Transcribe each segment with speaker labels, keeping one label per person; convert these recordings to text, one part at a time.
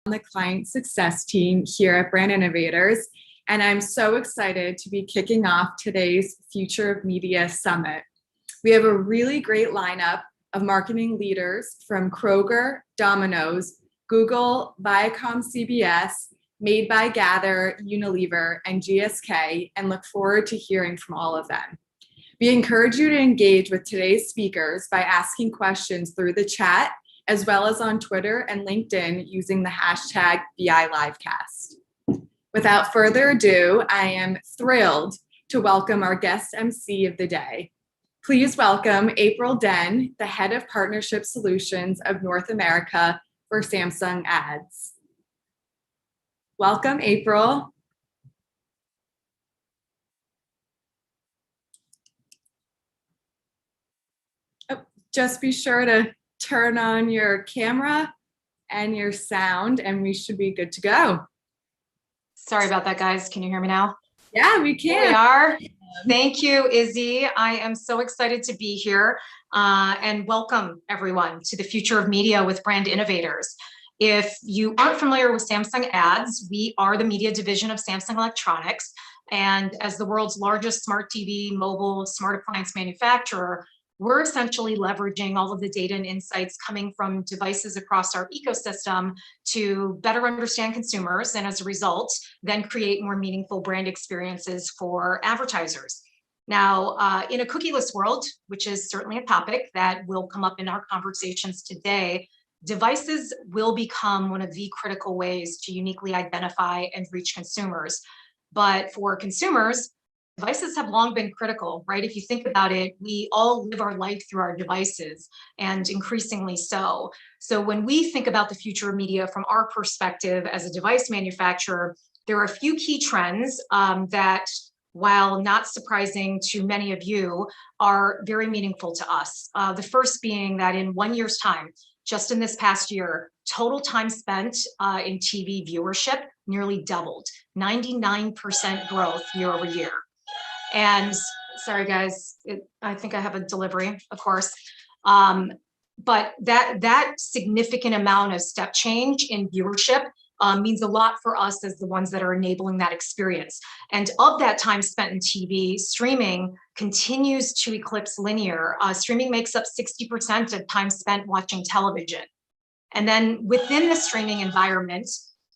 Speaker 1: the client success team here at Brand Innovators, and I'm so excited to be kicking off today's Future of Media Summit. We have a really great lineup of marketing leaders from Kroger, Domino's, Google, Viacom CBS, Made by Gather, Unilever, and GSK, and look forward to hearing from all of them. We encourage you to engage with today's speakers by asking questions through the chat, as well as on Twitter and LinkedIn using the hashtag BILivecast. Without further ado, I am thrilled to welcome our guest MC of the day. Please welcome April Den, the Head of Partnership Solutions of North America for Samsung Ads. Welcome, April. Just be sure to turn on your camera and your sound, and we should be good to go.
Speaker 2: Sorry about that, guys. Can you hear me now?
Speaker 1: Yeah, we can.
Speaker 2: Here we are. Thank you, Izzy. I am so excited to be here and welcome everyone to the Future of Media with Brand Innovators. If you aren't familiar with Samsung Ads, we are the media division of Samsung Electronics. And as the world's largest smart TV, mobile, smart appliance manufacturer, we're essentially leveraging all of the data and insights coming from devices across our ecosystem to better understand consumers, and as a result, then create more meaningful brand experiences for advertisers. Now, in a cookieless world, which is certainly a topic that will come up in our conversations today, devices will become one of the critical ways to uniquely identify and reach consumers. But for consumers, devices have long been critical, right? If you think about it, we all live our life through our devices, and increasingly so. So when we think about the future of media from our perspective as a device manufacturer, there are a few key trends that, while not surprising to many of you, are very meaningful to us. The first being that in 1 year's time, just in this past year, total time spent in TV viewership nearly doubled, 99% growth year over year. And sorry, guys, I think I have a delivery, of course. But that significant amount of step change in viewership means a lot for us as the ones that are enabling that experience. And of that time spent in TV, streaming continues to eclipse linear. Streaming makes up 60% of time spent watching television. And then within the streaming environment,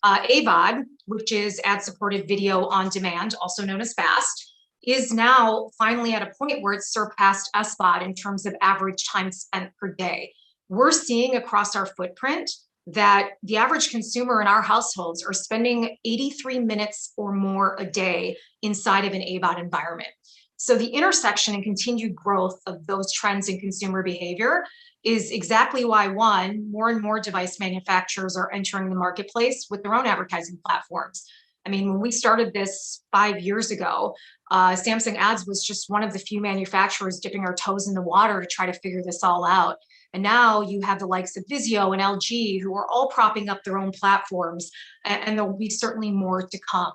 Speaker 2: AVOD, which is ad-supported video on demand, also known as FAST, is now finally at a point where it's surpassed SVOD in terms of average time spent per day. We're seeing across our footprint that the average consumer in our households are spending 83 minutes or more a day inside of an AVOD environment. So the intersection and continued growth of those trends in consumer behavior is exactly why, one, more and more device manufacturers are entering the marketplace with their own advertising platforms. I mean, when we started this 5 years ago, Samsung Ads was just one of the few manufacturers dipping our toes in the water to try to figure this all out. And now you have the likes of Vizio and LG who are all propping up their own platforms, and there will be certainly more to come.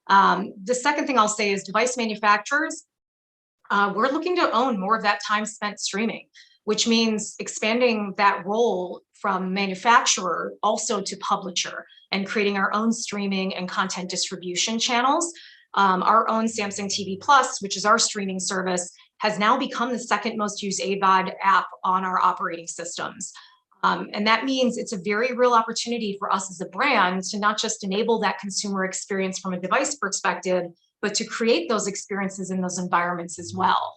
Speaker 2: The second thing I'll say is device manufacturers, we're looking to own more of that time spent streaming, which means expanding that role from manufacturer also to publisher and creating our own streaming and content distribution channels. Our own Samsung TV Plus, which is our streaming service, has now become the second most used AVOD app on our operating systems. And that means it's a very real opportunity for us as a brand to not just enable that consumer experience from a device perspective, but to create those experiences in those environments as well.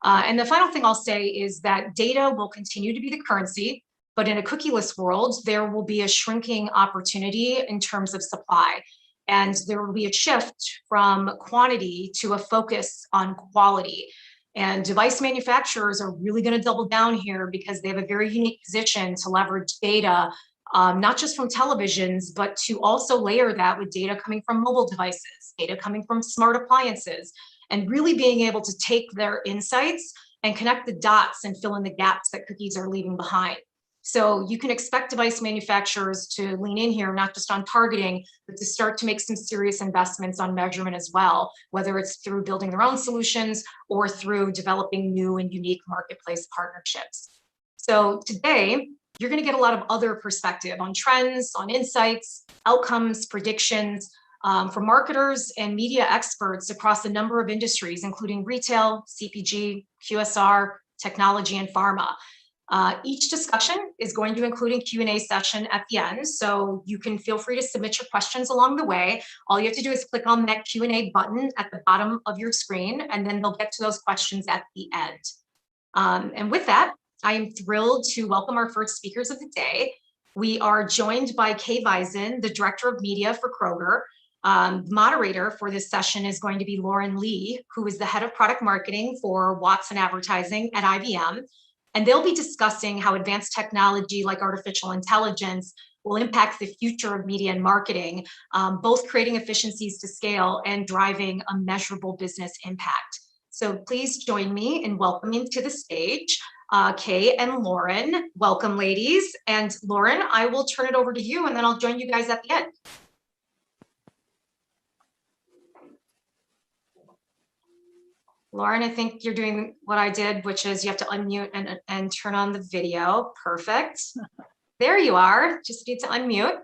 Speaker 2: And the final thing I'll say is that data will continue to be the currency, but in a cookieless world, there will be a shrinking opportunity in terms of supply. And there will be a shift from quantity to a focus on quality. And device manufacturers are really going to double down here because they have a very unique position to leverage data, not just from televisions, but to also layer that with data coming from mobile devices, data coming from smart appliances, and really being able to take their insights and connect the dots and fill in the gaps that cookies are leaving behind. So you can expect device manufacturers to lean in here, not just on targeting, but to start to make some serious investments on measurement as well, whether it's through building their own solutions or through developing new and unique marketplace partnerships. So today, you're going to get a lot of other perspective on trends, on insights, outcomes, predictions from marketers and media experts across a number of industries, including retail, CPG, QSR, technology, and pharma. Each discussion is going to include a Q&A session at the end, so you can feel free to submit your questions along the way. All you have to do is click on that Q&A button at the bottom of your screen, and then they'll get to those questions at the end. And with that, I am thrilled to welcome our first speakers of the day. We are joined by Kay Vizin, the Director of Media for Kroger. Moderator for this session is going to be Lauren Lee, who is the Head of Product Marketing for Watson Advertising at IBM. And they'll be discussing how advanced technology like artificial intelligence will impact the future of media and marketing, both creating efficiencies to scale and driving a measurable business impact. So please join me in welcoming to the stage Kay and Lauren. Welcome, ladies. And Lauren, I will turn it over to you, and then I'll join you guys at the end. Lauren, I think you're doing what I did, which is you have to unmute and turn on the video. Perfect. There you are. Just need to unmute.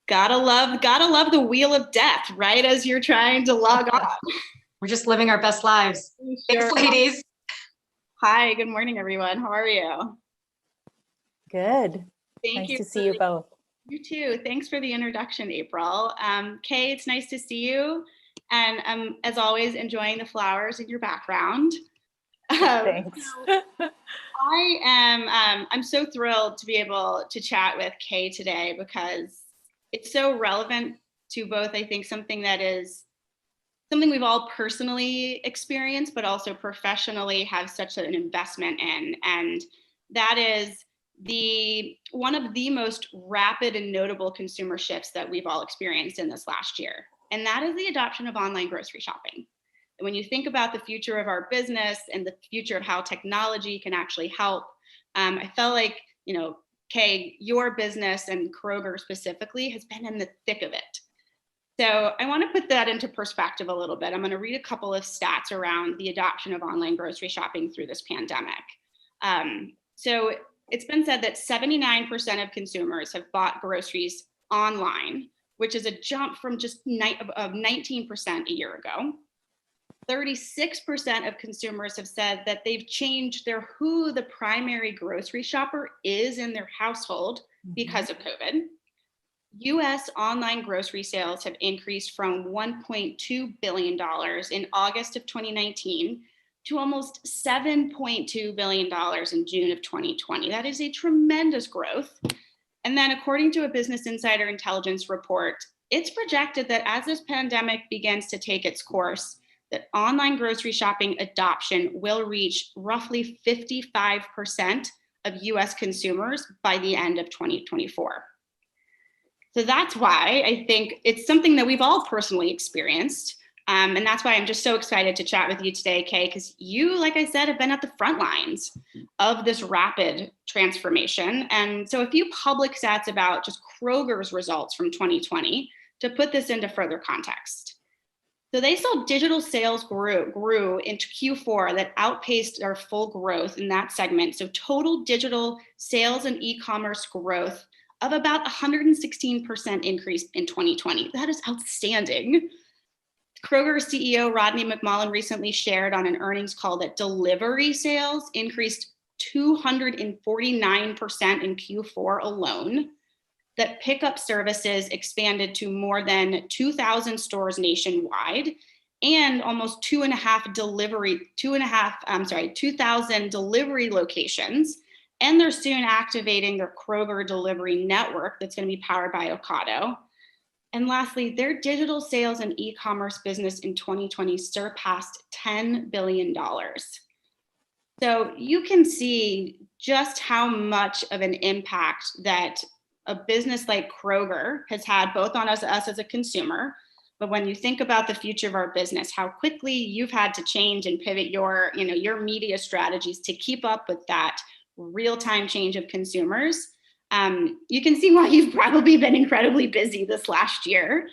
Speaker 3: Gotta love the wheel of death, right? As you're trying to log on.
Speaker 2: We're just living our best lives. Thanks, ladies.
Speaker 3: Hi, good morning, everyone. How are you?
Speaker 4: Good.
Speaker 3: Thank you.
Speaker 4: Nice to see you both.
Speaker 3: You too. Thanks for the introduction, April. Kay, it's nice to see you. And I'm, as always, enjoying the flowers in your background.
Speaker 4: Thanks.
Speaker 3: I'm so thrilled to be able to chat with Kay today because it's so relevant to both, I think, something we've all personally experienced, but also professionally have such an investment in. And that is one of the most rapid and notable consumer shifts that we've all experienced in this last year. And that is the adoption of online grocery shopping. And when you think about the future of our business and the future of how technology can actually help, I felt like, Kay, your business and Kroger specifically has been in the thick of it. So I want to put that into perspective a little bit. I'm going to read a couple of stats around the adoption of online grocery shopping through this pandemic. So it's been said that 79% of consumers have bought groceries online, which is a jump from just 19% a year ago. 36% of consumers have said that they've changed who the primary grocery shopper is in their household because of COVID. US online grocery sales have increased from $1.2 billion in August of 2019 to almost $7.2 billion in June of 2020. That is a tremendous growth. And then according to a Business Insider Intelligence report, it's projected that as this pandemic begins to take its course, that online grocery shopping adoption will reach roughly 55% of US consumers by the end of 2024. So that's why I think it's something that we've all personally experienced. And that's why I'm just so excited to chat with you today, Kay, because you, like I said, have been at the front lines of this rapid transformation. And so a few public stats about just Kroger's results from 2020 to put this into further context. So they saw digital sales grew into Q4 that outpaced their full growth in that segment. So total digital sales and e-commerce growth of about 116% increase in 2020. That is outstanding. Kroger CEO Rodney McMullen recently shared on an earnings call that delivery sales increased 249% in Q4 alone, that pickup services expanded to more than 2,000 stores nationwide, and almost 2,000 delivery locations. And they're soon activating their Kroger delivery network that's going to be powered by Ocado. And lastly, their digital sales and e-commerce business in 2020 surpassed $10 billion. So you can see just how much of an impact that a business like Kroger has had both on us as a consumer, but when you think about the future of our business, how quickly you've had to change and pivot your media strategies to keep up with that real-time change of consumers. You can see why you've probably been incredibly busy this last year.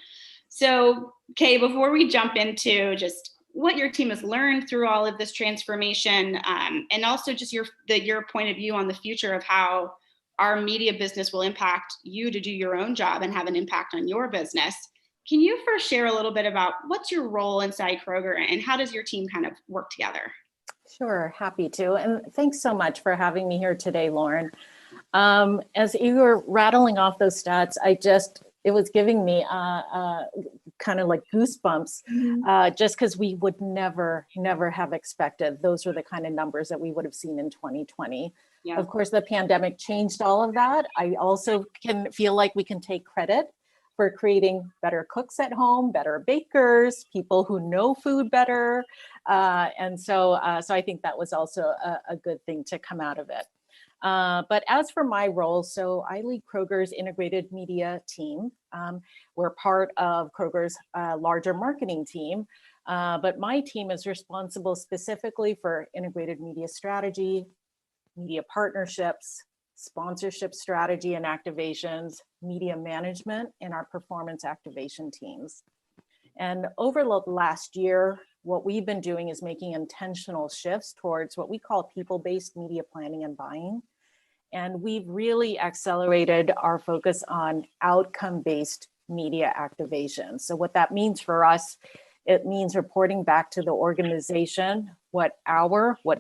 Speaker 3: So, Kay, before we jump into just what your team has learned through all of this transformation, and also just your point of view on the future of how our media business will impact you to do your own job and have an impact on your business. Can you first share a little bit about what's your role inside Kroger and how does your team kind of work together?
Speaker 4: Sure, happy to. And thanks so much for having me here today, Lauren. As you were rattling off those stats, it was giving me kind of like goosebumps, just because we would never have expected. Those were the kind of numbers that we would have seen in 2020.
Speaker 3: Yeah.
Speaker 4: Of course, the pandemic changed all of that. I also can feel like we can take credit for creating better cooks at home, better bakers, people who know food better. So I think that was also a good thing to come out of it. But as for my role, so I lead Kroger's integrated media team. We're part of Kroger's larger marketing team, but my team is responsible specifically for integrated media strategy, media partnerships, sponsorship strategy and activations, media management, and our performance activation teams. And over the last year, what we've been doing is making intentional shifts towards what we call people-based media planning and buying. And we've really accelerated our focus on outcome-based media activation. So what that means for us, it means reporting back to the organization what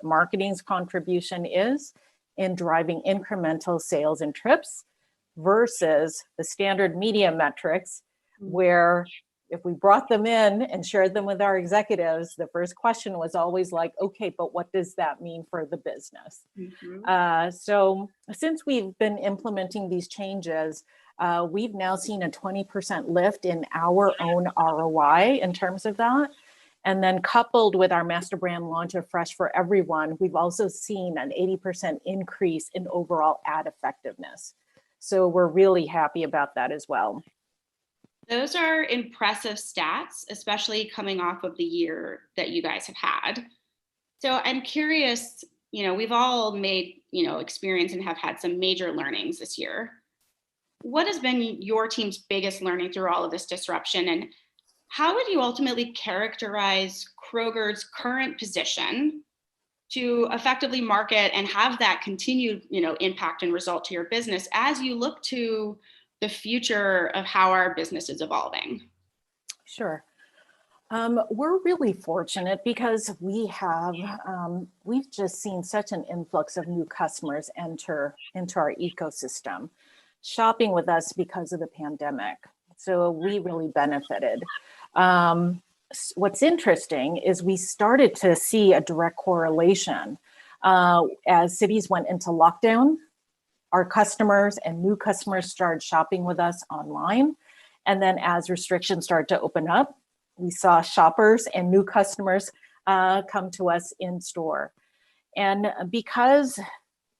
Speaker 4: marketing's contribution is in driving incremental sales and trips versus the standard media metrics, where if we brought them in and shared them with our executives, the first question was always like, okay, but what does that mean for the business? So since we've been implementing these changes, we've now seen a 20% lift in our own ROI in terms of that. And then coupled with our master brand launch of Fresh for Everyone, we've also seen an 80% increase in overall ad effectiveness. So we're really happy about that as well.
Speaker 3: Those are impressive stats, especially coming off of the year that you guys have had. So I'm curious, we've all made, experience and have had some major learnings this year. What has been your team's biggest learning through all of this disruption? And how would you ultimately characterize Kroger's current position to effectively market and have that continued, impact and result to your business as you look to the future of how our business is evolving?
Speaker 4: Sure. We're really fortunate because we've just seen such an influx of new customers enter into our ecosystem, shopping with us because of the pandemic. So we really benefited. What's interesting is we started to see a direct correlation as cities went into lockdown. Our customers and new customers started shopping with us online. And then as restrictions started to open up, we saw shoppers and new customers come to us in store. And because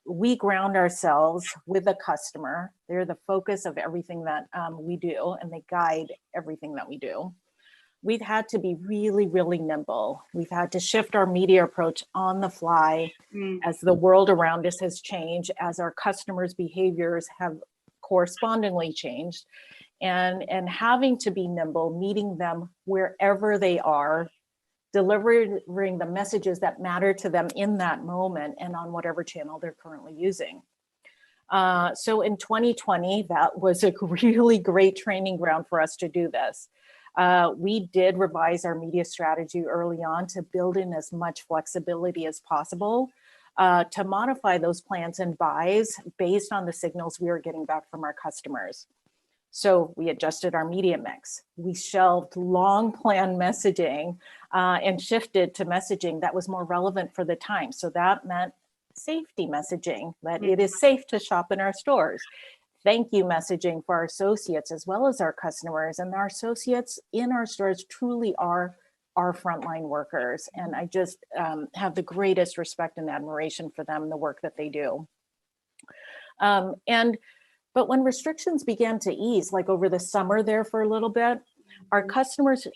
Speaker 4: we ground ourselves with the customer, they're the focus of everything that we do, and they guide everything that we do. We've had to be really, really nimble. We've had to shift our media approach on the fly as the world around us has changed, as our customers' behaviors have correspondingly changed, and having to be nimble, meeting them wherever they are, delivering the messages that matter to them in that moment and on whatever channel they're currently using. So in 2020, that was a really great training ground for us to do this. We did revise our media strategy early on to build in as much flexibility as possible to modify those plans and buys based on the signals we were getting back from our customers. So we adjusted our media mix. We shelved long plan messaging and shifted to messaging that was more relevant for the time. So that meant safety messaging, that it is safe to shop in our stores. Thank you messaging for our associates as well as our customers. And our associates in our stores truly are our frontline workers. And I just have the greatest respect and admiration for them and the work that they do. But when restrictions began to ease, like over the summer there for a little bit, our customers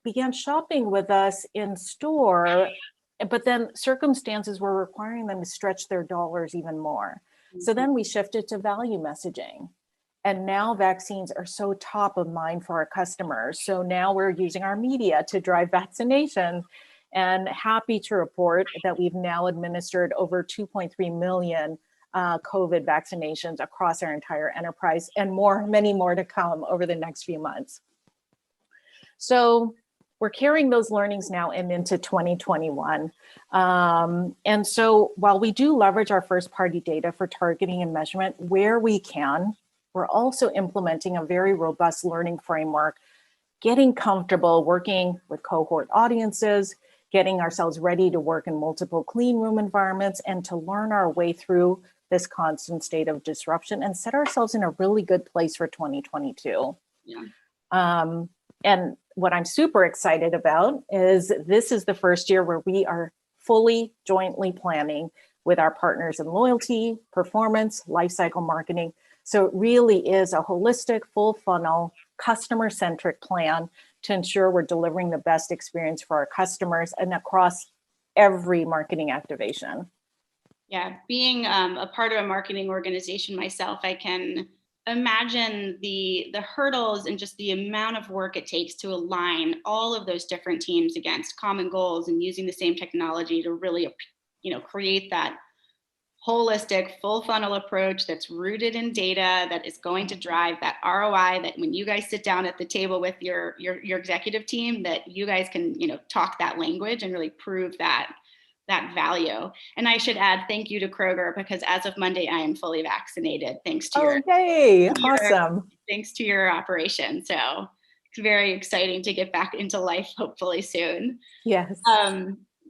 Speaker 4: began shopping with us in store, but then circumstances were requiring them to stretch their dollars even more. So then we shifted to value messaging. And now vaccines are so top of mind for our customers. So now we're using our media to drive vaccinations. and happy to report that we've now administered over 2.3 million COVID vaccinations across our entire enterprise, and many more to come over the next few months. So we're carrying those learnings now into 2021. And so while we do leverage our first party data for targeting and measurement where we can, we're also implementing a very robust learning framework, getting comfortable working with cohort audiences, getting ourselves ready to work in multiple clean room environments, and to learn our way through this constant state of disruption and set ourselves in a really good place for 2022.
Speaker 3: Yeah.
Speaker 4: And what I'm super excited about is this is the first year where we are fully jointly planning with our partners in loyalty, performance, lifecycle marketing. So it really is a holistic, full funnel, customer-centric plan to ensure we're delivering the best experience for our customers and across every marketing activation.
Speaker 3: Yeah, being a part of a marketing organization myself, I can imagine the hurdles and just the amount of work it takes to align all of those different teams against common goals and using the same technology to really, create that holistic full funnel approach that's rooted in data, that is going to drive that ROI, that when you guys sit down at the table with your executive team, that you guys can, talk that language and really prove that value. And I should add thank you to Kroger, because as of Monday, I am fully vaccinated thanks to
Speaker 4: Awesome.
Speaker 3: Thanks to your operation. So it's very exciting to get back into life, hopefully soon.
Speaker 4: Yes.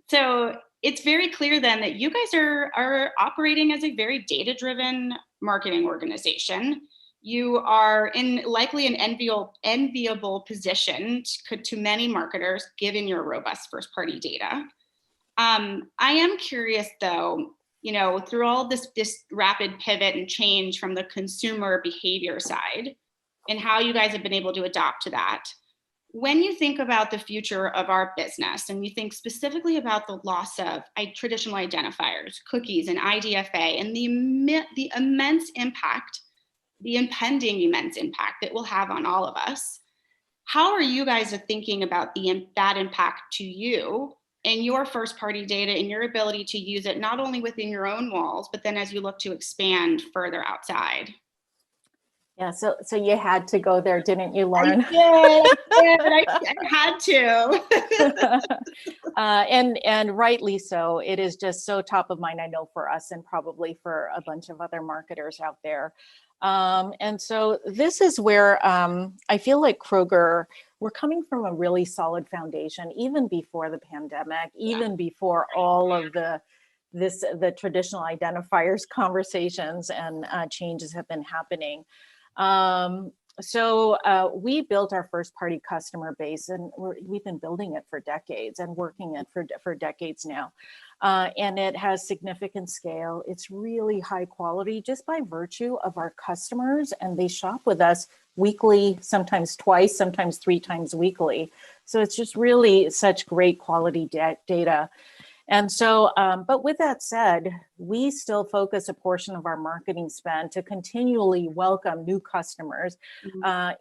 Speaker 3: So it's very clear then that you guys are operating as a very data-driven marketing organization. You are in likely an enviable position to many marketers, given your robust first-party data. I am curious though, through all this rapid pivot and change from the consumer behavior side and how you guys have been able to adapt to that, when you think about the future of our business and you think specifically about the loss of traditional identifiers, cookies and IDFA, and the immense impact, the impending immense impact that will have on all of us, how are you guys thinking about that impact to you and your first party data and your ability to use it not only within your own walls, but then as you look to expand further outside?
Speaker 4: Yeah, so you had to go there, didn't you, Lauren?
Speaker 3: I had to.
Speaker 4: And rightly so. It is just so top of mind, I know, for us and probably for a bunch of other marketers out there. And so this is where I feel like Kroger, we're coming from a really solid foundation, even before the pandemic, even before all of the traditional identifiers conversations and changes have been happening. So we built our first party customer base, and we've been building it for decades and working it for decades now. And it has significant scale. It's really high quality just by virtue of our customers, and they shop with us weekly, sometimes twice, sometimes 3 times weekly. So it's just really such great quality data. And so, but with that said, we still focus a portion of our marketing spend to continually welcome new customers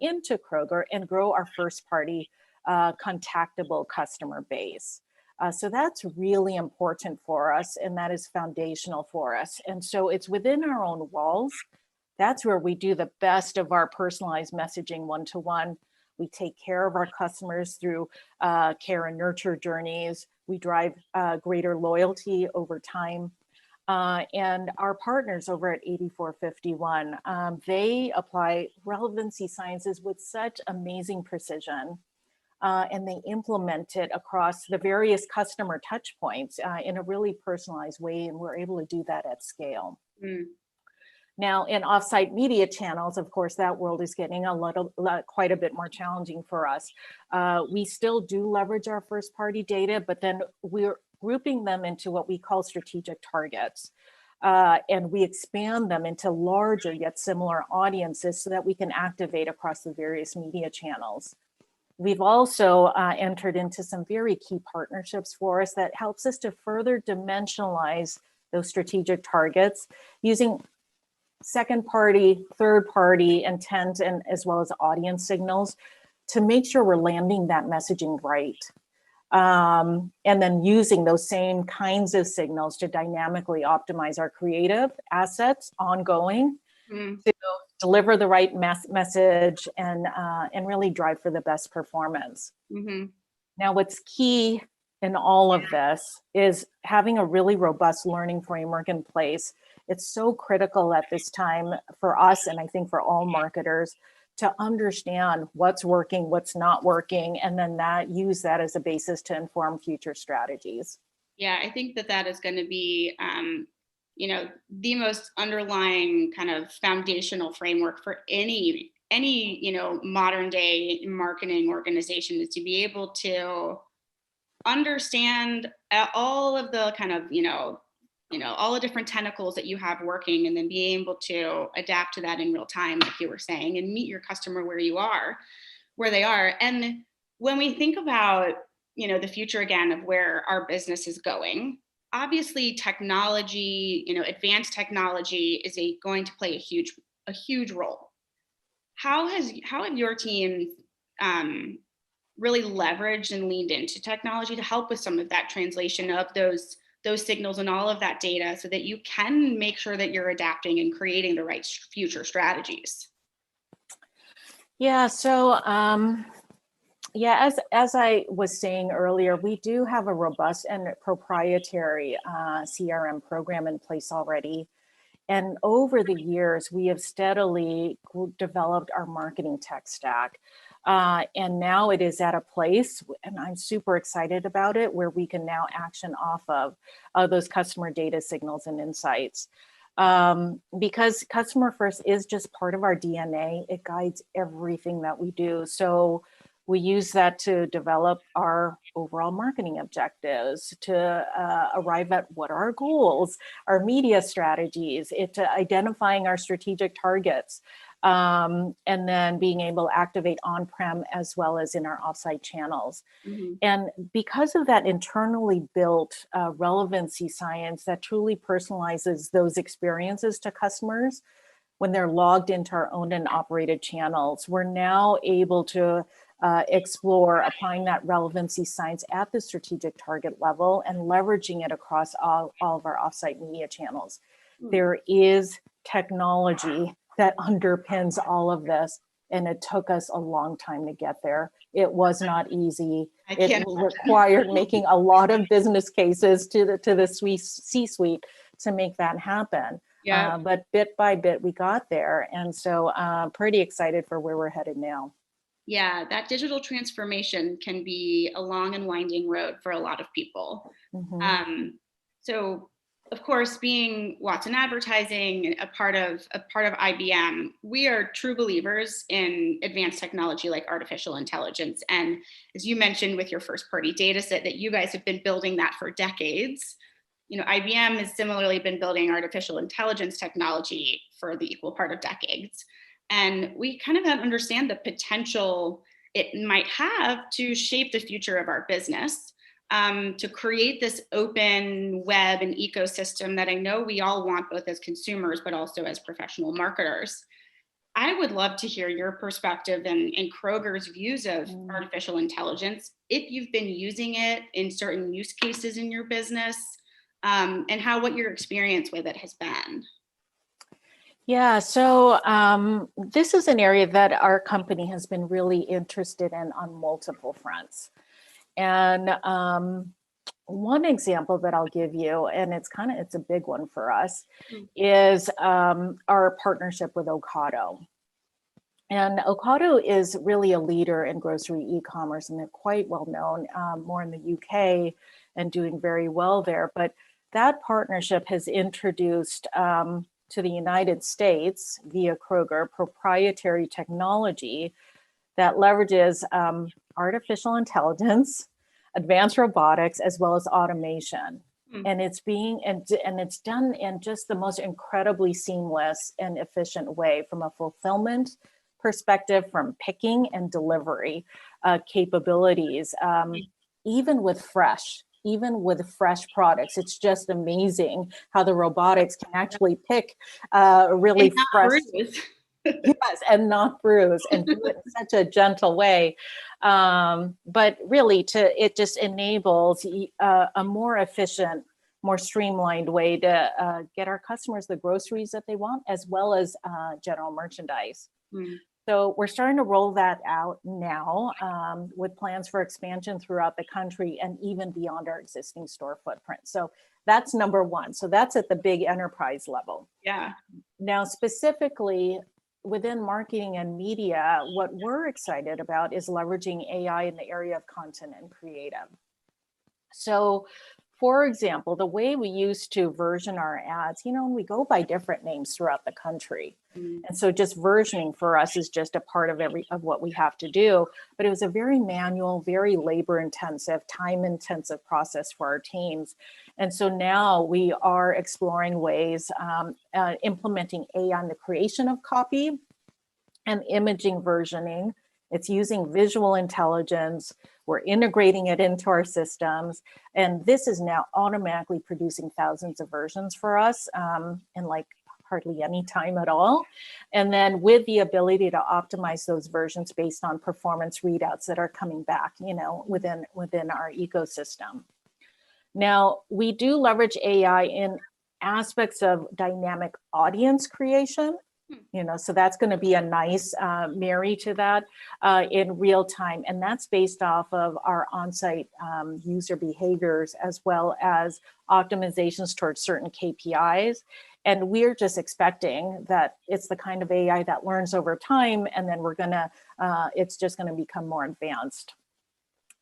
Speaker 4: into Kroger and grow our first party contactable customer base. So that's really important for us, and that is foundational for us. And so it's within our own walls. That's where we do the best of our personalized messaging one-to-one. We take care of our customers through care and nurture journeys. We drive greater loyalty over time. And our partners over at 84.51, they apply relevancy sciences with such amazing precision. And they implement it across the various customer touch points in a really personalized way. And we're able to do that at scale. Now, in offsite media channels, of course, that world is getting quite a bit more challenging for us. We still do leverage our first party data, but then we're grouping them into what we call strategic targets. And we expand them into larger yet similar audiences so that we can activate across the various media channels. We've also entered into some very key partnerships for us that helps us to further dimensionalize those strategic targets using second party, third party intent, and as well as audience signals to make sure we're landing that messaging right. And then using those same kinds of signals to dynamically optimize our creative assets ongoing to deliver the right message and really drive for the best performance.
Speaker 3: Mm-hmm.
Speaker 4: Now, what's key in all of this is having a really robust learning framework in place. It's so critical at this time for us, and I think for all marketers, to understand what's working, what's not working, and then use that as a basis to inform future strategies.
Speaker 3: Yeah, I think that is going to be, the most underlying kind of foundational framework for any modern day marketing organization, is to be able to understand all of the kind of, all the different tentacles that you have working, and then being able to adapt to that in real time, like you were saying, and meet your customer where they are. And when we think about, the future again of where our business is going, obviously technology, advanced technology is going to play a huge role. How have your team really leveraged and leaned into technology to help with some of that translation of those signals and all of that data, so that you can make sure that you're adapting and creating the right future strategies?
Speaker 4: Yeah, so as I was saying earlier, we do have a robust and proprietary CRM program in place already. And over the years, we have steadily developed our marketing tech stack. And now it is at a place, and I'm super excited about it, where we can now action off of those customer data signals and insights. Because customer first is just part of our DNA. It guides everything that we do. So we use that to develop our overall marketing objectives, to arrive at what are our goals, our media strategies, identifying our strategic targets, and then being able to activate on-prem as well as in our offsite channels.
Speaker 3: Mm-hmm.
Speaker 4: And because of that internally built relevancy science that truly personalizes those experiences to customers when they're logged into our owned and operated channels, we're now able to explore applying that relevancy science at the strategic target level and leveraging it across all of our offsite media channels.
Speaker 3: Mm.
Speaker 4: There is technology that underpins all of this, and it took us a long time to get there. It was not easy. It required making a lot of business cases to the C-suite to make that happen.
Speaker 3: Yeah.
Speaker 4: But bit by bit, we got there. And so pretty excited for where we're headed now.
Speaker 3: Yeah, that digital transformation can be a long and winding road for a lot of people.
Speaker 4: Mm-hmm.
Speaker 3: So, of course, being Watson Advertising, a part of IBM, we are true believers in advanced technology like artificial intelligence. And as you mentioned with your first party data set, that you guys have been building that for decades. IBM has similarly been building artificial intelligence technology for the equal part of decades. And we kind of understand the potential it might have to shape the future of our business, to create this open web and ecosystem that I know we all want, both as consumers, but also as professional marketers. I would love to hear your perspective and Kroger's views of artificial intelligence, if you've been using it in certain use cases in your business, and what your experience with it has been.
Speaker 4: Yeah, so this is an area that our company has been really interested in on multiple fronts. And one example that I'll give you, and it's a big one for us, is our partnership with Ocado. And Ocado is really a leader in grocery e-commerce, and they're quite well known, more in the UK and doing very well there. But that partnership has introduced to the United States via Kroger proprietary technology that leverages artificial intelligence, advanced robotics, as well as automation. And it's done in just the most incredibly seamless and efficient way, from a fulfillment perspective, from picking and delivery capabilities, even with fresh products. It's just amazing how the robotics can actually pick really fresh. Yes, and not bruise, and do it in such a gentle way. But really, it just enables a more efficient, more streamlined way to get our customers the groceries that they want, as well as general merchandise.
Speaker 3: Mm.
Speaker 4: So we're starting to roll that out now with plans for expansion throughout the country and even beyond our existing store footprint. So that's number one. So that's at the big enterprise level.
Speaker 3: Yeah.
Speaker 4: Now, specifically within marketing and media, what we're excited about is leveraging AI in the area of content and creative. So, for example, the way we used to version our ads, we go by different names throughout the country.
Speaker 3: Mm.
Speaker 4: And so just versioning for us is just a part of what we have to do. But it was a very manual, very labor intensive, time intensive process for our teams. And so now we are exploring ways, implementing AI in the creation of copy and imaging versioning. It's using visual intelligence. We're integrating it into our systems. And this is now automatically producing thousands of versions for us in like hardly any time at all. And then with the ability to optimize those versions based on performance readouts that are coming back, within our ecosystem. Now, we do leverage AI in aspects of dynamic audience creation. So that's going to be a nice marry to that in real time. And that's based off of our on-site user behaviors, as well as optimizations towards certain KPIs. And we're just expecting that it's the kind of AI that learns over time, and then it's just going to become more advanced.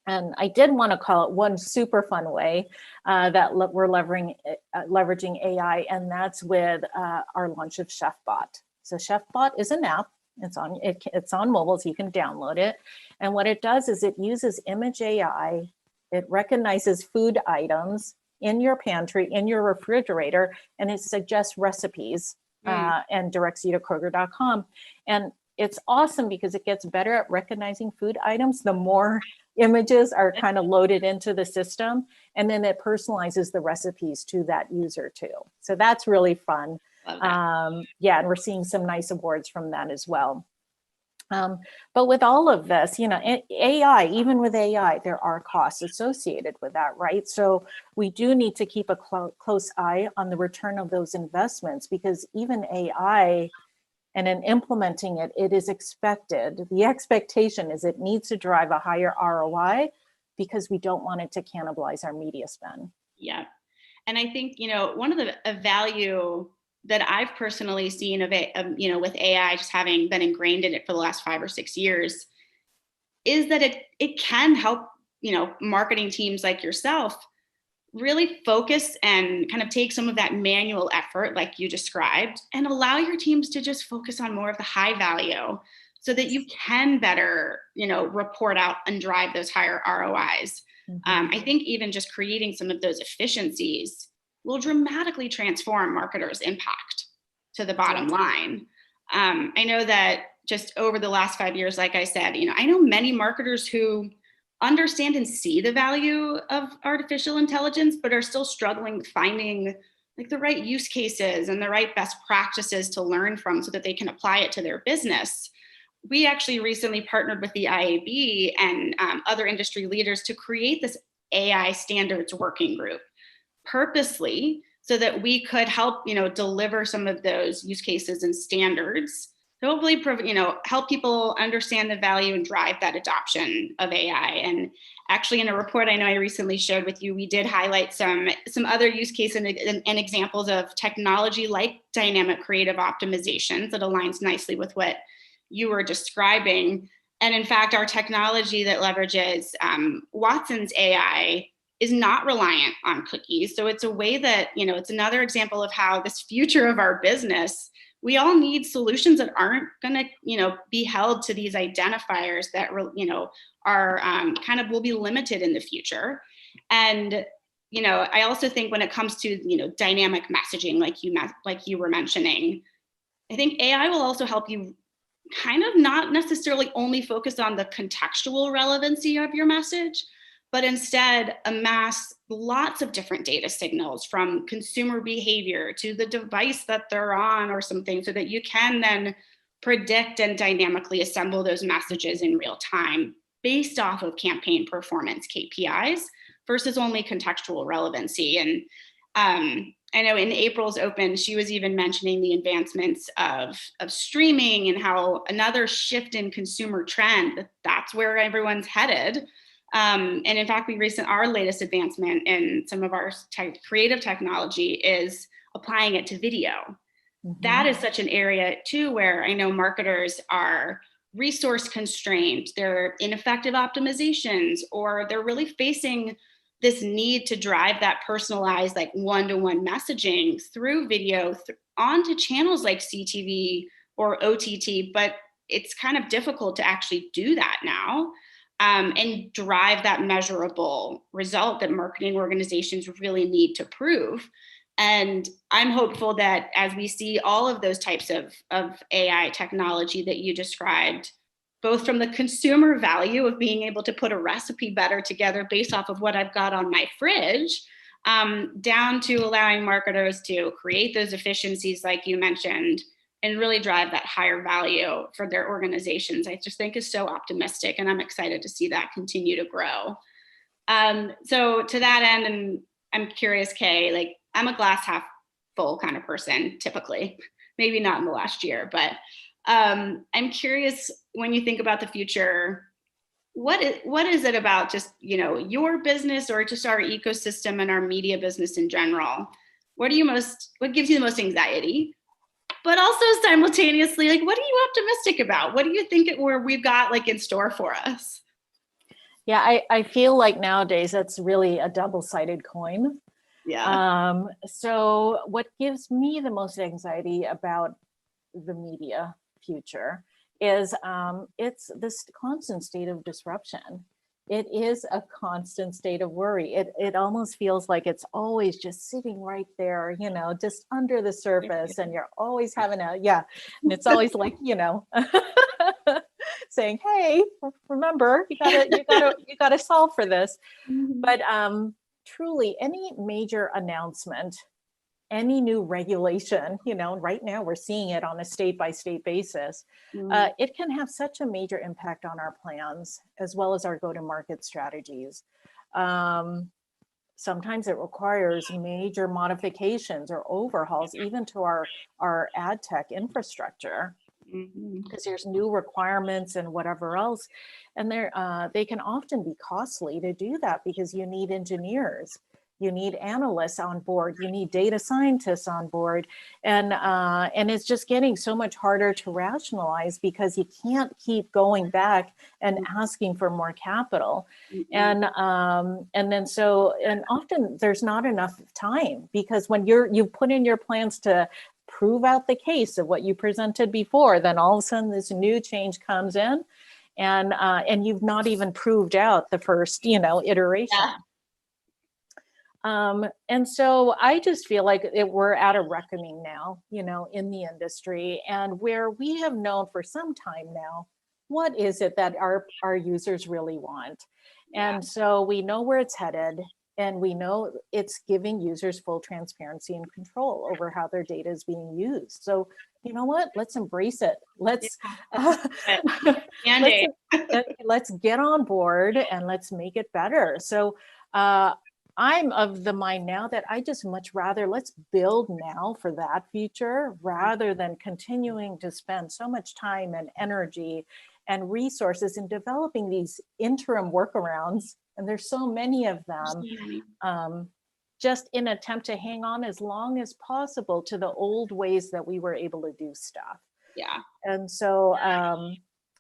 Speaker 4: And I did want to call it one super fun way that we're leveraging AI, and that's with our launch of ChefBot. So ChefBot is an app. It's on mobile, so you can download it. And what it does is it uses image AI. It recognizes food items in your pantry, in your refrigerator, and it suggests recipes and directs you to Kroger.com. And it's awesome because it gets better at recognizing food items the more images are kind of loaded into the system, and then it personalizes the recipes to that user too. So that's really fun. And we're seeing some nice awards from that as well. But with all of this, AI, even with AI, there are costs associated with that, right? So we do need to keep a close eye on the return of those investments, because even AI, and in implementing it, it is expected, the expectation is it needs to drive a higher ROI, because we don't want it to cannibalize our media spend.
Speaker 3: Yeah. And I think, one of the value that I've personally seen of with AI, just having been ingrained in it for the last 5 or 6 years, is that it can help, marketing teams like yourself really focus and kind of take some of that manual effort, like you described, and allow your teams to just focus on more of the high value, so that you can better, report out and drive those higher ROIs.
Speaker 4: Mm-hmm.
Speaker 3: I think even just creating some of those efficiencies will dramatically transform marketers' impact to the bottom line. I know that just over the last 5 years, like I said, I know many marketers who understand and see the value of artificial intelligence, but are still struggling with finding like the right use cases and the right best practices to learn from, so that they can apply it to their business. We actually recently partnered with the IAB and other industry leaders to create this AI standards working group, purposely, so that we could help, deliver some of those use cases and standards to hopefully, help people understand the value and drive that adoption of AI. And actually, in a report I know I recently shared with you, we did highlight some other use cases and examples of technology like dynamic creative optimizations that aligns nicely with what you were describing. And in fact, our technology that leverages Watson's AI is not reliant on cookies. So it's a way that, it's another example of how this future of our business, we all need solutions that aren't going to, be held to these identifiers that, are kind of will be limited in the future. And, I also think when it comes to, dynamic messaging, like you were mentioning, I think AI will also help you kind of not necessarily only focus on the contextual relevancy of your message, but instead amass lots of different data signals from consumer behavior to the device that they're on or something, so that you can then predict and dynamically assemble those messages in real time based off of campaign performance KPIs versus only contextual relevancy. And I know in April's Open, she was even mentioning the advancements of streaming and how another shift in consumer trend, that's where everyone's headed. And in fact, our latest advancement in some of our creative technology is applying it to video. That is such an area too, where I know marketers are resource constrained, they're ineffective optimizations, or they're really facing this need to drive that personalized, like one-to-one messaging through video onto channels like CTV or OTT, but it's kind of difficult to actually do that now and drive that measurable result that marketing organizations really need to prove. And I'm hopeful that as we see all of those types of AI technology that you described, both from the consumer value of being able to put a recipe better together based off of what I've got on my fridge, down to allowing marketers to create those efficiencies like you mentioned, and really drive that higher value for their organizations, I just think is so optimistic, and I'm excited to see that continue to grow. So to that end, and I'm curious, Kay, like I'm a glass half full kind of person, typically, maybe not in the last year, but I'm curious, when you think about the future, what is it about just, your business or just our ecosystem and our media business in general? What gives you the most anxiety? But also simultaneously, like, what are you optimistic about? What do you think we've got like in store for us?
Speaker 4: Yeah, I feel like nowadays that's really a double-sided coin.
Speaker 3: Yeah.
Speaker 4: So what gives me the most anxiety about the media future is it's this constant state of disruption. It is a constant state of worry. It almost feels like it's always just sitting right there, just under the surface, and you're always having and it's always like, saying, hey, remember, you gotta solve for this. But truly, any major announcement, any new regulation, right now we're seeing it on a state-by-state basis, it can have such a major impact on our plans as well as our go-to-market strategies. Sometimes it requires major modifications or overhauls even to our ad tech infrastructure, because there's new requirements and whatever else. And they can often be costly to do that because you need engineers. You need analysts on board, you need data scientists on board. And it's just getting so much harder to rationalize because you can't keep going back and asking for more capital. And often there's not enough time, because when you've put in your plans to prove out the case of what you presented before, then all of a sudden this new change comes in, and you've not even proved out the first, iteration.
Speaker 3: Yeah.
Speaker 4: And so I just feel like we're at a reckoning now, in the industry, and where we have known for some time now, what is it that our users really want? And so we know where it's headed, and we know it's giving users full transparency and control over how their data is being used. So you know what? Let's embrace it. Let's get on board and let's make it better. So I'm of the mind now that I just much rather let's build now for that future rather than continuing to spend so much time and energy and resources in developing these interim workarounds. And there's so many of them, just in attempt to hang on as long as possible to the old ways that we were able to do stuff.
Speaker 3: Yeah.
Speaker 4: And so,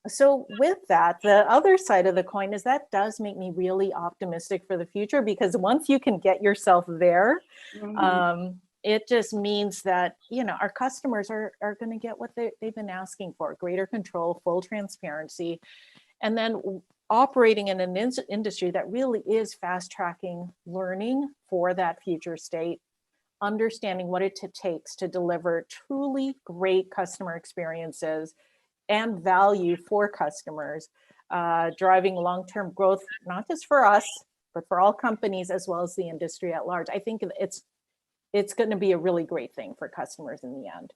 Speaker 4: so with that, the other side of the coin is that does make me really optimistic for the future, because once you can get yourself there, it just means that, our customers are going to get what they've been asking for: greater control, full transparency, and then operating in an industry that really is fast tracking learning for that future state, understanding what it takes to deliver truly great customer experiences and value for customers, driving long-term growth, not just for us, but for all companies as well as the industry at large. I think it's going to be a really great thing for customers in the end.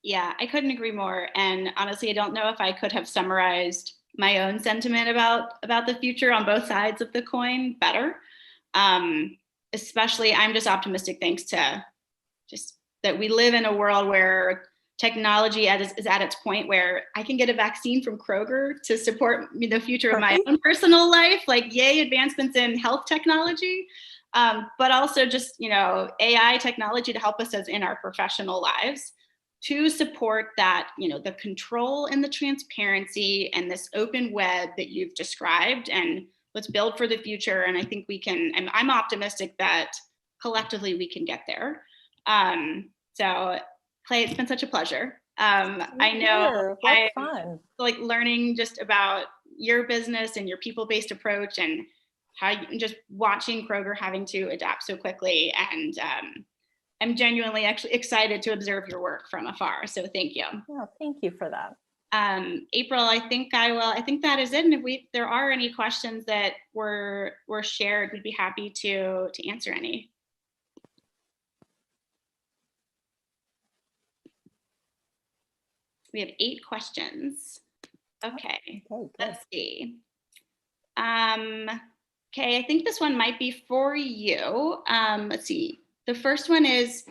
Speaker 3: Yeah, I couldn't agree more. And honestly, I don't know if I could have summarized my own sentiment about the future on both sides of the coin better. Um, Especially, I'm just optimistic thanks to just that we live in a world where technology is at its point where I can get a vaccine from Kroger to support the future of my
Speaker 4: Right.
Speaker 3: own personal life. Like, yay, advancements in health technology, but also just, AI technology to help us as in our professional lives to support that, the control and the transparency and this open web that you've described. And let's build for the future. And I think we can, and I'm optimistic that collectively we can get there. So Clay, it's been such a pleasure. I know
Speaker 4: Here, what fun.
Speaker 3: like learning just about your business and your people-based approach and how you just watching Kroger having to adapt so quickly. And I'm genuinely actually excited to observe your work from afar. So thank you.
Speaker 4: Yeah, thank you for that.
Speaker 3: April, I think that is it. And if there are any questions that were shared, we'd be happy to answer any. We have 8 questions. Okay,
Speaker 4: Okay, good.
Speaker 3: let's see. Okay, I think this one might be for you. Let's see. The first one is,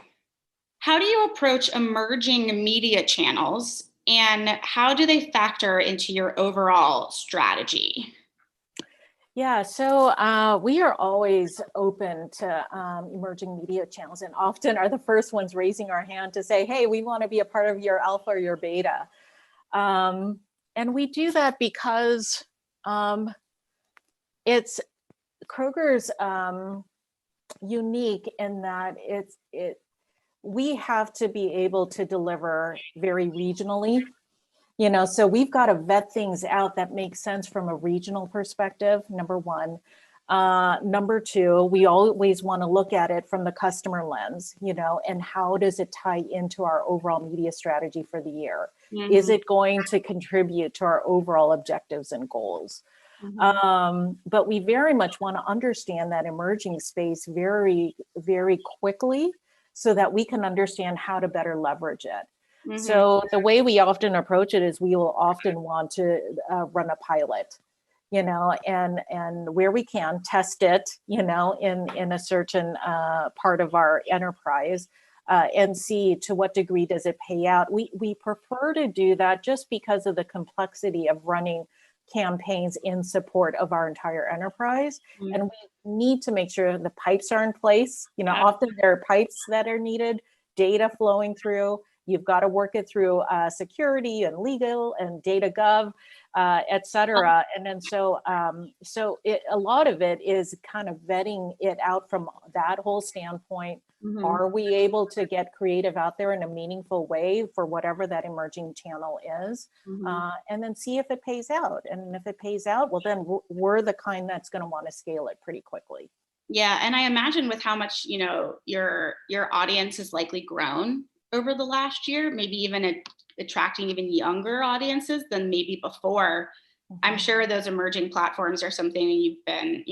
Speaker 3: how do you approach emerging media channels and how do they factor into your overall strategy?
Speaker 4: Yeah, so we are always open to emerging media channels and often are the first ones raising our hand to say, hey, we want to be a part of your alpha or your beta. And we do that because it's Kroger's unique in that we have to be able to deliver very regionally. So we've got to vet things out that make sense from a regional perspective, number one. Number two, we always want to look at it from the customer lens, and how does it tie into our overall media strategy for the year?
Speaker 3: Mm-hmm.
Speaker 4: Is it going to contribute to our overall objectives and goals?
Speaker 3: Mm-hmm.
Speaker 4: But we very much want to understand that emerging space very, very quickly so that we can understand how to better leverage it.
Speaker 3: Mm-hmm.
Speaker 4: So the way we often approach it is we will often want to run a pilot, and where we can test it, in a certain part of our enterprise and see to what degree does it pay out. We prefer to do that just because of the complexity of running campaigns in support of our entire enterprise.
Speaker 3: Mm-hmm.
Speaker 4: And we need to make sure the pipes are in place. Often there are pipes that are needed, data flowing through. You've got to work it through security and legal and data gov, et cetera. And then so a lot of it is kind of vetting it out from that whole standpoint.
Speaker 3: Mm-hmm.
Speaker 4: Are we able to get creative out there in a meaningful way for whatever that emerging channel is?
Speaker 3: Mm-hmm.
Speaker 4: And then see if it pays out. And if it pays out, well, then we're the kind that's going to want to scale it pretty quickly.
Speaker 3: Yeah, and I imagine with how much your audience has likely grown over the last year, maybe even attracting even younger audiences than maybe before. Mm-hmm. I'm sure those emerging platforms are something you've been,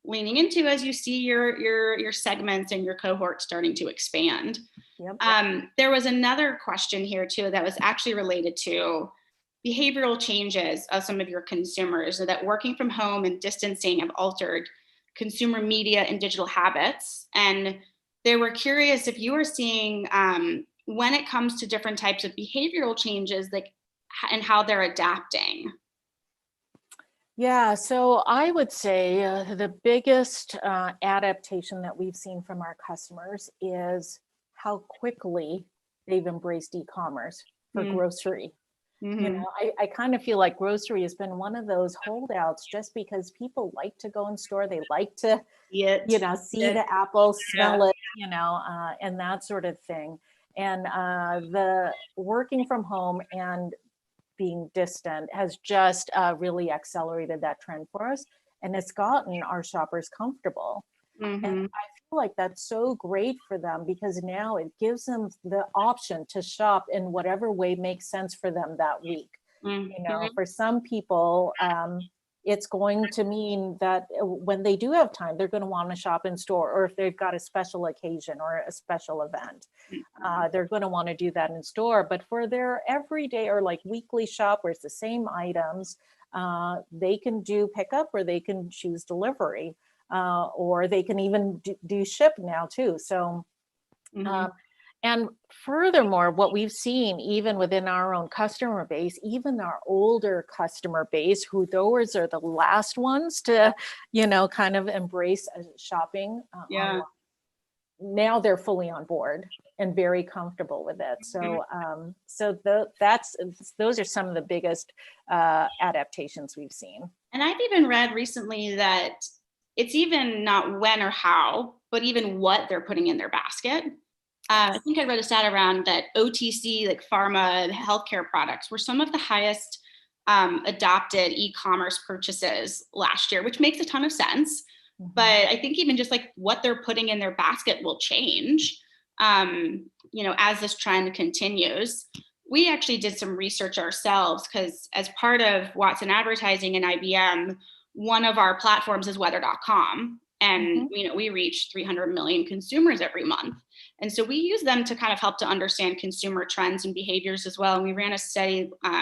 Speaker 3: leaning into as you see your segments and your cohort starting to expand.
Speaker 4: Yep.
Speaker 3: There was another question here too that was actually related to behavioral changes of some of your consumers, so that working from home and distancing have altered consumer media and digital habits. And they were curious if you were seeing when it comes to different types of behavioral changes, like and how they're adapting.
Speaker 4: Yeah, so I would say the biggest adaptation that we've seen from our customers is how quickly they've embraced e-commerce for grocery.
Speaker 3: Mm-hmm.
Speaker 4: I kind of feel like grocery has been one of those holdouts just because people like to go in store. They like to, see the apple, smell it, and that sort of thing. And the working from home and being distant has just really accelerated that trend for us. And it's gotten our shoppers comfortable.
Speaker 3: Mm-hmm.
Speaker 4: And I feel like that's so great for them because now it gives them the option to shop in whatever way makes sense for them that week.
Speaker 3: Mm-hmm.
Speaker 4: For some people, it's going to mean that when they do have time, they're going to want to shop in store, or if they've got a special occasion or a special event, they're going to want to do that in store. But for their everyday or like weekly shop where it's the same items, they can do pickup or they can choose delivery, or they can even do ship now too. So, and furthermore, what we've seen even within our own customer base, even our older customer base, who those are the last ones to, kind of embrace shopping online, now they're fully on board and very comfortable with it. So, those are some of the biggest adaptations we've seen.
Speaker 3: And I've even read recently that it's even not when or how, but even what they're putting in their basket. I think I read a stat around that OTC, like pharma and healthcare products, were some of the highest adopted e-commerce purchases last year, which makes a ton of sense. But I think even just like what they're putting in their basket will change, as this trend continues. We actually did some research ourselves because as part of Watson Advertising and IBM, one of our platforms is weather.com. And, we reach 300 million consumers every month. And so we use them to kind of help to understand consumer trends and behaviors as well. And we ran a study, I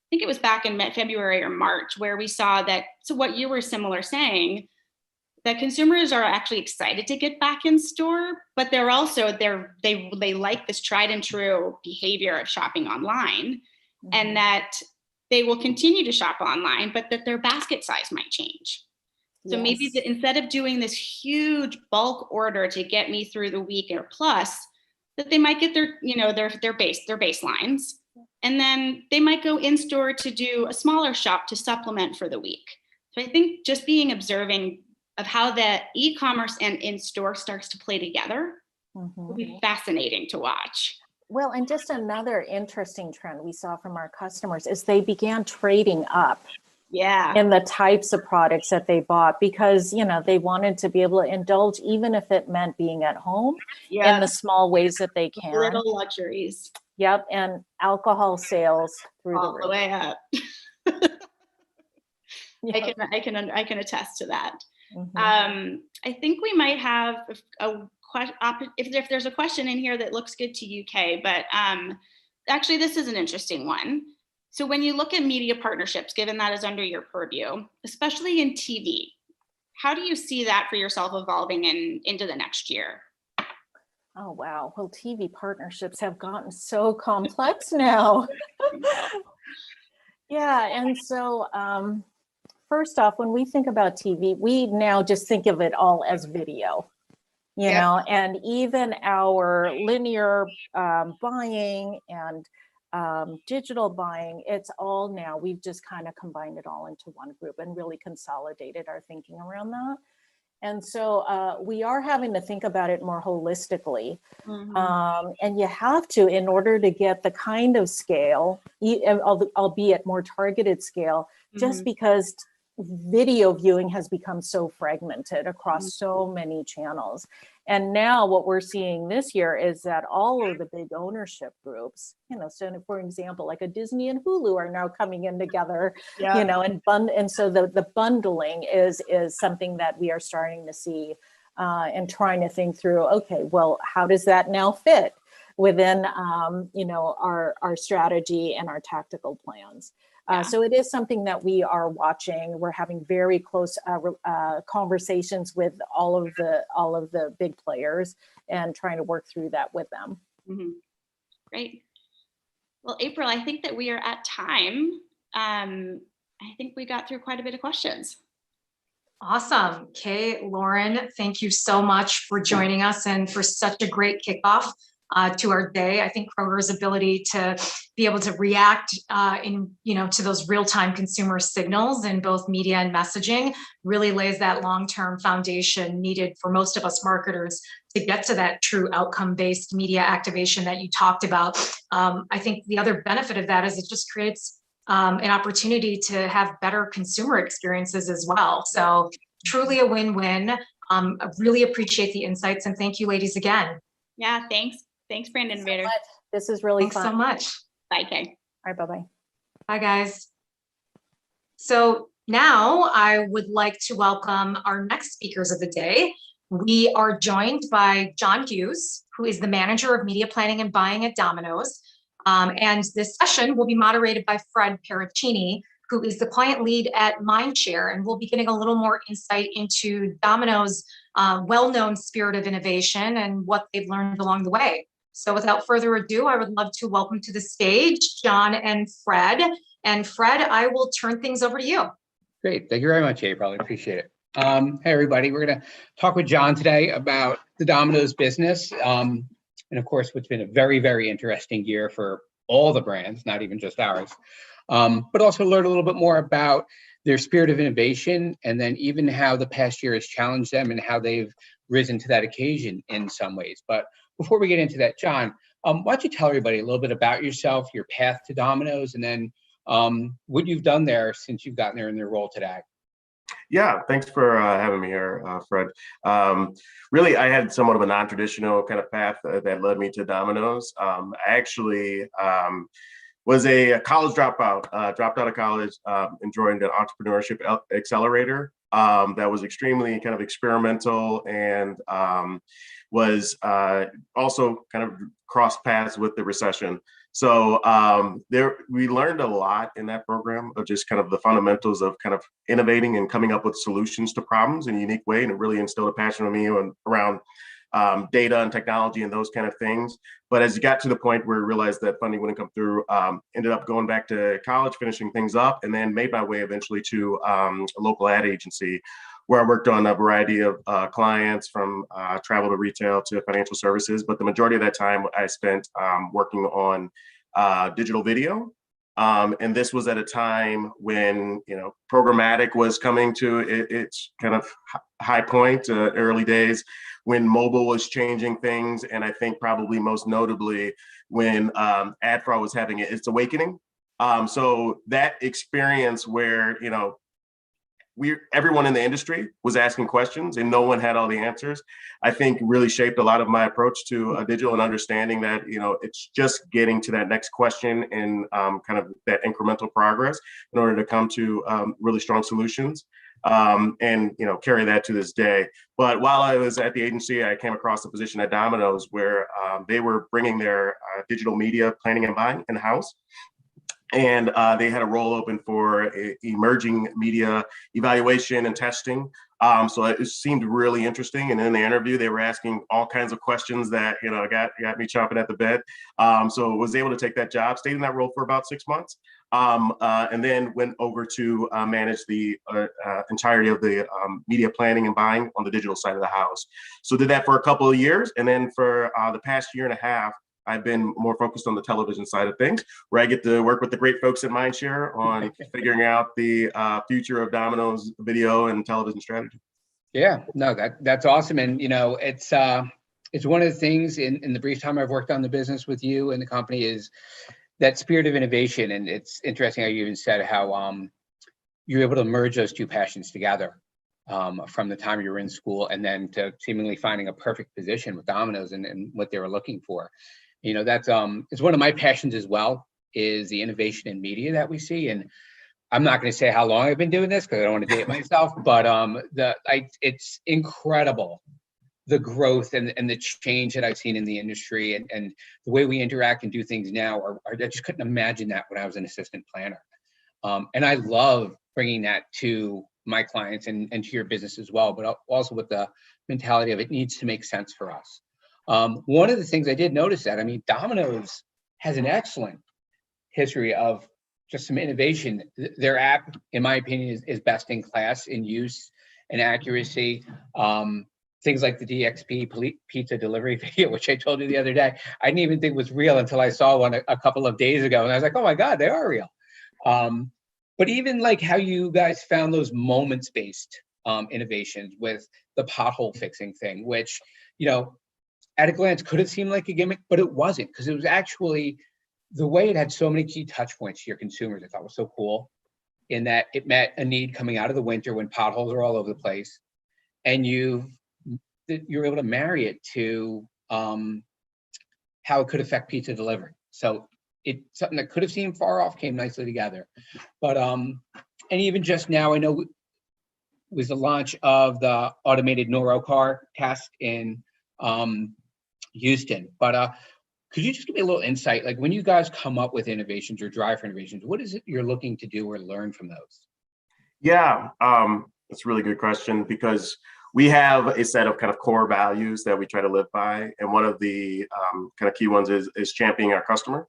Speaker 3: think it was back in February or March, where we saw that, so what you were similar saying, that consumers are actually excited to get back in store, but they're also, they like this tried and true behavior of shopping online, and that they will continue to shop online, but that their basket size might change. So maybe instead of doing this huge bulk order to get me through the week or plus, that they might get their baselines, and then they might go in store to do a smaller shop to supplement for the week. So I think just being observing of how the e-commerce and in-store starts to play together will be fascinating to watch.
Speaker 4: Well, and just another interesting trend we saw from our customers is they began trading up. In the types of products that they bought, because they wanted to be able to indulge, even if it meant being at home in the small ways that they can.
Speaker 3: Little luxuries.
Speaker 4: Yep, and alcohol sales through
Speaker 3: all the way up.
Speaker 4: Yep.
Speaker 3: I can attest to that. I think we might have a question. If there's a question in here that looks good to UK, but actually this is an interesting one. So when you look at media partnerships, given that is under your purview, especially in TV, how do you see that for yourself evolving into the next year?
Speaker 4: Oh, wow. Well, TV partnerships have gotten so complex now. And so first off, when we think about TV, we now just think of it all as video, and even our linear buying and digital buying, it's all now, we've just kind of combined it all into one group and really consolidated our thinking around that. And so we are having to think about it more holistically. And you have to, in order to get the kind of scale, albeit more targeted scale, just because video viewing has become so fragmented across so many channels. And now what we're seeing this year is that all of the big ownership groups, so for example, like a Disney and Hulu are now coming in together, and so the bundling is something that we are starting to see and trying to think through, okay, well, how does that now fit within, our strategy and our tactical plans? So it is something that we are watching. We're having very close conversations with all of the big players and trying to work through that with them.
Speaker 3: Great. Well, April, I think that we are at time. I think we got through quite a bit of questions.
Speaker 2: Awesome. Kay, Lauren, thank you so much for joining us and for such a great kickoff to our day. I think Kroger's ability to be able to react to those real-time consumer signals in both media and messaging really lays that long-term foundation needed for most of us marketers to get to that true outcome-based media activation that you talked about. I think the other benefit of that is it just creates an opportunity to have better consumer experiences as well. So truly a win-win. I really appreciate the insights, and thank you ladies again.
Speaker 3: Yeah, thanks. Thanks, Brand Innovator.
Speaker 4: This is really
Speaker 2: Thanks
Speaker 4: fun.
Speaker 2: so much.
Speaker 3: Bye, Kay.
Speaker 4: All right, bye-bye.
Speaker 2: Bye, guys. So Now, I would like to welcome our next speakers of the day. We are joined by John Hughes, who is the Manager of Media Planning and Buying at Domino's. And this session will be moderated by Fred Pericini, who is the client lead at Mindshare, and we'll be getting a little more insight into Domino's well-known spirit of innovation and what they've learned along the way. So without further ado, I would love to welcome to the stage John and Fred. And Fred, I will turn things over to you.
Speaker 5: Great. Thank you very much, April. I appreciate it. Hey, everybody. We're going to talk with John today about the Domino's business. And of course, what's been a very, very interesting year for all the brands, not even just ours, but also learn a little bit more about their spirit of innovation, and then even how the past year has challenged them and how they've risen to that occasion in some ways. But before we get into that, John, why don't you tell everybody a little bit about yourself, your path to Domino's, and then what you've done there since you've gotten there in your role today.
Speaker 6: Yeah, thanks for having me here, Fred. Really, I had somewhat of a non-traditional kind of path that led me to Domino's. I actually was a college dropout, dropped out of college and joined an entrepreneurship accelerator that was extremely kind of experimental and was also kind of crossed paths with the recession. So we learned a lot in that program of just kind of the fundamentals of kind of innovating and coming up with solutions to problems in a unique way, and it really instilled a passion in me around data and technology and those kind of things. But as you got to the point where we realized that funding wouldn't come through, ended up going back to college, finishing things up, and then made my way eventually to a local ad agency, where I worked on a variety of clients from travel to retail to financial services. But the majority of that time I spent working on digital video. And this was at a time when, programmatic was coming to its kind of high point, early days, when mobile was changing things. And I think probably most notably when ad fraud was having its awakening. So that experience where, everyone in the industry was asking questions and no one had all the answers, I think really shaped a lot of my approach to digital, and understanding that, it's just getting to that next question and kind of that incremental progress in order to come to really strong solutions, and, carry that to this day. But while I was at the agency, I came across a position at Domino's where they were bringing their digital media planning and buying in-house. And they had a role open for emerging media evaluation and testing. So it seemed really interesting. And in the interview, they were asking all kinds of questions that, got me chomping at the bit. So I was able to take that job, stayed in that role for about 6 months, and then went over to manage the entirety of the media planning and buying on the digital side of the house. So did that for a couple of years. And then for the past year and a half, I've been more focused on the television side of things, where I get to work with the great folks at Mindshare on figuring out the future of Domino's video and television strategy.
Speaker 5: Yeah, no, that's awesome. And, it's one of the things in the brief time I've worked on the business with you and the company is that spirit of innovation. And it's interesting how you even said how you're able to merge those two passions together from the time you were in school and then to seemingly finding a perfect position with Domino's and what they were looking for. That's it's one of my passions as well, is the innovation in media that we see. And I'm not going to say how long I've been doing this because I don't want to date myself, but it's incredible, the growth and the change that I've seen in the industry and the way we interact and do things now. I just couldn't imagine that when I was an assistant planner. And I love bringing that to my clients and to your business as well, but also with the mentality of it needs to make sense for us. One of the things I did notice that, Domino's has an excellent history of just some innovation. Their app, in my opinion, is best in class in use and accuracy. Things like the DXP pizza delivery video, which I told you the other day, I didn't even think was real until I saw one a couple of days ago. And I was like, oh my God, they are real. But even like how you guys found those moments-based innovations with the pothole fixing thing, which, at a glance could have seemed like a gimmick, but it wasn't, because it was actually the way it had so many key touch points to your consumers. I thought was so cool in that it met a need coming out of the winter when potholes are all over the place. And you're able to marry it to how it could affect pizza delivery. So it's something that could have seemed far off came nicely together. But and even just now, I know was the launch of the automated Noro car test in Houston. But could you just give me a little insight, like when you guys come up with innovations or drive for innovations, what is it you're looking to do or learn from those?
Speaker 6: Yeah, that's a really good question because we have a set of kind of core values that we try to live by. And one of the kind of key ones is championing our customer.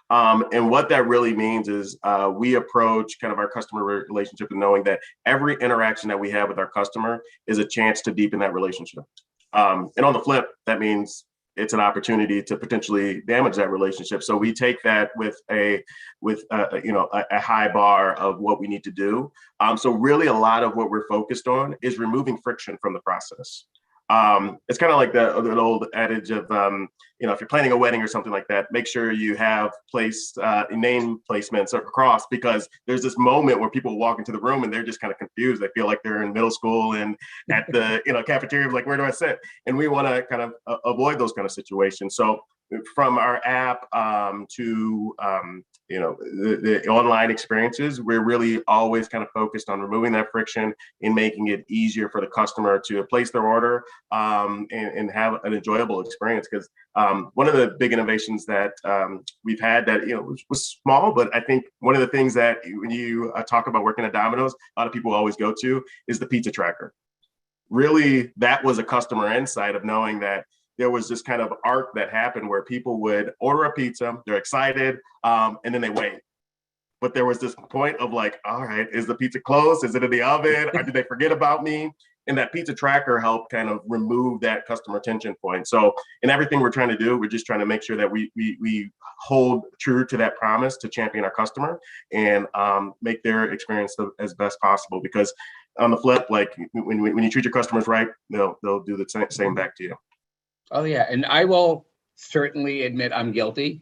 Speaker 6: And what that really means is we approach kind of our customer relationship and knowing that every interaction that we have with our customer is a chance to deepen that relationship. And on the flip, that means it's an opportunity to potentially damage that relationship. So we take that with a high bar of what we need to do. So really a lot of what we're focused on is removing friction from the process. It's kind of like the old adage of, if you're planning a wedding or something like that, make sure you have name placements across, because there's this moment where people walk into the room and they're just kind of confused. They feel like they're in middle school and at the cafeteria, like, where do I sit? And we want to kind of avoid those kind of situations. So from our app to the online experiences, we're really always kind of focused on removing that friction and making it easier for the customer to place their order and have an enjoyable experience. Because one of the big innovations that we've had that was small, but I think one of the things that when you talk about working at Domino's, a lot of people always go to is the pizza tracker. Really, that was a customer insight of knowing that there was this kind of arc that happened where people would order a pizza, they're excited, and then they wait. But there was this point of like, all right, is the pizza close? Is it in the oven? Or did they forget about me? And that pizza tracker helped kind of remove that customer tension point. So in everything we're trying to do, we're just trying to make sure that we hold true to that promise to champion our customer and make their experience as best possible. Because on the flip, like when you treat your customers right, they'll do the same back to you.
Speaker 5: Oh yeah, and I will certainly admit I'm guilty.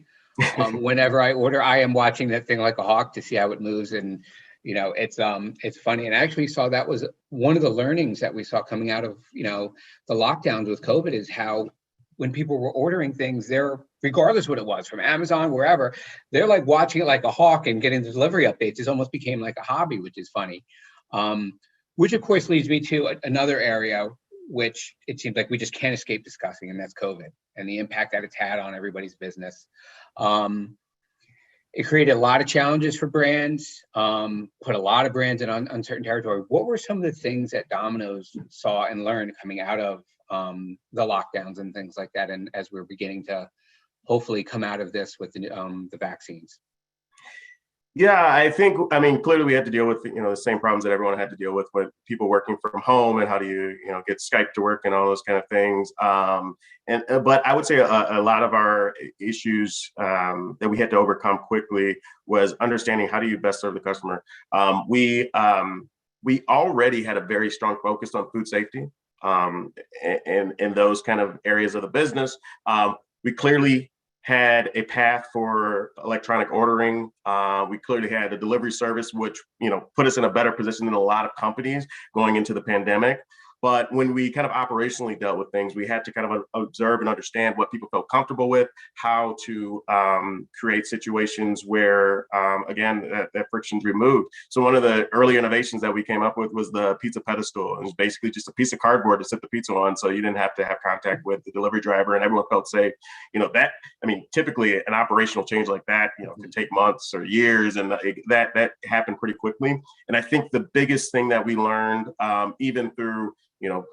Speaker 5: Whenever I order, I am watching that thing like a hawk to see how it moves, and it's funny. And I actually saw that was one of the learnings that we saw coming out of the lockdowns with COVID is how when people were ordering things, they're, regardless what it was, from Amazon, wherever, they're like watching it like a hawk and getting the delivery updates. It almost became like a hobby, which is funny. Which of course leads me to another area which it seems like we just can't escape discussing, and that's COVID and the impact that it's had on everybody's business. It created a lot of challenges for brands, put a lot of brands in uncertain territory. What were some of the things that Domino's saw and learned coming out of the lockdowns and things like that, and as we're beginning to hopefully come out of this with the vaccines?
Speaker 6: Yeah, I mean, clearly we had to deal with, the same problems that everyone had to deal with people working from home and how do you, get Skype to work and all those kind of things. But I would say a lot of our issues that we had to overcome quickly was understanding how do you best serve the customer. We already had a very strong focus on food safety and those kind of areas of the business. We clearly had a path for electronic ordering. We clearly had a delivery service, which put us in a better position than a lot of companies going into the pandemic. But when we kind of operationally dealt with things, we had to kind of observe and understand what people felt comfortable with, how to create situations where, again, that friction's removed. So one of the early innovations that we came up with was the pizza pedestal. It was basically just a piece of cardboard to sit the pizza on, so you didn't have to have contact with the delivery driver, and everyone felt safe. Typically an operational change like that, could take months or years, and that happened pretty quickly. And I think the biggest thing that we learned, even through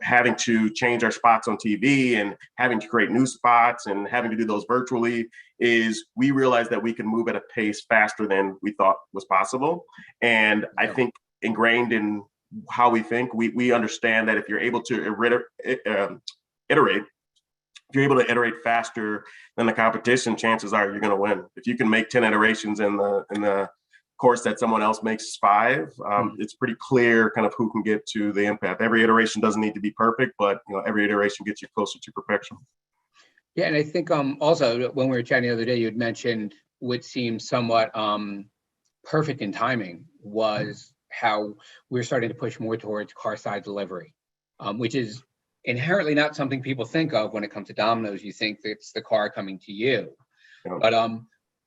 Speaker 6: having to change our spots on TV and having to create new spots and having to do those virtually, is we realized that we can move at a pace faster than we thought was possible. And I think ingrained in how we think, we understand that if you're able to iterate, if you're able to iterate faster than the competition, chances are you're going to win. If you can make 10 iterations in the course that someone else makes 5, it's pretty clear kind of who can get to the impact. Every iteration doesn't need to be perfect, but every iteration gets you closer to perfection.
Speaker 5: Yeah, and I think also when we were chatting the other day, you had mentioned what seemed somewhat perfect in timing was how we're starting to push more towards car-side delivery, which is inherently not something people think of when it comes to Domino's. You think it's the car coming to you, but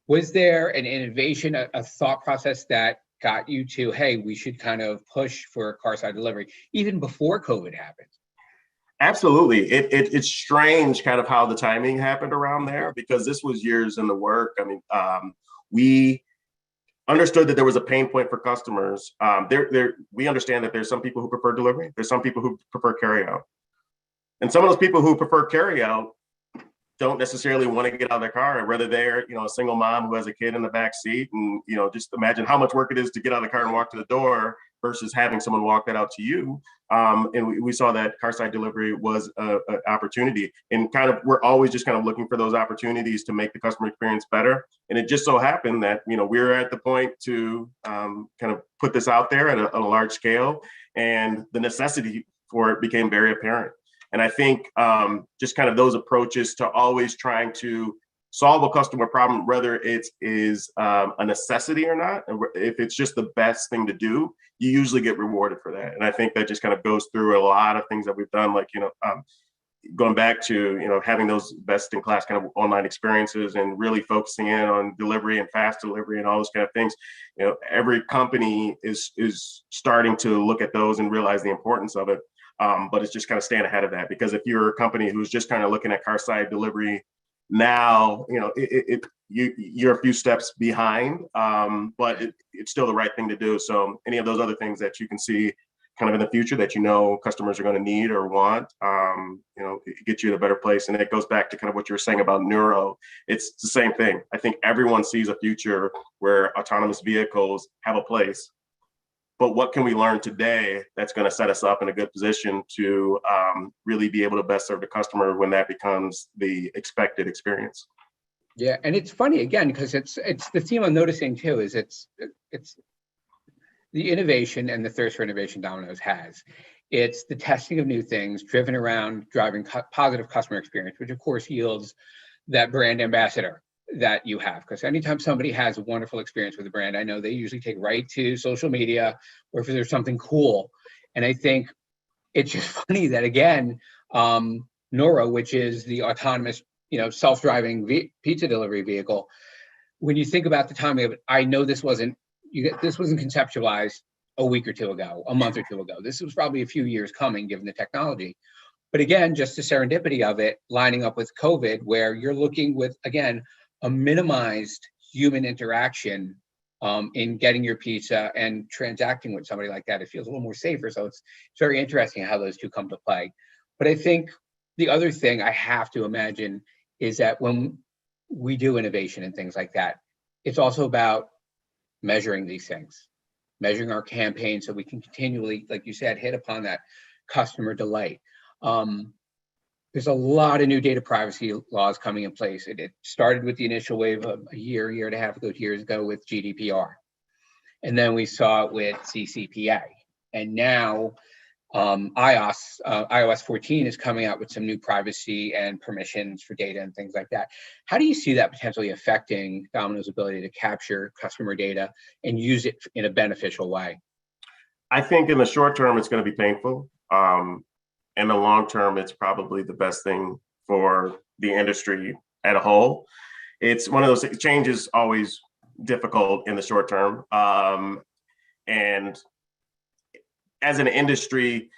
Speaker 5: was there an innovation, a thought process that got you to, hey, we should kind of push for carside delivery even before COVID happened?
Speaker 6: Absolutely. It's strange kind of how the timing happened around there, because this was years in the work. I mean, we understood that there was a pain point for customers. We understand that there's some people who prefer delivery. There's some people who prefer carryout. And some of those people who prefer carryout don't necessarily want to get out of their car, and whether they're, a single mom who has a kid in the back seat, and, just imagine how much work it is to get out of the car and walk to the door versus having someone walk that out to you. And we saw that carside delivery was an opportunity, and kind of, we're always just kind of looking for those opportunities to make the customer experience better. And it just so happened that, we're at the point to kind of put this out there at a large scale, and the necessity for it became very apparent. And I think just kind of those approaches to always trying to solve a customer problem, whether it is a necessity or not, and if it's just the best thing to do, you usually get rewarded for that. And I think that just kind of goes through a lot of things that we've done, like, going back to, having those best in class kind of online experiences and really focusing in on delivery and fast delivery and all those kind of things. Every company is starting to look at those and realize the importance of it. But it's just kind of staying ahead of that, because if you're a company who's just kind of looking at carside delivery now, you're a few steps behind, but it's still the right thing to do. So any of those other things that you can see kind of in the future that customers are going to need or want, it gets you in a better place. And it goes back to kind of what you were saying about Nuro. It's the same thing. I think everyone sees a future where autonomous vehicles have a place. But what can we learn today that's going to set us up in a good position to really be able to best serve the customer when that becomes the expected experience?
Speaker 5: Yeah, and it's funny again, because it's the theme I'm noticing too, is it's the innovation and the thirst for innovation Domino's has. It's the testing of new things driven around driving positive customer experience, which of course yields that brand ambassador that you have. Because anytime somebody has a wonderful experience with a brand, I know they usually take right to social media, or if there's something cool. And I think it's just funny that, again, Nuro, which is the autonomous, self-driving pizza delivery vehicle, when you think about the timing of it, I know this wasn't conceptualized a week or two ago, a month or two ago. This was probably a few years coming, given the technology. But again, just the serendipity of it lining up with COVID, where you're looking with, again, a minimized human interaction in getting your pizza and transacting with somebody like that. It feels a little more safer. So it's very interesting how those two come to play. But I think the other thing I have to imagine is that when we do innovation and things like that, it's also about measuring these things, measuring our campaign, so we can continually, like you said, hit upon that customer delight. There's a lot of new data privacy laws coming in place. It started with the initial wave of a year and a half ago, 2 years ago with GDPR. And then we saw it with CCPA. And now iOS 14 is coming out with some new privacy and permissions for data and things like that. How do you see that potentially affecting Domino's ability to capture customer data and use it in a beneficial way?
Speaker 6: I think in the short term, it's going to be painful. In the long term, it's probably the best thing for the industry at a whole. It's one of those change is always difficult in the short term. And as an industry,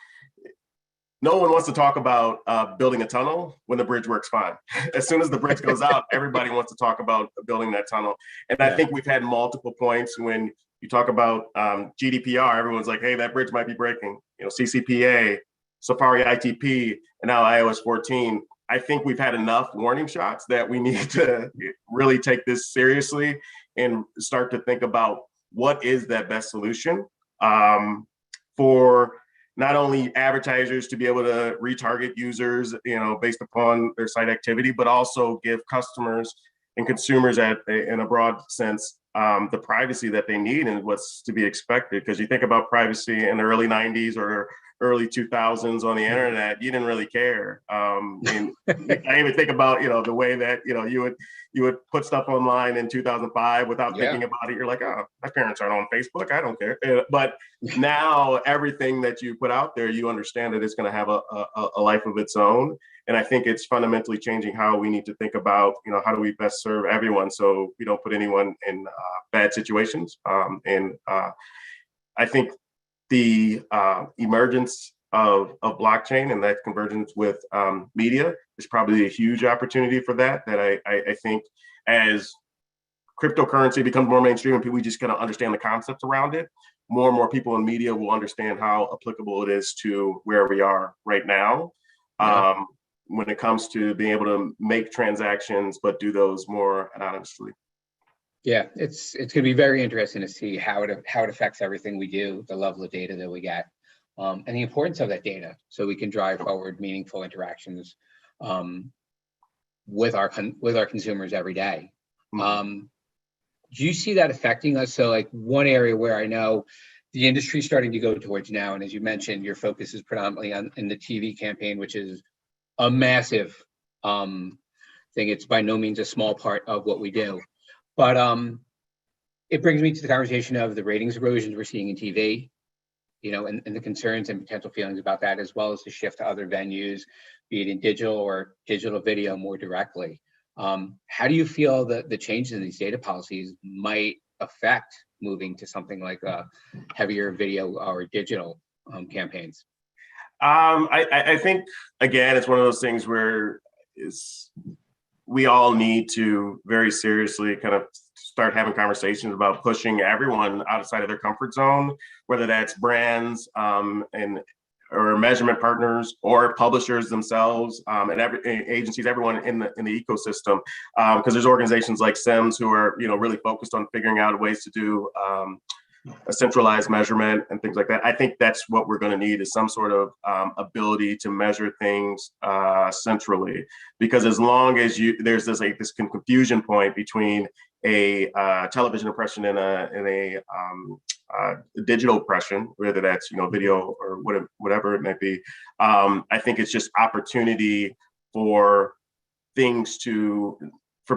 Speaker 6: no one wants to talk about building a tunnel when the bridge works fine. As soon as the bridge goes out, everybody wants to talk about building that tunnel. And I think we've had multiple points when you talk about GDPR, everyone's like, hey, that bridge might be breaking. CCPA, Safari ITP, and now iOS 14. I think we've had enough warning shots that we need to really take this seriously and start to think about what is that best solution for not only advertisers to be able to retarget users, based upon their site activity, but also give customers and consumers in a broad sense the privacy that they need and what's to be expected. Because you think about privacy in the early 90s or early 2000s on the internet, you didn't really care. And I even think about, the way that, you would put stuff online in 2005 without thinking about it. You're like, oh, my parents aren't on Facebook. I don't care. But now everything that you put out there, you understand that it's going to have a life of its own. And I think it's fundamentally changing how we need to think about, how do we best serve everyone so we don't put anyone in bad situations. And I think the emergence of blockchain and that convergence with media is probably a huge opportunity for that I think as cryptocurrency becomes more mainstream and people just kind of understand the concepts around it, more and more people in media will understand how applicable it is to where we are right now. When it comes to being able to make transactions, but do those more anonymously.
Speaker 5: Yeah, it's going to be very interesting to see how it affects everything we do, the level of data that we get, and the importance of that data, so we can drive forward meaningful interactions with our consumers every day. Do you see that affecting us? So, like, one area where I know the industry is starting to go towards now, and as you mentioned, your focus is predominantly in the TV campaign, which is a massive thing. It's by no means a small part of what we do. But it brings me to the conversation of the ratings erosions we're seeing in TV, and the concerns and potential feelings about that, as well as the shift to other venues, be it in digital or digital video more directly. How do you feel that the changes in these data policies might affect moving to something like a heavier video or digital campaigns?
Speaker 6: I think, again, it's one of those things where we all need to very seriously kind of start having conversations about pushing everyone outside of their comfort zone, whether that's brands or measurement partners or publishers themselves, and agencies, everyone in the ecosystem, because there's organizations like SIMS who are really focused on figuring out ways to do a centralized measurement and things like that. I think that's what we're going to need, is some sort of ability to measure things centrally, because as long as there's this confusion point between a television impression and a digital impression, whether that's video or whatever it might be, I think it's just opportunity for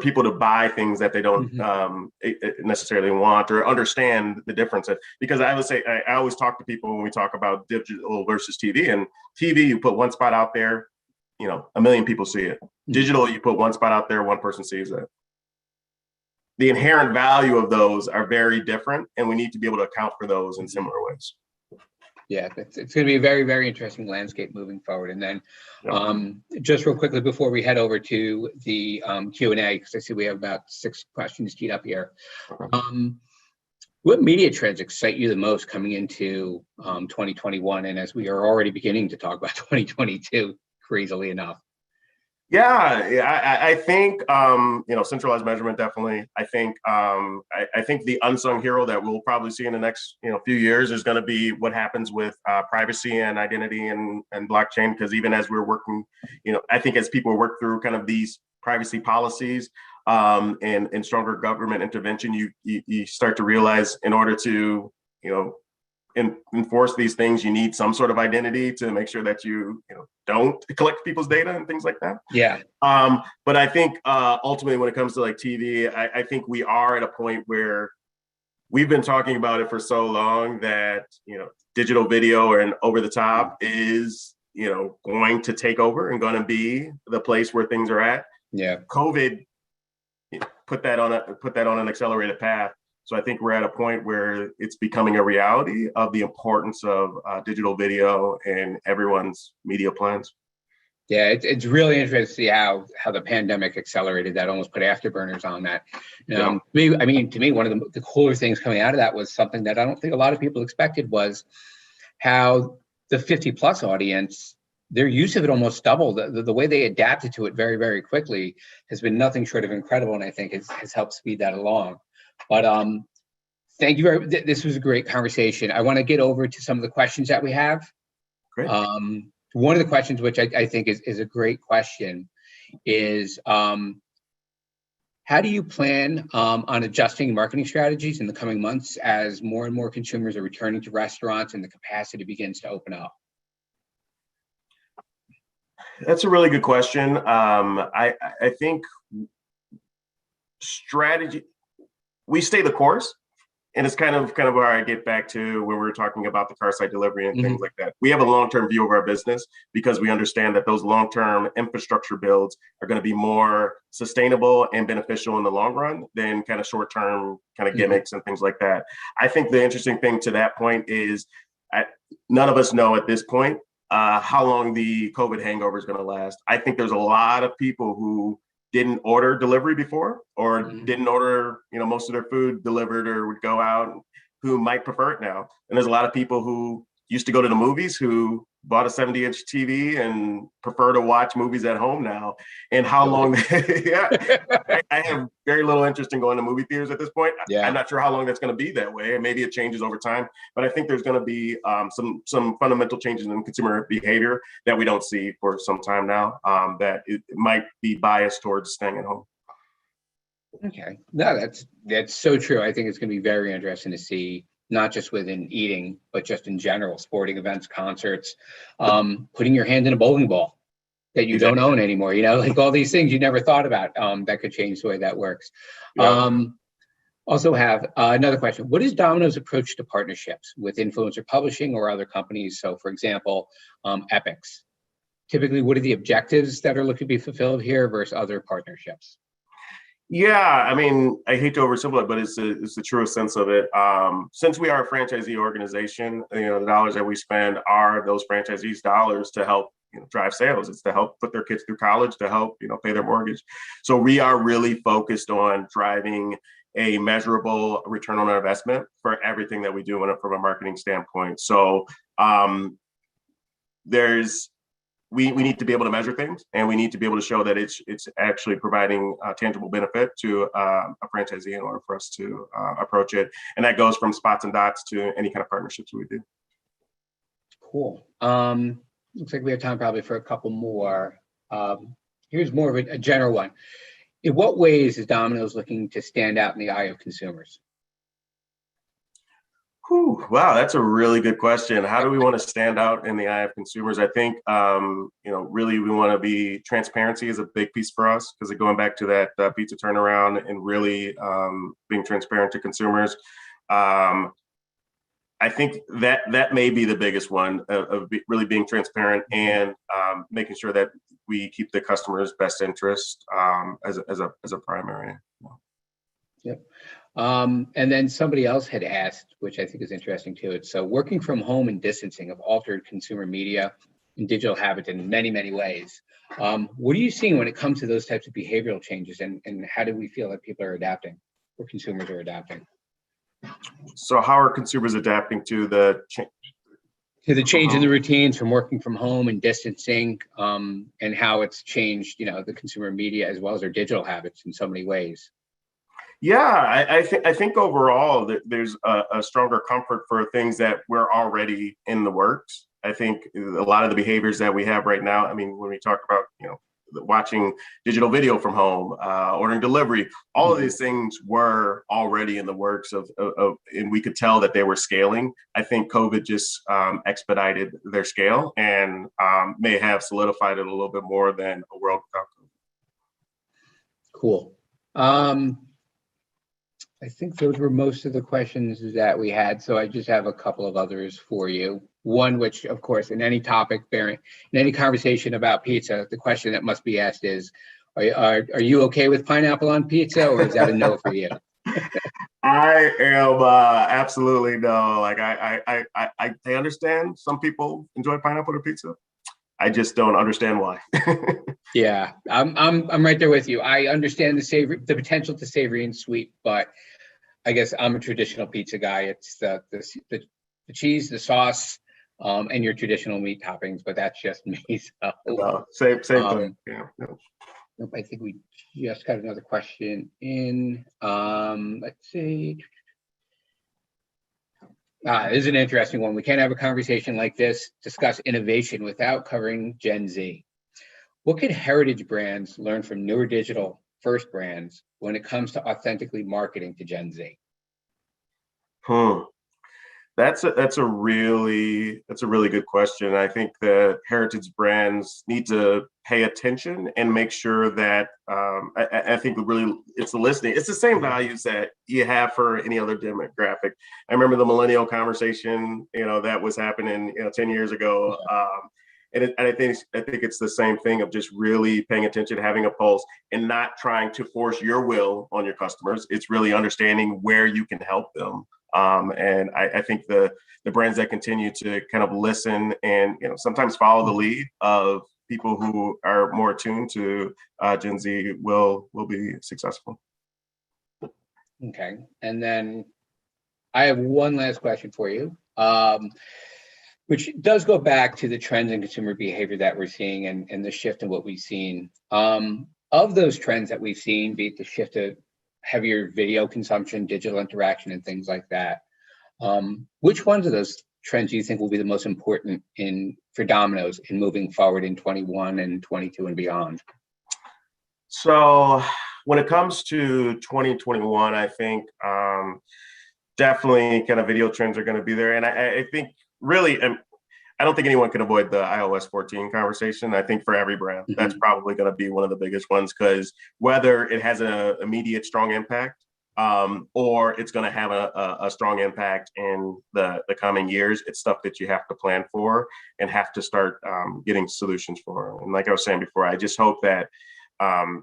Speaker 6: people to buy things that they don't necessarily want or understand the difference. Because I would say, I always talk to people when we talk about digital versus TV. And TV, you put one spot out there, 1 million people see it. Digital, you put one spot out there, one person sees it. The inherent value of those are very different, and we need to be able to account for those in similar ways.
Speaker 5: Yeah, it's going to be a very, very interesting landscape moving forward. And then just real quickly before we head over to the Q&A, because I see we have about 6 questions teed up here. What media trends excite you the most coming into 2021? And as we are already beginning to talk about 2022, crazily enough.
Speaker 6: Yeah, I think centralized measurement, definitely. I think the unsung hero that we'll probably see in the next few years is going to be what happens with privacy and identity and blockchain. Because even as we're working, I think as people work through kind of these privacy policies and stronger government intervention, you start to realize, in order to enforce these things, you need some sort of identity to make sure that you don't collect people's data and things like that.
Speaker 5: Yeah.
Speaker 6: But I think ultimately, when it comes to like TV, I think we are at a point where we've been talking about it for so long that digital video and over the top is going to take over and going to be the place where things are at.
Speaker 5: Yeah.
Speaker 6: COVID put that on an accelerated path. So I think we're at a point where it's becoming a reality of the importance of digital video in everyone's media plans.
Speaker 5: Yeah, it's really interesting to see how the pandemic accelerated that, almost put afterburners on that. To me, one of the cooler things coming out of that was something that I don't think a lot of people expected, was how the 50+ audience, their use of it almost doubled. The way they adapted to it very, very quickly has been nothing short of incredible, and I think has helped speed that along. But thank you. This was a great conversation. I want to get over to some of the questions that we have.
Speaker 6: Great.
Speaker 5: One of the questions, which I think is a great question, is how do you plan on adjusting marketing strategies in the coming months as more and more consumers are returning to restaurants and the capacity begins to open up?
Speaker 6: That's a really good question. I think strategy, we stay the course. And it's kind of where I get back to when we were talking about the Carside delivery and things like that. We have a long-term view of our business because we understand that those long-term infrastructure builds are going to be more sustainable and beneficial in the long run than kind of short-term kind of gimmicks and things like that. I think the interesting thing to that point is none of us know at this point how long the COVID hangover is going to last. I think there's a lot of people who didn't order delivery before or didn't order, most of their food delivered or would go out, who might prefer it now. And there's a lot of people who used to go to the movies who bought a 70-inch TV and prefer to watch movies at home now. And how long, yeah, I have very little interest in going to movie theaters at this point.
Speaker 5: Yeah.
Speaker 6: I'm not sure how long that's going to be that way. And maybe it changes over time, but I think there's going to be some fundamental changes in consumer behavior that we don't see for some time now, that it might be biased towards staying at home.
Speaker 5: Okay, no, that's so true. I think it's going to be very interesting to see, not just within eating, but just in general, sporting events, concerts, putting your hand in a bowling ball that you don't own anymore, like all these things you never thought about, that could change the way that works.
Speaker 6: Yeah.
Speaker 5: Also have another question. What is Domino's approach to partnerships with influencer publishing or other companies? So for example, Epics. Typically, what are the objectives that are looking to be fulfilled here versus other partnerships?
Speaker 6: Yeah, I mean, I hate to oversimplify it, but it's the truest sense of it. Since we are a franchisee organization, the dollars that we spend are those franchisees' dollars to help drive sales. It's to help put their kids through college, to help pay their mortgage. So we are really focused on driving a measurable return on our investment for everything that we do from a marketing standpoint. So we need to be able to measure things, and we need to be able to show that it's actually providing tangible benefit to a franchisee in order for us to approach it. And that goes from spots and dots to any kind of partnerships we do.
Speaker 5: Cool. Looks like we have time probably for a couple more. Here's more of a general one. In what ways is Domino's looking to stand out in the eye of consumers?
Speaker 6: Wow, that's a really good question. How do we want to stand out in the eye of consumers? I think, really we want to be, transparency is a big piece for us, because going back to that pizza turnaround and really being transparent to consumers. I think that may be the biggest one, of really being transparent and making sure that we keep the customer's best interest as a primary.
Speaker 5: Yep. And then somebody else had asked, which I think is interesting too. It's so working from home and distancing have altered consumer media and digital habits in many, many ways. What are you seeing when it comes to those types of behavioral changes, and how do we feel that people are adapting, or consumers are adapting?
Speaker 6: So how are consumers adapting to the
Speaker 5: change in the routines from working from home and distancing, and how it's changed, the consumer media as well as their digital habits in so many ways?
Speaker 6: Yeah, I think overall there's a stronger comfort for things that we're already in the works. I think a lot of the behaviors that we have right now, I mean, when we talk about, watching digital video from home, ordering delivery, all of these things were already in the works of, and we could tell that they were scaling. I think COVID just expedited their scale and may have solidified it a little bit more than a world without COVID.
Speaker 5: Cool. I think those were most of the questions that we had. So I just have a couple of others for you. One, which of course, in any topic, in any conversation about pizza, the question that must be asked is, are you okay with pineapple on pizza, or is that a no for you?
Speaker 6: I am absolutely no. Like I understand some people enjoy pineapple on pizza. I just don't understand why.
Speaker 5: Yeah, I'm right there with you. I understand the potential to savory and sweet, but I guess I'm a traditional pizza guy. It's the cheese, the sauce, and your traditional meat toppings, but that's just me. So
Speaker 6: same thing. Yeah.
Speaker 5: Nope, I think we just got another question in. Let's see. This is an interesting one. We can't have a conversation like this, discuss innovation without covering Gen Z. What could heritage brands learn from newer digital first brands when it comes to authentically marketing to Gen Z?
Speaker 6: That's a really good question. I think the heritage brands need to pay attention and make sure that I think really it's the listening. It's the same values that you have for any other demographic. I remember the millennial conversation, that was happening, 10 years ago. And I think it's the same thing of just really paying attention, having a pulse, and not trying to force your will on your customers. It's really understanding where you can help them. And I think the brands that continue to kind of listen and sometimes follow the lead of people who are more attuned to Gen Z will be successful.
Speaker 5: Okay, and then I have one last question for you, which does go back to the trends in consumer behavior that we're seeing and the shift in what we've seen. Of those trends that we've seen, be it the shift to heavier video consumption, digital interaction, and things like that, which ones of those trends do you think will be the most important for Domino's in moving forward in 21 and 22 and beyond?
Speaker 6: So when it comes to 2021, I think definitely kind of video trends are going to be there. And I think really, I don't think anyone can avoid the iOS 14 conversation. I think for every brand, that's probably going to be one of the biggest ones, because whether it has an immediate strong impact or it's going to have a strong impact in the coming years, it's stuff that you have to plan for and have to start getting solutions for. And like I was saying before, I just hope that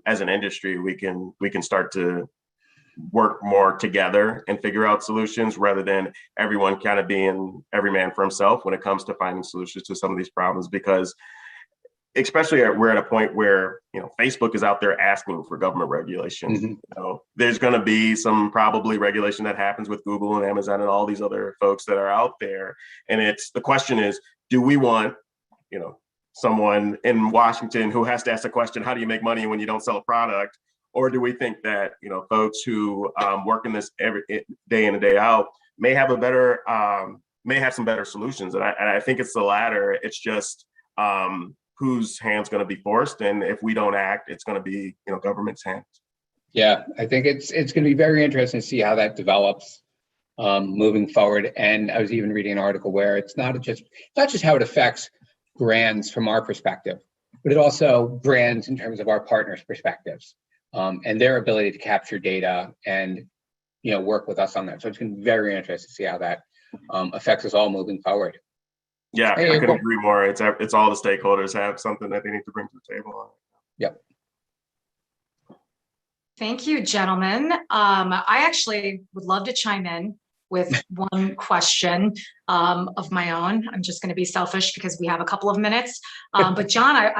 Speaker 6: as an industry, we can start to work more together and figure out solutions rather than everyone kind of being every man for himself when it comes to finding solutions to some of these problems. Because especially we're at a point where Facebook is out there asking for government regulation. There's going to be some probably regulation that happens with Google and Amazon and all these other folks that are out there, and the question is, do we want someone in Washington who has to ask the question, how do you make money when you don't sell a product? Or do we think that folks who work in this every day in and day out may have some better solutions? And I think it's the latter. It's just whose hand's going to be forced, and if we don't act, it's going to be government's hands. Yeah,
Speaker 5: I think it's going to be very interesting to see how that develops moving forward. And I was even reading an article where it's not just how it affects brands from our perspective, but it also brands in terms of our partners' perspectives. And their ability to capture data and work with us on that. So it's going to be very interesting to see how that affects us all moving forward.
Speaker 6: Yeah, I couldn't agree more. It's all the stakeholders have something that they need to bring to the table.
Speaker 5: Yep.
Speaker 2: Thank you, gentlemen. I actually would love to chime in with one question of my own. I'm just going to be selfish because we have a couple of minutes. But John,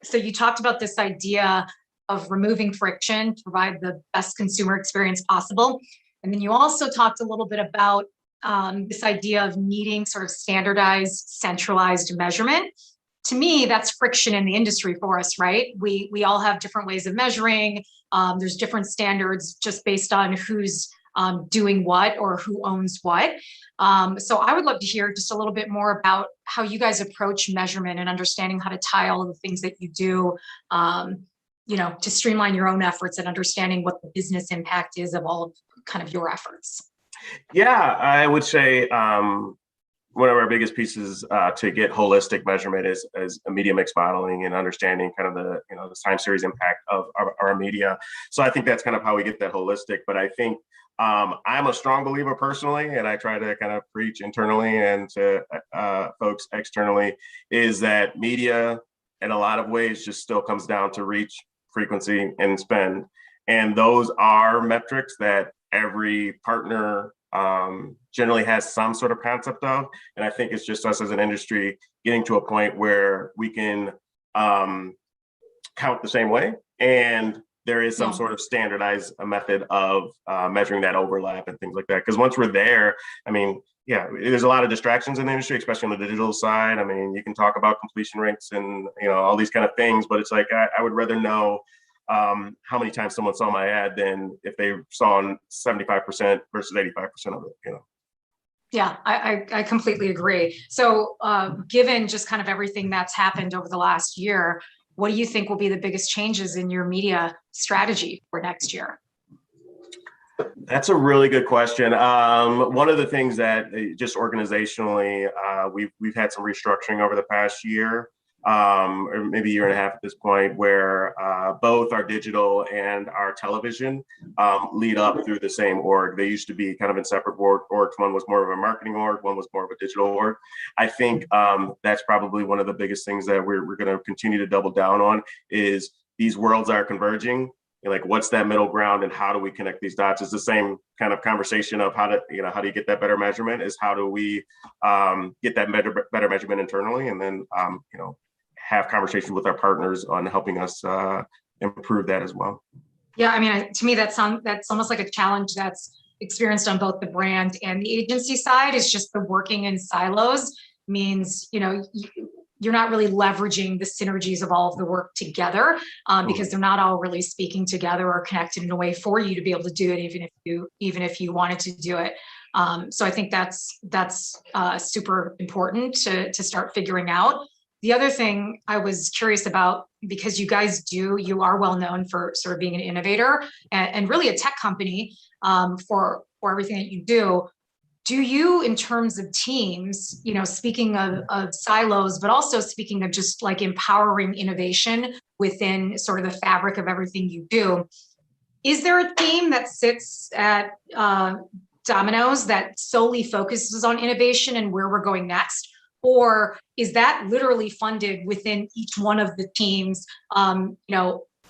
Speaker 2: so you talked about this idea of removing friction to provide the best consumer experience possible. And then you also talked a little bit about this idea of needing sort of standardized, centralized measurement. To me, that's friction in the industry for us, right? We all have different ways of measuring. There's different standards just based on who's doing what or who owns what. So I would love to hear just a little bit more about how you guys approach measurement and understanding how to tie all of the things that you do to streamline your own efforts and understanding what the business impact is of all of kind of your efforts.
Speaker 6: Yeah, I would say one of our biggest pieces to get holistic measurement is a media mix modeling and understanding kind of the time series impact of our media. So I think that's kind of how we get that holistic. But I think I'm a strong believer personally, and I try to kind of preach internally and to folks externally, is that media in a lot of ways just still comes down to reach, frequency, and spend. And those are metrics that every partner generally has some sort of concept of. And I think it's just us as an industry getting to a point where we can count the same way. And there is some sort of standardized method of measuring that overlap and things like that. Because once we're there, I mean, yeah, there's a lot of distractions in the industry, especially on the digital side. I mean, you can talk about completion rates and all these kind of things, but it's like I would rather know how many times someone saw my ad than if they saw 75% versus 85% of it.
Speaker 2: Yeah, I completely agree. So given just kind of everything that's happened over the last year, what do you think will be the biggest changes in your media strategy for next year?
Speaker 6: That's a really good question. One of the things that just organizationally, we've had some restructuring over the past year, or maybe a year and a half at this point, where both our digital and our television lead up through the same org. They used to be kind of in separate orgs. One was more of a marketing org, one was more of a digital org. I think that's probably one of the biggest things that we're going to continue to double down on is these worlds are converging. Like, what's that middle ground and how do we connect these dots? It's the same kind of conversation of how do you get that better measurement, is how do we get that better measurement internally, and then have conversations with our partners on helping us improve that as well.
Speaker 2: Yeah, I mean, to me, that's almost like a challenge that's experienced on both the brand and the agency side. Is just the working in silos means, you're not really leveraging the synergies of all of the work together because they're not all really speaking together or connected in a way for you to be able to do it, even if you wanted to do it. So I think that's super important to start figuring out. The other thing I was curious about, because you are well known for sort of being an innovator and really a tech company for everything that you do. Do you, in terms of teams, speaking of silos, but also speaking of just like empowering innovation within sort of the fabric of everything you do, is there a team that sits at Domino's that solely focuses on innovation and where we're going next? Or is that literally funded within each one of the teams,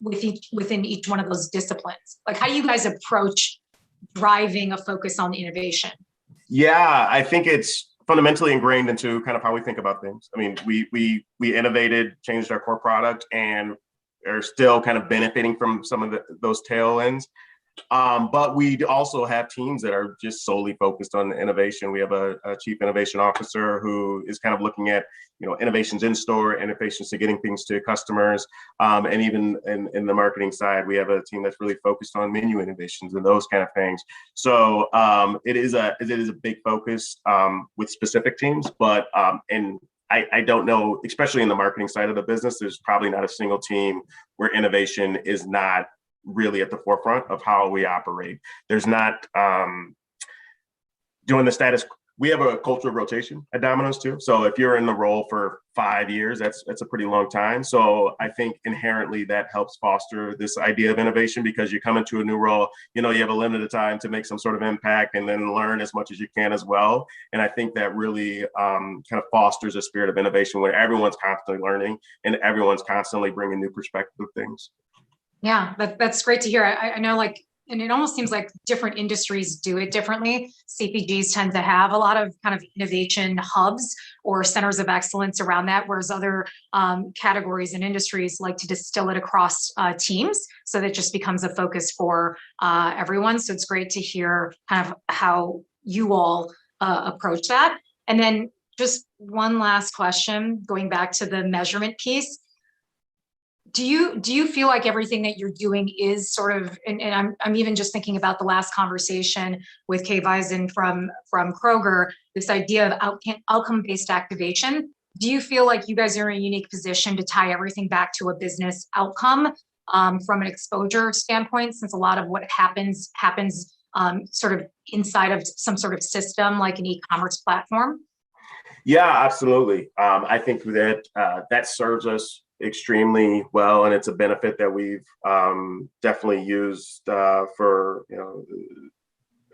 Speaker 2: within each one of those disciplines? Like, how do you guys approach driving a focus on innovation?
Speaker 6: Yeah, I think it's fundamentally ingrained into kind of how we think about things. I mean, we innovated, changed our core product, and are still kind of benefiting from some of those tail ends. But we also have teams that are just solely focused on innovation. We have a chief innovation officer who is kind of looking at, innovations in store, innovations to getting things to customers. And even in the marketing side, we have a team that's really focused on menu innovations and those kind of things. So it is a big focus with specific teams, but and I don't know, especially in the marketing side of the business, there's probably not a single team where innovation is not really at the forefront of how we operate. There's not doing the status. We have a culture of rotation at Domino's too. So if you're in the role for 5 years, that's a pretty long time. So I think inherently that helps foster this idea of innovation, because you come into a new role, you have a limited time to make some sort of impact and then learn as much as you can as well. And I think that really kind of fosters a spirit of innovation where everyone's constantly learning and everyone's constantly bringing new perspective of things.
Speaker 2: Yeah, that's great to hear. I know, and it almost seems like different industries do it differently. CPGs tend to have a lot of kind of innovation hubs or centers of excellence around that, whereas other categories and industries like to distill it across teams, so that it just becomes a focus for everyone. So it's great to hear kind of how you all approach that. And then just one last question, going back to the measurement piece. Do you feel like everything that you're doing is sort of, and I'm even just thinking about the last conversation with Kay Weisen from Kroger, this idea of outcome-based activation. Do you feel like you guys are in a unique position to tie everything back to a business outcome from an exposure standpoint, since a lot of what happens sort of inside of some sort of system like an e-commerce platform?
Speaker 6: Yeah, absolutely. I think that that serves us extremely well, and it's a benefit that we've definitely used for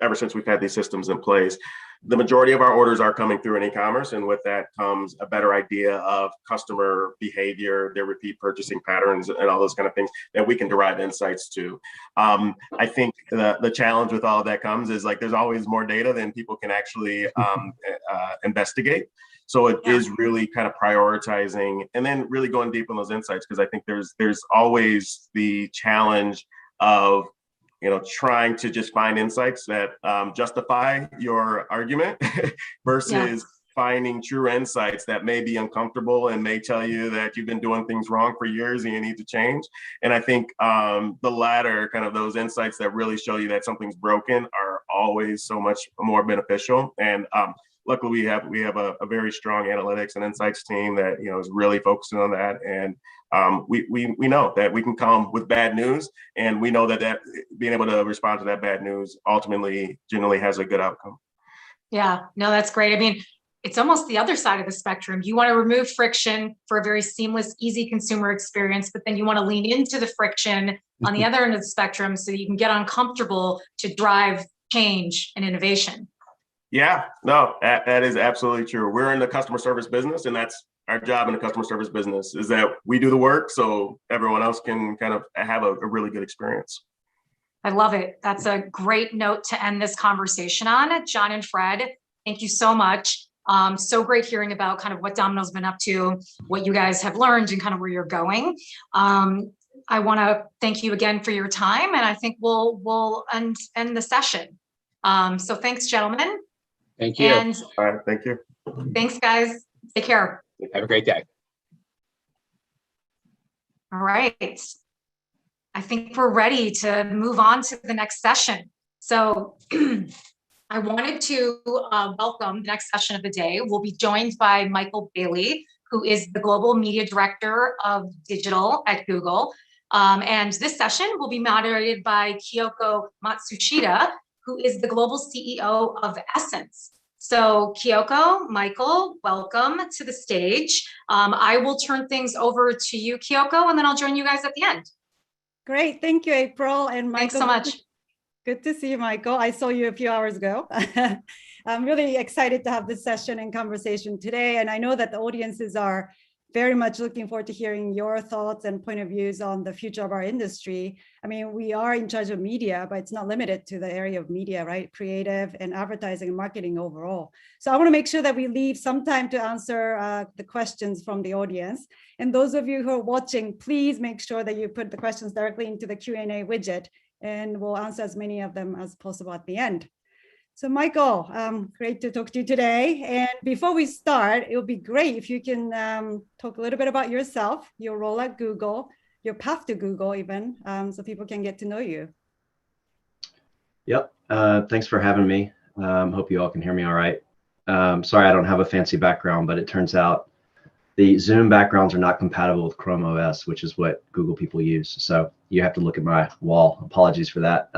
Speaker 6: ever since we've had these systems in place. The majority of our orders are coming through in e-commerce, and with that comes a better idea of customer behavior, their repeat purchasing patterns, and all those kind of things that we can derive insights to. I think the challenge with all of that comes is, like, there's always more data than people can actually investigate. So it is really kind of prioritizing and then really going deep on those insights, because I think there's always the challenge of trying to just find insights that justify your argument versus finding true insights that may be uncomfortable and may tell you that you've been doing things wrong for years and you need to change. And I think the latter, kind of those insights that really show you that something's broken, are always so much more beneficial. And luckily we have a very strong analytics and insights team that is really focusing on that, and we know that we can come with bad news, and we know that being able to respond to that bad news ultimately generally has a good outcome.
Speaker 2: Yeah, no, that's great. I mean, it's almost the other side of the spectrum. You want to remove friction for a very seamless, easy consumer experience, but then you want to lean into the friction on the other end of the spectrum so you can get uncomfortable to drive change and innovation.
Speaker 6: Yeah, no, that is absolutely true. We're in the customer service business, and that's our job in the customer service business, is that we do the work so everyone else can kind of have a really good experience.
Speaker 2: I love it. That's a great note to end this conversation on. John and Fred, thank you so much. So great hearing about kind of what Domino's been up to, what you guys have learned, and kind of where you're going. I want to thank you again for your time, and I think we'll end the session. So thanks, gentlemen.
Speaker 5: Thank you.
Speaker 2: And
Speaker 6: All right, thank you.
Speaker 2: thanks, guys. Take care.
Speaker 5: Have a great day.
Speaker 2: All right. I think we're ready to move on to the next session. So I wanted to welcome the next session of the day. We'll be joined by Michael Bailey, who is the Global Media Director of Digital at Google. And this session will be moderated by Kyoko Matsushita, who is the Global CEO of Essence. So Kyoko, Michael, welcome to the stage. I will turn things over to you, Kyoko, and then I'll join you guys at the end.
Speaker 7: Great, thank you, April and Michael.
Speaker 2: Thanks so much.
Speaker 7: Good to see you, Michael. I saw you a few hours ago. I'm really excited to have this session and conversation today. And I know that the audiences are very much looking forward to hearing your thoughts and point of views on the future of our industry. I mean, we are in charge of media, but it's not limited to the area of media, right? Creative and advertising and marketing overall. So I want to make sure that we leave some time to answer the questions from the audience. And those of you who are watching, please make sure that you put the questions directly into the Q&A widget, and we'll answer as many of them as possible at the end. So Michael, great to talk to you today. And before we start, it would be great if you can talk a little bit about yourself, your role at Google, your path to Google even, so people can get to know you.
Speaker 8: Yep, thanks for having me. Hope you all can hear me all right. Sorry, I don't have a fancy background, but it turns out the Zoom backgrounds are not compatible with Chrome OS, which is what Google people use. So you have to look at my wall. Apologies for that.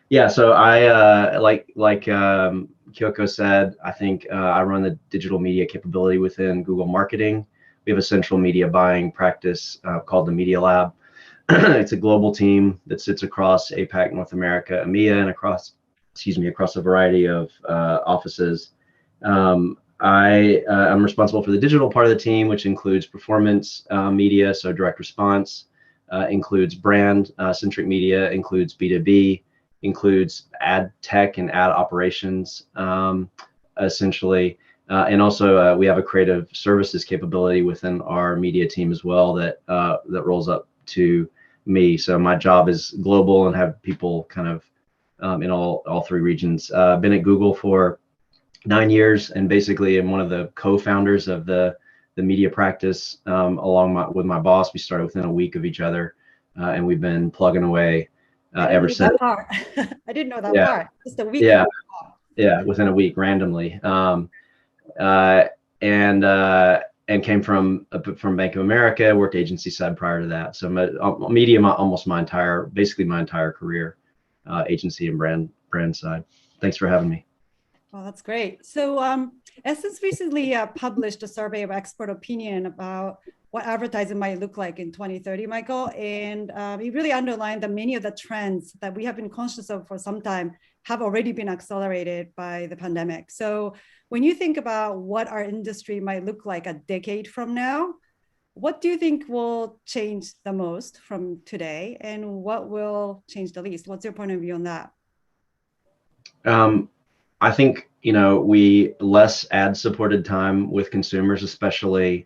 Speaker 8: Yeah, so I, like Kyoko said, I think I run the digital media capability within Google Marketing. We have a central media buying practice called the Media Lab. It's a global team that sits across APAC, North America, EMEA, and across a variety of offices. I'm responsible for the digital part of the team, which includes performance media, so direct response, includes brand centric media, includes B2B, includes ad tech and ad operations, essentially. And also we have a creative services capability within our media team as well that rolls up to me. So my job is global and have people kind of in all three regions. Been at Google for 9 years, and basically I'm one of the co-founders of the media practice along with my boss. We started within a week of each other, and we've been plugging away ever since.
Speaker 7: I didn't know that
Speaker 8: Yeah.
Speaker 7: part. Just a week.
Speaker 8: Yeah, within a week, randomly. And came from Bank of America. Worked agency side prior to that. So media, basically my entire career, agency and brand side. Thanks for having me.
Speaker 7: Well, that's great. So Essence recently published a survey of expert opinion about what advertising might look like in 2030, Michael. And it really underlined that many of the trends that we have been conscious of for some time have already been accelerated by the pandemic. So when you think about what our industry might look like a decade from now, what do you think will change the most from today, and what will change the least? What's your point of view on that?
Speaker 8: I think, we less ad supported time with consumers, especially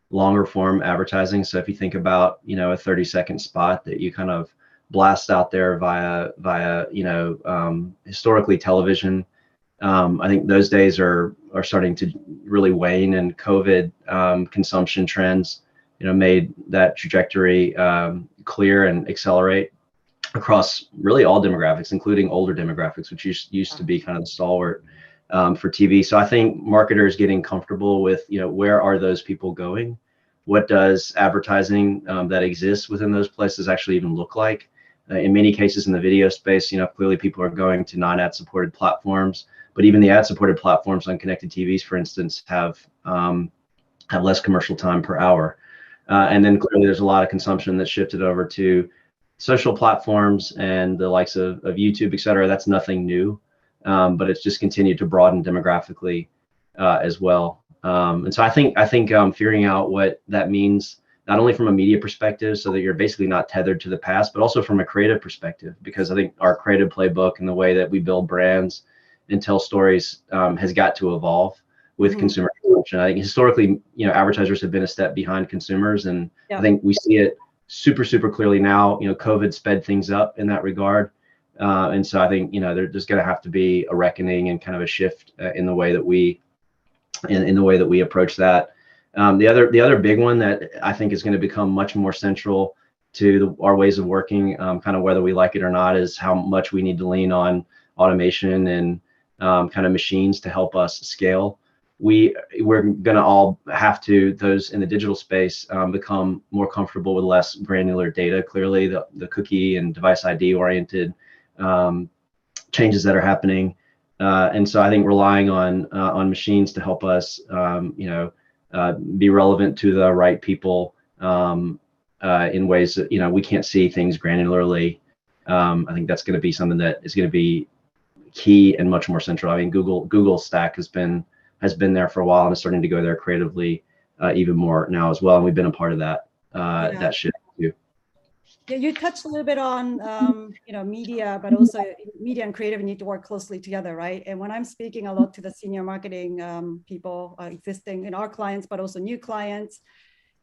Speaker 8: longer form advertising. So if you think about, a 30-second spot that you kind of blast out there via historically television, I think those days are starting to really wane, and COVID consumption trends, made that trajectory clear and accelerate across really all demographics, including older demographics, which used to be kind of the stalwart for TV. So I think marketers getting comfortable with, where are those people going? What does advertising that exists within those places actually even look like? In many cases in the video space, clearly people are going to non-ad supported platforms, but even the ad supported platforms on connected TVs, for instance, have less commercial time per hour. And then clearly there's a lot of consumption that shifted over to social platforms and the likes of YouTube, et cetera. That's nothing new, but it's just continued to broaden demographically as well. And so I think figuring out what that means, not only from a media perspective, so that you're basically not tethered to the past, but also from a creative perspective, because I think our creative playbook and the way that we build brands and tell stories has got to evolve with consumer consumption. I think historically, advertisers have been a step behind consumers, and I think we see it super, super clearly now. COVID sped things up in that regard. And so I think, there's going to have to be a reckoning and kind of a shift in the way that we approach that. The other big one that I think is going to become much more central to our ways of working, kind of whether we like it or not, is how much we need to lean on automation and kind of machines to help us scale. We're going to all have to, those in the digital space, become more comfortable with less granular data. Clearly, the cookie and device ID oriented changes that are happening, and so I think relying on machines to help us, be relevant to the right people in ways that we can't see things granularly. I think that's going to be something that is going to be key and much more central. I mean, Google Stack has been there for a while and is starting to go there creatively even more now as well. And we've been a part of that that shift too.
Speaker 7: Yeah, you touched a little bit on media, but also media and creative need to work closely together, right? And when I'm speaking a lot to the senior marketing people existing in our clients, but also new clients,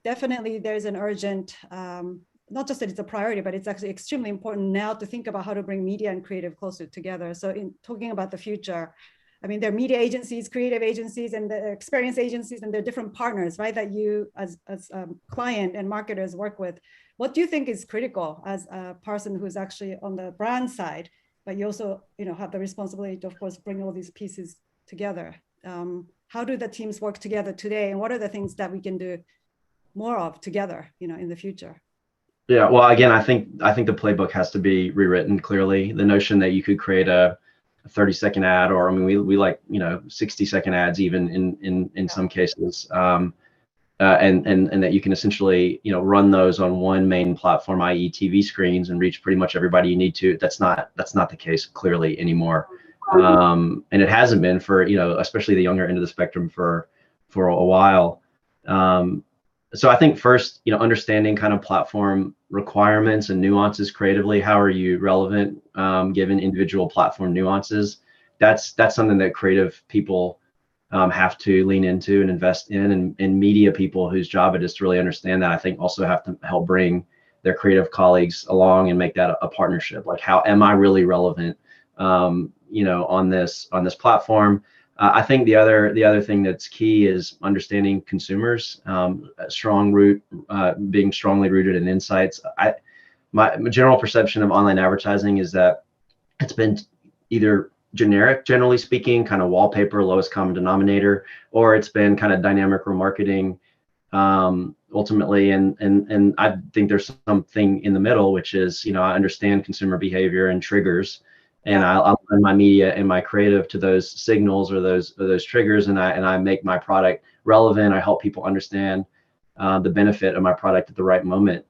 Speaker 7: definitely there's an urgent, not just that it's a priority, but it's actually extremely important now to think about how to bring media and creative closer together. So in talking about the future, I mean, there are media agencies, creative agencies, and the experience agencies, and they're different partners, right? That you as client and marketers work with. What do you think is critical as a person who's actually on the brand side, but you also, have the responsibility to, of course, bring all these pieces together? How do the teams work together today, and what are the things that we can do more of together, in the future?
Speaker 8: Yeah, well, again, I think the playbook has to be rewritten clearly. The notion that you could create a 30-second ad, or I mean, we like 60-second ads even in some cases, and that you can essentially run those on one main platform, i.e. TV screens, and reach pretty much everybody you need to. That's not the case clearly anymore, and it hasn't been for especially the younger end of the spectrum for a while. So I think first, understanding kind of platform requirements and nuances creatively. How are you relevant given individual platform nuances? That's something that creative people have to lean into and invest in, and media people whose job it is to really understand that, I think also have to help bring their creative colleagues along and make that a partnership. Like, how am I really relevant, on this platform? I think the other thing that's key is understanding consumers, being strongly rooted in insights. My general perception of online advertising is that it's been either generic, generally speaking, kind of wallpaper, lowest common denominator, or it's been kind of dynamic remarketing ultimately. And I think there's something in the middle, which is, I understand consumer behavior and triggers, and I'll align my media and my creative to those signals or those triggers, and I make my product relevant. I help people understand the benefit of my product at the right moment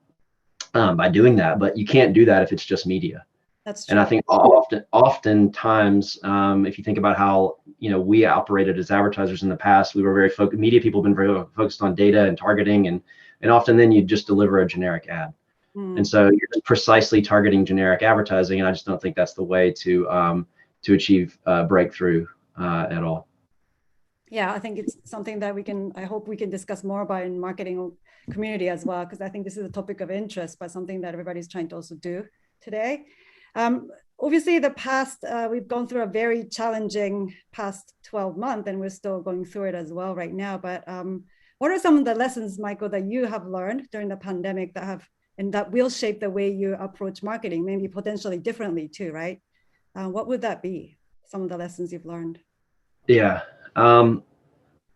Speaker 8: by doing that. But you can't do that if it's just media.
Speaker 7: That's true.
Speaker 8: And I think oftentimes, if you think about how we operated as advertisers in the past, we were very focused. Media people have been very focused on data and targeting, and often then you just deliver a generic ad. And so you're just precisely targeting generic advertising, and I just don't think that's the way to achieve breakthrough at all.
Speaker 7: Yeah, I think it's something that I hope we can discuss more about in marketing community as well, because I think this is a topic of interest, but something that everybody's trying to also do today. Obviously, we've gone through a very challenging past 12 months, and we're still going through it as well right now. But what are some of the lessons, Michael, that you have learned during the pandemic that will shape the way you approach marketing, maybe potentially differently too, right? What would that be? Some of the lessons you've learned?
Speaker 8: Yeah.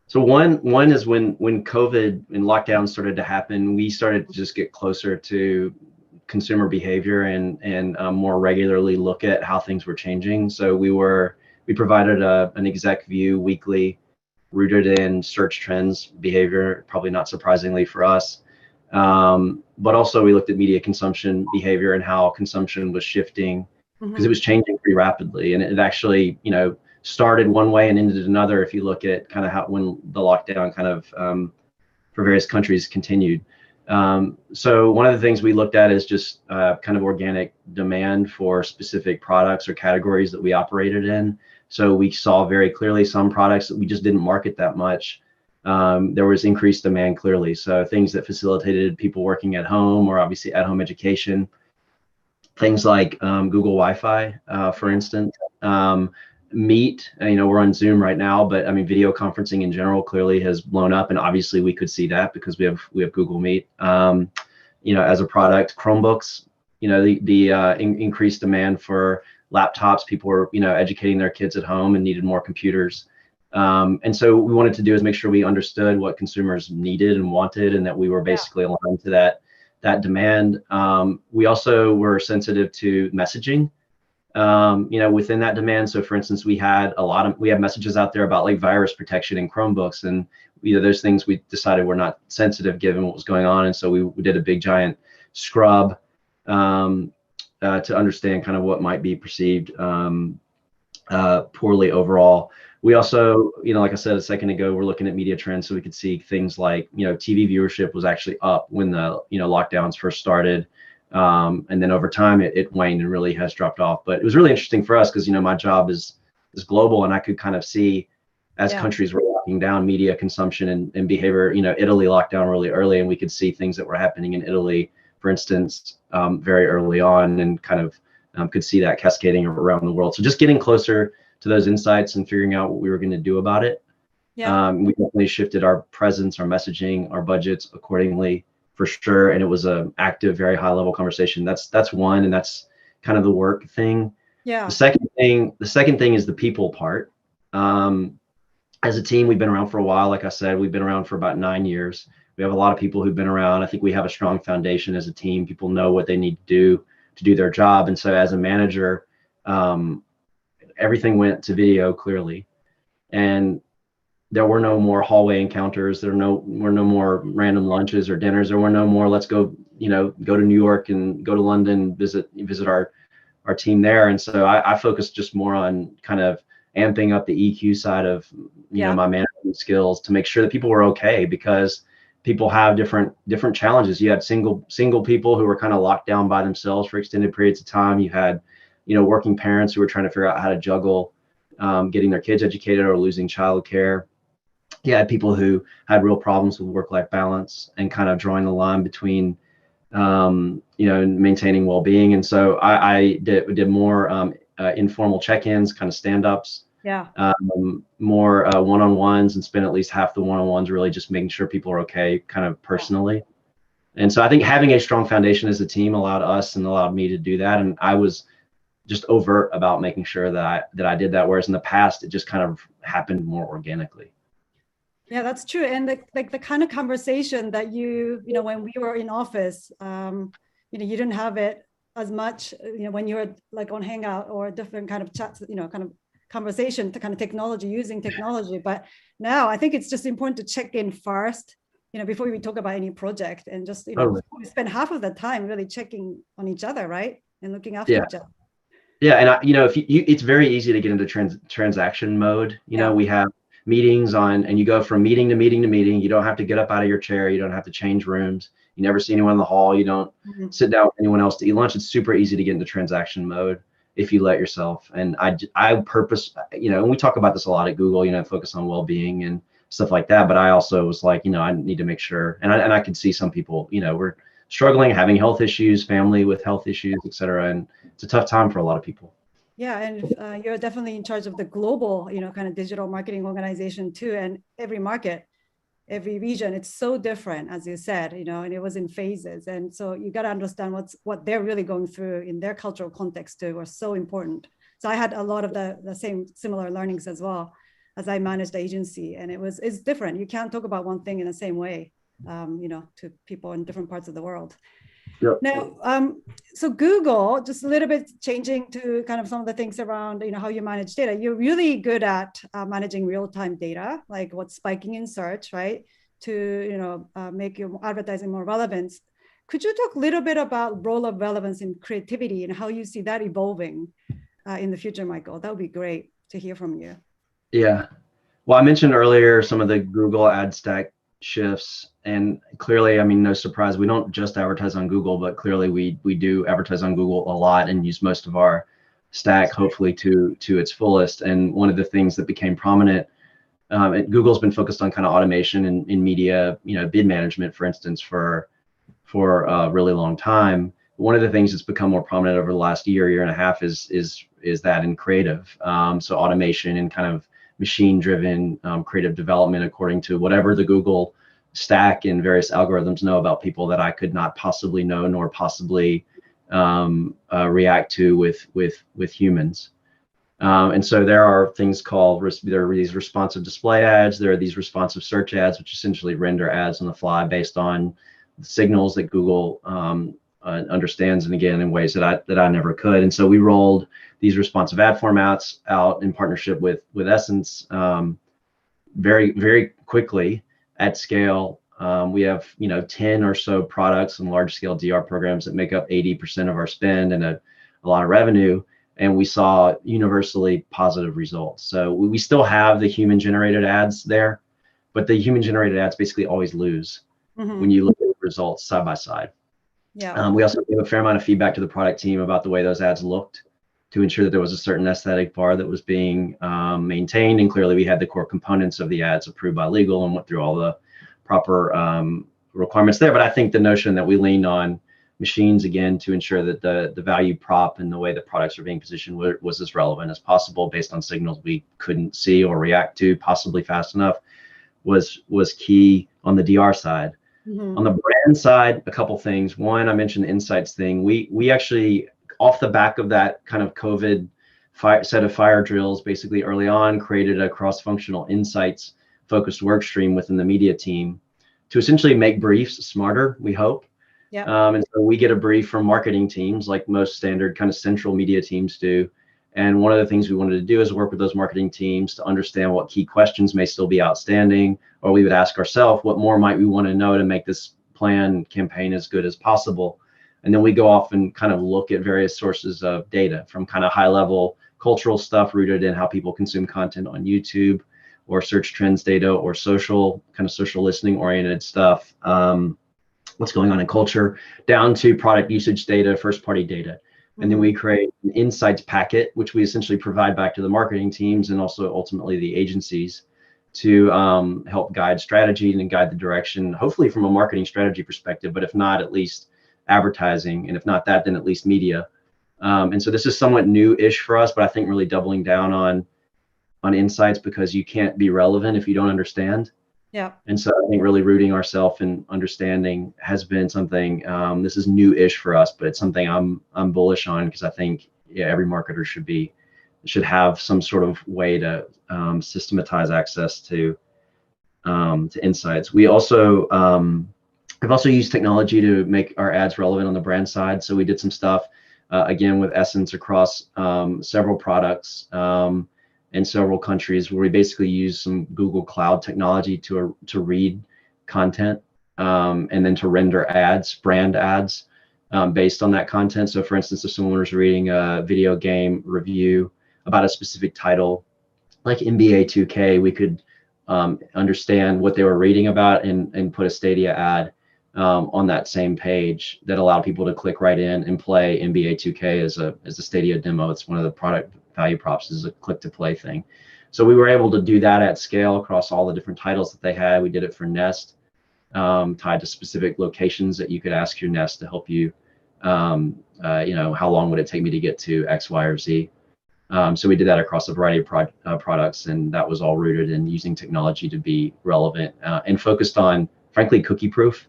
Speaker 8: So one is when COVID and lockdown started to happen, we started to just get closer to consumer behavior and more regularly look at how things were changing. So we provided an exec view weekly, rooted in search trends behavior, probably not surprisingly for us. But also we looked at media consumption behavior and how consumption was shifting because it was changing pretty rapidly, and it actually, started one way and ended another. If you look at kind of how when the lockdown kind of for various countries continued. So one of the things we looked at is just kind of organic demand for specific products or categories that we operated in. So we saw very clearly some products that we just didn't market that much. There was increased demand clearly. So things that facilitated people working at home or obviously at home education, things like Google Wi-Fi, for instance. Meet, we're on Zoom right now, but I mean, video conferencing in general clearly has blown up, and obviously we could see that because we have Google Meet. As a product, Chromebooks, the increased demand for laptops, people were educating their kids at home and needed more computers. And so what we wanted to do is make sure we understood what consumers needed and wanted, and that we were basically aligned to that demand. We also were sensitive to messaging. Within that demand. So for instance, we have messages out there about like virus protection in Chromebooks, and those things we decided were not sensitive given what was going on. And so we did a big giant scrub to understand kind of what might be perceived poorly overall. We also, like I said a second ago, we're looking at media trends, so we could see things like, TV viewership was actually up when the, lockdowns first started. And then over time it waned and really has dropped off. But it was really interesting for us because, my job is global, and I could kind of see as countries were locking down media consumption and behavior. Italy locked down really early, and we could see things that were happening in Italy, for instance, very early on, and kind of could see that cascading around the world. So just getting closer to those insights and figuring out what we were going to do about it. We definitely shifted our presence, our messaging, our budgets accordingly, for sure. And it was an active, very high level conversation. That's one, and that's kind of the work thing. The second thing is the people part. As a team, we've been around for a while. Like I said, we've been around for about 9 years. We have a lot of people who've been around. I think we have a strong foundation as a team. People know what they need to do their job. And so as a manager, everything went to video clearly. And there were no more hallway encounters. There were no more random lunches or dinners. There were no more, let's go, go to New York and go to London, visit our team there. And so I focused just more on kind of amping up the EQ side of, my management skills to make sure that people were okay, because people have different challenges. You had single people who were kind of locked down by themselves for extended periods of time. You had, working parents who were trying to figure out how to juggle getting their kids educated or losing childcare. You had people who had real problems with work-life balance and kind of drawing the line between, maintaining well-being. And so I did more informal check-ins, kind of stand-ups, more one-on-ones, and spent at least half the one-on-ones really just making sure people are okay, kind of personally. And so I think having a strong foundation as a team allowed us and allowed me to do that. And I was just overt about making sure that I did that, whereas in the past it just kind of happened more organically.
Speaker 7: Yeah, that's true. And the kind of conversation that when we were in office, you didn't have it as much, when you were like on Hangout or different kind of chats, kind of conversation, to kind of technology, using technology. But now I think it's just important to check in first, before we talk about any project, and just,
Speaker 8: Totally.
Speaker 7: we spend half of the time really checking on each other, right? And looking after each other.
Speaker 8: Yeah, and if it's very easy to get into transaction mode. We have meetings and you go from meeting to meeting to meeting. You don't have to get up out of your chair. You don't have to change rooms. You never see anyone in the hall. You don't sit down with anyone else to eat lunch. It's super easy to get into transaction mode if you let yourself. And I purpose, and we talk about this a lot at Google, focus on well-being and stuff like that. But I also was like, I need to make sure, and I could see some people, were struggling, having health issues, family with health issues, et cetera. And it's a tough time for a lot of people.
Speaker 7: Yeah, and you're definitely in charge of the global, kind of digital marketing organization too. And every market, every region, it's so different, as you said, and it was in phases. And so you got to understand what they're really going through in their cultural context too, was so important. So I had a lot of the similar learnings as well. as I managed the agency, and it's different. You can't talk about one thing in the same way, to people in different parts of the world.
Speaker 8: Yep.
Speaker 7: Now, so Google, just a little bit changing to kind of some of the things around, how you manage data. You're really good at managing real-time data, like what's spiking in search, right? To, make your advertising more relevant. Could you talk a little bit about role of relevance in creativity and how you see that evolving in the future, Michael? That would be great to hear from you.
Speaker 8: Yeah. Well, I mentioned earlier some of the Google ad stack shifts, and clearly, I mean, no surprise, we don't just advertise on Google, but clearly we do advertise on Google a lot and use most of our stack, hopefully to its fullest. And one of the things that became prominent, Google's been focused on kind of automation in media, bid management, for instance, for a really long time. One of the things that's become more prominent over the last year and a half is that in creative. So automation and kind of machine-driven creative development according to whatever the Google stack and various algorithms know about people that I could not possibly know nor possibly react to with humans. And so there are things called, there are these responsive display ads, there are these responsive search ads, which essentially render ads on the fly based on signals that Google understands, and again, in ways that I never could. And so we rolled these responsive ad formats out in partnership with Essence very, very quickly at scale. We have 10 or so products and large scale DR programs that make up 80% of our spend and a lot of revenue. And we saw universally positive results. So we still have the human generated ads there, but the human generated ads basically always lose when you look at the results side by side.
Speaker 7: Yeah.
Speaker 8: We also gave a fair amount of feedback to the product team about the way those ads looked to ensure that there was a certain aesthetic bar that was being maintained. And clearly we had the core components of the ads approved by legal and went through all the proper requirements there. But I think the notion that we leaned on machines again to ensure that the value prop and the way that products are being positioned was as relevant as possible based on signals we couldn't see or react to possibly fast enough was key on the DR side. On the brand side, a couple things. One, I mentioned the insights thing. We actually, off the back of that kind of COVID set of fire drills, basically early on, created a cross-functional insights focused work stream within the media team to essentially make briefs smarter, we hope.
Speaker 7: Yeah.
Speaker 8: And so we get a brief from marketing teams like most standard kind of central media teams do. And one of the things we wanted to do is work with those marketing teams to understand what key questions may still be outstanding, or we would ask ourselves, what more might we want to know to make this plan campaign as good as possible? And then we go off and kind of look at various sources of data from kind of high level cultural stuff rooted in how people consume content on YouTube, or search trends data, or social listening oriented stuff. What's going on in culture, down to product usage data, first party data. And then we create an insights packet, which we essentially provide back to the marketing teams and also ultimately the agencies to help guide strategy and guide the direction, hopefully from a marketing strategy perspective, but if not, at least advertising. And if not that, then at least media. And so this is somewhat new-ish for us, but I think really doubling down on insights, because you can't be relevant if you don't understand.
Speaker 7: Yeah.
Speaker 8: And so I think really rooting ourselves in understanding has been something, this is new-ish for us, but it's something I'm bullish on, because I think every marketer should have some sort of way to systematize access to insights. We also have also used technology to make our ads relevant on the brand side. So we did some stuff again with Essence across several products in several countries, where we basically use some Google Cloud technology to read content and then to render ads, brand ads based on that content. So for instance, if someone was reading a video game review about a specific title, like NBA 2K, we could understand what they were reading about and put a Stadia ad on that same page that allowed people to click right in and play NBA 2K as a Stadia demo. It's one of the product value props, is a click to play thing. So we were able to do that at scale across all the different titles that they had. We did it for Nest, tied to specific locations that you could ask your Nest to help you, how long would it take me to get to X, Y, or Z? So we did that across a variety of products, and that was all rooted in using technology to be relevant and focused on, frankly, cookie proof,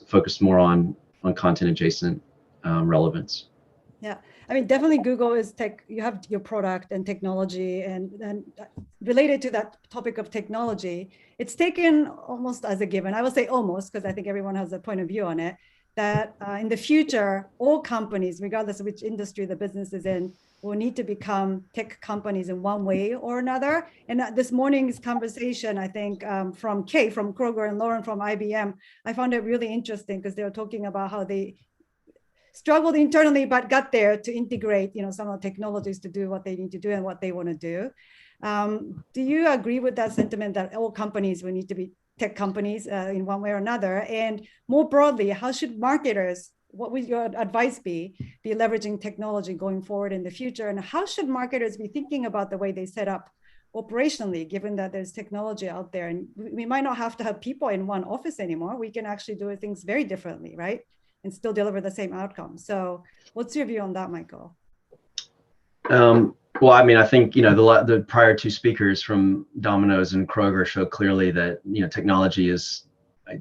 Speaker 8: focused more on content adjacent relevance.
Speaker 7: Yeah, I mean, definitely Google is tech. You have your product and technology, and related to that topic of technology, it's taken almost as a given. I will say almost because I think everyone has a point of view on it. That in the future, all companies, regardless of which industry the business is in, will need to become tech companies in one way or another. And this morning's conversation, I think, from Kate from Kroger and Lauren from IBM, I found it really interesting because they were talking about how they struggled internally, but got there to integrate, some of the technologies to do what they need to do and what they want to do. Do you agree with that sentiment that all companies will need to be tech companies in one way or another? And more broadly, how should marketers, what would your advice be leveraging technology going forward in the future? And how should marketers be thinking about the way they set up operationally, given that there's technology out there? And we might not have to have people in one office anymore. We can actually do things very differently, right? And still deliver the same outcome. So what's your view on that, Michael?
Speaker 8: Well, I mean, I think, the prior two speakers from Domino's and Kroger show clearly that, technology is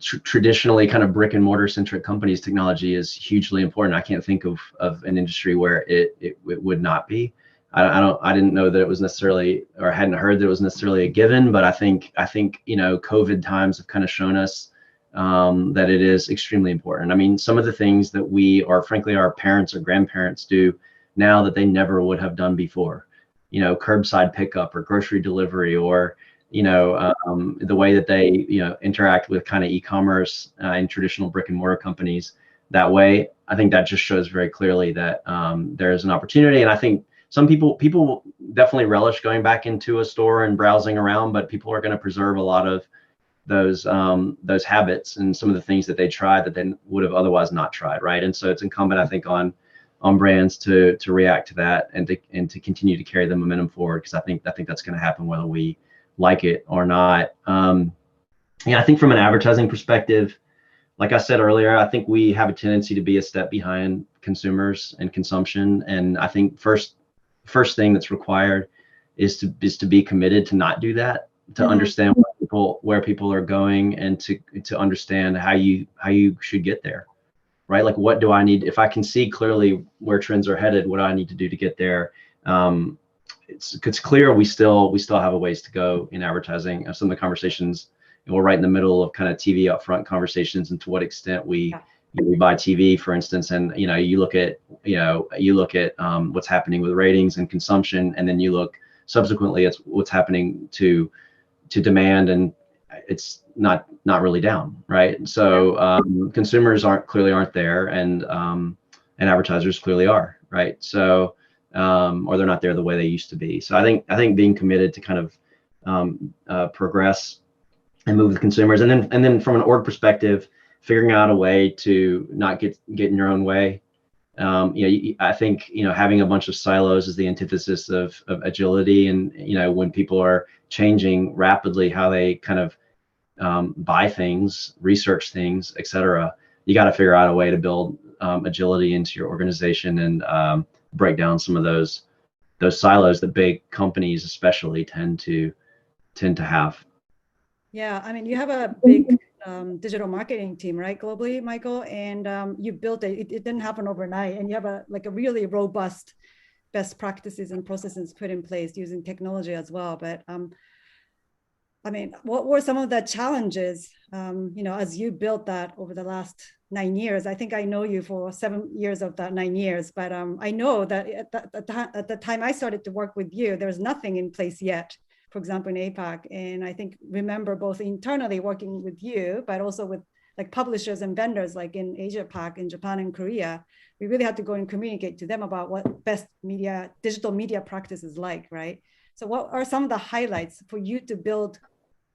Speaker 8: traditionally kind of brick and mortar centric companies. Technology is hugely important. I can't think of an industry where it would not be. I didn't know that it was necessarily, or hadn't heard that it was necessarily a given, but I think, COVID times have kind of shown us that it is extremely important. I mean, some of the things that frankly, our parents or grandparents do now that they never would have done before, curbside pickup or grocery delivery, or, the way that they, interact with kind of e-commerce and traditional brick and mortar companies that way. I think that just shows very clearly that there is an opportunity. And I think some people definitely relish going back into a store and browsing around, but people are going to preserve a lot of those habits and some of the things that they tried that they would have otherwise not tried, right? And so it's incumbent, I think, on brands to react to that and to continue to carry the momentum forward, because I think that's going to happen whether we like it or not. I think from an advertising perspective, like I said earlier, I think we have a tendency to be a step behind consumers and consumption. And I think first thing that's required is to be committed to not do that, to understand where people are going, and to understand how you should get there, right? Like, what do I need? If I can see clearly where trends are headed, what do I need to do to get there? It's clear we still have a ways to go in advertising. Some of the conversations, we're right in the middle of kind of TV upfront conversations, and to what extent we buy TV, for instance, and you look at what's happening with ratings and consumption, and then you look subsequently at what's happening to demand, and it's not really down, right? So consumers aren't there, and advertisers clearly are, right? So or they're not there the way they used to be. So I think being committed to kind of progress and move with consumers, and then from an org perspective, figuring out a way to not get in your own way. I think having a bunch of silos is the antithesis of agility, and when people are changing rapidly how they kind of buy things, research things, etc., you got to figure out a way to build agility into your organization and break down some of those silos that big companies especially tend to have.
Speaker 7: Yeah, I mean, you have a big digital marketing team, right, globally, Michael, and you built it didn't happen overnight, and you have a really robust best practices and processes put in place using technology as well. But I mean, what were some of the challenges, as you built that over the last 9 years? I think I know you for 7 years of that 9 years, but I know that at the time I started to work with you, there was nothing in place yet, for example, in APAC. And I think remember both internally working with you, but also with like publishers and vendors like in Asia Pac, in Japan and Korea, we really had to go and communicate to them about what best digital media practice is like, right? So what are some of the highlights for you to build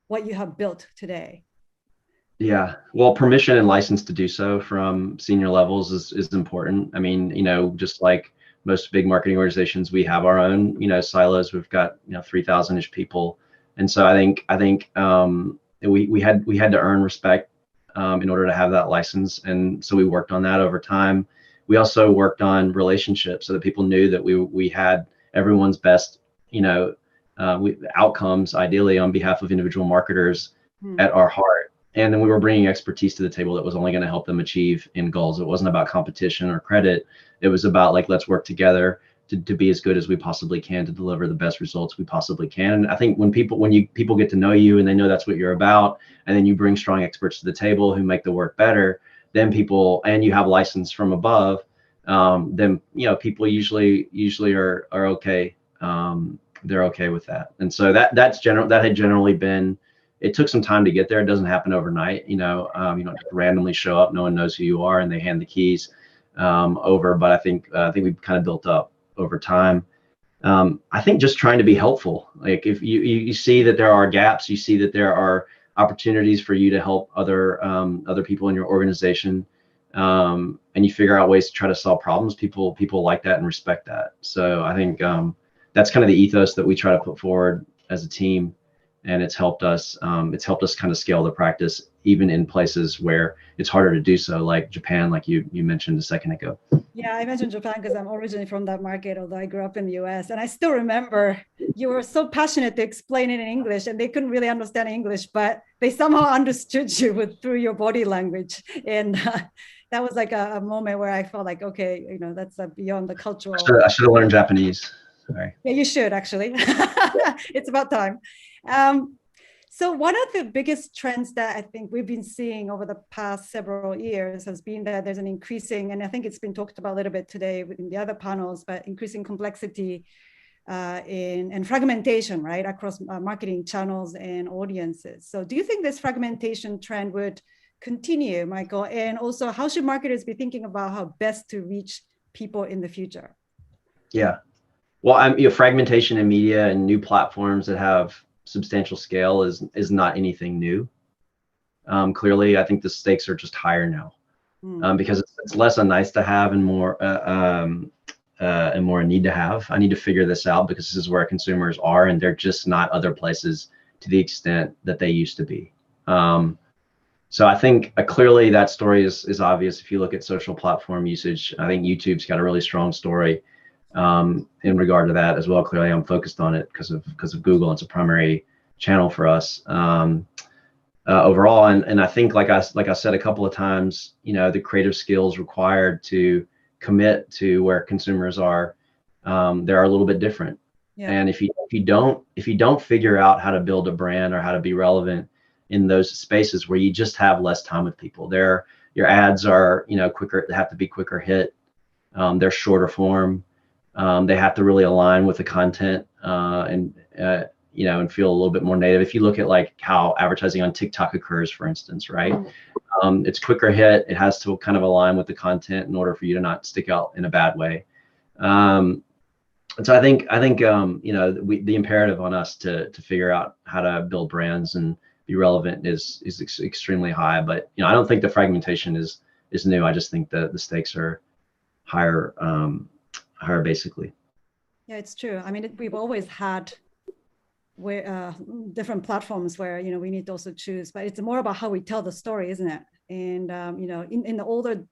Speaker 7: what you have built today?
Speaker 8: Yeah, well, permission and license to do so from senior levels is important. I mean, just like most big marketing organizations, we have our own, silos. We've got 3,000-ish people, and so I think we had to earn respect in order to have that license, and so we worked on that over time. We also worked on relationships so that people knew that we had everyone's best, outcomes, ideally on behalf of individual marketers at our heart. and then we were bringing expertise to the table that was only going to help them achieve end goals. It wasn't about competition or credit. It was about like, let's work together to be as good as we possibly can to deliver the best results we possibly can. And I think when people get to know you and they know that's what you're about, and then you bring strong experts to the table who make the work better, then people, and you have license from above, then people usually are okay. They're okay with that. And so that had generally been. It took some time to get there. It doesn't happen overnight. You don't just randomly show up. No one knows who you are, and they hand the keys over. But I think we've kind of built up over time. I think just trying to be helpful. Like if you see that there are gaps, you see that there are opportunities for you to help other people in your organization, and you figure out ways to try to solve problems. People like that and respect that. So I think that's kind of the ethos that we try to put forward as a team, and it's helped us. It's helped us kind of scale the practice even in places where it's harder to do so, like Japan, like you mentioned a second ago.
Speaker 7: Yeah, I mentioned Japan because I'm originally from that market, although I grew up in the US. And I still remember you were so passionate to explain it in English, and they couldn't really understand English, but they somehow understood you through your body language. And that was like a moment where I felt like, okay, that's beyond the cultural.
Speaker 8: I should have learned Japanese. Sorry.
Speaker 7: Yeah, you should actually. It's about time. So one of the biggest trends that I think we've been seeing over the past several years has been that there's an increasing, and I think it's been talked about a little bit today in the other panels, but increasing complexity and fragmentation, right, across marketing channels and audiences. So do you think this fragmentation trend would continue, Michael? And also, how should marketers be thinking about how best to reach people in the future?
Speaker 8: Yeah. Well, fragmentation in media and new platforms that have substantial scale is not anything new. Clearly, I think the stakes are just higher now, because it's less a nice to have and more a need to have. I need to figure this out because this is where consumers are, and they're just not other places to the extent that they used to be. So I think clearly that story is obvious. If you look at social platform usage, I think YouTube's got a really strong story in regard to that as well. Clearly, I'm focused on it because of Google. It's a primary channel for us overall. And I think, like I said a couple of times, the creative skills required to commit to where consumers are, they're a little bit different. Yeah. And if you don't figure out how to build a brand or how to be relevant in those spaces where you just have less time with people, your ads are quicker. They have to be quicker hit. They're shorter form. They have to really align with the content and feel a little bit more native. If you look at like how advertising on TikTok occurs, for instance, right? It's quicker hit. It has to kind of align with the content in order for you to not stick out in a bad way. And so I think the imperative on us to figure out how to build brands and be relevant is extremely high. But I don't think the fragmentation is new. I just think the stakes are higher. Higher, basically.
Speaker 7: Yeah, it's true. I mean, we've always had different platforms where we need to also choose, but it's more about how we tell the story, isn't it? And in the older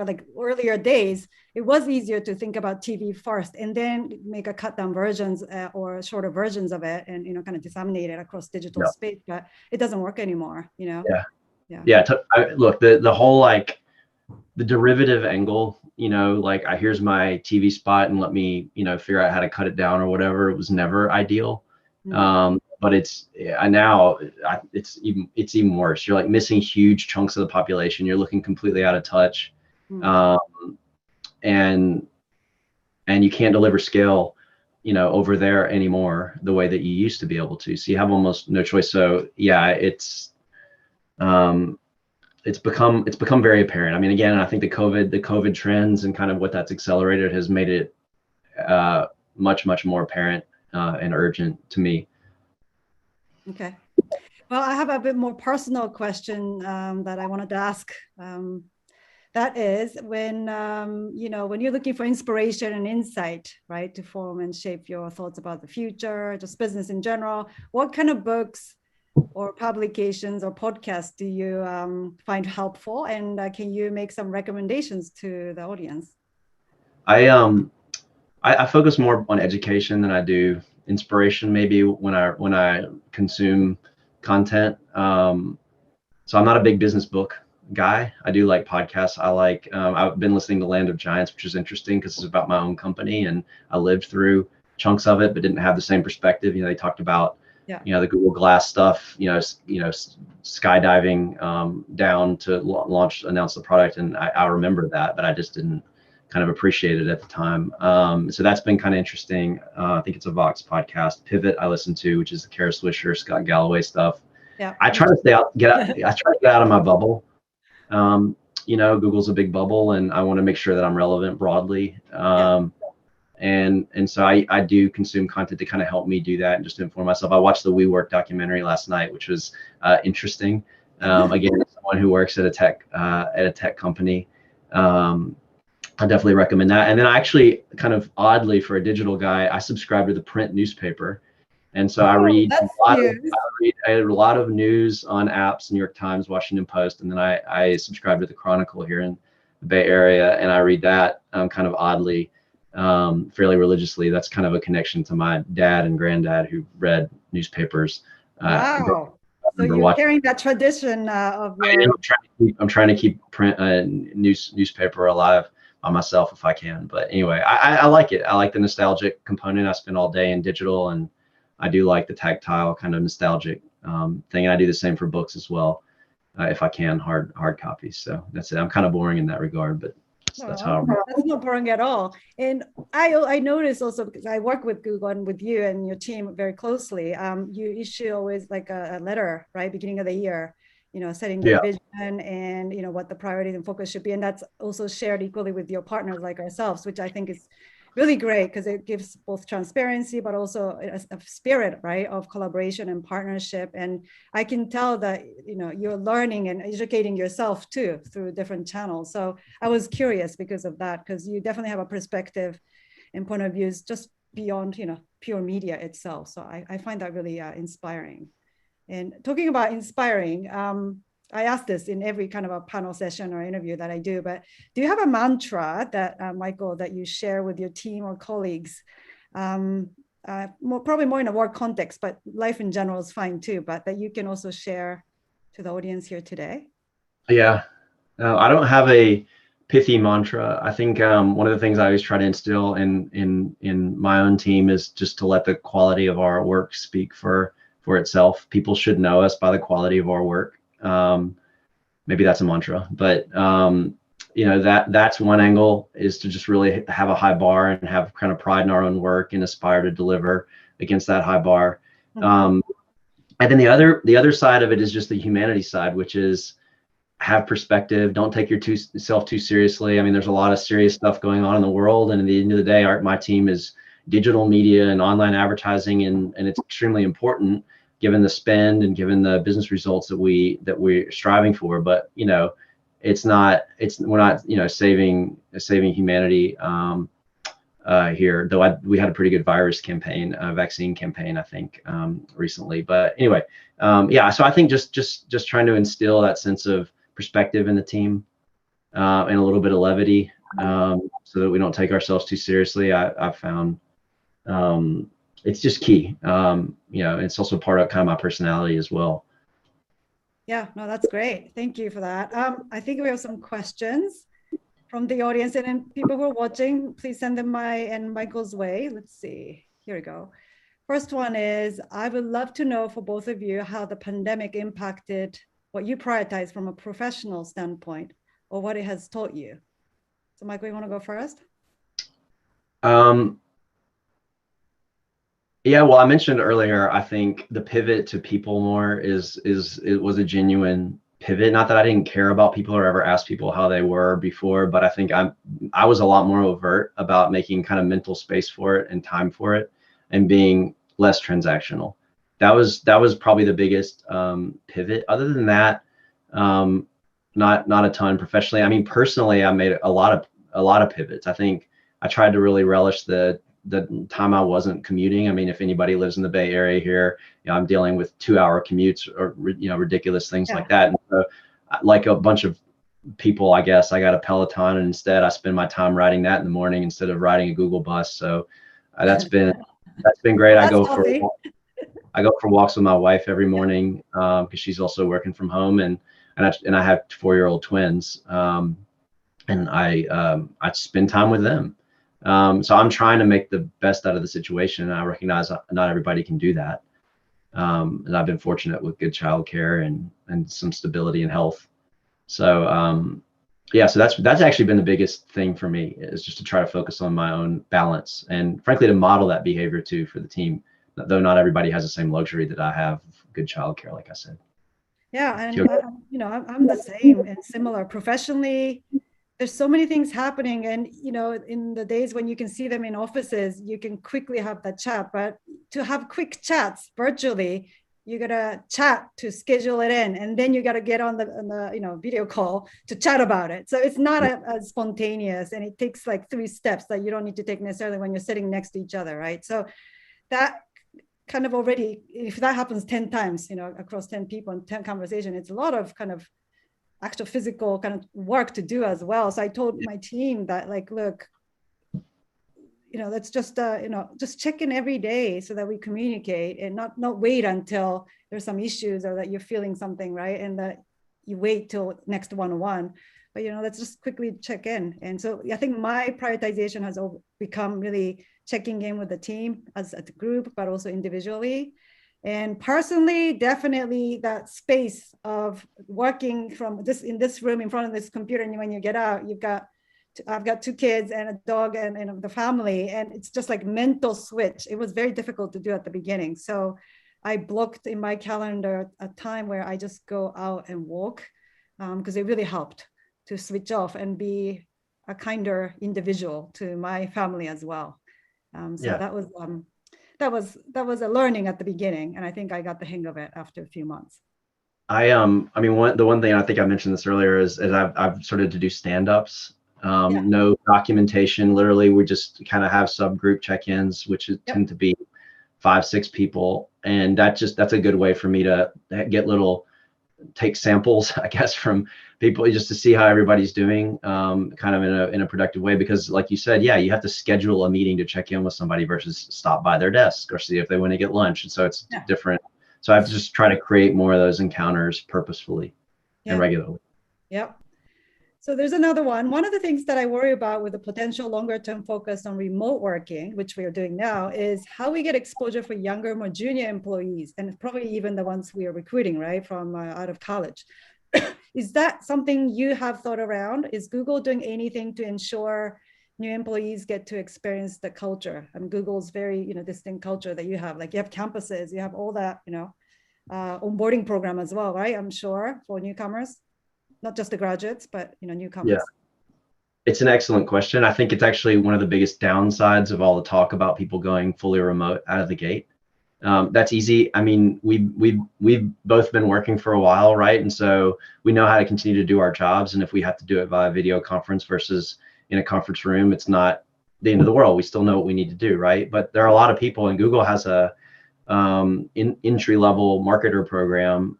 Speaker 7: like earlier days, it was easier to think about TV first and then make a cut down versions or shorter versions of it, and kind of disseminate it across digital space. But it doesn't work anymore. Yeah.
Speaker 8: Look, the whole like the derivative angle. Here's my TV spot and let me, figure out how to cut it down or whatever. It was never ideal. But it's even worse. You're like missing huge chunks of the population. You're looking completely out of touch. And you can't deliver scale, over there anymore the way that you used to be able to. So you have almost no choice. So yeah, it's become very apparent. I mean, again, I think the COVID trends and kind of what that's accelerated has made it much more apparent and urgent to me.
Speaker 7: Okay. Well, I have a bit more personal question that I wanted to ask. That is when you're looking for inspiration and insight, right, to form and shape your thoughts about the future, just business in general, what kind of books or publications or podcasts do you find helpful, and can you make some recommendations to the audience?
Speaker 8: I focus more on education than I do inspiration. Maybe when I consume content, So I'm not a big business book guy. I do like podcasts. I like, I've been listening to Land of Giants, which is interesting because it's about my own company and I lived through chunks of it, but didn't have the same perspective. You know, they talked about, the Google Glass stuff, skydiving down to announce the product. And I remember that, but I just didn't kind of appreciate it at the time. So that's been kind of interesting. I think it's a Vox podcast. Pivot I listen to, which is the Kara Swisher, Scott Galloway stuff.
Speaker 7: Yeah.
Speaker 8: I try to I try to get out of my bubble. Google's a big bubble and I want to make sure that I'm relevant broadly. And so I do consume content to kind of help me do that and just to inform myself. I watched the WeWork documentary last night, which was interesting. Again, as someone who works at a tech company, I definitely recommend that. And then I actually kind of oddly for a digital guy, I subscribe to the print newspaper. And so I read a lot of news on apps, New York Times, Washington Post, and then I subscribe to the Chronicle here in the Bay Area, and I read that kind of oddly, fairly religiously. That's kind of a connection to my dad and granddad who read newspapers.
Speaker 7: Wow. So you're carrying that tradition of your...
Speaker 8: I'm trying to keep print newspaper alive by myself if I can. But anyway, I like it. I like the nostalgic component. I spend all day in digital, and I do like the tactile kind of nostalgic thing. And I do the same for books as well, if I can, hard copies. So that's it. I'm kind of boring in that regard, but that's how.
Speaker 7: That's not boring at all. And I noticed also, because I work with Google and with you and your team very closely, you issue always like a letter, right, beginning of the year, setting the vision and what the priorities and focus should be. And that's also shared equally with your partners like ourselves, which I think is really great because it gives both transparency, but also a spirit, right, of collaboration and partnership. And I can tell that, you're learning and educating yourself too through different channels. So I was curious because of that, because you definitely have a perspective and point of views just beyond, pure media itself. So I find that really inspiring. And talking about inspiring, I ask this in every kind of a panel session or interview that I do, but do you have a mantra that, Michael, that you share with your team or colleagues? Probably more in a work context, but life in general is fine too, but that you can also share to the audience here today?
Speaker 8: Yeah, I don't have a pithy mantra. I think one of the things I always try to instill in my own team is just to let the quality of our work speak for itself. People should know us by the quality of our work. Maybe that's a mantra, but that's one angle, is to just really have a high bar and have kind of pride in our own work and aspire to deliver against that high bar. And then the other side of it is just the humanity side, which is have perspective. Don't take yourself too seriously. I mean, there's a lot of serious stuff going on in the world, and at the end of the day, my team is digital media and online advertising, and it's extremely important given the spend and given the business results that we're striving for. But we're not saving humanity here, though we had a pretty good vaccine campaign I think recently. But anyway, so I think just trying to instill that sense of perspective in the team and a little bit of levity, so that we don't take ourselves too seriously. I've found it's just key. It's also part of kind of my personality as well.
Speaker 7: Yeah, no, that's great. Thank you for that. I think we have some questions from the audience, and then people who are watching, please send them my and Michael's way. Let's see. Here we go. First one is, I would love to know for both of you how the pandemic impacted what you prioritize from a professional standpoint, or what it has taught you. So Michael, you want to go first?
Speaker 8: Yeah, well, I mentioned earlier, I think the pivot to people more it was a genuine pivot. Not that I didn't care about people or ever ask people how they were before, but I think I was a lot more overt about making kind of mental space for it and time for it, and being less transactional. That was probably the biggest pivot. Other than that, not a ton professionally. I mean, personally, I made a lot of pivots. I think I tried to really relish the time I wasn't commuting. I mean, if anybody lives in the Bay Area here, I'm dealing with 2-hour commutes or ridiculous things like that. And so, like a bunch of people, I guess I got a Peloton, and instead I spend my time riding that in the morning instead of riding a Google bus. So that's been great. I go for walks with my wife every morning because she's also working from home, and and I have 4-year-old twins, and I spend time with them. So I'm trying to make the best out of the situation, and I recognize not everybody can do that. And I've been fortunate with good childcare and some stability and health. So yeah, so that's actually been the biggest thing for me, is just to try to focus on my own balance, and frankly to model that behavior too for the team, though not everybody has the same luxury that I have, good childcare, like I said.
Speaker 7: Yeah, and
Speaker 8: Sure.
Speaker 7: I'm the same and similar professionally. There's so many things happening, and in the days when you can see them in offices, you can quickly have that chat. But to have quick chats virtually, you gotta chat to schedule it in, and then you gotta get on the video call to chat about it. So it's not as spontaneous, and it takes like 3 steps that you don't need to take necessarily when you're sitting next to each other, right? So that kind of already, if that happens 10 times, across 10 people and 10 conversations, it's a lot of kind of actual physical kind of work to do as well. So I told my team that, like, look, let's just just check in every day so that we communicate, and not wait until there's some issues or that you're feeling something, right? And that you wait till next one-on-one, but let's just quickly check in. And so I think my prioritization has become really checking in with the team as a group, but also individually. And personally, definitely that space of working from in this room in front of this computer, and when you get out, I've got 2 kids and a dog and the family, and it's just like mental switch. It was very difficult to do at the beginning. So I blocked in my calendar a time where I just go out and walk, because it really helped to switch off and be a kinder individual to my family as well. So
Speaker 8: Yeah.
Speaker 7: that was a learning at the beginning, and I think I got the hang of it after a few months.
Speaker 8: I mean, the one thing, I think I mentioned this earlier, is I've started to do stand-ups.
Speaker 7: Yeah.
Speaker 8: No documentation. Literally, we just kind of have subgroup check-ins, which tend to be 5-6 people, and that's a good way for me to take samples, I guess, from people, just to see how everybody's doing, kind of in a productive way. Because like you said, yeah, you have to schedule a meeting to check in with somebody versus stop by their desk or see if they want to get lunch. And so it's different. So I have to just try to create more of those encounters purposefully and regularly.
Speaker 7: Yep. So there's another one. One of the things that I worry about with the potential longer term focus on remote working, which we are doing now, is how we get exposure for younger, more junior employees, and probably even the ones we are recruiting, right, from out of college. Is that something you have thought around? Is Google doing anything to ensure new employees get to experience the culture? I mean, Google's very, distinct culture that you have. Like, you have campuses, you have all that, onboarding program as well, right? I'm sure, for newcomers, not just the graduates, but newcomers.
Speaker 8: Yeah, it's an excellent question. I think it's actually one of the biggest downsides of all the talk about people going fully remote out of the gate. That's easy. I mean, we've both been working for a while, right? And so we know how to continue to do our jobs. And if we have to do it via video conference versus in a conference room, it's not the end of the world. We still know what we need to do, right? But there are a lot of people, and Google has a entry-level marketer program,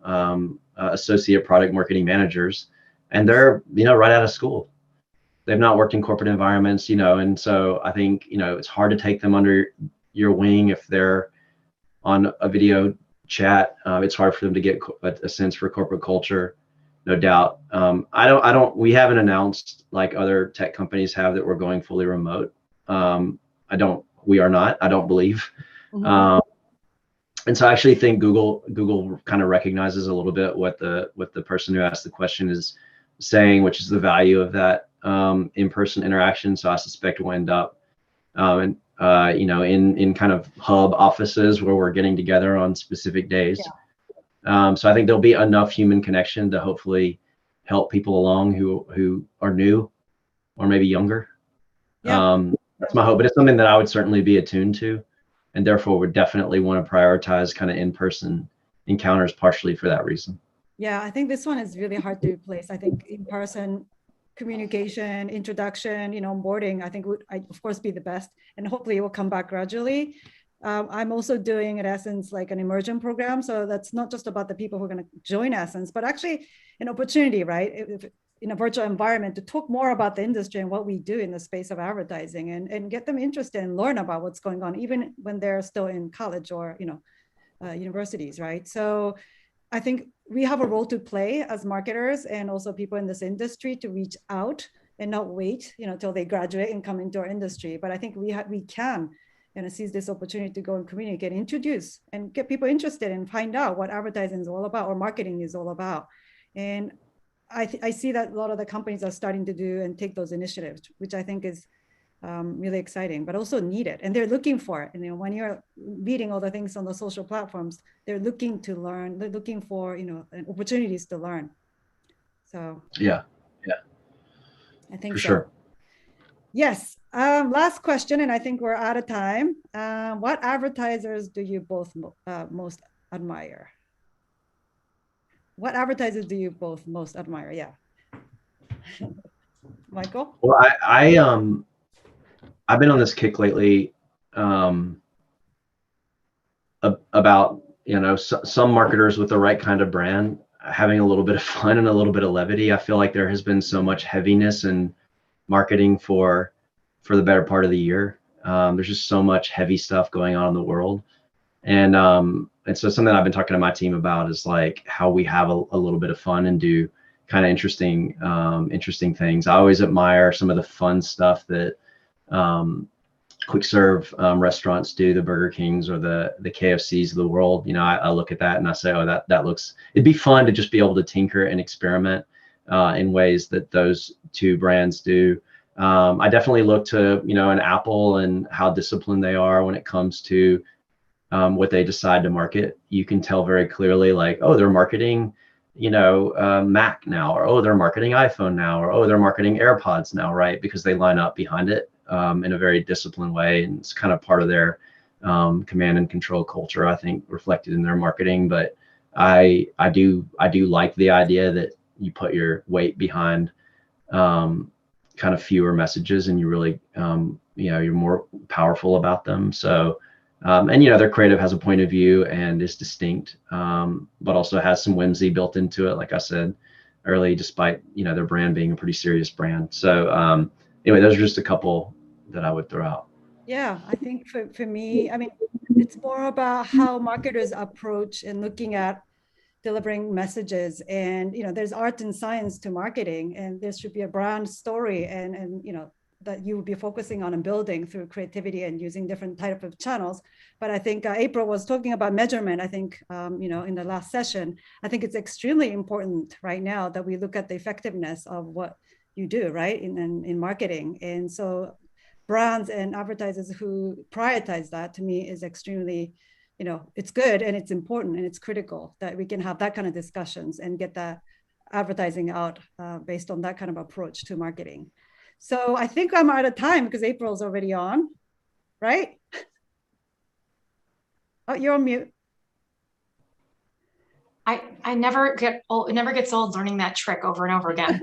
Speaker 8: associate product marketing managers, and they're right out of school. They've not worked in corporate environments, and so I think it's hard to take them under your wing if they're on a video chat. It's hard for them to get a sense for corporate culture, no doubt. We haven't announced, like other tech companies have, that we're going fully remote. We are not, I don't believe. Mm-hmm. And so I actually think Google kind of recognizes a little bit what the person who asked the question is saying, which is the value of that in-person interaction. So I suspect we'll end up in kind of hub offices where we're getting together on specific days. Yeah. So I think there'll be enough human connection to hopefully help people along who are new or maybe younger. Yeah. That's my hope, but it's something that I would certainly be attuned to, and therefore would definitely want to prioritize kind of in-person encounters partially for that reason.
Speaker 7: Yeah, I think this one is really hard to replace. I think in-person communication, introduction, onboarding, I think would, of course, be the best, and hopefully it will come back gradually. I'm also doing at Essence like an immersion program. So that's not just about the people who are going to join Essence, but actually an opportunity, right? If in a virtual environment, to talk more about the industry and what we do in the space of advertising, and get them interested and learn about what's going on, even when they're still in college or universities, right? So I think we have a role to play as marketers and also people in this industry to reach out and not wait, till they graduate and come into our industry. But I think we can, seize this opportunity to go and communicate, introduce, and get people interested and find out what advertising is all about or marketing is all about. And I see that a lot of the companies are starting to do and take those initiatives, which I think is really exciting, but also needed. And they're looking for it. And when you're reading all the things on the social platforms, they're looking to learn. They're looking for opportunities to learn. So
Speaker 8: Yeah,
Speaker 7: I think
Speaker 8: for
Speaker 7: so.
Speaker 8: sure.
Speaker 7: Yes. Last question, and I think we're out of time. What advertisers do you both most admire? What advertisers do you both most admire? Yeah. Michael?
Speaker 8: Well, I've been on this kick lately about some marketers with the right kind of brand having a little bit of fun and a little bit of levity. I feel like there has been so much heaviness in marketing for the better part of the year. There's just so much heavy stuff going on in the world, and so something I've been talking to my team about is like how we have a little bit of fun and do kind of interesting things. I always admire some of the fun stuff that quick serve restaurants do, the Burger Kings or the KFCs of the world. I look at that and I say, oh, that looks, it'd be fun to just be able to tinker and experiment in ways that those two brands do. I definitely look to, an Apple and how disciplined they are when it comes to what they decide to market. You can tell very clearly, like, oh, they're marketing, Mac now, or oh, they're marketing iPhone now, or oh, they're marketing AirPods now, right? Because they line up behind it in a very disciplined way, and it's kind of part of their command and control culture, I think, reflected in their marketing. But I do like the idea that you put your weight behind kind of fewer messages, and you really you're more powerful about them. So and their creative has a point of view and is distinct, but also has some whimsy built into it, like I said early, despite their brand being a pretty serious brand. So anyway, those are just a couple that I would throw out.
Speaker 7: Yeah, I think for me, I mean, it's more about how marketers approach and looking at delivering messages. And there's art and science to marketing, and there should be a brand story and that you would be focusing on and building through creativity and using different type of channels. But I think April was talking about measurement. I think, in the last session, I think it's extremely important right now that we look at the effectiveness of what you do, right, in marketing. And so brands and advertisers who prioritize that, to me, is extremely, it's good and it's important and it's critical that we can have that kind of discussions and get that advertising out based on that kind of approach to marketing. So I think I'm out of time because April's already on, right? Oh, you're on mute.
Speaker 2: I never get old. It never gets old learning that trick over and over again.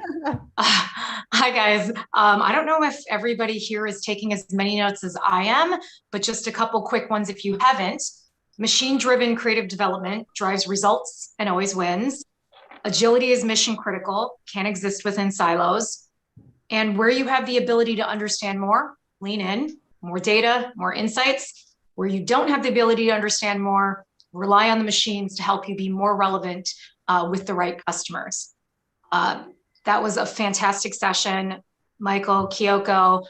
Speaker 2: Hi guys. I don't know if everybody here is taking as many notes as I am, but just a couple quick ones if you haven't. Machine-driven creative development drives results and always wins. Agility is mission critical, can't exist within silos. And where you have the ability to understand more, lean in, more data, more insights. Where you don't have the ability to understand more, rely on the machines to help you be more relevant with the right customers. That was a fantastic session. Michael, Kyoko,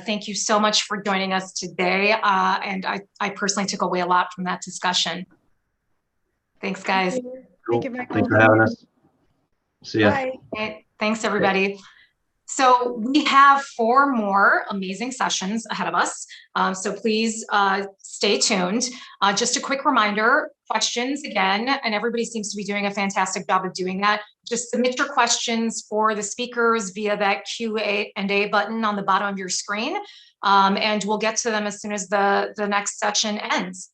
Speaker 2: thank you so much for joining us today. And I personally took away a lot from that discussion. Thanks, guys.
Speaker 7: Thank you.
Speaker 8: Cool.
Speaker 7: Thank you, Michael.
Speaker 8: Thanks for having us. See ya.
Speaker 7: Bye.
Speaker 2: Okay, thanks, everybody. So we have 4 more amazing sessions ahead of us. So please stay tuned. Just a quick reminder, questions again, and everybody seems to be doing a fantastic job of doing that. Just submit your questions for the speakers via that Q&A button on the bottom of your screen. And we'll get to them as soon as the next session ends.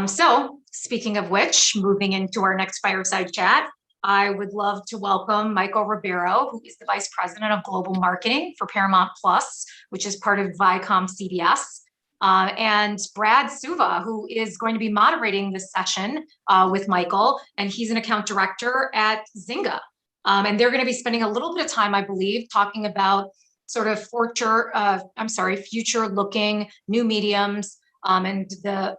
Speaker 2: So speaking of which, moving into our next fireside chat, I would love to welcome Michael Ribeiro, who is the Vice President of Global Marketing for Paramount Plus, which is part of Viacom CBS, and Brad Suva, who is going to be moderating this session with Michael, and he's an account director at Zynga. And they're going to be spending a little bit of time, I believe, talking about sort of future-looking new mediums and the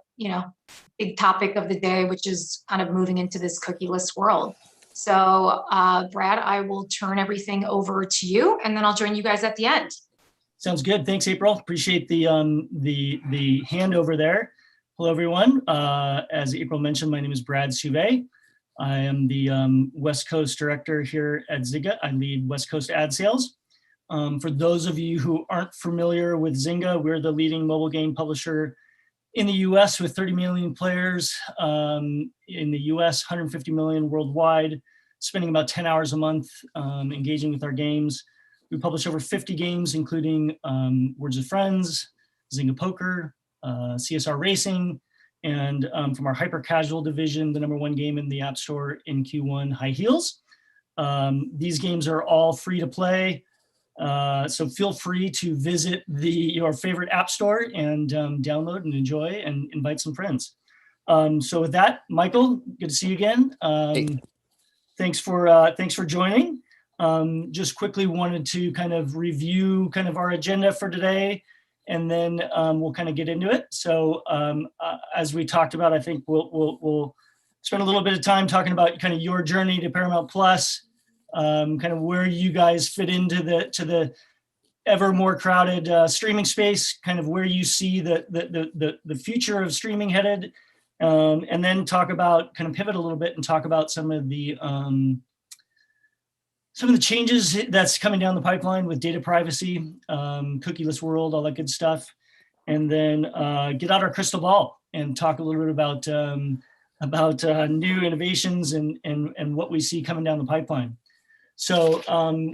Speaker 2: big topic of the day, which is kind of moving into this cookieless world. So Brad, I will turn everything over to you, and then I'll join you guys at the end.
Speaker 9: Sounds good. Thanks, April. Appreciate the handover there. Hello, everyone. As April mentioned, my name is Brad Suve. I am the West Coast Director here at Zynga. I lead West Coast ad sales. For those of you who aren't familiar with Zynga, we're the leading mobile game publisher in the US with 30 million players. In the US, 150 million worldwide, spending about 10 hours a month engaging with our games. We publish over 50 games, including Words with Friends, Zynga Poker, CSR Racing, and from our hyper casual division, the #1 game in the App Store in Q1, High Heels. These games are all free to play. So feel free to visit your favorite app store and download and enjoy and invite some friends. So with that, Michael, good to see you again. Thanks for joining. Just quickly wanted to kind of review kind of our agenda for today, and then we'll kind of get into it. So as we talked about, I think we'll spend a little bit of time talking about kind of your journey to Paramount Plus, kind of where you guys fit into the ever more crowded streaming space, kind of where you see the future of streaming headed, and then talk about kind of pivot a little bit and talk about some of the changes that's coming down the pipeline with data privacy, cookieless world, all that good stuff, and then get out our crystal ball and talk a little bit about new innovations and what we see coming down the pipeline. So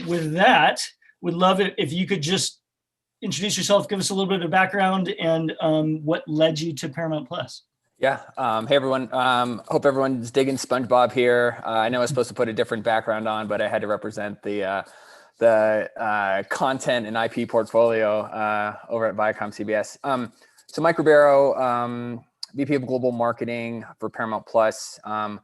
Speaker 9: with that, would love it if you could just introduce yourself, give us a little bit of background, and what led you to Paramount Plus.
Speaker 10: Yeah. Hey, everyone. Hope everyone's digging SpongeBob here. I know I was supposed to put a different background on, but I had to represent the content and IP portfolio over at Viacom CBS. So Mike Ribeiro, VP of Global Marketing for Paramount Plus. How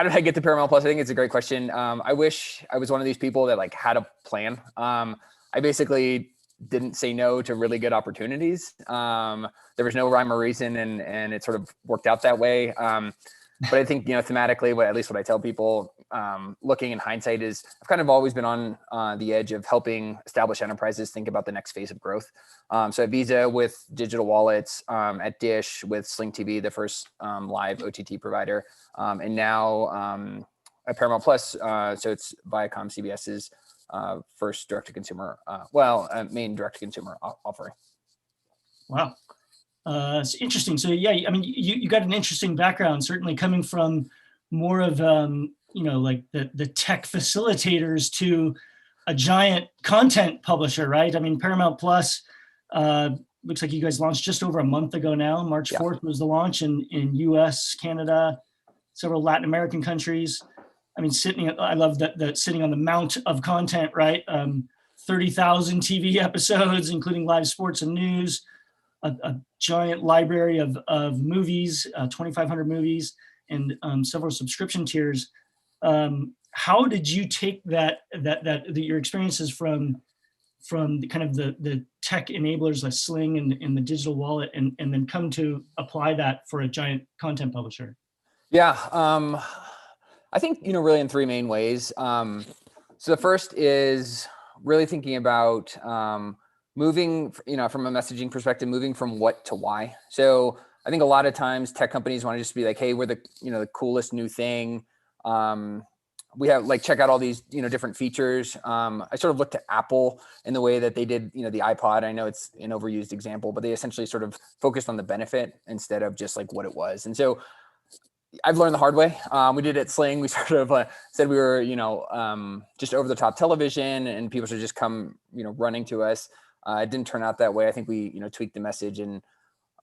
Speaker 10: did I get to Paramount Plus? I think it's a great question. I wish I was one of these people that like had a plan. I basically didn't say no to really good opportunities. There was no rhyme or reason, and it sort of worked out that way. But I think, thematically, at least what I tell people, looking in hindsight, is I've kind of always been on the edge of helping established enterprises think about the next phase of growth. So at Visa with digital wallets, at Dish with Sling TV, the first live OTT provider, and now at Paramount Plus, so it's Viacom CBS's first direct-to-consumer, main direct-to-consumer offering.
Speaker 9: Wow. It's interesting. So yeah, I mean, you got an interesting background, certainly coming from more of, like the tech facilitators to a giant content publisher, right? I mean, Paramount Plus, looks like you guys launched just over a month ago now. March 4th was the launch in US, Canada, several Latin American countries. I mean, I love that sitting on the mount of content, right? 30,000 TV episodes, including live sports and news, a giant library of movies, 2,500 movies, and several subscription tiers. How did you take your experiences from the kind of the tech enablers like Sling and the digital wallet, and then come to apply that for a giant content publisher? Yeah.
Speaker 10: I think, really in three main ways. So the first is really thinking about moving, from a messaging perspective, moving from what to why. So I think a lot of times tech companies want to just be like, hey, we're the coolest new thing. We have check out all these, different features. I sort of looked at Apple in the way that they did, the iPod. I know it's an overused example, but they essentially sort of focused on the benefit instead of just what it was. And so I've learned the hard way. We did it at Sling. We sort of said we were, just over the top television, and people should just come, running to us. It didn't turn out that way. I think we, tweaked the message, and,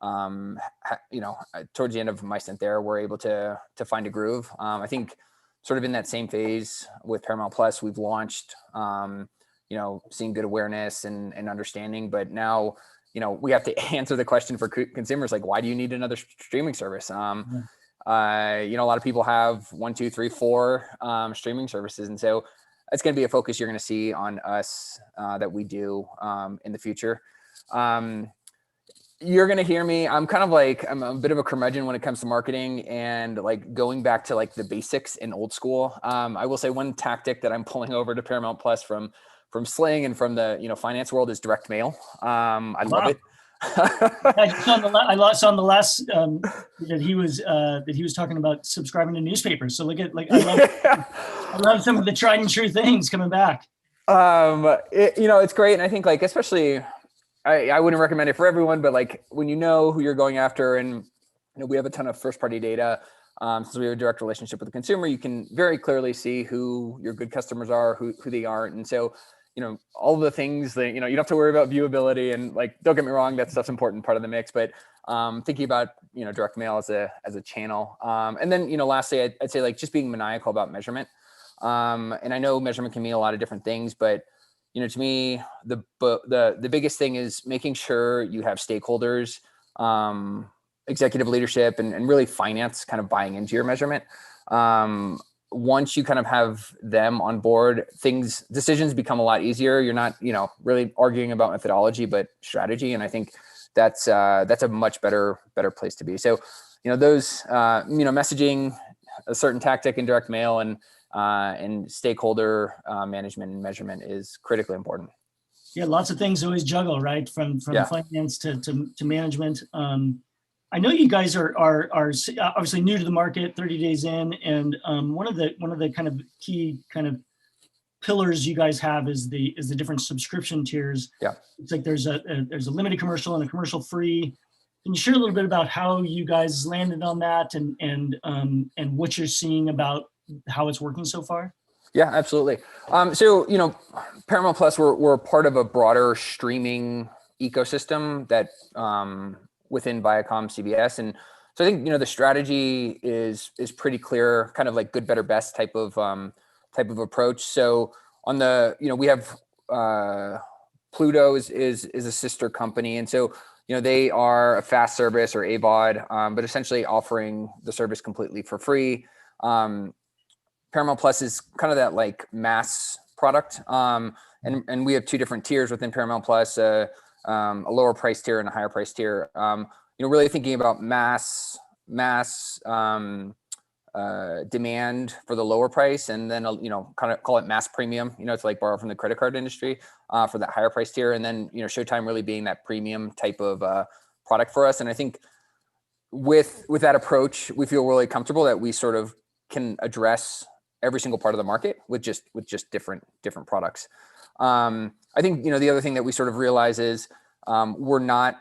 Speaker 10: towards the end of my stint there, we're able to find a groove. I think sort of in that same phase with Paramount Plus, we've launched, seeing good awareness and understanding, but now, we have to answer the question for consumers, why do you need another streaming service? A lot of people have 1, 2, 3, 4 streaming services. And so it's going to be a focus you're going to see on us that we do in the future. you're going to hear me. I'm kind of like, I'm a bit of a curmudgeon when it comes to marketing and like going back to like the basics in old school. I will say one tactic that I'm pulling over to Paramount Plus from Sling and from the, finance world is direct mail. I love it.
Speaker 9: I saw on the last that he was talking about subscribing to newspapers. So look at I love some of the tried and true things coming back.
Speaker 10: It's great, and I think like especially I wouldn't recommend it for everyone, but like when you know who you're going after, and we have a ton of first party data. Since we have a direct relationship with the consumer, you can very clearly see who your good customers are, who they aren't, and so. All the things that, you don't have to worry about viewability and like, don't get me wrong, that stuff's important part of the mix, but thinking about, direct mail as a channel. And then, lastly, I'd say like just being maniacal about measurement. And I know measurement can mean a lot of different things, but, to me, the biggest thing is making sure you have stakeholders, executive leadership and really finance kind of buying into your measurement. Once you kind of have them on board, decisions become a lot easier. You're not, really arguing about methodology, but strategy. And I think that's a much better place to be. So, those, messaging, a certain tactic in direct mail and stakeholder management and measurement is critically important.
Speaker 9: Yeah, lots of things to always juggle, right? From finance to management. I know you guys are obviously new to the market, 30 days in, and one of the kind of key kind of pillars you guys have is the different subscription tiers.
Speaker 10: Yeah,
Speaker 9: it's like there's a limited commercial and a commercial free. Can you share a little bit about how you guys landed on that and what you're seeing about how it's working so far?
Speaker 10: Yeah, absolutely. So Paramount Plus, we're part of a broader streaming ecosystem that. Within Viacom CBS. And so I think, the strategy is pretty clear, kind of like good, better, best type of approach. So on the, we have Pluto is a sister company. And so, they are a fast service or AVOD, but essentially offering the service completely for free. Paramount Plus is kind of that like mass product. And we have two different tiers within Paramount Plus, a lower price tier and a higher price tier. Really thinking about mass demand for the lower price, and then kind of call it mass premium. It's like borrow from the credit card industry for that higher price tier, and then Showtime really being that premium type of product for us. And I think with that approach, we feel really comfortable that we sort of can address every single part of the market with just different products. I think, the other thing that we sort of realize is Paramount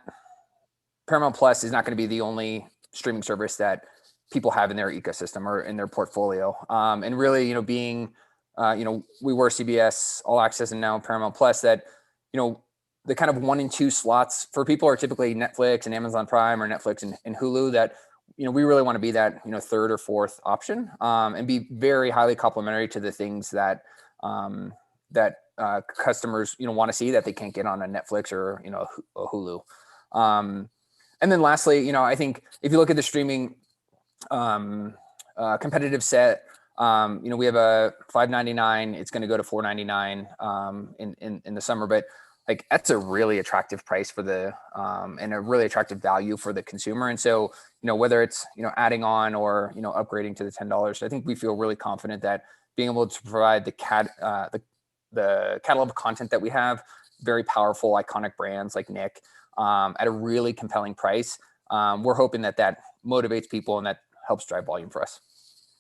Speaker 10: Plus is not going to be the only streaming service that people have in their ecosystem or in their portfolio. And really, being, we were CBS All Access and now Paramount Plus, that, the kind of 1 and 2 slots for people are typically Netflix and Amazon Prime or Netflix and Hulu, that, we really want to be that, third or fourth option, and be very highly complementary to the things that, customers, want to see that they can't get on a Netflix or, a Hulu. And then lastly, I think if you look at the streaming competitive set, we have a $5.99. It's going to go to $4.99 in the summer, but like that's a really attractive price for the and a really attractive value for the consumer. And so, whether it's adding on or upgrading to the $10, I think we feel really confident that being able to provide the catalog of content that we have, very powerful, iconic brands like Nick, at a really compelling price. We're hoping that motivates people and that helps drive volume for us.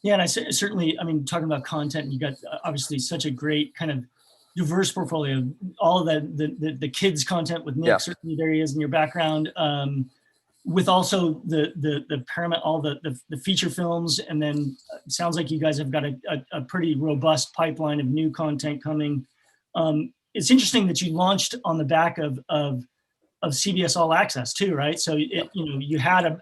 Speaker 9: Yeah, and I certainly, talking about content, you got obviously such a great kind of diverse portfolio. All of the kids content with Nick, certainly there he is in your background. With also the Paramount, all the feature films, and then it sounds like you guys have got a pretty robust pipeline of new content coming. It's interesting that you launched on the back of CBS All Access too, right? So you had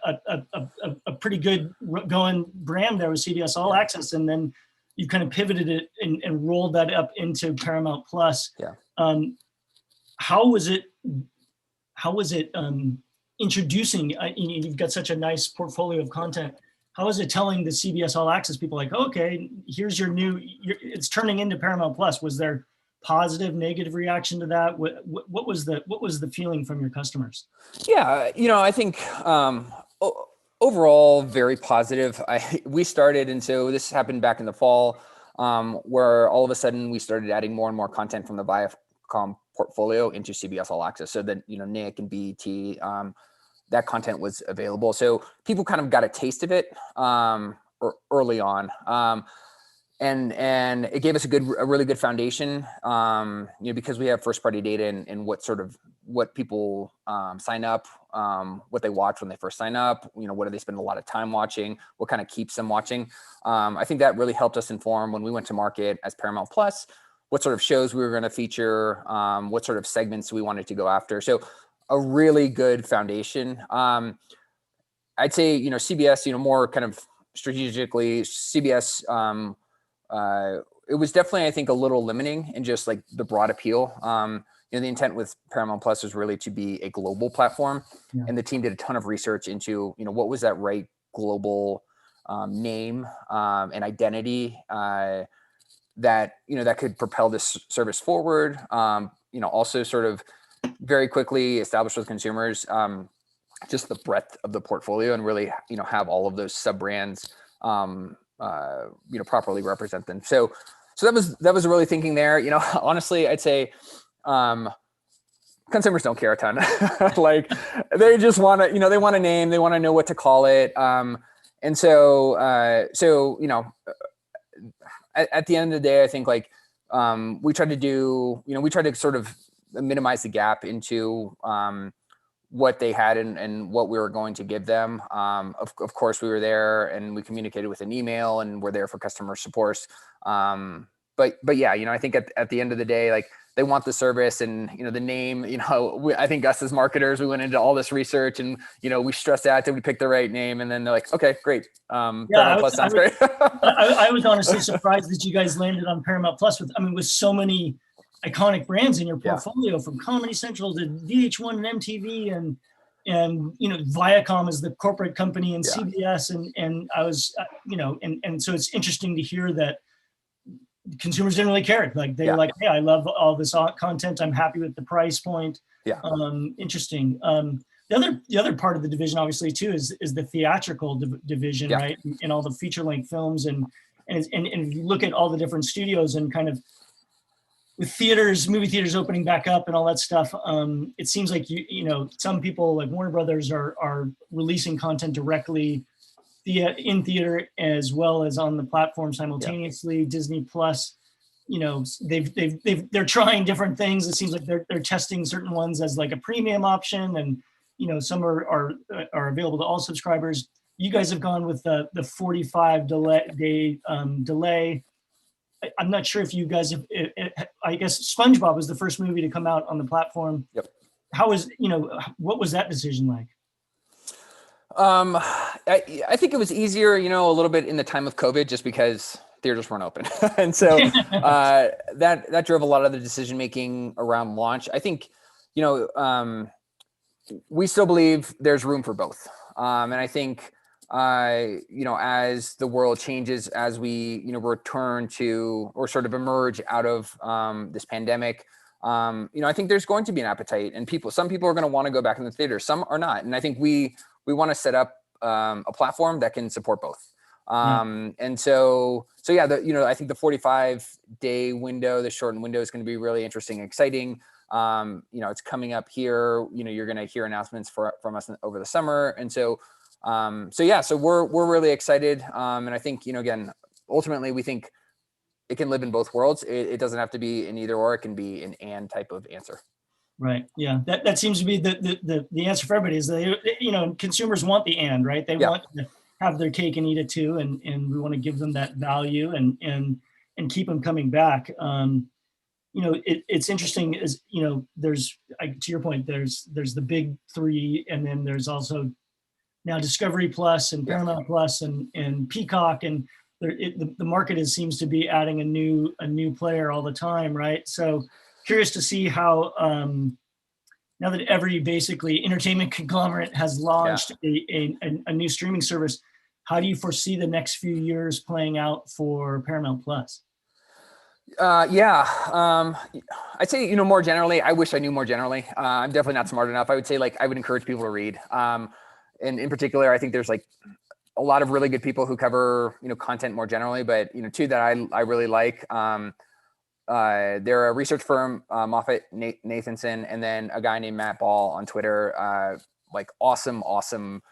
Speaker 9: a pretty good going brand there with CBS All Access, and then you kind of pivoted it and rolled that up into Paramount Plus.
Speaker 10: Yeah.
Speaker 9: How was it introducing? You've got such a nice portfolio of content. How is it telling the CBS All Access people like, okay, here's your new? It's turning into Paramount Plus. Was there positive, negative reaction to that? What was the feeling from your customers?
Speaker 10: Yeah, I think overall very positive. We started, and so this happened back in the fall, where all of a sudden we started adding more and more content from the Viacom portfolio into CBS All Access. So that Nick and BET, that content was available. So people kind of got a taste of it early on. And it gave us a really good foundation, because we have first party data and what people sign up, what they watch when they first sign up, what do they spend a lot of time watching, what kind of keeps them watching. I think that really helped us inform when we went to market as Paramount Plus, what sort of shows we were going to feature, what sort of segments we wanted to go after. So a really good foundation. I'd say, CBS, more kind of strategically, CBS, it was definitely, I think, a little limiting in just like the broad appeal. The intent with Paramount Plus was really to be a global platform, and the team did a ton of research into, what was that right global name and identity that could propel this service forward. Also sort of very quickly established with consumers just the breadth of the portfolio and really, have all of those sub brands. Properly represent them. So that was really thinking there. Honestly, I'd say consumers don't care a ton. Like they just want to, they want a name, they want to know what to call it. And so at the end of the day, I think like we tried to sort of minimize the gap into what they had and what we were going to give them. Of course, we were there and we communicated with an email and we're there for customer support. But yeah, I think at the end of the day, like they want the service and, the name, I think us as marketers, we went into all this research and, we stressed out till we picked the right name. And then they're like, okay, great. Paramount Plus sounds great.
Speaker 9: I was honestly surprised that you guys landed on Paramount Plus with so many iconic brands in your portfolio, from Comedy Central to VH1 and MTV and Viacom is the corporate company and CBS and I was and so it's interesting to hear that consumers didn't really care. Like they were like, hey, I love all this content. I'm happy with the price point. Yeah. Interesting. The other part of the division, obviously, too, is the theatrical division, right? And all the feature length films and if you look at all the different studios and kind of with movie theaters opening back up and all that stuff, it seems like some people like Warner Brothers are releasing content directly in theater as well as on the platform simultaneously. Disney Plus, they're trying different things. It seems like they're testing certain ones as like a premium option, and some are available to all subscribers. You guys have gone with the 45-day delay. I'm not sure if you guys have, I guess SpongeBob was the first movie to come out on the platform. Yep. What was that decision like?
Speaker 10: I think it was easier, a little bit in the time of COVID, just because theaters weren't open. And so that drove a lot of the decision-making around launch. I think, we still believe there's room for both. And I think, as the world changes, as we, return to or sort of emerge out of this pandemic, I think there's going to be an appetite, and some people are going to want to go back in the theater, some are not. And I think we want to set up a platform that can support both. And so yeah, I think the 45-day window, the shortened window, is going to be really interesting and exciting. It's coming up here. You're going to hear announcements from us over the summer, and so we're really excited. And I think, again, ultimately we think it can live in both worlds. It doesn't have to be an either or, it can be an and type of answer.
Speaker 9: Right. Yeah. That seems to be the answer for everybody is consumers want the and, right? They want to have their cake and eat it too. And we want to give them that value and keep them coming back. It's interesting is, there's, to your point, there's the big three, and then there's also now Discovery Plus and Paramount Plus and Peacock, and the market seems to be adding a new player all the time, right? So curious to see how now that every basically entertainment conglomerate has launched a new streaming service, how do you foresee the next few years playing out for Paramount Plus?
Speaker 10: Yeah, I'd say, more generally, I wish I knew more generally. I'm definitely not smart enough. I would say I would encourage people to read. And in particular, I think there's a lot of really good people who cover, content more generally, but, two that I really like. They're a research firm, Moffett Nathanson, and then a guy named Matt Ball on Twitter, awesome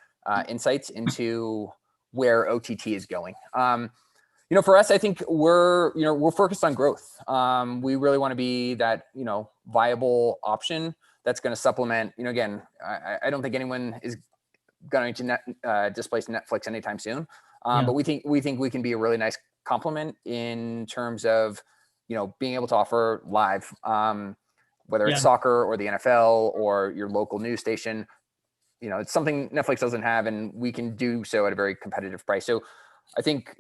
Speaker 10: insights into where OTT is going. For us, I think we're focused on growth. We really want to be that, viable option that's going to supplement, again, I don't think anyone is going to displace Netflix anytime soon. But we think we can be a really nice complement in terms of, being able to offer live, whether it's soccer or the NFL or your local news station. It's something Netflix doesn't have, and we can do so at a very competitive price. So I think,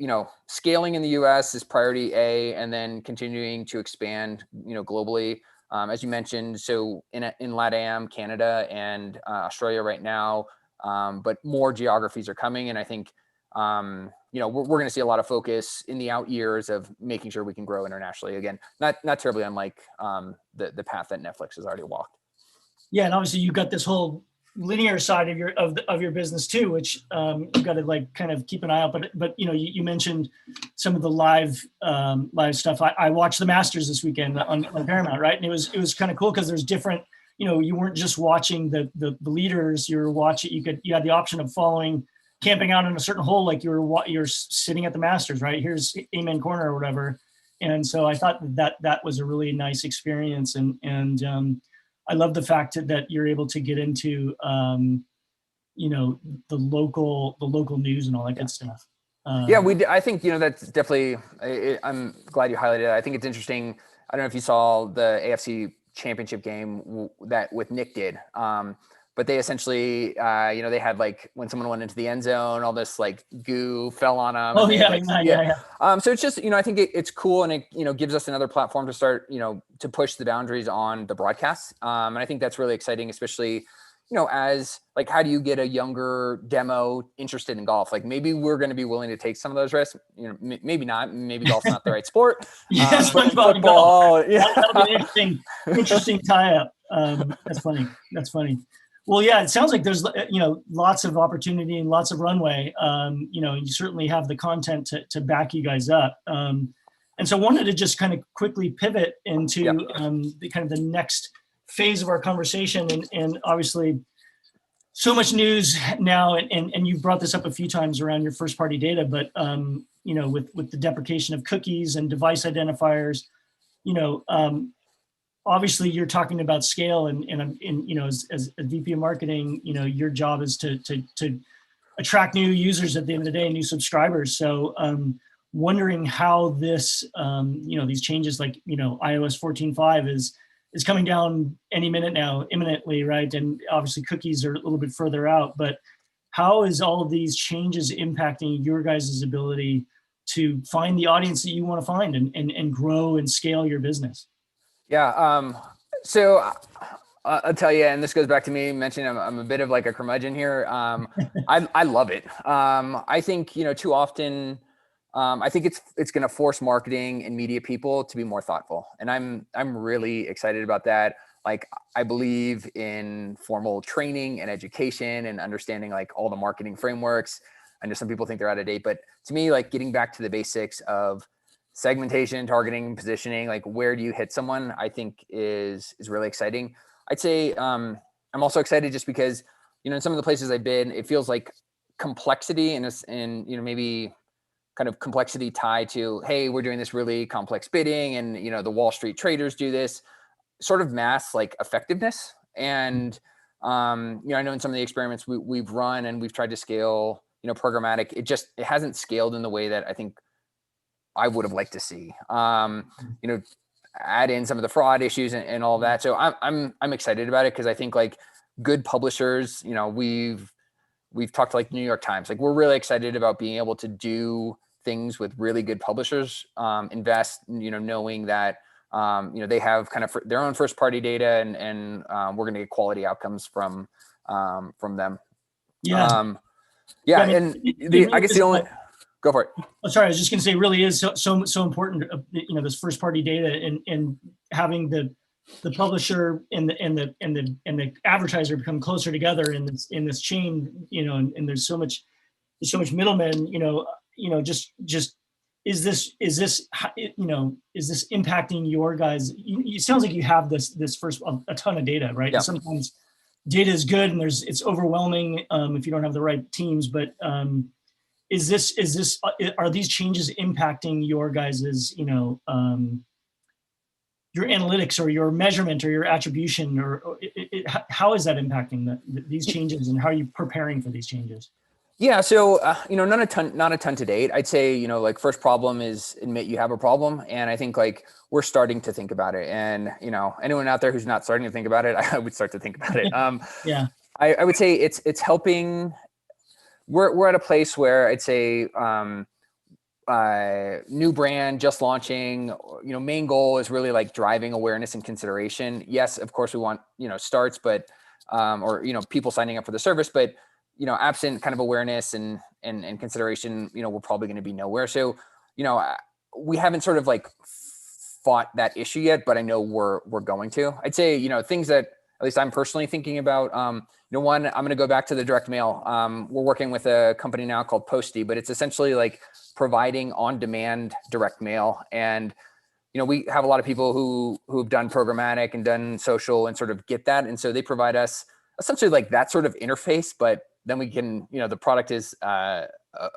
Speaker 10: scaling in the US is priority A, and then continuing to expand, globally, as you mentioned. So in LATAM, Canada, and Australia right now, but more geographies are coming. And I think, we're going to see a lot of focus in the out years of making sure we can grow internationally. Again, not terribly unlike the path that Netflix has already walked.
Speaker 9: Yeah, and obviously you've got this whole linear side of your business too, which you've got to kind of keep an eye out. But you mentioned some of the live stuff. I watched the Masters this weekend on Paramount, right? And it was kind of cool because there's different. You weren't just watching the leaders. You were watching. You had the option of camping out on a certain hole, like you're sitting at the Masters, right? Here's Amen Corner or whatever. And so I thought that was a really nice experience, and I love the fact that you're able to get into, the local news and all that good stuff.
Speaker 10: I think, that's definitely, I'm glad you highlighted it. I think it's interesting. I don't know if you saw the AFC Championship game that with Nick did. But they essentially, they had when someone went into the end zone, all this goo fell on them.
Speaker 9: Oh yeah.
Speaker 10: So it's just, I think it's cool, and it, gives us another platform to start, to push the boundaries on the broadcast. And I think that's really exciting, especially, as how do you get a younger demo interested in golf? Maybe we're going to be willing to take some of those risks. Maybe not. Maybe golf's not the right sport.
Speaker 9: Yes,
Speaker 10: football. Yeah,
Speaker 9: that'll be an interesting tie-up. That's funny. Well, yeah, it sounds like there's, lots of opportunity and lots of runway. You certainly have the content to back you guys up. And so I wanted to just kind of quickly pivot into the kind of the next phase of our conversation. And obviously so much news now, and you've brought this up a few times around your first party data, but, with the deprecation of cookies and device identifiers, obviously you're talking about scale, and as a VP of marketing, your job is to attract new users at the end of the day, new subscribers. So wondering how this, these changes iOS 14.5 is coming down any minute now, imminently, right? And obviously cookies are a little bit further out, but how is all of these changes impacting your guys' ability to find the audience that you want to find and grow and scale your business?
Speaker 10: Yeah. So I'll tell you, and this goes back to me mentioning I'm a bit of a curmudgeon here. I love it. I think, too often, I think it's going to force marketing and media people to be more thoughtful. And I'm really excited about that. I believe in formal training and education and understanding all the marketing frameworks. I know some people think they're out of date, but to me, getting back to the basics of segmentation, targeting, positioning, where do you hit someone, I think is really exciting. I'd say I'm also excited just because, in some of the places I've been, it feels like complexity and maybe kind of complexity tied to, hey, we're doing this really complex bidding, and the Wall Street traders do this sort of mass effectiveness. And I know in some of the experiments we've run and we've tried to scale, programmatic, it hasn't scaled in the way that I think I would have liked to see, add in some of the fraud issues and all that. So I'm excited about it because I think good publishers, we've talked to New York Times, we're really excited about being able to do things with really good publishers, invest, knowing that, they have kind of their own first party data and we're going to get quality outcomes from them.
Speaker 9: Yeah.
Speaker 10: I guess the only, Go for it.
Speaker 9: Oh, sorry, I was just going to say, it really is so important. This first party data and having the publisher and the advertiser become closer together in this chain. And there's so much middlemen. Just is this impacting your guys? It sounds like you have this first a ton of data, right?
Speaker 10: Yeah.
Speaker 9: And sometimes data is good and it's overwhelming if you don't have the right teams, but are these changes impacting your guys's, your analytics or your measurement or your attribution, or how is that impacting these changes, and how are you preparing for these changes?
Speaker 10: Yeah, so not a ton to date. I'd say first problem is admit you have a problem, and I think we're starting to think about it. And anyone out there who's not starting to think about it, I would start to think about it.
Speaker 9: Yeah,
Speaker 10: I would say it's helping. We're at a place where I'd say new brand just launching. Main goal is really driving awareness and consideration. Yes, of course we want starts, but or people signing up for the service, but absent kind of awareness and consideration, we're probably going to be nowhere. So, we haven't sort of fought that issue yet, but I know we're going to. I'd say, things that at least I'm personally thinking about, one, I'm going to go back to the direct mail. We're working with a company now called Posty, but it's essentially providing on-demand direct mail. And, we have a lot of people who've done programmatic and done social and sort of get that. And so they provide us essentially that sort of interface, but then we can, the product is a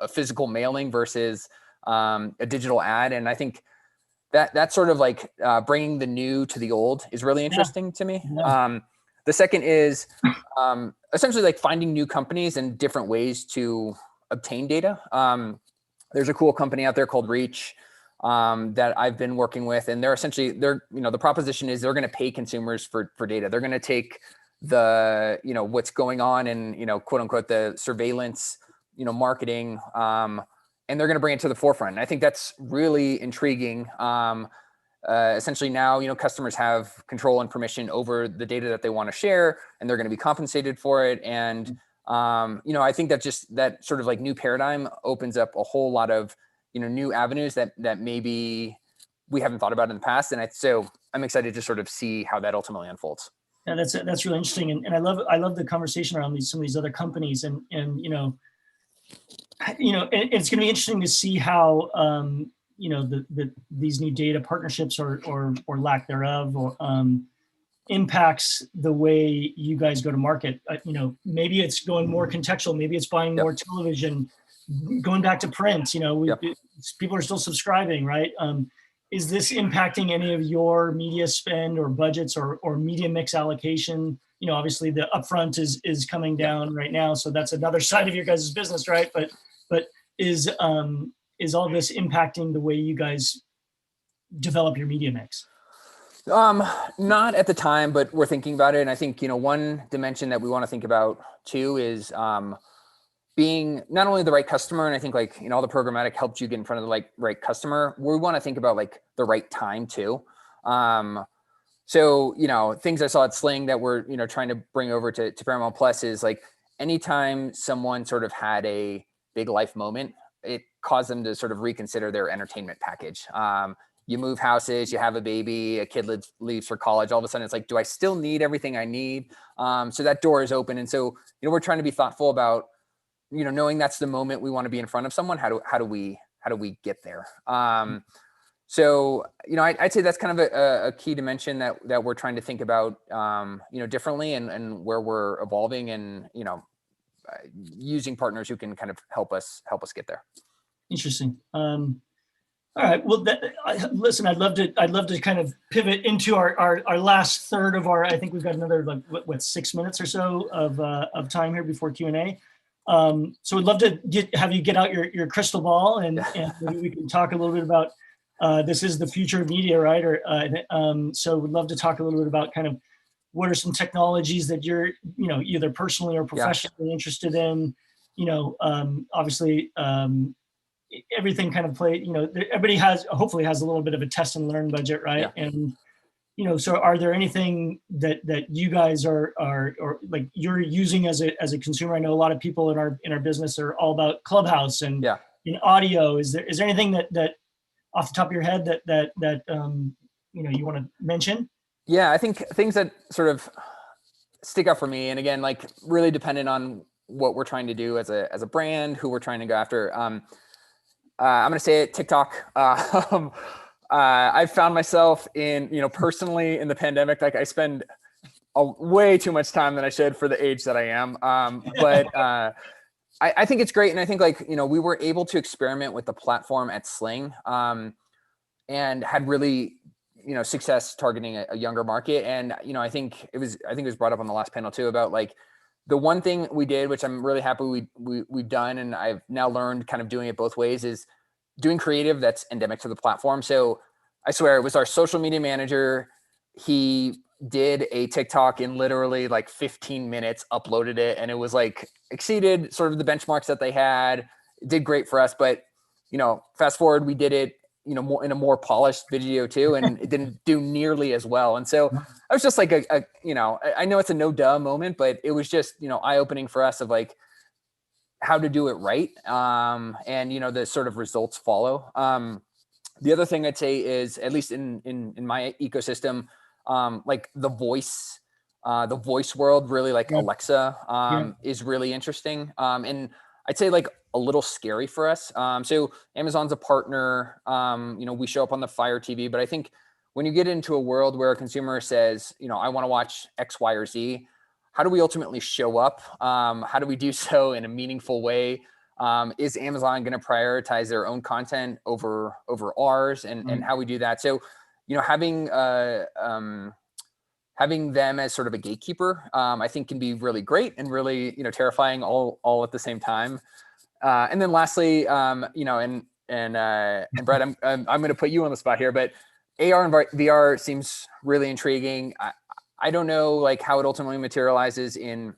Speaker 10: physical mailing versus a digital ad. And I think that sort of bringing the new to the old is really interesting to me.
Speaker 9: Yeah.
Speaker 10: The second is essentially finding new companies and different ways to obtain data. There's a cool company out there called Reach that I've been working with, and the proposition is they're going to pay consumers for data. They're going to take the what's going on in quote unquote the surveillance marketing, and they're going to bring it to the forefront. And I think that's really intriguing. Essentially now customers have control and permission over the data that they want to share, and they're going to be compensated for it. And I think that sort of new paradigm opens up a whole lot of new avenues that maybe we haven't thought about in the past. And so I'm excited to sort of see how that ultimately unfolds.
Speaker 9: Yeah, that's really interesting, and I love the conversation around some of these other companies, and it's going to be interesting to see how these new data partnerships or lack thereof or impacts the way you guys go to market. Maybe it's going more contextual, maybe it's buying more television, going back to print. People are still subscribing, right? Is this impacting any of your media spend or budgets or media mix allocation? Obviously the upfront is coming down right now, so that's another side of your guys' business, right? But is all this impacting the way you guys develop your media mix?
Speaker 10: Not at the time, but we're thinking about it. And I think one dimension that we want to think about too is being not only the right customer, and I think all the programmatic helped you get in front of the right customer. We want to think about the right time too. So things I saw at Sling that we're trying to bring over to Paramount Plus is anytime someone sort of had a big life moment, it caused them to sort of reconsider their entertainment package. You move houses, you have a baby, a kid leaves for college. All of a sudden, it's do I still need everything I need? So that door is open, and so we're trying to be thoughtful about knowing that's the moment we want to be in front of someone. How do we get there? So I'd say that's kind of a key dimension that we're trying to think about differently, and where we're evolving, and using partners who can kind of help us get there.
Speaker 9: Interesting. All right. Well, listen, I'd love to kind of pivot into our last third of I think we've got another 6 minutes or so of time here before Q&A. So we'd love to have you get out your crystal ball and maybe we can talk a little bit about this is the future of media, right? So we'd love to talk a little bit about kind of what are some technologies that you're either personally or professionally interested in. Obviously. Everything kind of everybody hopefully has a little bit of a test and learn budget, right? Yeah. And so are there anything that you guys are you're using as a consumer? I know a lot of people in our business are all about Clubhouse and in audio? Is there anything that off the top of your head that you want to mention?
Speaker 10: Yeah, I think things that sort of stick out for me, and again, like really dependent on what we're trying to do as a brand, who we're trying to go after. I'm going to say it, TikTok. I found myself personally in the pandemic, like I spend way too much time than I should for the age that I am. But I think it's great. And I think we were able to experiment with the platform at Sling and had really, success targeting a younger market. And, I think it was brought up on the last panel too about like the one thing we did, which I'm really happy we've done. And I've now learned kind of doing it both ways, is doing creative that's endemic to the platform. So I swear it was our social media manager. He did a TikTok in literally like 15 minutes, uploaded it, and it was like exceeded sort of the benchmarks that they had. It did great for us, but fast forward, we did it, more in a more polished video too, and it didn't do nearly as well. And so I was just like I know it's a no duh moment, but it was just, eye opening for us of like how to do it right. And the sort of results follow. The other thing I'd say is, at least in my ecosystem, like the voice world, really like Alexa is really interesting. And I'd say like a little scary for us. So Amazon's a partner, we show up on the Fire TV, but I think when you get into a world where a consumer says, I want to watch X, Y, or Z, how do we ultimately show up? How do we do so in a meaningful way? Is Amazon going to prioritize their own content over ours, and how we do that? So, having them as sort of a gatekeeper, I think can be really great and really, terrifying all at the same time. And then lastly, and Brett, I'm going to put you on the spot here, but AR and VR seems really intriguing. I don't know like how it ultimately materializes in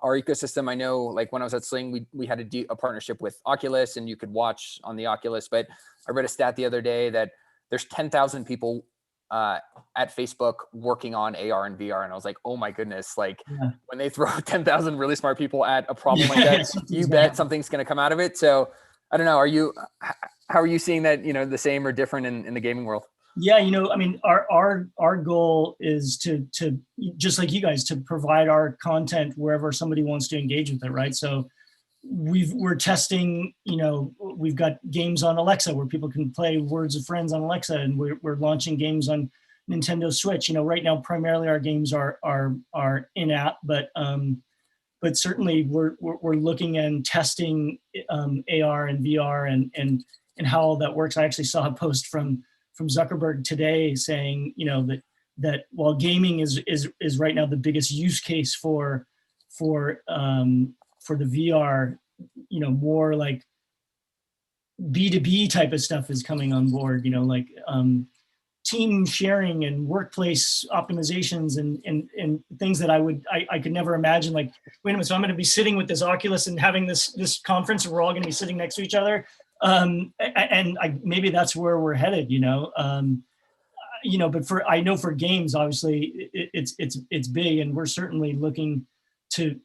Speaker 10: our ecosystem. I know like when I was at Sling, we had a partnership with Oculus, and you could watch on the Oculus, but I read a stat the other day that there's 10,000 people at Facebook working on AR and VR. And I was like, oh my goodness, like when they throw 10,000 really smart people at a problem like that, you bet something's going to come out of it. So I don't know, how are you seeing that, the same or different in the gaming world?
Speaker 9: Yeah, I mean, our goal is to just like you guys, to provide our content wherever somebody wants to engage with it, right? So we're testing, we've got games on Alexa where people can play Words of Friends on Alexa, and we're launching games on Nintendo Switch. Right now, primarily our games are in-app, but certainly we're looking and testing AR and VR and how all that works. I actually saw a post from Zuckerberg today saying, that while gaming is right now the biggest use case for the VR, more like B2B type of stuff is coming on board, like team sharing and workplace optimizations and things that I could never imagine. Like, wait a minute, so I'm going to be sitting with this Oculus and having this conference, and we're all going to be sitting next to each other. Maybe that's where we're headed, but I know for games, obviously it's big, and we're certainly looking to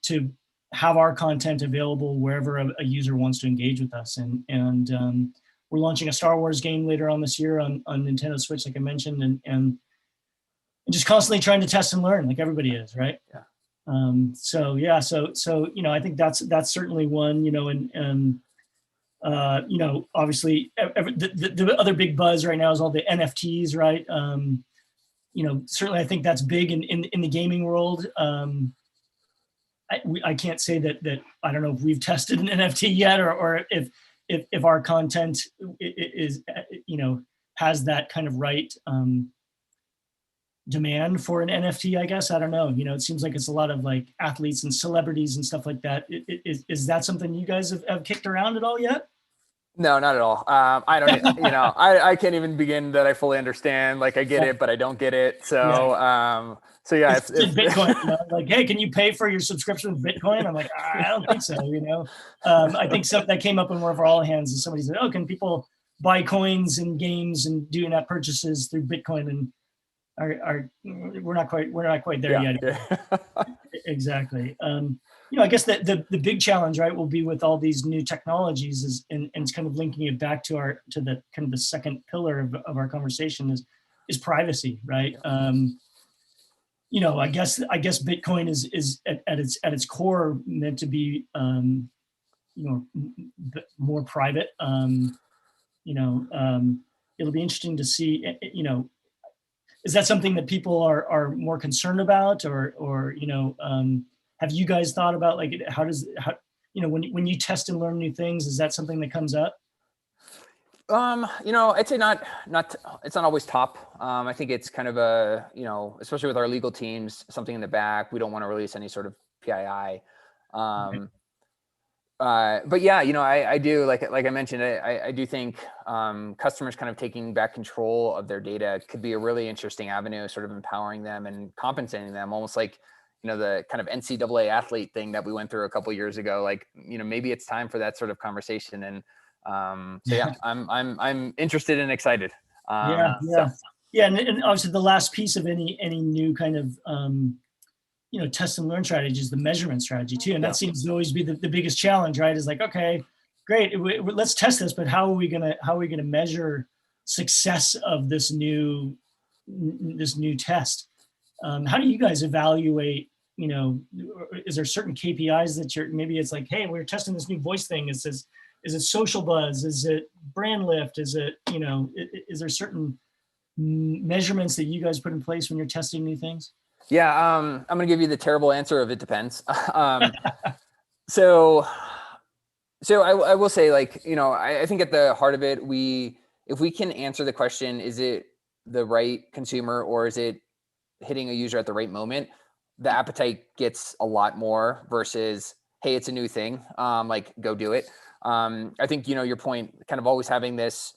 Speaker 9: have our content available wherever a user wants to engage with us. And we're launching a Star Wars game later on this year on Nintendo Switch, like I mentioned, and just constantly trying to test and learn like everybody is, right? Yeah. So I think that's certainly one, obviously the other big buzz right now is all the NFTs, right? Certainly I think that's big in the gaming world. I can't say that I don't know if we've tested an NFT yet, or if our content is, has that kind of right demand for an NFT, I guess. I don't know. It seems like it's a lot of like athletes and celebrities and stuff like that. Is that something you guys have kicked around at all yet?
Speaker 10: No, not at all. I don't, I can't even begin that I fully understand. Like I get it, but I don't get it. So, yeah,
Speaker 9: it's Bitcoin. Like, hey, can you pay for your subscription with Bitcoin? I'm like, I don't think so. I think something that came up in one of our all hands, and somebody said, "Oh, can people buy coins in games and do in-app purchases through Bitcoin?" And we're not quite there yet. Exactly. I guess that the big challenge, right, will be with all these new technologies and it's kind of linking it back to the kind of the second pillar of our conversation is privacy, right? I guess Bitcoin is at its core meant to be more private. It'll be interesting to see, is that something that people are more concerned about, or have you guys thought about, like, when you test and learn new things, is that something that comes up?
Speaker 10: I'd say not, it's not always top. I think it's kind of especially with our legal teams, something in the back, we don't want to release any sort of PII. But yeah, I do, like I mentioned, I do think customers kind of taking back control of their data could be a really interesting avenue, sort of empowering them and compensating them, almost like, the kind of NCAA athlete thing that we went through a couple of years ago. Like, maybe it's time for that sort of conversation. And so yeah, I'm interested and excited.
Speaker 9: Yeah. And obviously the last piece of any new kind of test and learn strategy is the measurement strategy too. And that seems to always be the biggest challenge, right? Is like, okay, great, let's test this, but how are we gonna measure success of this new test? How do you guys evaluate? Is there certain KPIs that maybe it's like, hey, we're testing this new voice thing. Is it social buzz? Is it brand lift? Is it, is there certain measurements that you guys put in place when you're testing new things?
Speaker 10: Yeah, I'm going to give you the terrible answer of it depends. So I will say, like, I think at the heart of it, if we can answer the question, is it the right consumer or is it hitting a user at the right moment, the appetite gets a lot more versus, hey, it's a new thing, like, go do it. I think, your point, kind of always having this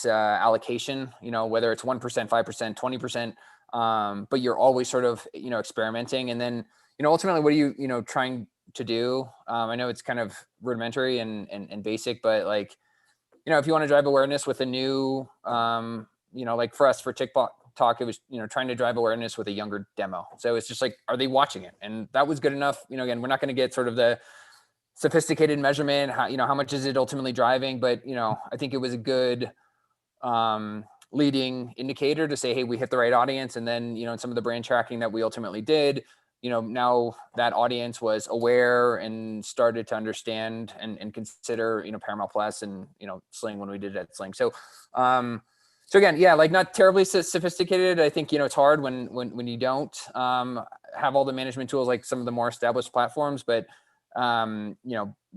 Speaker 10: allocation, whether it's 1%, 5%, 20%, but you're always sort of, experimenting. And then, ultimately, what are you, trying to do? I know it's kind of rudimentary and basic, but, like, if you want to drive awareness with a new, like for us, for TikTok, it was, trying to drive awareness with a younger demo. So it's just like, are they watching it? And that was good enough. Again, we're not going to get sort of the sophisticated measurement, how much is it ultimately driving? But, I think it was a good leading indicator to say, hey, we hit the right audience. And then, in some of the brand tracking that we ultimately did, now that audience was aware and started to understand and consider, Paramount Plus and, Sling when we did it at Sling. So, so again, yeah, like, not terribly sophisticated. I think, it's hard when you don't have all the management tools like some of the more established platforms, but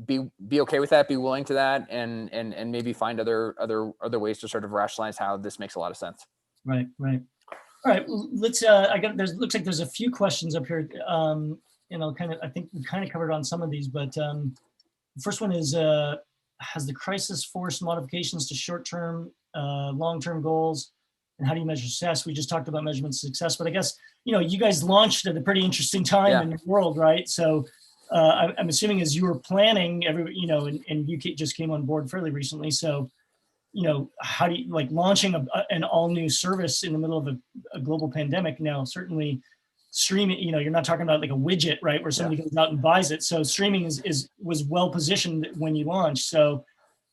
Speaker 10: be okay with that, be willing to that, and maybe find other ways to sort of rationalize how this makes a lot of sense.
Speaker 9: Right. All right, well, let's. Looks like there's a few questions up here. I think we kind of covered on some of these, but the first one is, has the crisis forced modifications to short-term, long-term goals, and how do you measure success? We just talked about measurement success, but I guess, you guys launched at a pretty interesting time in the world, right? So I'm assuming as you were planning, and you just came on board fairly recently. So, how do you, like, launching an all new service in the middle of a global pandemic? Now, certainly streaming, you're not talking about like a widget, right, where somebody goes out and buys it. So streaming was well positioned when you launched. So,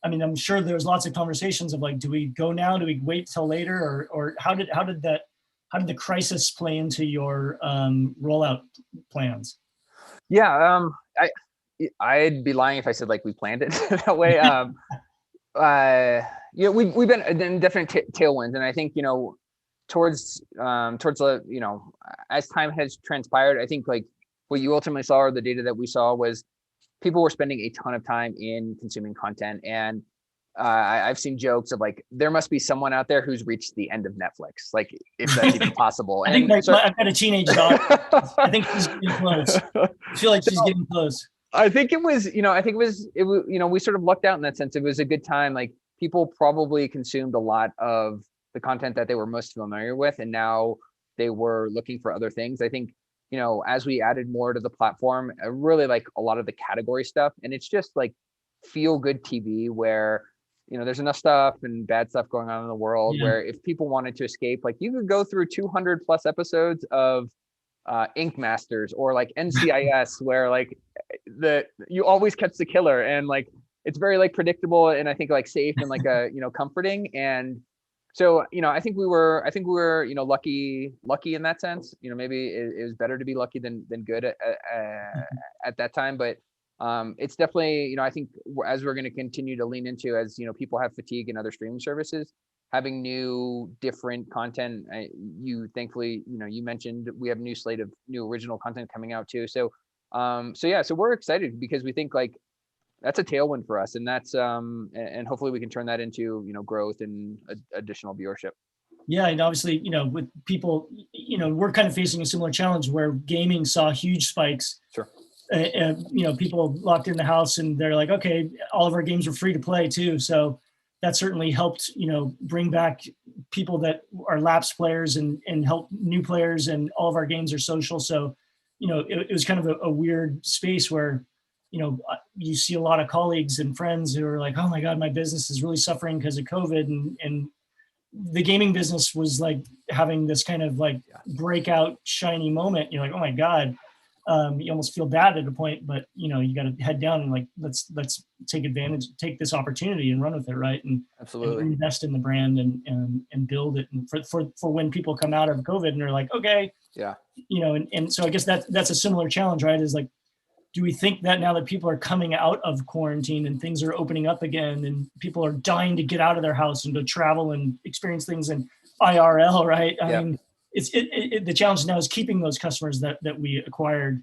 Speaker 9: I mean, I'm sure there's lots of conversations of like, do we go now? Do we wait till later? Or how did the crisis play into your rollout plans?
Speaker 10: Yeah, I'd be lying if I said like we planned it that way. We've been in definite tailwinds, and I think towards the as time has transpired, I think like what you ultimately saw, or the data that we saw, was people were spending a ton of time in consuming content, and I've seen jokes of like, there must be someone out there who's reached the end of Netflix, like, if that's even possible.
Speaker 9: I think I've got a teenage daughter. I think she's getting close. I feel like she's getting close.
Speaker 10: I think it was, we sort of lucked out in that sense. It was a good time. Like, people probably consumed a lot of the content that they were most familiar with, and now they were looking for other things. I think, as we added more to the platform, I really like a lot of the category stuff, and it's just like feel good TV where, there's enough stuff and bad stuff going on in the world where if people wanted to escape, like, you could go through 200 plus episodes of Ink Masters or like NCIS, where like you always catch the killer, and like it's very like predictable and I think like safe and like comforting. And so I think we were lucky in that sense. Maybe it was better to be lucky than good at that time, but it's definitely I think as we're going to continue to lean into, as people have fatigue in other streaming services, having new different content. You thankfully you mentioned we have a new slate of new original content coming out too. So so we're excited because we think like that's a tailwind for us, and that's and hopefully we can turn that into growth and additional viewership.
Speaker 9: Yeah, and obviously with people we're kind of facing a similar challenge where gaming saw huge spikes.
Speaker 10: Sure.
Speaker 9: And people locked in the house and they're like, okay, all of our games are free to play too. So that certainly helped, bring back people that are lapsed players and help new players, and all of our games are social. So, it was kind of a weird space where, you see a lot of colleagues and friends who are like, oh my God, my business is really suffering because of COVID. And the gaming business was like having this kind of like breakout shiny moment. You're like, oh my God. You almost feel bad at a point, but you got to head down and like, let's take this opportunity and run with it. Right. And
Speaker 10: absolutely
Speaker 9: and invest in the brand and build it. And for when people come out of COVID and they're like, okay,
Speaker 10: yeah,
Speaker 9: and so I guess that's a similar challenge, right? Is like, do we think that now that people are coming out of quarantine and things are opening up again and people are dying to get out of their house and to travel and experience things in IRL, right? I mean, the challenge now is keeping those customers that we acquired,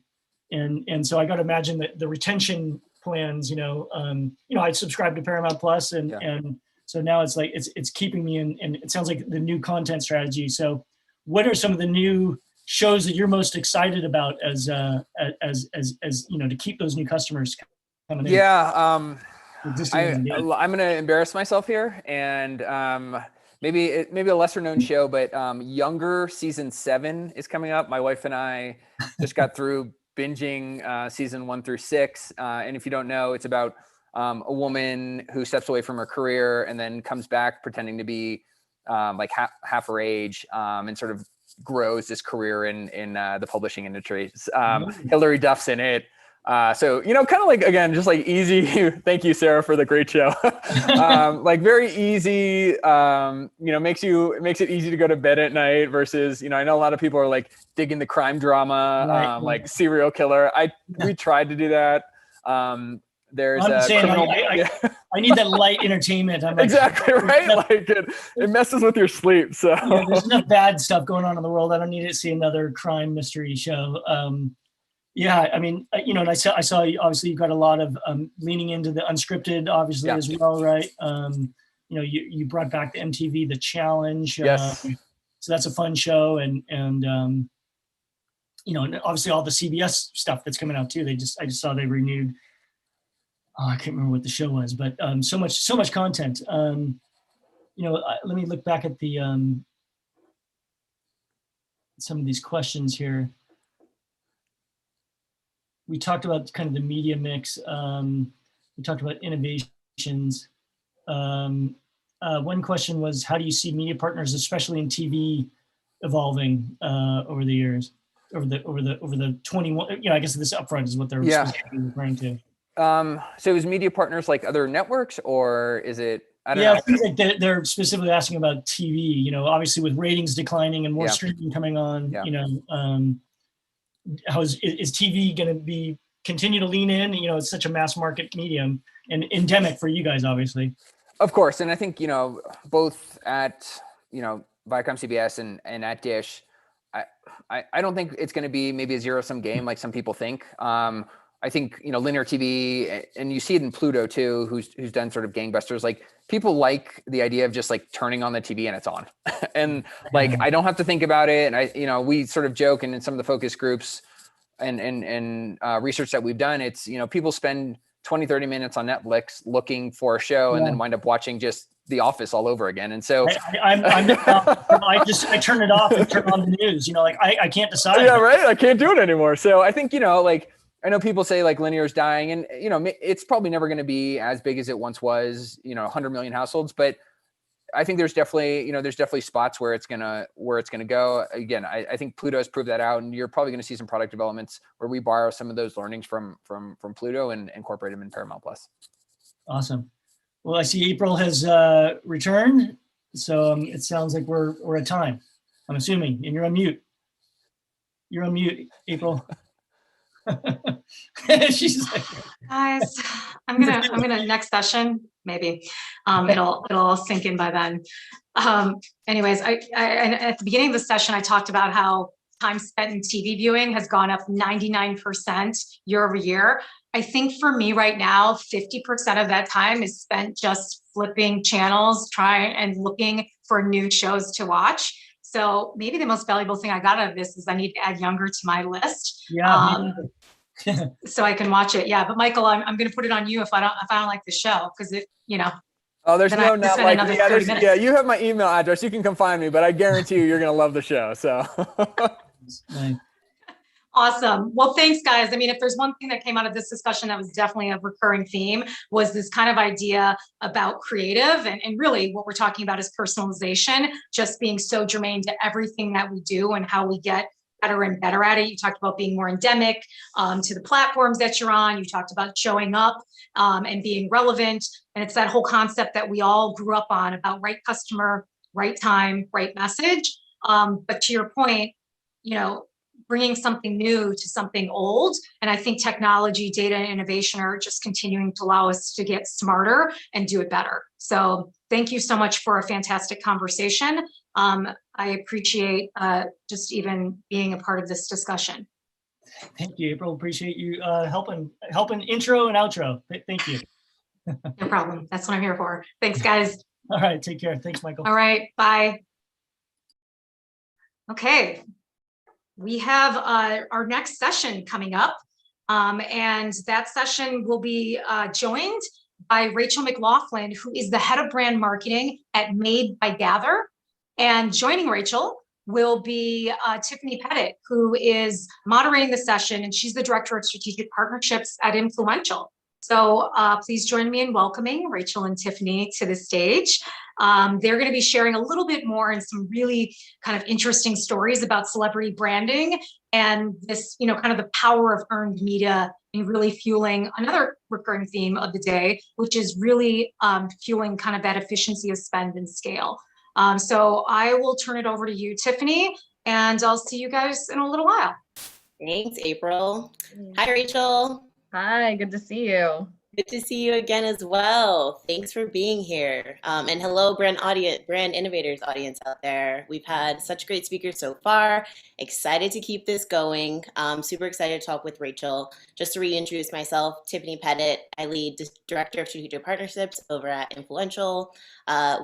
Speaker 9: and so I got to imagine that the retention plans, I subscribed to Paramount Plus, and so now it's like it's keeping me in, and it sounds like the new content strategy. So, what are some of the new shows that you're most excited about as to keep those new customers coming in?
Speaker 10: Yeah, I'm going to embarrass myself here, and maybe a lesser known show, but Younger season 7 is coming up. My wife and I just got through binging season 1 through 6. And if you don't know, it's about a woman who steps away from her career and then comes back pretending to be like half her age, and sort of grows this career in the publishing industry. Hilary Duff's in it. So, kind of like, again, just like easy. Thank you, Sarah, for the great show. Like very easy, makes it easy to go to bed at night versus, I know a lot of people are like digging the crime drama,
Speaker 9: right.
Speaker 10: Like serial killer. We tried to do that. There's
Speaker 9: I need that light entertainment. I'm like,
Speaker 10: exactly right. Like it messes with your sleep. So
Speaker 9: there's enough bad stuff going on in the world. I don't need to see another crime mystery show. Yeah, I mean, and I saw obviously you've got a lot of leaning into the unscripted, obviously as well, right? You brought back the MTV The Challenge.
Speaker 10: Yes.
Speaker 9: So that's a fun show, and and obviously all the CBS stuff that's coming out too. I just saw they renewed. Oh, I can't remember what the show was, but so much content. Let me look back at the some of these questions here. We talked about kind of the media mix. We talked about innovations. One question was, how do you see media partners, especially in TV, evolving over the years, over the 21? I guess this upfront is what they're referring to.
Speaker 10: So is media partners like other networks, or is it? I don't
Speaker 9: know.
Speaker 10: I
Speaker 9: think like they're specifically asking about TV. Obviously with ratings declining and more streaming coming on. How is TV going to continue to lean in? It's such a mass market medium and endemic for you guys, obviously.
Speaker 10: Of course, and I think both at Viacom CBS and at Dish, I don't think it's going to be maybe a zero-sum game like some people think. I think linear TV, and you see it in Pluto too, who's done sort of gangbusters. Like people like the idea of just like turning on the TV and it's on, and like I don't have to think about it. And we sort of joke, and in some of the focus groups and research that we've done, it's people spend 20-30 minutes on Netflix looking for a show and then wind up watching just The Office all over again. And so
Speaker 9: I turn it off and turn on the news. I can't decide.
Speaker 10: Yeah, right. I can't do it anymore. So I think like. I know people say like linear is dying, and it's probably never going to be as big as it once was, 100 million households, but I think there's definitely spots where it's gonna go. Again, I think Pluto has proved that out, and you're probably gonna see some product developments where we borrow some of those learnings from Pluto and incorporate them in Paramount Plus.
Speaker 9: Awesome. Well, I see April has returned, so it sounds like we're at time. I'm assuming, and you're on mute. You're on mute, April. She's like,
Speaker 2: Guys, I'm gonna next session, maybe. It'll all sink in by then. Anyways, I at the beginning of the session, I talked about how time spent in TV viewing has gone up 99% year over year. I think for me right now, 50% of that time is spent just flipping channels, trying and looking for new shows to watch. So maybe the most valuable thing I got out of this is I need to add Younger to my list.
Speaker 9: yeah.
Speaker 2: So I can watch it. Yeah, but Michael, I'm going to put it on you if I don't like the show, because if
Speaker 10: Oh, there's
Speaker 2: then
Speaker 10: no
Speaker 2: I
Speaker 10: not
Speaker 2: spend
Speaker 10: like
Speaker 2: another
Speaker 10: yeah,
Speaker 2: 30 minutes.
Speaker 10: yeah. You have my email address. You can come find me, but I guarantee you're gonna love the show. So.
Speaker 9: Nice.
Speaker 2: Awesome. Well, thanks, guys. I mean, if there's one thing that came out of this discussion that was definitely a recurring theme, was this kind of idea about creative, and really what we're talking about is personalization, just being so germane to everything that we do and how we get better and better at it. You talked about being more endemic to the platforms that you're on. You talked about showing up and being relevant. And it's that whole concept that we all grew up on about right customer, right time, right message. But to your point, bringing something new to something old. And I think technology, data, and innovation are just continuing to allow us to get smarter and do it better. So thank you so much for a fantastic conversation. I appreciate just even being a part of this discussion.
Speaker 9: Thank you, April. Appreciate you helping intro and outro. Thank you.
Speaker 2: No problem. That's what I'm here for. Thanks, guys.
Speaker 9: All right. Take care. Thanks, Michael.
Speaker 2: All right. Bye. Okay. We have our next session coming up. And that session will be joined by Rachel McLaughlin, who is the head of brand marketing at Made by Gather. And joining Rachel will be Tiffany Pettit, who is moderating the session, and she's the director of strategic partnerships at Influential. So please join me in welcoming Rachel and Tiffany to the stage. They're going to be sharing a little bit more and some really kind of interesting stories about celebrity branding and this, kind of the power of earned media and really fueling another recurring theme of the day, which is really fueling kind of that efficiency of spend and scale. So I will turn it over to you, Tiffany, and I'll see you guys in a little while.
Speaker 11: Thanks, April. Hi, Rachel.
Speaker 12: Hi, good to see you.
Speaker 11: Good to see you again as well. Thanks for being here. And hello, brand innovators audience out there. We've had such great speakers so far. Excited to keep this going. Super excited to talk with Rachel. Just to reintroduce myself, Tiffany Pettit. I lead the Director of Strategic Partnerships over at Influential.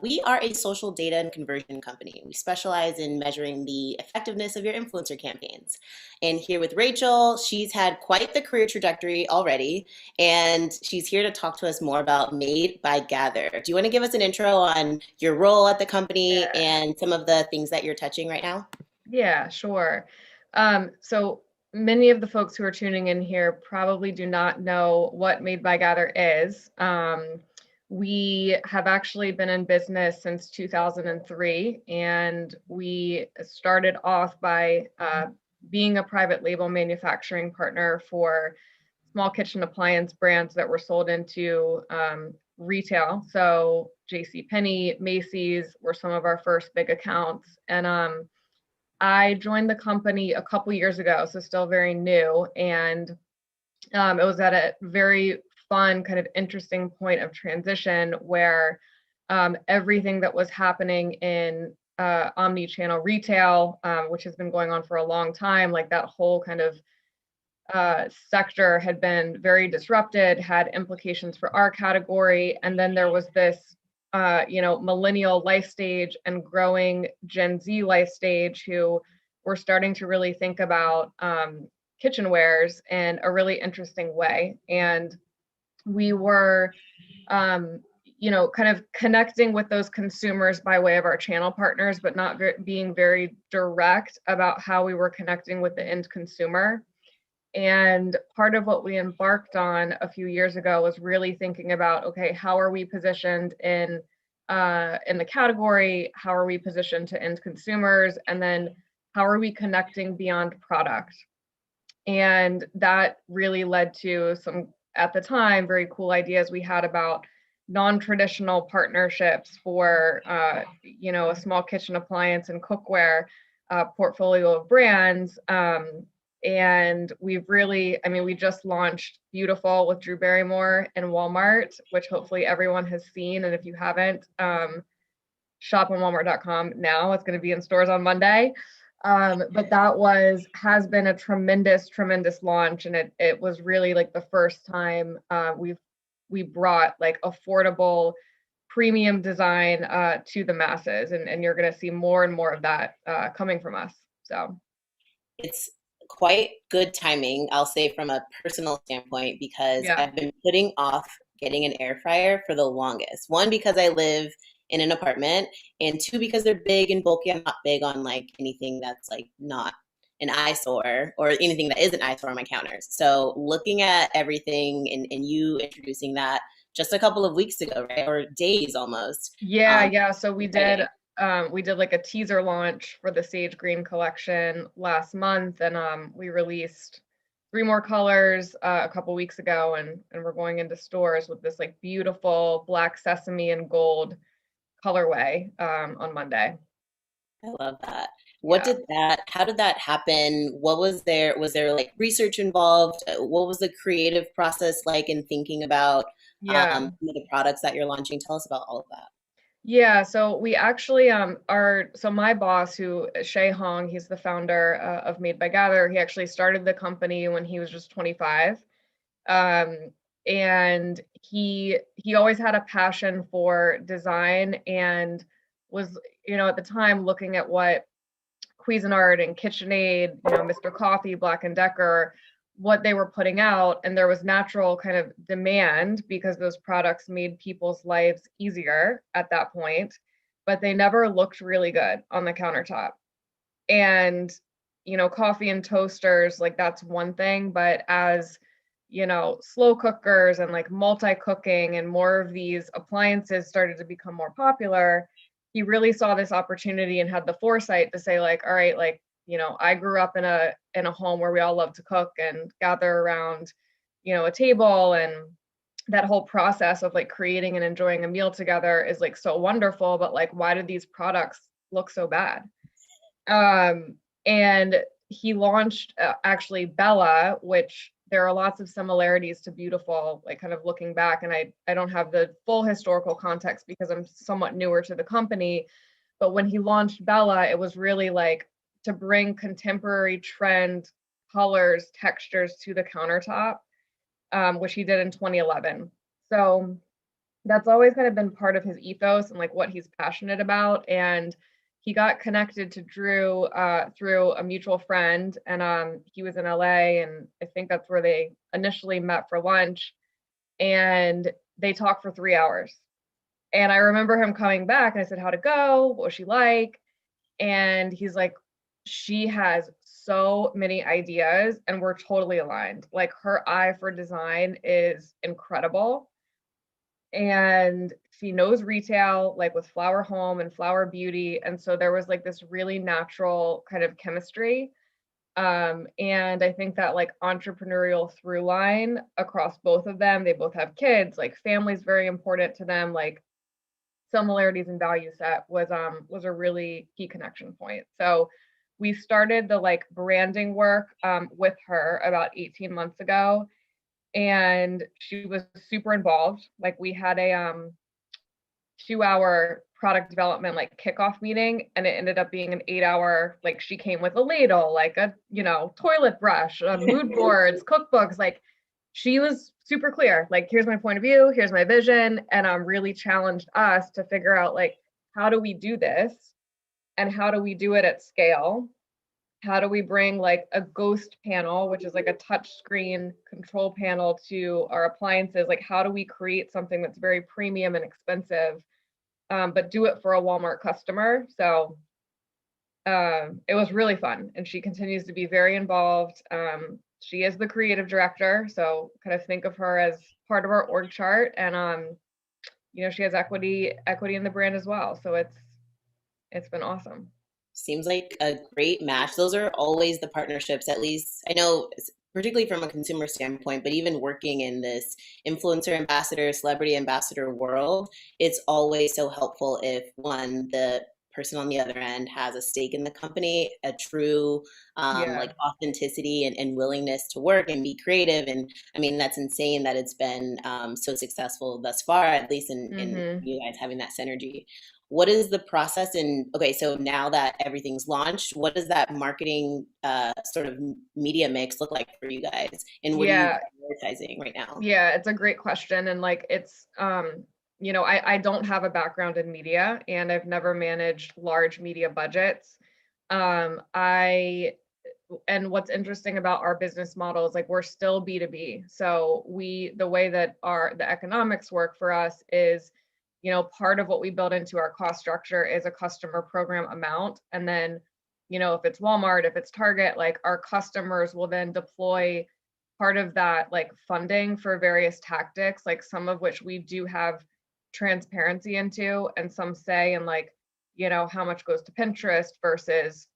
Speaker 11: We are a social data and conversion company. We specialize in measuring the effectiveness of your influencer campaigns. And here with Rachel, she's had quite the career trajectory already, and she's here to talk to us more about Made by Gather. Do you want to give us an intro on your role at the company and some of the things that you're touching right now?
Speaker 12: Yeah, sure. So many of the folks who are tuning in here probably do not know what Made by Gather is. We have actually been in business since 2003, and we started off by being a private label manufacturing partner for small kitchen appliance brands that were sold into retail. So JCPenney, Macy's were some of our first big accounts. And I joined the company a couple years ago, so still very new. And it was at a very fun, kind of interesting point of transition where everything that was happening in omni-channel retail, which has been going on for a long time, like that whole kind of sector had been very disrupted, had implications for our category. And then there was this, millennial life stage and growing Gen Z life stage who were starting to really think about kitchenwares in a really interesting way. And we were, kind of connecting with those consumers by way of our channel partners, but not being very direct about how we were connecting with the end consumer. And part of what we embarked on a few years ago was really thinking about, okay, how are we positioned in in the category? How are we positioned to end consumers? And then how are we connecting beyond product? And that really led to some, at the time, very cool ideas we had about non-traditional partnerships for, you know, a small kitchen appliance and cookware portfolio of brands. And we've really, I mean, we just launched Beautiful with Drew Barrymore in Walmart, which hopefully everyone has seen. And if you haven't, shop on walmart.com now. It's going to be in stores on Monday. But that has been a tremendous launch. And it was really like the first time we brought like affordable premium design to the masses. And you're going to see more and more of that coming from us. So
Speaker 11: it's quite good timing, I'll say, from a personal standpoint, because I've been putting off getting an air fryer for the longest. One, because I live in an apartment, and two, because they're big and bulky. I'm not big on like anything that's like not an eyesore or anything that is an eyesore on my counters. So looking at everything and you introducing that just a couple of weeks ago, right? Or days almost.
Speaker 12: Yeah. So we did like a teaser launch for the Sage Green collection last month, and we released 3 more colors a couple weeks ago, and we're going into stores with this like beautiful black sesame and gold colorway on Monday.
Speaker 11: I love that. How did that happen? Was there like research involved? What was the creative process like in thinking about the products that you're launching? Tell us about all of that.
Speaker 12: Yeah, so we actually so my boss, who Shay Hong, he's the founder of Made by Gather. He actually started the company when he was just 25. And he always had a passion for design and was, you know, at the time looking at what Cuisinart and KitchenAid, you know, Mr. Coffee, Black & Decker, what they were putting out, and there was natural kind of demand because those products made people's lives easier at that point, but they never looked really good on the countertop. And, you know, coffee and toasters, like that's one thing, but as, you know, slow cookers and like multi-cooking and more of these appliances started to become more popular, he really saw this opportunity and had the foresight to say like, all right, like, you know, I grew up in a home where we all love to cook and gather around, you know, a table, and that whole process of like creating and enjoying a meal together is like so wonderful, but like, why did these products look so bad? And he launched actually Bella, which there are lots of similarities to Beautiful, like kind of looking back, and I don't have the full historical context because I'm somewhat newer to the company, but when he launched Bella, it was really like to bring contemporary trend colors, textures to the countertop, which he did in 2011. So that's always kind of been part of his ethos and like what he's passionate about. And he got connected to Drew through a mutual friend, and he was in LA, and I think that's where they initially met for lunch, and they talked for 3 hours. And I remember him coming back, and I said, how'd it go? What was she like? And he's like, she has so many ideas and we're totally aligned. Like her eye for design is incredible. And she knows retail, like with Flower Home and Flower Beauty. And so there was like this really natural kind of chemistry. And I think that like entrepreneurial through line across both of them, they both have kids, like family's very important to them, like similarities in value set was a really key connection point. So we started the like branding work with her about 18 months ago, and she was super involved. Like we had a 2-hour product development like kickoff meeting, and it ended up being an 8-hour, like she came with a ladle, like a, you know, toilet brush, mood boards, cookbooks. Like she was super clear, like here's my point of view, here's my vision, and really challenged us to figure out like, how do we do this? And how do we do it at scale? How do we bring like a ghost panel, which is like a touch screen control panel, to our appliances? Like, how do we create something that's very premium and expensive, but do it for a Walmart customer? So it was really fun. And she continues to be very involved. She is the creative director. So kind of think of her as part of our org chart. And she has equity in the brand as well. So it's been awesome.
Speaker 11: Seems like a great match. Those are always the partnerships, at least I know, particularly from a consumer standpoint, but even working in this influencer ambassador, celebrity ambassador world, it's always so helpful if the person on the other end has a stake in the company, a true like authenticity and willingness to work and be creative. And I mean, that's insane that it's been so successful thus far, at least in you guys having that synergy. What is the process? And okay, so now that everything's launched, what does that marketing sort of media mix look like for you guys? And what are you prioritizing right now?
Speaker 12: Yeah, it's a great question. And like, it's, I don't have a background in media, and I've never managed large media budgets. And what's interesting about our business model is like, we're still B2B. So the way that the economics work for us is, part of what we build into our cost structure is a customer program amount. And then, if it's Walmart, if it's Target, like our customers will then deploy part of that like funding for various tactics, like some of which we do have transparency into, and some say, and like, how much goes to Pinterest versus,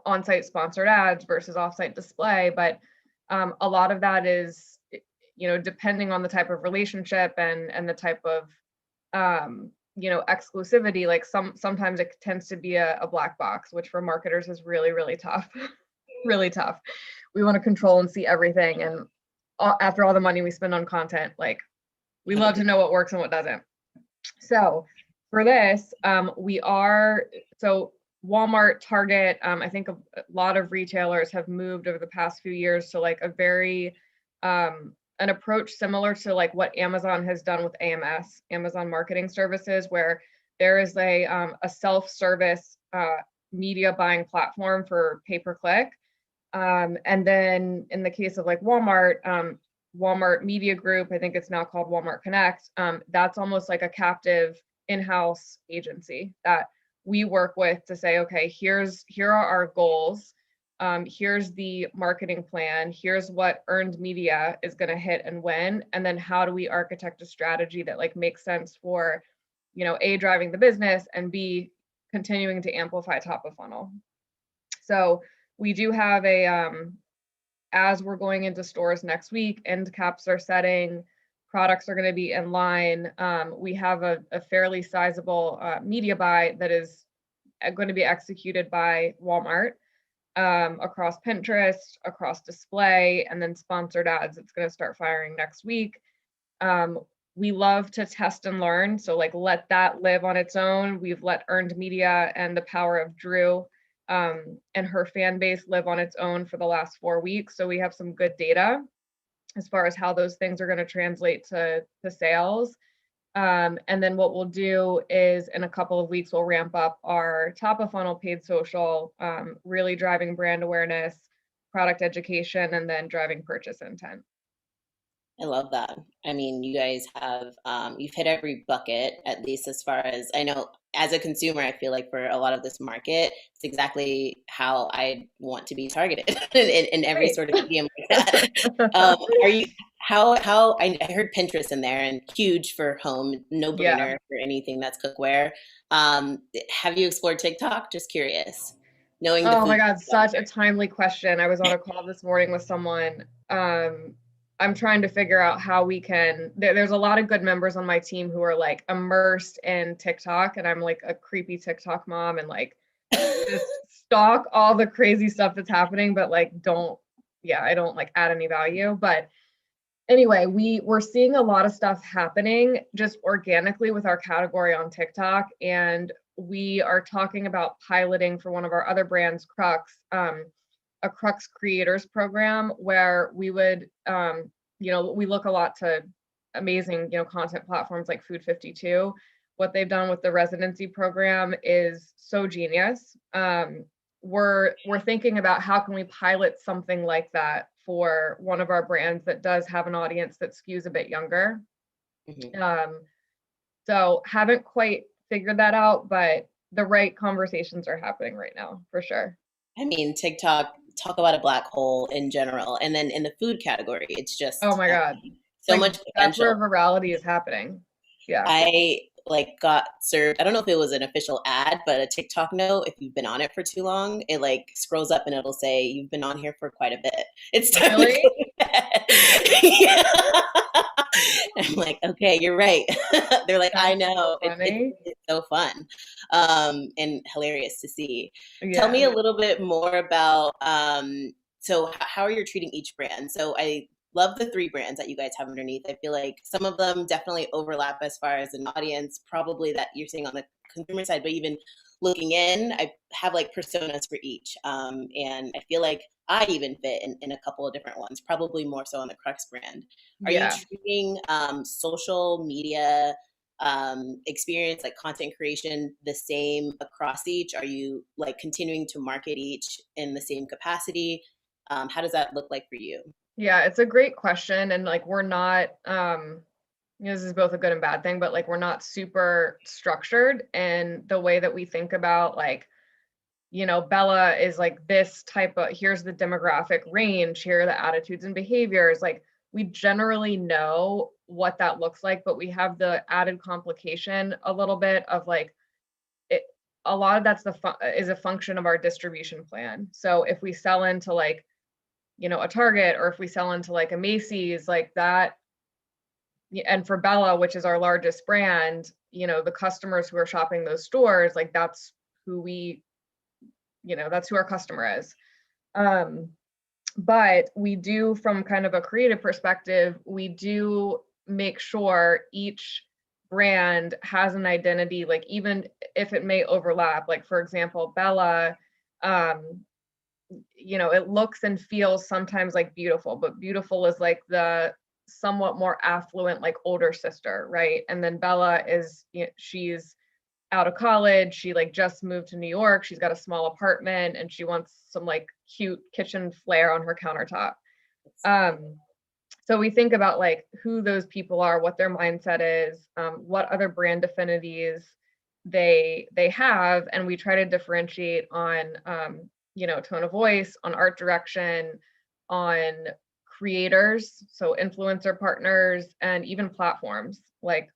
Speaker 12: on-site sponsored ads versus off-site display. But a lot of that is, depending on the type of relationship and the type of exclusivity, like sometimes it tends to be a black box, which for marketers is really, really tough. Really tough. We want to control and see everything. And after all the money we spend on content, like we love to know what works and what doesn't. So for this, Walmart, Target, I think a lot of retailers have moved over the past few years to like a very, an approach similar to like what Amazon has done with AMS, Amazon Marketing Services, where there is a self-service media buying platform for pay-per-click. And then in the case of like Walmart, Walmart Media Group, I think it's now called Walmart Connect, that's almost like a captive in-house agency that we work with to say, okay, here are our goals. Here's the marketing plan. Here's what earned media is going to hit and when, and then how do we architect a strategy that like makes sense for, A, driving the business, and B, continuing to amplify top of funnel. So we do have as we're going into stores next week, end caps are setting, products are going to be in line. We have a fairly sizable media buy that is going to be executed by Walmart. Across Pinterest, across display, and then sponsored ads. It's going to start firing next week. We love to test and learn. So like, let that live on its own. We've let earned media and the power of Drew and her fan base live on its own for the last 4 weeks. So we have some good data as far as how those things are going to translate to sales. And then what we'll do is in a couple of weeks, we'll ramp up our top of funnel paid social, really driving brand awareness, product education, and then driving purchase intent.
Speaker 11: I love that. I mean, you guys have, you've hit every bucket, at least as far as I know. As a consumer, I feel like for a lot of this market, it's exactly how I want to be targeted in every sort of medium like that. I heard Pinterest in there, and huge for home, no brainer for anything that's cookware. Have you explored TikTok? Just curious. Knowing
Speaker 12: oh my God, such a timely question. I was on a call this morning with someone. I'm trying to figure out how we can, there's a lot of good members on my team who are like immersed in TikTok, and I'm like a creepy TikTok mom and like just stalk all the crazy stuff that's happening, but like I don't like add any value. But anyway, we're seeing a lot of stuff happening just organically with our category on TikTok. And we are talking about piloting for one of our other brands, Crux, a Crux Creators program where we would, we look a lot to amazing, content platforms like Food 52. What they've done with the residency program is so genius. We're thinking about how can we pilot something like that for one of our brands that does have an audience that skews a bit younger. So haven't quite figured that out, but the right conversations are happening right now, for sure.
Speaker 11: I mean, TikTok, talk about a black hole in general. And then in the food category, it's just,
Speaker 12: oh my God,
Speaker 11: so much potential.
Speaker 12: That's where virality is happening. Yeah.
Speaker 11: I like got served, I don't know if it was an official ad, but a TikTok note. If you've been on it for too long, it like scrolls up and it'll say, you've been on here for quite a bit. It's time
Speaker 12: Really?
Speaker 11: to go to bed. Yeah. I'm like, okay, you're right. They're like, I
Speaker 12: That's
Speaker 11: know.
Speaker 12: so funny.
Speaker 11: It's so fun and hilarious to see. Tell
Speaker 12: Yeah.
Speaker 11: me a little bit more about so how you're treating each brand. So I love the 3 brands that you guys have underneath. I feel like some of them definitely overlap as far as an audience, probably that you're seeing on the consumer side, but even looking in, I have like personas for each. And I feel like I even fit in a couple of different ones, probably more so on the Crux brand. Are you
Speaker 12: Yeah.
Speaker 11: treating social media experience, like content creation, the same across each? Are you like continuing to market each in the same capacity? How does that look like for you?
Speaker 12: Yeah, it's a great question. And like, we're not, this is both a good and bad thing, but like, we're not super structured in the way that we think about like, Bella is like this type of, here's the demographic range, here are the attitudes and behaviors. Like, we generally know what that looks like, but we have the added complication a little bit of like, a lot of that's is a function of our distribution plan. So if we sell into like, a Target, or if we sell into like a Macy's, like that, and for Bella, which is our largest brand, the customers who are shopping those stores, like that's who that's who our customer is. But we do, from kind of a creative perspective, we do make sure each brand has an identity, like even if it may overlap, like for example, Bella, it looks and feels sometimes like Beautiful, but Beautiful is like the somewhat more affluent, like older sister, right? And then Bella is, she's out of college, she like just moved to New York, she's got a small apartment, and she wants some like cute kitchen flair on her countertop. So we think about like who those people are, what their mindset is, what other brand affinities they have, and we try to differentiate on tone of voice, on art direction, on creators, so influencer partners, and even platforms. Like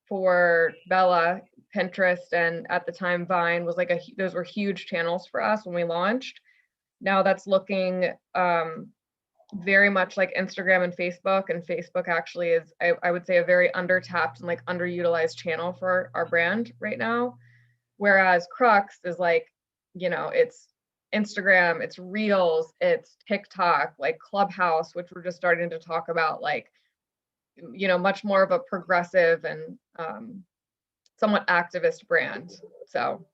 Speaker 12: for Bella, Pinterest and at the time Vine was like those were huge channels for us when we launched. Now that's looking very much like Instagram and Facebook Facebook actually is, I would say, a very undertapped and like underutilized channel for our brand right now. Whereas Crux is like, it's Instagram, it's Reels, it's TikTok, like Clubhouse, which we're just starting to talk about, like, much more of a progressive and somewhat activist brand. So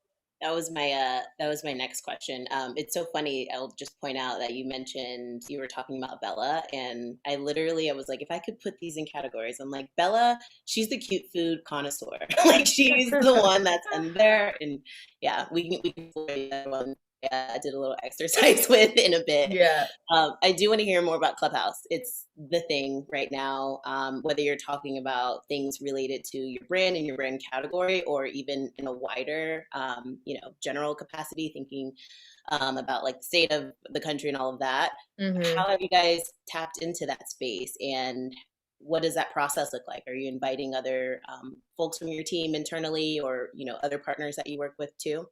Speaker 11: that was my next question. It's so funny. I'll just point out that you mentioned you were talking about Bella, and I was like, if I could put these in categories, I'm like, Bella, she's the cute food connoisseur. Like she's the one that's in there, and yeah, we can play that one. Yeah, I did a little exercise with in a bit.
Speaker 12: Yeah.
Speaker 11: I do want to hear more about Clubhouse. It's the thing right now, whether you're talking about things related to your brand and your brand category, or even in a wider, general capacity, thinking about like the state of the country and all of that.
Speaker 12: Mm-hmm.
Speaker 11: How have you guys tapped into that space, and what does that process look like? Are you inviting other folks from your team internally, or other partners that you work with too?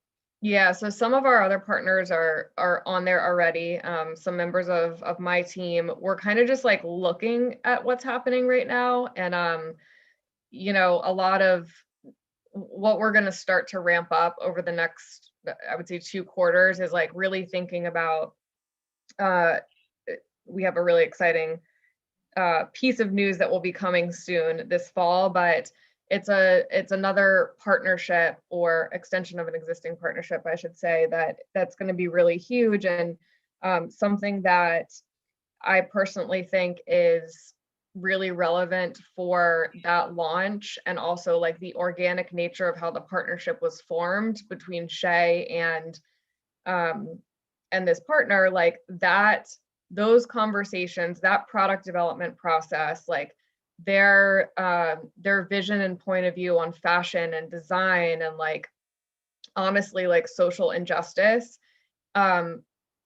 Speaker 12: Yeah, so some of our other partners are on there already. Some members of my team, we're kind of just like looking at what's happening right now. And, a lot of what we're going to start to ramp up over the next, I would say 2 quarters, is like really thinking about, we have a really exciting piece of news that will be coming soon this fall, but it's another partnership, or extension of an existing partnership, I should say, that's going to be really huge, and something that I personally think is really relevant for that launch, and also like the organic nature of how the partnership was formed between Shay and this partner, like that, those conversations, that product development process, like their vision and point of view on fashion and design, and like honestly like social injustice,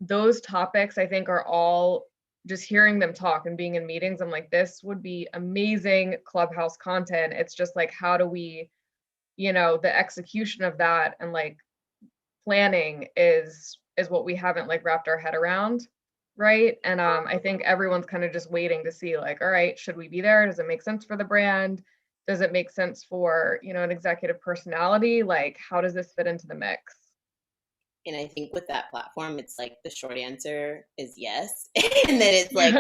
Speaker 12: those topics I think are all just hearing them talk and being in meetings, I'm like, this would be amazing Clubhouse content. It's just like, how do we, the execution of that and like planning is what we haven't like wrapped our head around. Right. And I think everyone's kind of just waiting to see like, all right, should we be there? Does it make sense for the brand? Does it make sense for, an executive personality? Like, how does this fit into the mix?
Speaker 11: And I think with that platform, it's like the short answer is yes. And then it's like,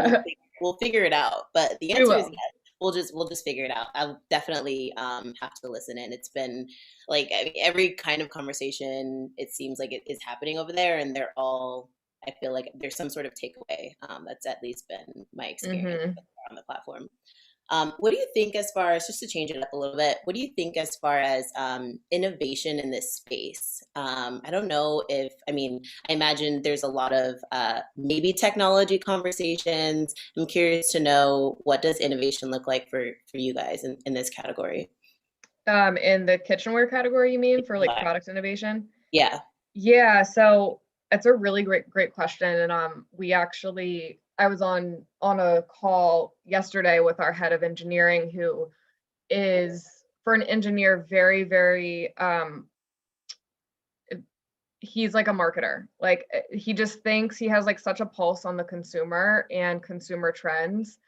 Speaker 11: we'll figure it out. But the answer is yes. We'll just figure it out. I'll definitely have to listen in. It's been like every kind of conversation, it seems like it is happening over there, and they're all, I feel like there's some sort of takeaway. That's at least been my experience on the platform. What do you think as far as, just to change it up a little bit, what do you think as far as innovation in this space? I don't know I imagine there's a lot of maybe technology conversations. I'm curious to know, what does innovation look like for you guys in this category?
Speaker 12: In the kitchenware category, you mean, for like product innovation?
Speaker 11: Yeah.
Speaker 12: Yeah, so it's a really great question. And I was on a call yesterday with our head of engineering, who is, for an engineer, very, very, he's like a marketer. Like, he just thinks he has like such a pulse on the consumer and consumer trends,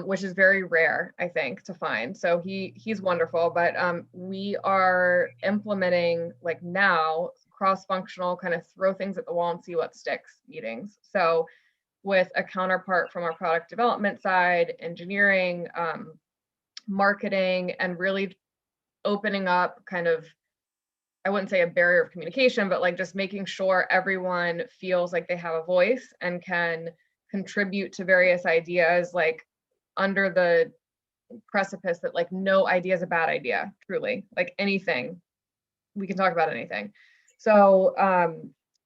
Speaker 12: which is very rare, I think, to find. So he's wonderful. But we are implementing like now cross-functional, kind of throw things at the wall and see what sticks meetings. So with a counterpart from our product development side, engineering, marketing, and really opening up kind of, I wouldn't say a barrier of communication, but like just making sure everyone feels like they have a voice and can contribute to various ideas, like under the precipice that like no idea is a bad idea, truly. Like anything, we can talk about anything. So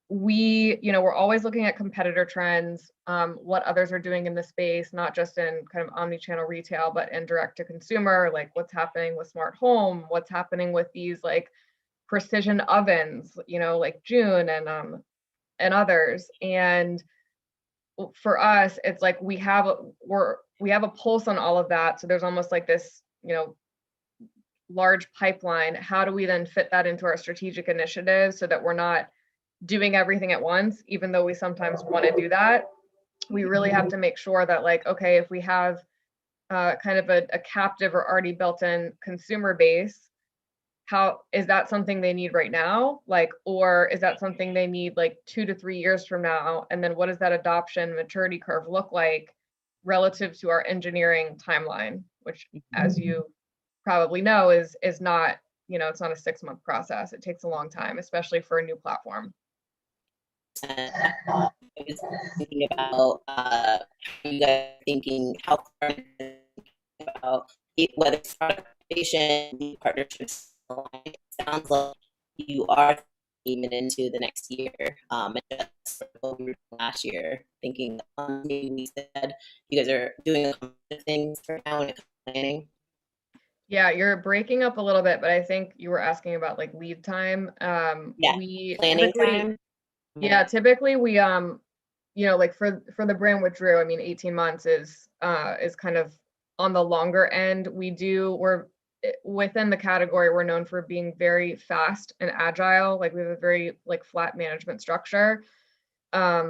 Speaker 12: we're always looking at competitor trends, what others are doing in the space, not just in kind of omni-channel retail, but in direct to consumer, like what's happening with smart home, what's happening with these like precision ovens, like June and others. And for us, it's like we have a pulse on all of that. So there's almost like this, large pipeline. How do we then fit that into our strategic initiatives so that we're not doing everything at once, even though we sometimes want to do that? We really have to make sure that like, okay, if we have kind of a captive or already built-in consumer base, how is that something they need right now? Like, or is that something they need like 2 to 3 years from now? And then what does that adoption maturity curve look like relative to our engineering timeline, which, as you probably know, is not, it's not a 6-month process. It takes a long time, especially for a new platform.
Speaker 11: I was thinking about you guys thinking how far about whether it's product innovation, partnerships. It sounds like you are even into the next year. And just what we were doing last year, thinking we said you guys are doing a couple of things for now when it comes to planning.
Speaker 12: Yeah, you're breaking up a little bit, but I think you were asking about like lead time.
Speaker 11: Planning time.
Speaker 12: Yeah, typically we like for the brand with Drew, 18 months is kind of on the longer end. We're within the category, we're known for being very fast and agile. Like we have a very like flat management structure,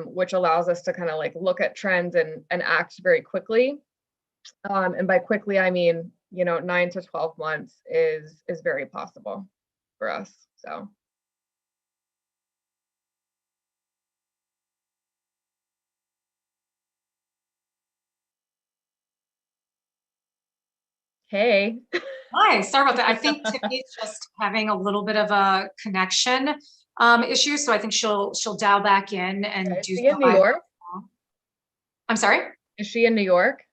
Speaker 12: which allows us to kind of like look at trends and act very quickly. And by quickly, I mean, 9 to 12 months is very possible for us. So. Hey.
Speaker 2: Hi, sorry about that. I think Tiffany's just having a little bit of a connection issue, so I think she'll dial back in and do. Is
Speaker 12: she in New York?
Speaker 2: I'm sorry?
Speaker 12: Is she in New York?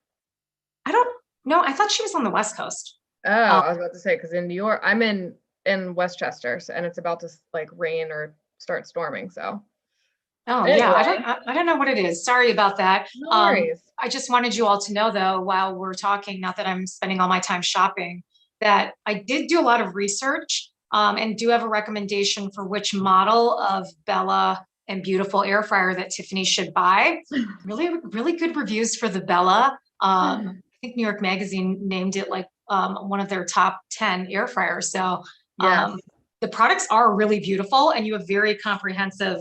Speaker 2: I don't know. I thought she was on the West Coast.
Speaker 12: Oh, I was about to say, because in New York, I'm in Westchester, and it's about to like rain or start storming. So.
Speaker 2: Oh anyway. Yeah, I don't know what it is. Sorry about that.
Speaker 12: No worries.
Speaker 2: I just wanted you all to know, though, while we're talking, not that I'm spending all my time shopping, that I did do a lot of research and do have a recommendation for which model of Bella and beautiful air fryer that Tiffany should buy. Really, really good reviews for the Bella. I think New York Magazine named it like one of their top 10 air fryers. So
Speaker 12: Yes.
Speaker 2: the products are really beautiful, and you have very comprehensive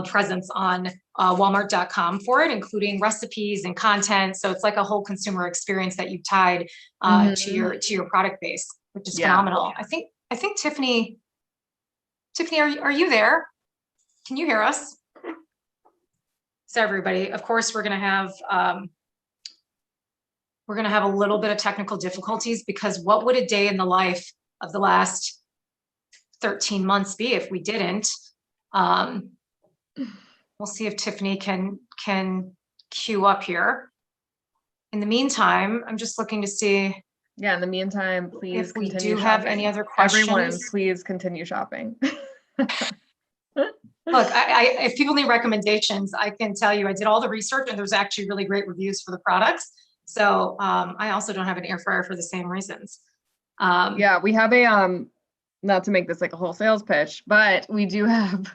Speaker 2: presence on Walmart.com for it, including recipes and content. So it's like a whole consumer experience that you've tied to your product base, which is phenomenal. I think Tiffany, are you there? Can you hear us? So everybody, of course, we're going to have a little bit of technical difficulties, because what would a day in the life of the last 13 months be if we didn't? We'll see if Tiffany can queue up here. In the meantime, I'm just looking to see.
Speaker 12: Yeah, in the meantime, please
Speaker 2: If we
Speaker 12: continue
Speaker 2: do have
Speaker 12: shopping.
Speaker 2: any other questions.
Speaker 12: Everyone, please continue shopping.
Speaker 2: Look, if people need recommendations, I can tell you I did all the research, and there's actually really great reviews for the products. So I also don't have an air fryer for the same reasons.
Speaker 12: Yeah, we have a, not to make this like a whole sales pitch, but we do have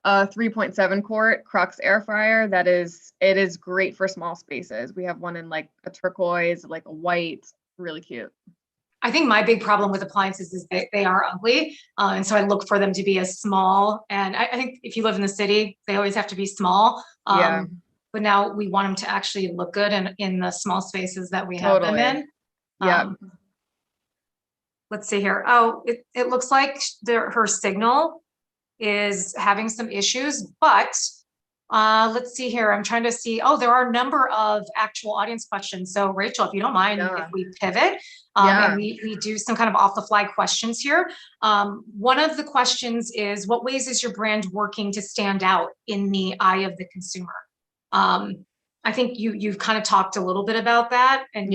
Speaker 12: a 3.7 quart Crux air fryer it is great for small spaces. We have one in like a turquoise, like a white, really cute.
Speaker 2: I think my big problem with appliances is they are ugly. And so I look for them to be as small. And I think if you live in the city, they always have to be small. But now we want them to actually look good in the small spaces that we have them in.
Speaker 12: Yeah.
Speaker 2: Let's see here. Oh, it looks like her signal is having some issues, but let's see here. I'm trying to see. Oh, there are a number of actual audience questions. So Rachel, if you don't mind, if we pivot and we do some kind of off the fly questions here. One of the questions is, what ways is your brand working to stand out in the eye of the consumer? I think you've kind of talked a little bit about that, and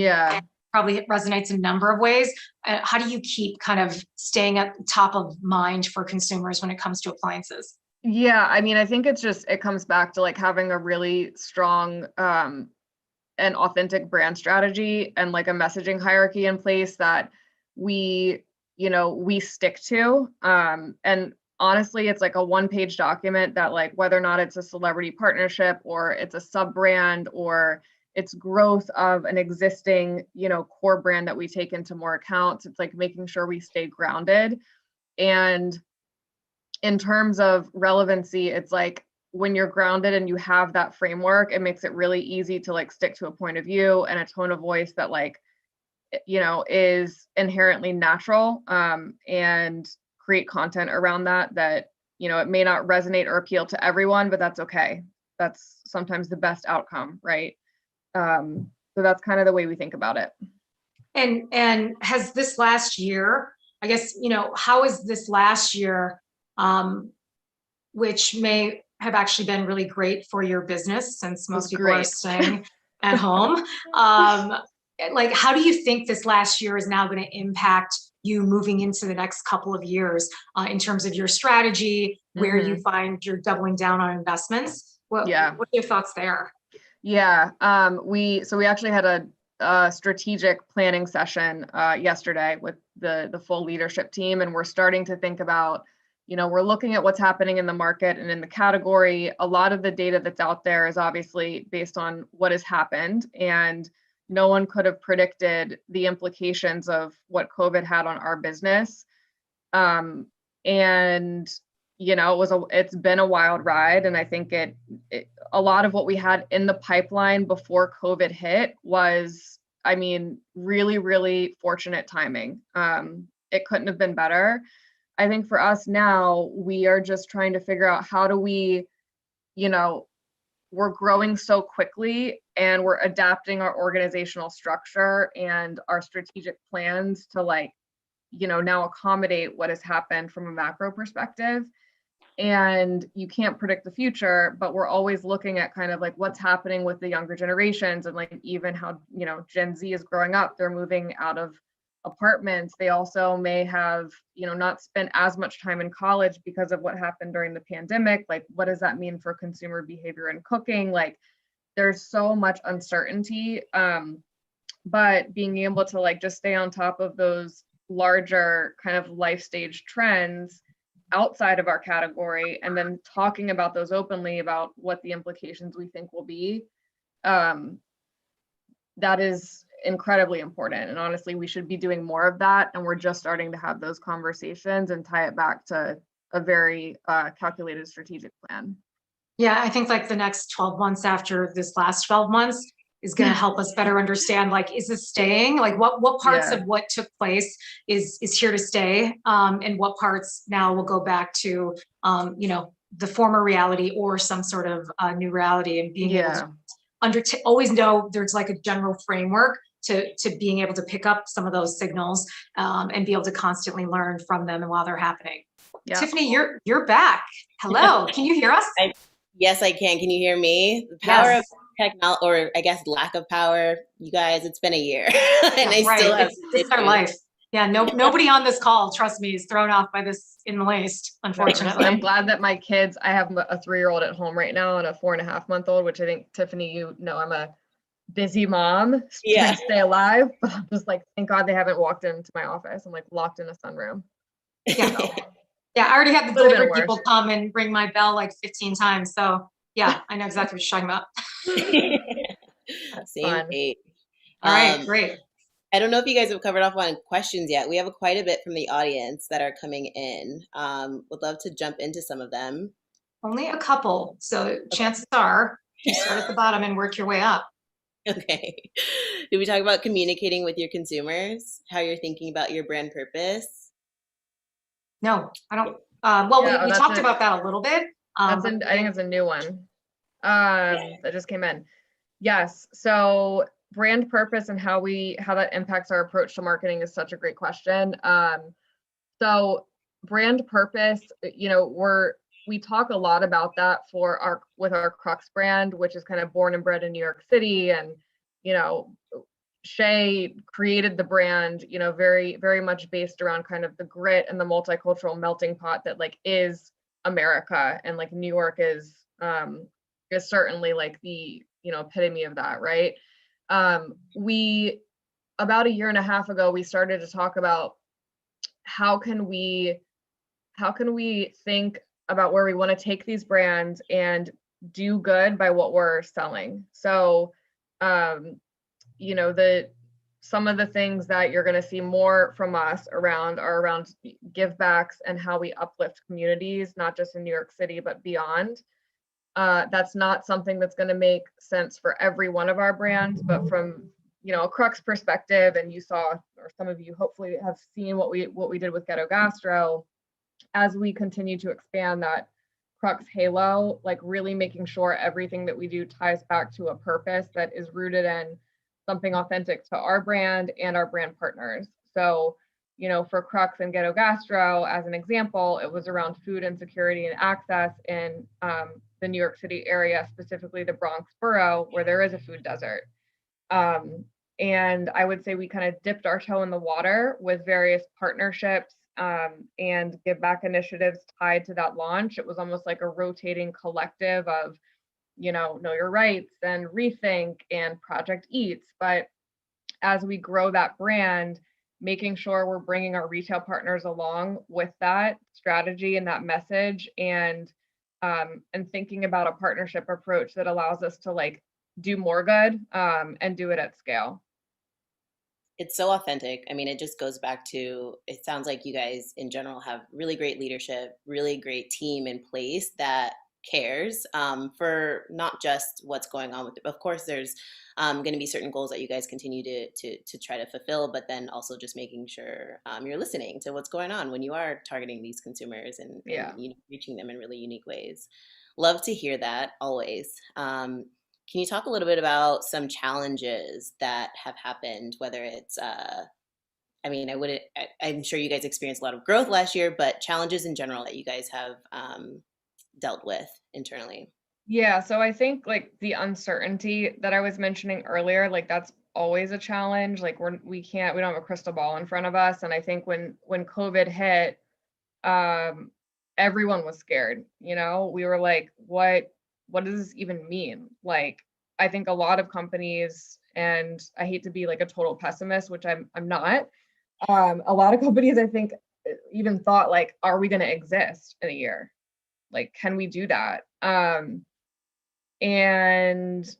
Speaker 2: probably it resonates in a number of ways. How do you keep kind of staying at the top of mind for consumers when it comes to appliances?
Speaker 12: Yeah, I mean, I think it comes back to like having a really strong and authentic brand strategy and like a messaging hierarchy in place that we stick to. And honestly, it's like a one-page document that, like, whether or not it's a celebrity partnership or it's a sub brand or it's growth of an existing, core brand that we take into more accounts, it's like making sure we stay grounded. And in terms of relevancy, it's like when you're grounded and you have that framework, it makes it really easy to like stick to a point of view and a tone of voice that is inherently natural, and create content around that it may not resonate or appeal to everyone, but that's okay. That's sometimes the best outcome, right? So that's kind of the way we think about it.
Speaker 2: And has this last year, I guess, how is this last year, which may have actually been really great for your business since most people are staying at home. Like, how do you think this last year is now going to impact you moving into the next couple of years in terms of your strategy, where you find you're doubling down on investments? What are your thoughts there?
Speaker 12: Yeah, we actually had a strategic planning session yesterday with the full leadership team, and we're starting to think about, we're looking at what's happening in the market and in the category. A lot of the data that's out there is obviously based on what has happened, and no one could have predicted the implications of what COVID had on our business. And it's been a wild ride, and I think a lot of what we had in the pipeline before COVID hit was, really, really fortunate timing. It couldn't have been better. I think for us now, we are just trying to figure out how do we, we're growing so quickly and we're adapting our organizational structure and our strategic plans to now accommodate what has happened from a macro perspective. And you can't predict the future, but we're always looking at kind of like what's happening with the younger generations, and like even how, Gen Z is growing up, they're moving out of apartments. They also may have, not spent as much time in college because of what happened during the pandemic. Like, what does that mean for consumer behavior and cooking? Like, there's so much uncertainty, but being able to just stay on top of those larger kind of life stage trends outside of our category and then talking about those openly about what the implications we think will be, that is incredibly important. And honestly, we should be doing more of that. And we're just starting to have those conversations and tie it back to a very calculated strategic plan.
Speaker 2: Yeah, I think like the next 12 months after this last 12 months is going to help us better understand, like, is this staying? Like what parts of what took place is here to stay? And what parts now will go back to, the former reality or some sort of new reality, and being able to always know there's like a general framework to being able to pick up some of those signals, and be able to constantly learn from them and while they're happening. Yeah. Tiffany, you're back. Hello, can you hear us?
Speaker 11: Yes, I can. Can you hear me? The power of technology, or I guess lack of power. You guys, it's been a year, and I still have.
Speaker 2: It's our life. Yeah, nobody on this call, trust me, is thrown off by this in the least, unfortunately.
Speaker 12: I'm glad that my kids, I have a 3-year-old at home right now and a 4.5-month-old, which I think, Tiffany, I'm a busy mom trying to stay alive, but I'm just like, thank God they haven't walked into my office. I'm like locked in a sunroom.
Speaker 2: Yeah. Yeah, I already had the delivery people come and ring my bell like 15 times. So yeah, I know exactly what you're talking about.
Speaker 11: Same page.
Speaker 2: All right, great.
Speaker 11: I don't know if you guys have covered off on questions yet. We have quite a bit from the audience that are coming in. Would love to jump into some of them.
Speaker 2: Only a couple. So chances are you start at the bottom and work your way up.
Speaker 11: Okay. Did we talk about communicating with your consumers? How you're thinking about your brand purpose?
Speaker 2: No, I don't. We talked about that a little bit.
Speaker 12: I think it's a new one that just came in. Yes. So brand purpose and how that impacts our approach to marketing is such a great question. So brand purpose, we talk a lot about that with our Crux brand, which is kind of born and bred in New York City, and Shay created the brand, very, very much based around kind of the grit and the multicultural melting pot that like is America, and like New York is certainly like the epitome of that, right? We about 1.5 years ago we started to talk about how can we think about where we want to take these brands and do good by what we're selling. So some of the things that you're going to see more from us are around give backs and how we uplift communities, not just in New York City, but beyond. That's not something that's going to make sense for every one of our brands, but from, a Crux perspective, and you saw, or some of you hopefully have seen what we did with Ghetto Gastro, as we continue to expand that Crux halo, like really making sure everything that we do ties back to a purpose that is rooted in something authentic to our brand and our brand partners. So, for Crux and Ghetto Gastro, as an example, it was around food insecurity and access in the New York City area, specifically the Bronx borough, where there is a food desert. And I would say we kind of dipped our toe in the water with various partnerships and give back initiatives tied to that launch. It was almost like a rotating collective of Know Your Rights and Rethink and Project Eats. But as we grow that brand, making sure we're bringing our retail partners along with that strategy and that message, and thinking about a partnership approach that allows us to like do more good and do it at scale.
Speaker 11: It's so authentic. I mean, it just goes back to, it sounds like you guys in general have really great leadership, really great team in place that cares for not just what's going on with it. Of course, there's going to be certain goals that you guys continue to try to fulfill, but then also just making sure you're listening to what's going on when you are targeting these consumers and reaching them in really unique ways. Love to hear that always. Can you talk a little bit about some challenges that have happened, whether it's I'm sure you guys experienced a lot of growth last year, but challenges in general that you guys have dealt with internally?
Speaker 12: Yeah, so I think like the uncertainty that I was mentioning earlier, like that's always a challenge. Like we don't have a crystal ball in front of us. And I think when COVID hit, everyone was scared. We were like, what does this even mean? Like, I think a lot of companies, and I hate to be like a total pessimist, which I'm not. A lot of companies, I think, even thought like, are we going to exist in a year? Like, can we do that? And,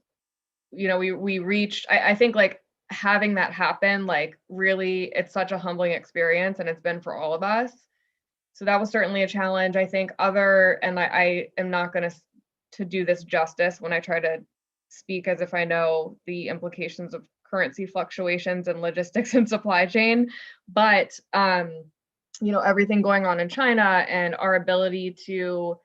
Speaker 12: you know, we reached, I think like having that happen, like really, it's such a humbling experience, and it's been for all of us. So that was certainly a challenge. I think and I am not going to do this justice when I try to speak as if I know the implications of currency fluctuations and logistics and supply chain, but you know, everything going on in China and our ability to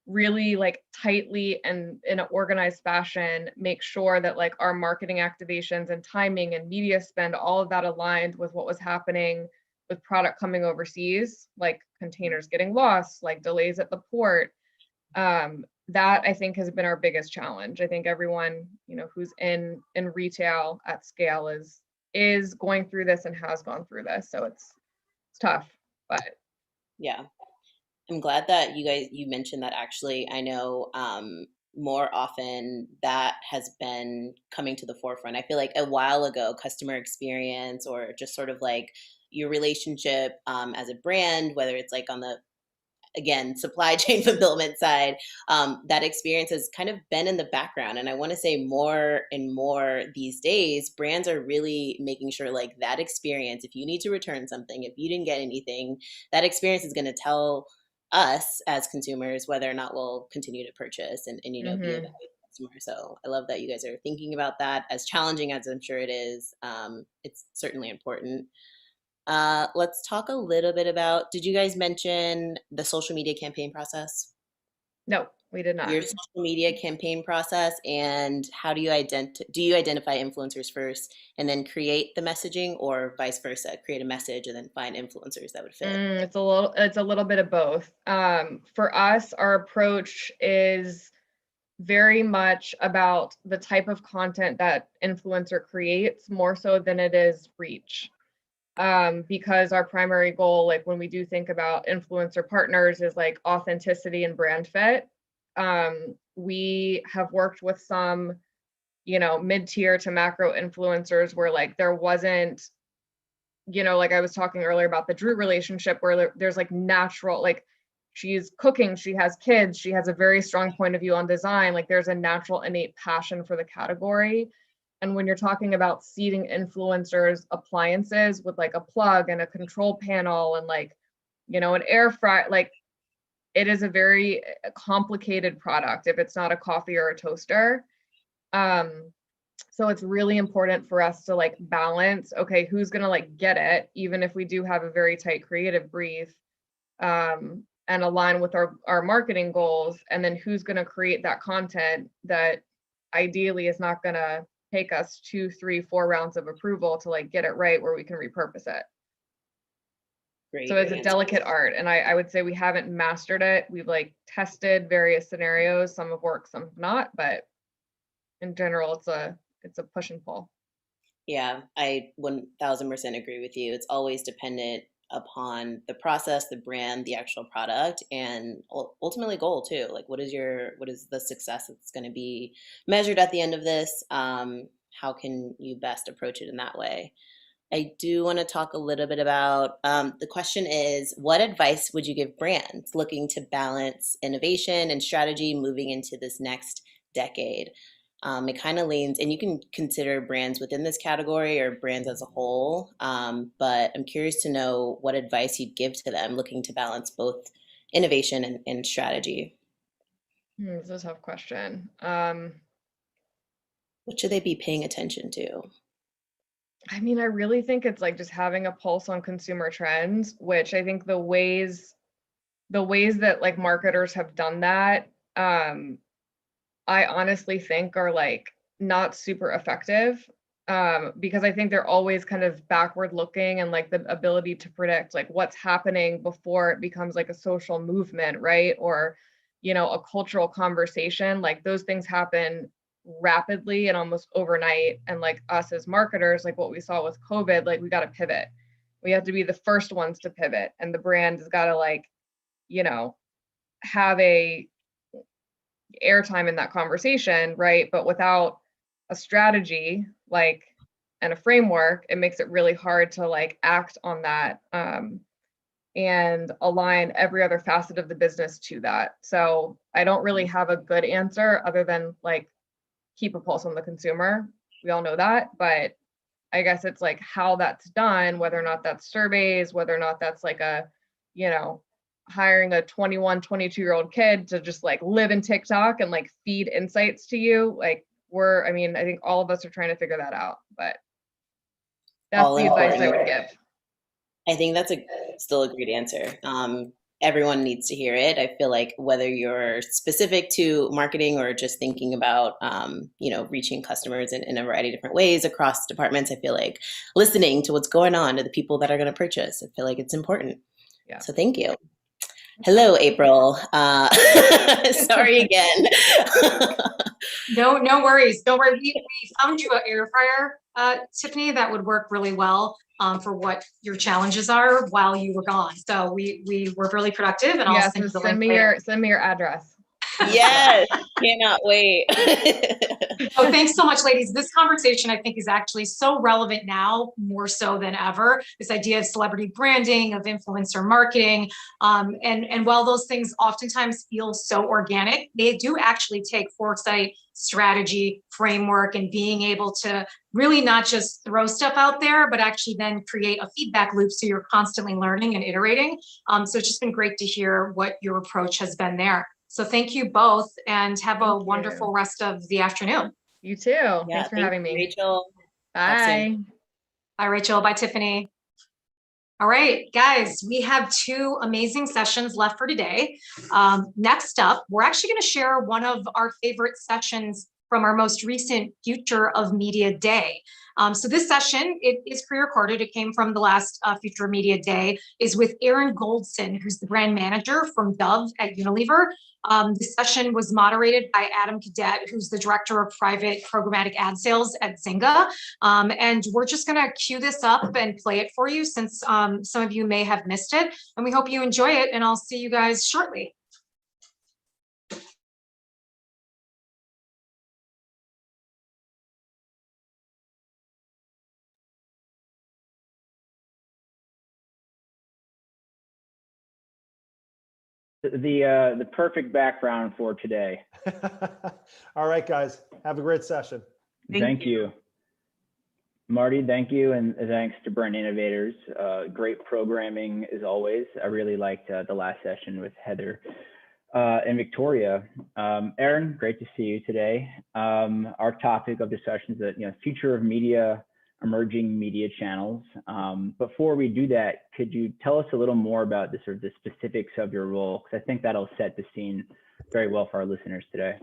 Speaker 12: really like tightly and in an organized fashion make sure that like our marketing activations and timing and media spend, all of that aligned with what was happening with product coming overseas, like containers getting lost, like delays at the port. That I think has been our biggest challenge. I think everyone, you know, who's in retail at scale is going through this and has gone through this. So it's tough, but
Speaker 11: Yeah. I'm glad that you mentioned that. Actually, I know more often that has been coming to the forefront. I feel like a while ago, customer experience or just sort of like your relationship as a brand, whether it's like on the, again, supply chain fulfillment side, that experience has kind of been in the background. And I want to say more and more these days, brands are really making sure like that experience, if you need to return something, if you didn't get anything, that experience is going to tell us as consumers whether or not we'll continue to purchase and you know, be a valued customer. So I love that you guys are thinking about that. As challenging as I'm sure it is, it's certainly important. Let's talk a little bit about, did you guys mention the social media campaign process?
Speaker 12: no, we did not.
Speaker 11: Your social media campaign process, and how do you identify influencers first and then create the messaging, or vice versa, create a message and then find influencers that would fit?
Speaker 12: It's a little bit of both. For us, our approach is very much about the type of content that influencer creates more so than it is reach. Because our primary goal, like when we do think about influencer partners, is like authenticity and brand fit. We have worked with some, you know, mid-tier to macro influencers where like there wasn't, you know, like I was talking earlier about the Drew relationship where there's like natural, like she's cooking, she has kids, she has a very strong point of view on design, like there's a natural innate passion for the category. And when you're talking about seeding influencers appliances with like a plug and a control panel and like, you know, an air fryer, like it is a very complicated product if it's not a coffee or a toaster. So it's really important for us to like balance, okay, who's gonna like get it, even if we do have a very tight creative brief, and align with our marketing goals, and then who's gonna create that content that ideally is not gonna take us 2, 3, 4 rounds of approval to like get it right where we can repurpose it.
Speaker 11: Great.
Speaker 12: So it's a delicate art, and I would say we haven't mastered it. We've like tested various scenarios, some have worked, some have not, but in general, it's a push and pull.
Speaker 11: Yeah, I 1000% agree with you. It's always dependent upon the process, the brand, the actual product, and ultimately goal too. Like what is the success that's going to be measured at the end of this? How can you best approach it in that way? I do want to talk a little bit about, the question is, what advice would you give brands looking to balance innovation and strategy moving into this next decade? It kind of leans, and you can consider brands within this category or brands as a whole, but I'm curious to know what advice you'd give to them looking to balance both innovation and strategy.
Speaker 12: This is a tough question.
Speaker 11: What should they be paying attention to?
Speaker 12: I mean, I really think it's like just having a pulse on consumer trends, which I think the ways that like marketers have done that, I honestly think are like not super effective, because I think they're always kind of backward looking and like the ability to predict like what's happening before it becomes like a social movement, right? Or, you know, a cultural conversation, like those things happen rapidly and almost overnight. And like us as marketers, like what we saw with COVID, like we got to pivot. We have to be the first ones to pivot, and the brand has got to like, you know, have a airtime in that conversation, right? But without a strategy, like, and a framework, it makes it really hard to like act on that. and align every other facet of the business to that. So I don't really have a good answer other than like keep a pulse on the consumer. We all know that, but I guess it's like how that's done, whether or not that's surveys, whether or not that's like a, you know, hiring a 21, 22-year-old kid to just like live in TikTok and like feed insights to you. Like I mean, I think all of us are trying to figure that out, but that's
Speaker 11: All
Speaker 12: the advice I
Speaker 11: important.
Speaker 12: would give.
Speaker 11: I think that's still a great answer. Everyone needs to hear it. I feel like whether you're specific to marketing or just thinking about, reaching customers in a variety of different ways across departments, I feel like listening to what's going on to the people that are going to purchase, I feel like it's important.
Speaker 12: Yeah.
Speaker 11: So thank you. Hello, April. Sorry again.
Speaker 2: No worries. Don't worry. We found you an air fryer, Tiffany, that would work really well for what your challenges are while you were gone. So we were really productive, and
Speaker 12: Yeah,
Speaker 2: I'll
Speaker 12: so
Speaker 2: send you the link.
Speaker 12: send me your address.
Speaker 11: Yes, cannot wait.
Speaker 2: Oh, thanks so much, ladies. This conversation, I think, is actually so relevant now, more so than ever. This idea of celebrity branding, of influencer marketing. And while those things oftentimes feel so organic, they do actually take foresight, strategy, framework, and being able to really not just throw stuff out there, but actually then create a feedback loop so you're constantly learning and iterating. So it's just been great to hear what your approach has been there. So thank you both, and have a wonderful rest of the afternoon.
Speaker 12: You too.
Speaker 11: Yeah,
Speaker 12: Thanks for having me.
Speaker 11: Rachel.
Speaker 12: Bye.
Speaker 2: Bye, Rachel. Bye, Tiffany. All right, guys, we have 2 amazing sessions left for today. Next up, we're actually going to share one of our favorite sessions from our most recent Future of Media Day. So this session, it is pre-recorded. It came from the last Future of Media Day, is with Erin Goldson, who's the brand manager from Dove at Unilever. This session was moderated by Adam Cadet, who's the director of private programmatic ad sales at Zynga. And we're just going to cue this up and play it for you, since some of you may have missed it. And we hope you enjoy it, and I'll see you guys shortly.
Speaker 13: The perfect background for today.
Speaker 14: All right, guys, have a great session.
Speaker 13: Thank you. Marty, thank you. And thanks to Brand Innovators. Great programming as always. I really liked the last session with Heather and Victoria. Erin, great to see you today. Our topic of discussion is the future of media, emerging media channels. Before we do that, could you tell us a little more about the specifics of your role? Because I think that'll set the scene very well for our listeners today.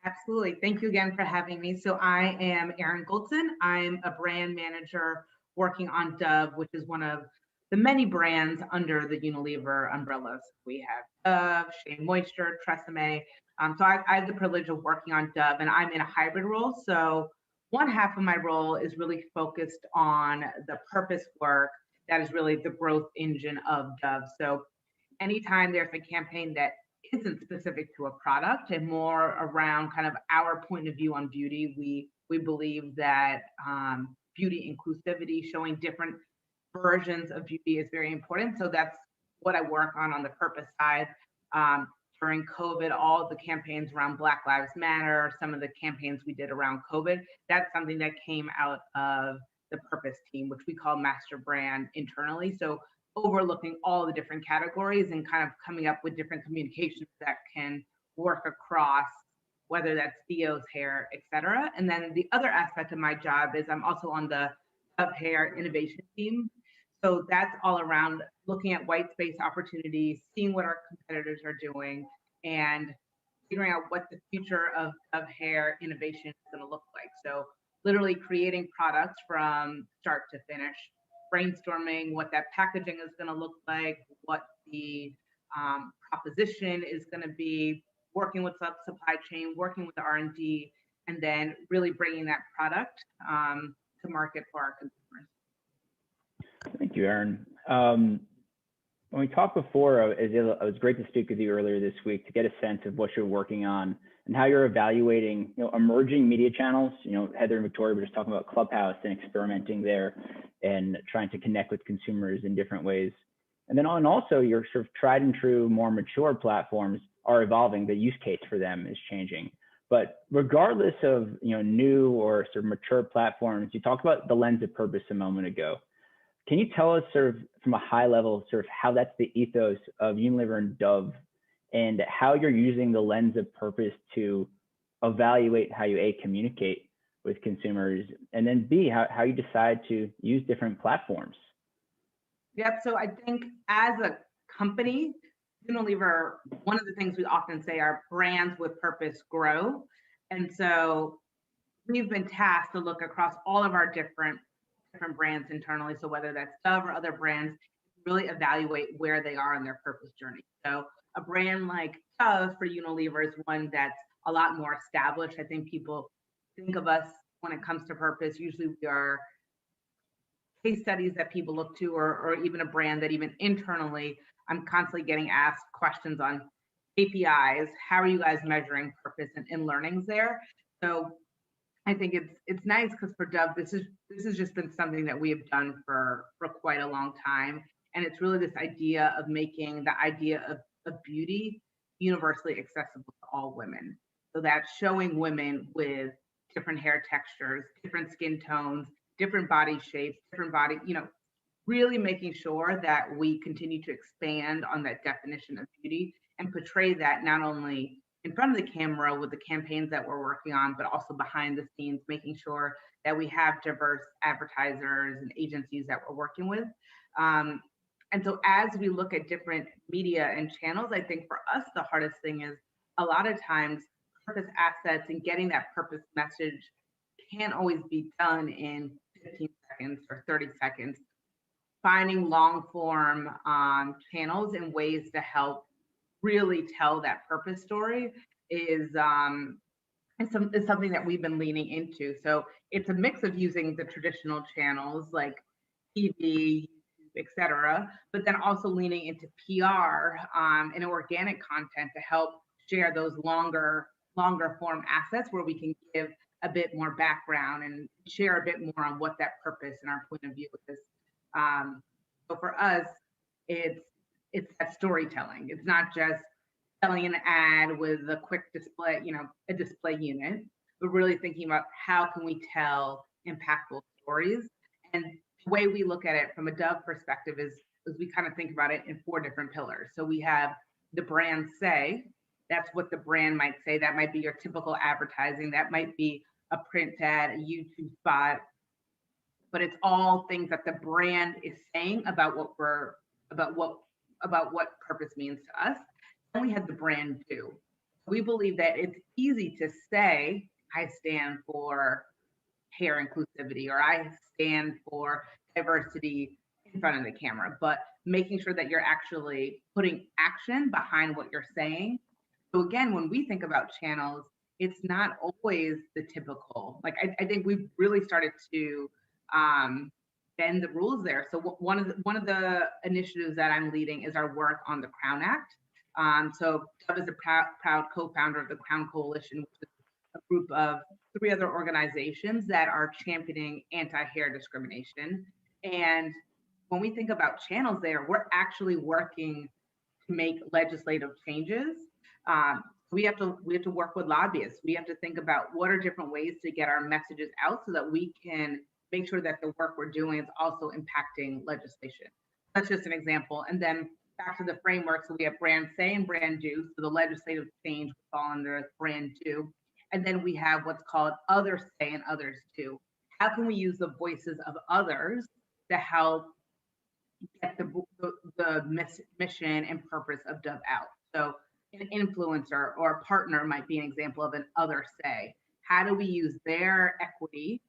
Speaker 15: Absolutely. Thank you again for having me. So I am Erin Goldson. I'm a brand manager working on Dove, which is one of the many brands under the Unilever umbrellas. We have Dove, Shea Moisture, Tresemme. So I have the privilege of working on Dove, and I'm in a hybrid role. So one half of my role is really focused on the purpose work that is really the growth engine of Dove. So anytime there's a campaign that isn't specific to a product and more around kind of our point of view on beauty, we believe that beauty inclusivity, showing different versions of beauty, is very important. So that's what I work on the purpose side. During COVID, all of the campaigns around Black Lives Matter, some of the campaigns we did around COVID, that's something that came out of the purpose team, which we call master brand internally. So overlooking all the different categories and kind of coming up with different communications that can work across, whether that's DOs, hair, et cetera. And then the other aspect of my job is I'm also on the Dove Hair innovation team. So that's all around looking at white space opportunities, seeing what our competitors are doing, and figuring out what the future of hair innovation is going to look like. So literally creating products from start to finish, brainstorming what that packaging is going to look like, what the proposition is going to be, working with supply chain, working with the R&D, and then really bringing that product to market for our consumers.
Speaker 13: Thank you, Erin. When we talked before, it was great to speak with you earlier this week to get a sense of what you're working on and how you're evaluating, emerging media channels. Heather and Victoria were just talking about Clubhouse and experimenting there and trying to connect with consumers in different ways. And then also your sort of tried and true, more mature platforms are evolving. The use case for them is changing. But regardless of new or sort of mature platforms, you talked about the lens of purpose a moment ago. Can you tell us sort of from a high level, sort of how that's the ethos of Unilever and Dove, and how you're using the lens of purpose to evaluate how you communicate with consumers, and then B, how you decide to use different platforms?
Speaker 15: Yep. So I think as a company, Unilever, one of the things we often say are brands with purpose grow. And so we've been tasked to look across all of our different brands internally. So whether that's Dove or other brands, really evaluate where they are in their purpose journey. So a brand like Dove for Unilever is one that's a lot more established. I think people think of us when it comes to purpose. Usually we are case studies that people look to, or even a brand that even internally, I'm constantly getting asked questions on KPIs. How are you guys measuring purpose and learnings there? So I think it's nice because for Dove, this has just been something that we have done for quite a long time. And it's really this idea of making the idea of beauty universally accessible to all women. So that's showing women with different hair textures, different skin tones, different body shapes, different body, really making sure that we continue to expand on that definition of beauty and portray that not only in front of the camera with the campaigns that we're working on, but also behind the scenes, making sure that we have diverse advertisers and agencies that we're working with. And so as we look at different media and channels, I think for us, the hardest thing is a lot of times purpose assets and getting that purpose message can't always be done in 15 seconds or 30 seconds. Finding long form channels and ways to help really tell that purpose story is something that we've been leaning into. So it's a mix of using the traditional channels like TV, etc., but then also leaning into PR and organic content to help share those longer form assets where we can give a bit more background and share a bit more on what that purpose and our point of view is. So for us, it's that storytelling. It's not just selling an ad with a quick display, a display unit, but really thinking about how can we tell impactful stories. And the way we look at it from a Dove perspective is we kind of think about it in 4 different pillars. So we have the brand say, that's what the brand might say. That might be your typical advertising. That might be a print ad, a YouTube spot, but it's all things that the brand is saying about what purpose means to us. Then we have the brand do. We believe that it's easy to say, I stand for hair inclusivity, or I stand for diversity in front of the camera, but making sure that you're actually putting action behind what you're saying. So again, when we think about channels, it's not always the typical, I think we've really started to bend the rules there. So one of the initiatives that I'm leading is our work on the Crown Act. So Dove is a proud co-founder of the Crown Coalition, which is a group of 3 other organizations that are championing anti-hair discrimination. And when we think about channels there, we're actually working to make legislative changes. We have to work with lobbyists. We have to think about what are different ways to get our messages out so that we can make sure that the work we're doing is also impacting legislation. That's just an example. And then back to the framework. So we have brand say and brand do. So the legislative change will fall under brand do. And then we have what's called others say and others do. How can we use the voices of others to help get the mission and purpose of Dove out? So an influencer or a partner might be an example of an other say. How do we use their equity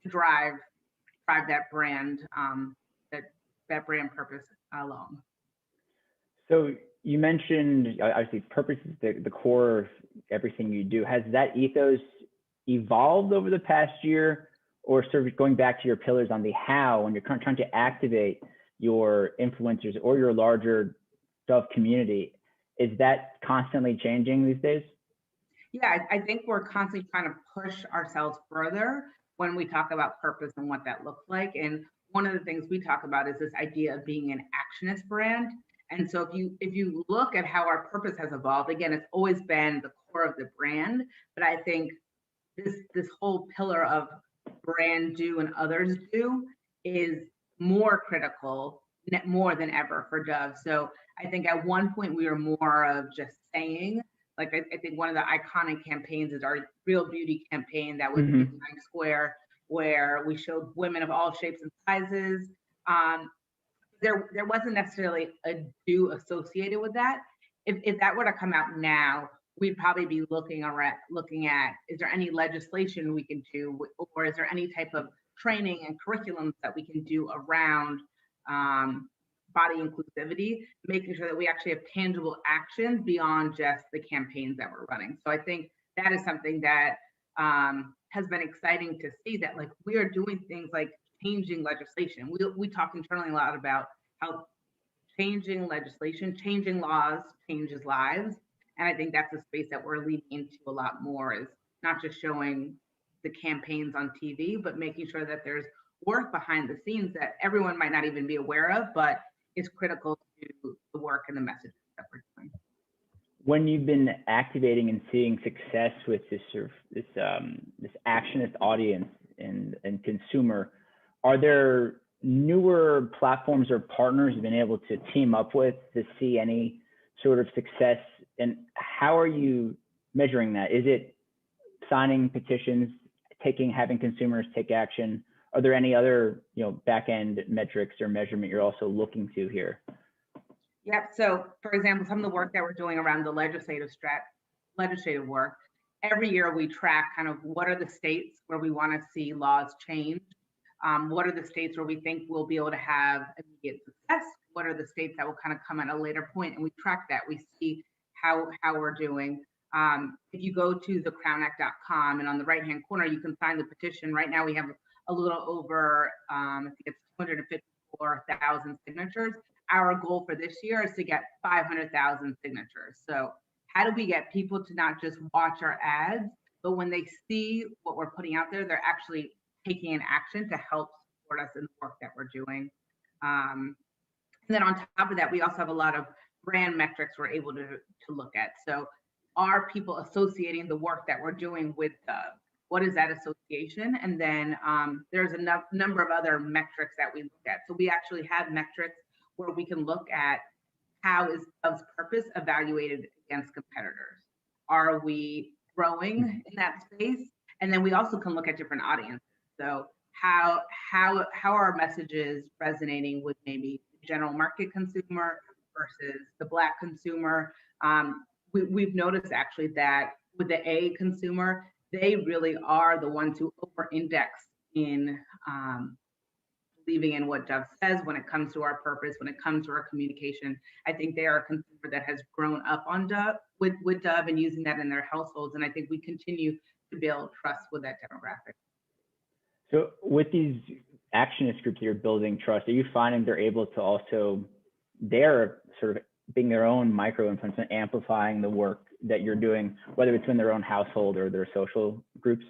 Speaker 15: to drive that brand that brand purpose along?
Speaker 13: So you mentioned obviously purpose is the core of everything you do. Has that ethos evolved over the past year, or sort of going back to your pillars on the how, when you're trying to activate your influencers or your larger Dove community, is that constantly changing these days?
Speaker 15: Yeah, I think we're constantly trying to push ourselves further when we talk about purpose and what that looks like. And one of the things we talk about is this idea of being an actionist brand. And so if you look at how our purpose has evolved, again, it's always been the core of the brand, but I think this whole pillar of brand do and others do is more critical, more than ever for Dove. So I think at one point we were more of just saying, like I think one of the iconic campaigns is our Real Beauty campaign that was in Times Square, where we showed women of all shapes and sizes. There wasn't necessarily a do associated with that. If that were to come out now, we'd probably be looking at, is there any legislation we can do, or is there any type of training and curriculums that we can do around body inclusivity, making sure that we actually have tangible actions beyond just the campaigns that we're running. So I think that is something that has been exciting to see, that like we are doing things like changing legislation. We talk internally a lot about how changing legislation, changing laws changes lives. And I think that's a space that we're leading into a lot more, is not just showing the campaigns on TV, but making sure that there's work behind the scenes that everyone might not even be aware of, but is critical to the work and the messages that we're doing.
Speaker 13: When you've been activating and seeing success with this sort of this actionist audience and consumer, are there newer platforms or partners you've been able to team up with to see any sort of success? And how are you measuring that? Is it signing petitions, having consumers take action? Are there any other, back end metrics or measurement you're also looking to here?
Speaker 15: Yep. So, for example, some of the work that we're doing around the legislative work, every year we track kind of what are the states where we want to see laws change. What are the states where we think we'll be able to have immediate success? What are the states that will kind of come at a later point? And we track that. We see how we're doing. If you go to thecrownact.com, and on the right-hand corner, you can find the petition. Right now we have a little over, I think it's 254,000 signatures. Our goal for this year is to get 500,000 signatures. So how do we get people to not just watch our ads, but when they see what we're putting out there, they're actually taking an action to help support us in the work that we're doing. And then on top of that, we also have a lot of brand metrics we're able to look at. So are people associating the work that we're doing with Dove? What is that association? And then there's a number of other metrics that we look at. So we actually have metrics where we can look at how is Dove's purpose evaluated against competitors. Are we growing in that space? And then we also can look at different audiences. So how are our messages resonating with maybe the general market consumer versus the Black consumer? We've noticed actually that with the A consumer, they really are the ones who over-index in believing in what Dove says when it comes to our purpose, when it comes to our communication. I think they are a consumer that has grown up on Dove, with Dove, and using that in their households. And I think we continue to build trust with that demographic.
Speaker 13: So with these actionist groups that you're building trust, are you finding they're able to also, they're sort of being their own micro influence and amplifying the work that you're doing, whether it's in their own household or their social groups?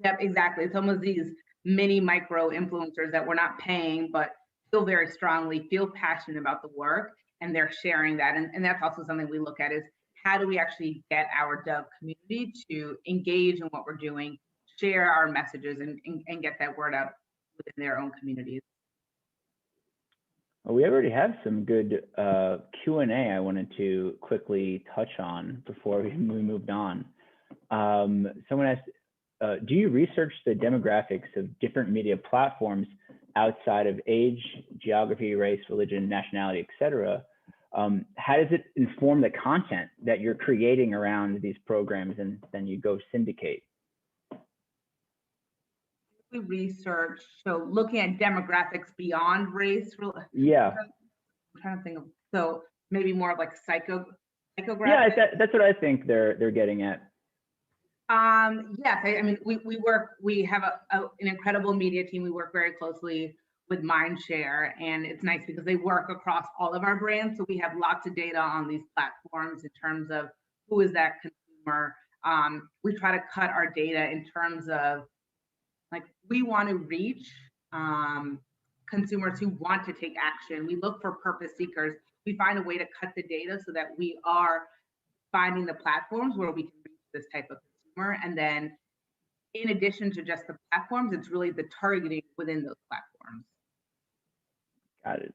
Speaker 15: Yep, exactly. It's almost these mini micro influencers that we're not paying, but feel very strongly, feel passionate about the work, and they're sharing that. And that's also something we look at, is how do we actually get our Dove community to engage in what we're doing, share our messages, and get that word out within their own communities.
Speaker 13: Well, we already have some good Q&A I wanted to quickly touch on before we moved on. Someone asked, do you research the demographics of different media platforms outside of age, geography, race, religion, nationality, etc.? How does it inform the content that you're creating around these programs and then you go syndicate?
Speaker 15: We research, so looking at demographics beyond race.
Speaker 13: Yeah.
Speaker 15: I'm trying to think of, so maybe more of like psychographics.
Speaker 13: Yeah, that's what I think they're getting at.
Speaker 15: Yes, I mean, we have an incredible media team. We work very closely with Mindshare, and it's nice because they work across all of our brands. So we have lots of data on these platforms in terms of who is that consumer. We try to cut our data in terms of, like, we want to reach consumers who want to take action. We look for purpose seekers. We find a way to cut the data so that we are finding the platforms where we can reach this type of consumer. And then in addition to just the platforms, it's really the targeting within those platforms.
Speaker 13: Got it.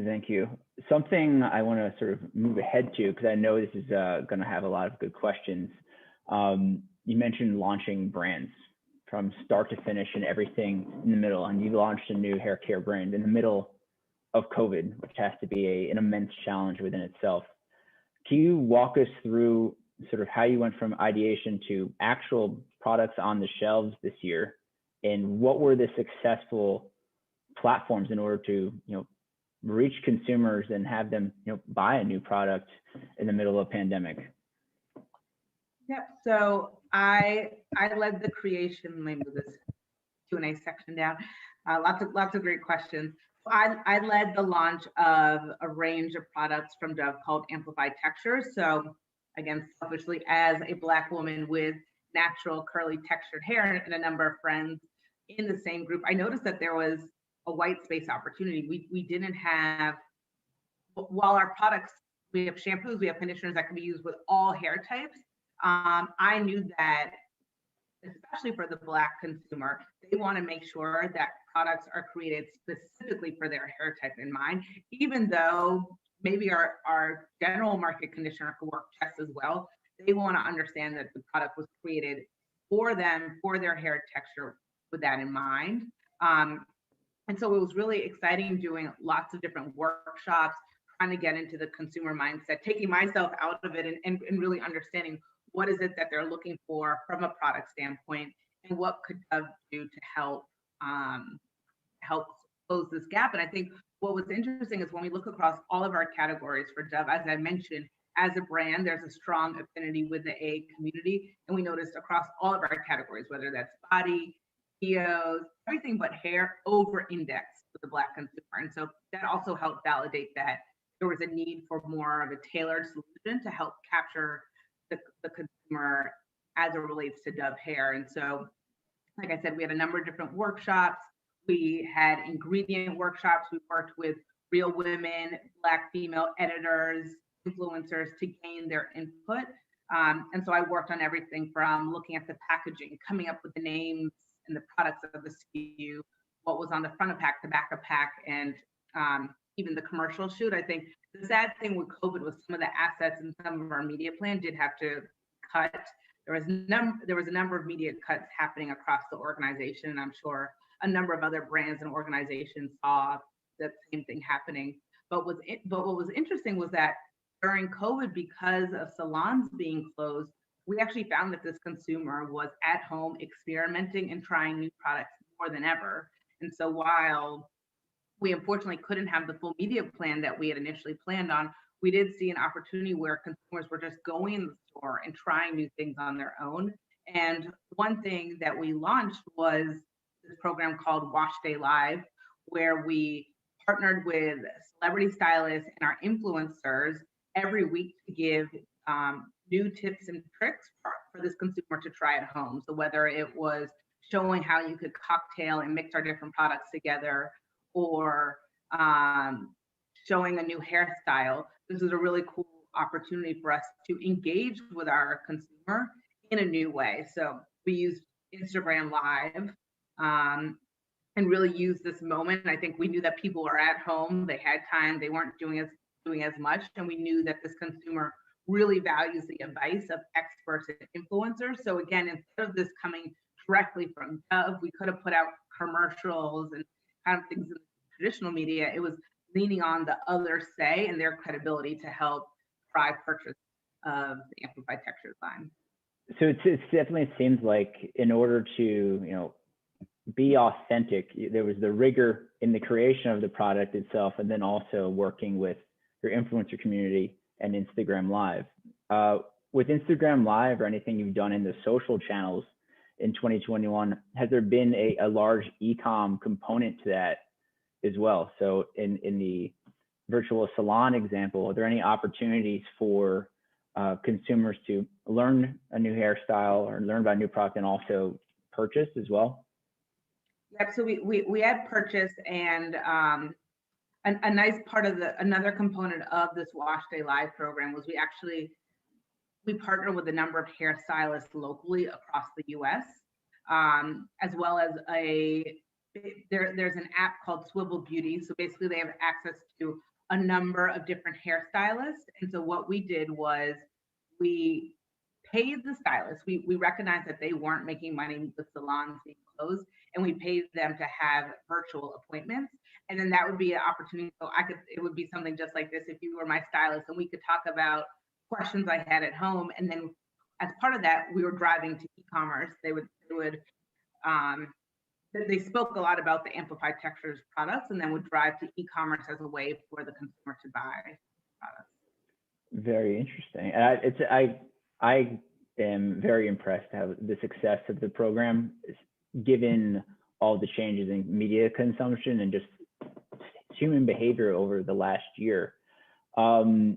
Speaker 13: Thank you. Something I want to sort of move ahead to, because I know this is going to have a lot of good questions. You mentioned launching brands from start to finish and everything in the middle, and you launched a new hair care brand in the middle of COVID, which has to be an immense challenge within itself. Can you walk us through sort of how you went from ideation to actual products on the shelves this year, and what were the successful platforms in order to, reach consumers and have them, buy a new product in the middle of a pandemic?
Speaker 15: Yep. So I led the creation. Let me move this Q&A section down. Lots of great questions. I led the launch of a range of products from Dove called Amplified Textures. So again, selfishly, as a Black woman with natural curly textured hair and a number of friends in the same group, I noticed that there was a white space opportunity. We didn't have, while our products, we have shampoos, we have conditioners that can be used with all hair types. I knew that, especially for the Black consumer, they want to make sure that products are created specifically for their hair type in mind, even though maybe our general market conditioner could work just as well. They want to understand that the product was created for them, for their hair texture, with that in mind. And so it was really exciting doing lots of different workshops, trying to get into the consumer mindset, taking myself out of it and really understanding what is it that they're looking for from a product standpoint, and what could Dove do to help close this gap. And I think what was interesting is when we look across all of our categories for Dove, as I mentioned, as a brand, there's a strong affinity with the A community. And we noticed across all of our categories, whether that's body, EOs, everything but hair, over-indexed with the Black consumer. And so that also helped validate that there was a need for more of a tailored solution to help capture the consumer as it relates to Dove hair. And so, like I said, we had a number of different workshops. We had ingredient workshops. We worked with real women, Black female editors, influencers to gain their input. And so I worked on everything from looking at the packaging, coming up with the names and the products of the SKU, what was on the front of pack, the back of pack, and even the commercial shoot. I think the sad thing with COVID was some of the assets in some of our media plan did have to cut. There was a number of media cuts happening across the organization, and I'm sure a number of other brands and organizations saw that same thing happening. But what was interesting was that during COVID, because of salons being closed, we actually found that this consumer was at home experimenting and trying new products more than ever. And so while we unfortunately couldn't have the full media plan that we had initially planned on, we did see an opportunity where consumers were just going in the store and trying new things on their own. And one thing that we launched was this program called Wash Day Live, where we partnered with celebrity stylists and our influencers every week to give new tips and tricks for this consumer to try at home. So whether it was showing how you could cocktail and mix our different products together, or showing a new hairstyle, this is a really cool opportunity for us to engage with our consumer in a new way. So we used Instagram Live and really used this moment. I think we knew that people were at home, they had time, they weren't doing as much, and we knew that this consumer really values the advice of experts and influencers. So again, instead of this coming directly from Dove, we could have put out commercials and kind of things in the traditional media. It was leaning on the other say and their credibility to help drive purchase of the Amplified Textures line.
Speaker 13: So it definitely seems like in order to, be authentic, there was the rigor in the creation of the product itself, and then also working with your influencer community and Instagram Live. With Instagram Live or anything you've done in the social channels in 2021, has there been a large e-com component to that as well? So in the virtual salon example, are there any opportunities for consumers to learn a new hairstyle or learn about a new product and also purchase as well?
Speaker 15: Yep, so we had purchased, and a nice part of another component of this Wash Day Live program was we partner with a number of hairstylists locally across the US, as well as there's an app called Swivel Beauty. So basically they have access to a number of different hairstylists. And so what we did was we paid the stylists. We recognized that they weren't making money with salons being closed, and we paid them to have virtual appointments. And then that would be an opportunity. So it would be something just like this if you were my stylist, and we could talk about questions I had at home. And then as part of that, we were driving to e-commerce. They spoke a lot about the Amplified Textures products, and then would drive to e-commerce as a way for the consumer to buy products.
Speaker 13: Very interesting. And I am very impressed to have the success of the program, given all the changes in media consumption and just human behavior over the last year. Something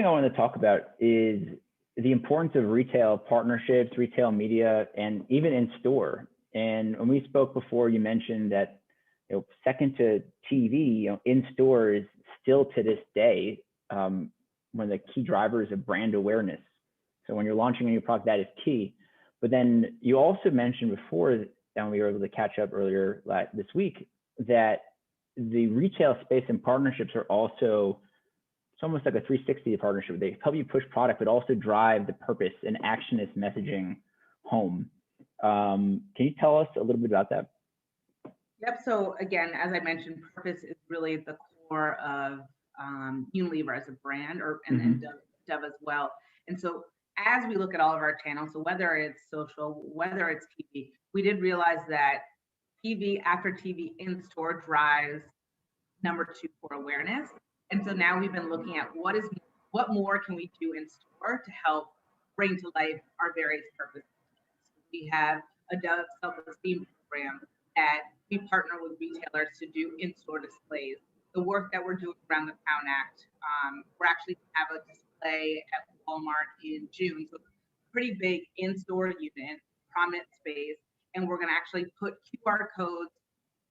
Speaker 13: I want to talk about is the importance of retail partnerships, retail media, and even in store. And when we spoke before, you mentioned that, second to TV, in store is still to this day one of the key drivers of brand awareness. So when you're launching a new product, that is key. But then you also mentioned before, and we were able to catch up earlier this week, that the retail space and partnerships are also, it's almost like a 360 partnership. They help you push product, but also drive the purpose and actionist messaging home. Can you tell us a little bit about that?
Speaker 15: Yep. So again, as I mentioned, purpose is really the core of Unilever as a brand, and Dove as well. And so as we look at all of our channels, so whether it's social, whether it's TV, we did realize that TV after TV in store drives number 2 for awareness. And so now we've been looking at what more can we do in store to help bring to life our various purposes. We have a Dove self-esteem program that we partner with retailers to do in-store displays. The work that we're doing around the Pound Act, we're actually have a display at Walmart in June. So pretty big in-store unit, prominent space, and we're going to actually put QR codes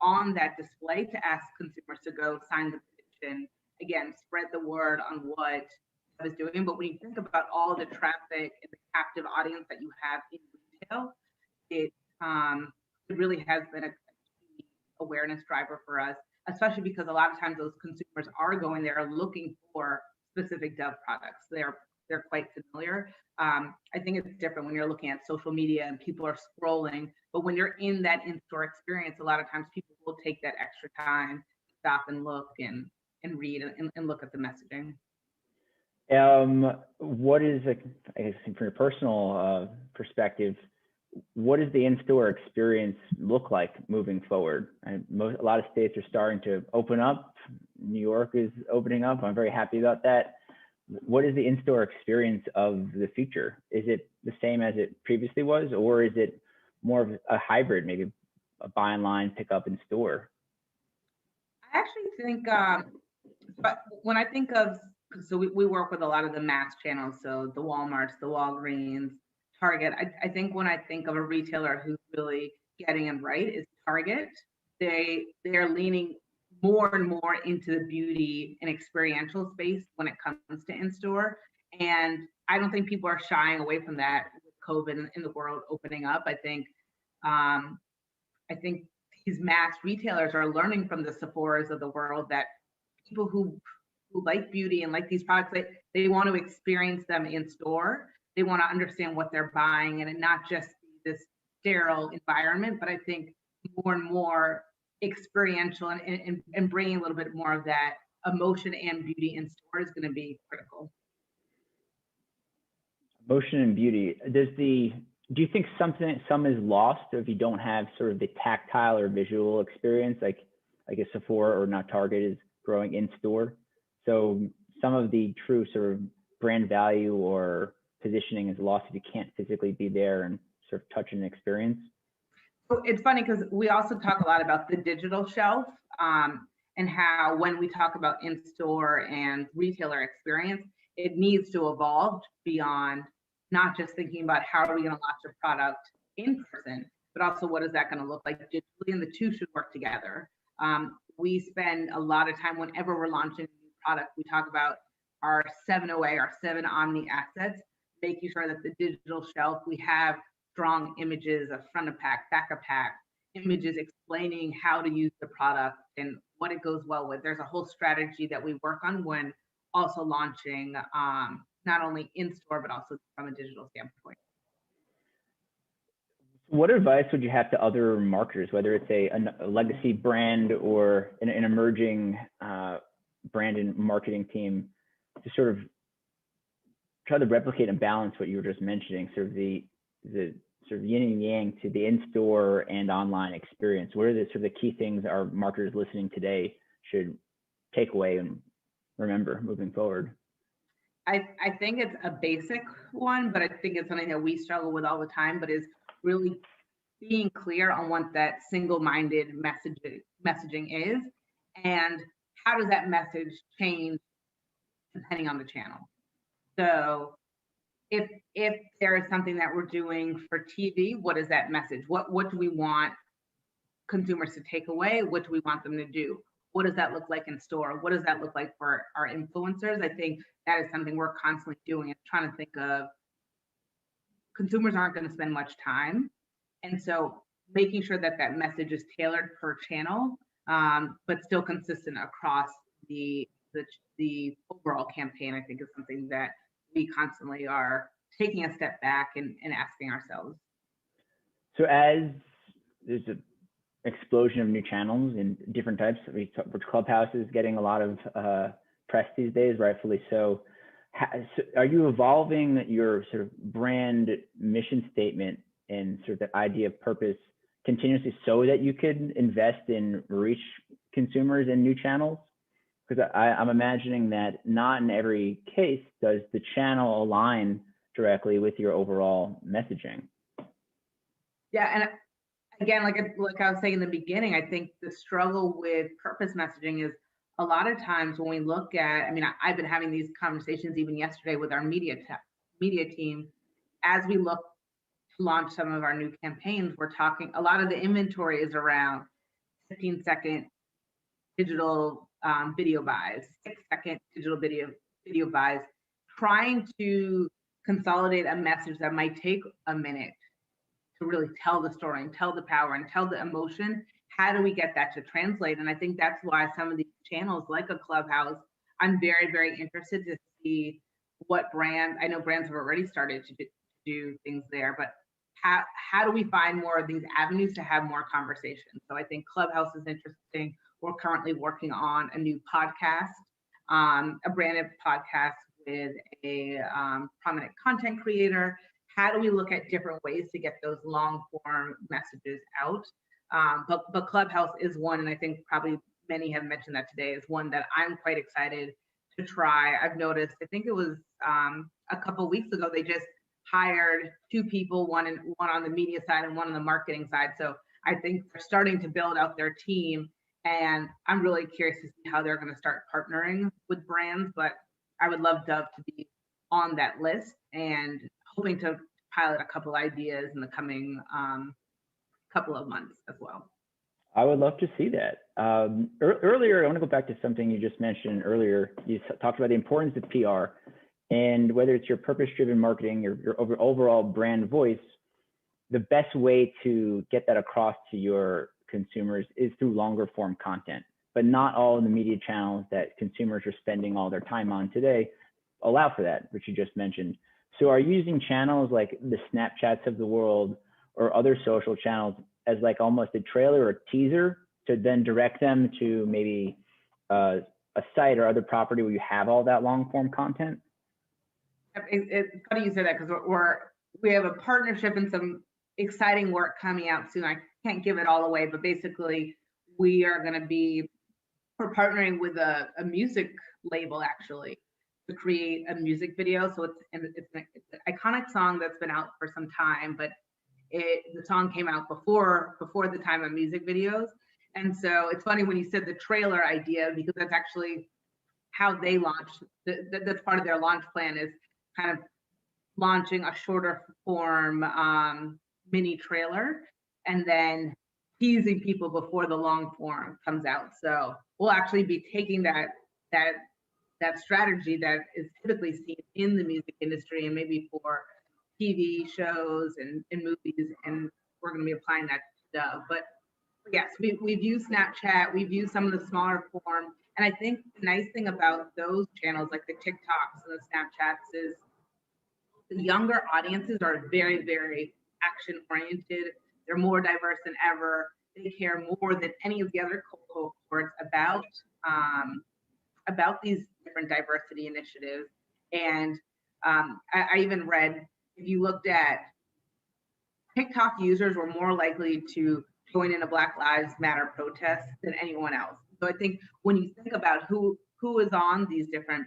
Speaker 15: on that display to ask consumers to go sign the petition. Again, spread the word on what I was doing. But when you think about all the traffic and the captive audience that you have in retail, it really has been a key awareness driver for us, especially because a lot of times those consumers are going there looking for specific Dove products. They're quite familiar. I think it's different when you're looking at social media and people are scrolling, but when you're in that in-store experience, a lot of times people will take that extra time, stop and look and read and look at the messaging.
Speaker 13: What is, I guess, from your personal perspective, what does the in-store experience look like moving forward? A lot of states are starting to open up. New York is opening up. I'm very happy about that. What is the in-store experience of the future? Is it the same as it previously was, or is it more of a hybrid, maybe a buy online, pick up in store?
Speaker 15: I actually think, but when I think of, so we work with a lot of the mass channels, so the Walmarts, the Walgreens, Target. I think when I think of a retailer who's really getting it right is Target. They're leaning more and more into the beauty and experiential space when it comes to in-store. And I don't think people are shying away from that with COVID and the world opening up. I think these mass retailers are learning from the Sephoras of the world that people who like beauty and like these products, they want to experience them in store. They want to understand what they're buying and not just this sterile environment, but I think more and more experiential and bringing a little bit more of that emotion and beauty in store is going to be critical.
Speaker 13: Emotion and beauty. Do you think some is lost if you don't have sort of the tactile or visual experience, like I guess Sephora or not Target is growing in store? So some of the true sort of brand value or positioning is lost if you can't physically be there and sort of touch and experience.
Speaker 15: So it's funny because we also talk a lot about the digital shelf and how when we talk about in-store and retailer experience, it needs to evolve beyond not just thinking about how are we going to launch a product in person, but also what is that going to look like digitally, and the two should work together. We spend a lot of time whenever we're launching a new product, we talk about our 7 OA, our 7 omni assets, making sure that the digital shelf, we have strong images of front of pack, back of pack, images explaining how to use the product and what it goes well with. There's a whole strategy that we work on when also launching, not only in store, but also from a digital standpoint.
Speaker 13: What advice would you have to other marketers, whether it's a legacy brand or an emerging brand and marketing team, to sort of try to replicate and balance what you were just mentioning, sort of the sort of yin and yang to the in-store and online experience? What are the sort of the key things our marketers listening today should take away and remember moving forward?
Speaker 15: I think it's a basic one, but I think it's something that we struggle with all the time, but is really being clear on what that single-minded messaging is, and how does that message change depending on the channel. So if there is something that we're doing for TV, what is that message? What do we want consumers to take away? What do we want them to do? What does that look like in store? What does that look like for our influencers? I think that is something we're constantly doing, and trying to think of, consumers aren't going to spend much time. And so making sure that that message is tailored per channel, but still consistent across the overall campaign, I think is something that we constantly are taking a step back and asking ourselves.
Speaker 13: So as there's an explosion of new channels and different types, which Clubhouse is getting a lot of press these days, rightfully so. Are you evolving your sort of brand mission statement and sort of the idea of purpose continuously so that you could invest in reach consumers in new channels? Because I'm imagining that not in every case does the channel align directly with your overall messaging.
Speaker 15: Yeah, and again, like I was saying in the beginning, I think the struggle with purpose messaging is a lot of times when we look at, I mean, I've been having these conversations even yesterday with our media team, as we look to launch some of our new campaigns, we're talking, a lot of the inventory is around 15-second digital video buys, 6-second digital video buys, trying to consolidate a message that might take a minute to really tell the story and tell the power and tell the emotion. How do we get that to translate? And I think that's why some of these channels like a Clubhouse, I'm very, very interested to see what brand, I know brands have already started to do things there, but how do we find more of these avenues to have more conversations? So I think Clubhouse is interesting. We're currently working on a new podcast, a branded podcast with a prominent content creator. How do we look at different ways to get those long form messages out? But Clubhouse is one, and I think probably many have mentioned that today, is one that I'm quite excited to try. I've noticed, I think it was a couple weeks ago, they just hired 2 people, one on the media side and one on the marketing side. So I think they're starting to build out their team, and I'm really curious to see how they're going to start partnering with brands. But I would love Dove to be on that list, and hoping to pilot a couple ideas in the coming couple of months as well.
Speaker 13: I would love to see that. Earlier, I want to go back to something you just mentioned earlier. You talked about the importance of PR, and whether it's your purpose-driven marketing, your overall brand voice, the best way to get that across to your consumers is through longer form content. But not all of the media channels that consumers are spending all their time on today allow for that, which you just mentioned. So are you using channels like the Snapchats of the world or other social channels as like almost a trailer or teaser to then direct them to maybe a site or other property where you have all that long form content?
Speaker 15: It's funny you say that, because we have a partnership and some exciting work coming out soon. I can't give it all away, but basically we're partnering with a music label actually to create a music video. So it's an iconic song that's been out for some time, but the song came out before the time of music videos. And so it's funny when you said the trailer idea, because that's actually how they launched. That's part of their launch plan, is kind of launching a shorter form mini trailer. and then teasing people before the long form comes out. So we'll actually be taking that strategy that is typically seen in the music industry and maybe for TV shows and movies, and we're going to be applying that to Dove. But yes, we've used Snapchat, we've used some of the smaller form, and I think the nice thing about those channels, like the TikToks and the Snapchats, is the younger audiences are very, very action oriented. They're more diverse than ever. They care more than any of the other cohorts about these different diversity initiatives. And I even read, if you looked at TikTok users were more likely to join in a Black Lives Matter protest than anyone else. So I think when you think about who is on these different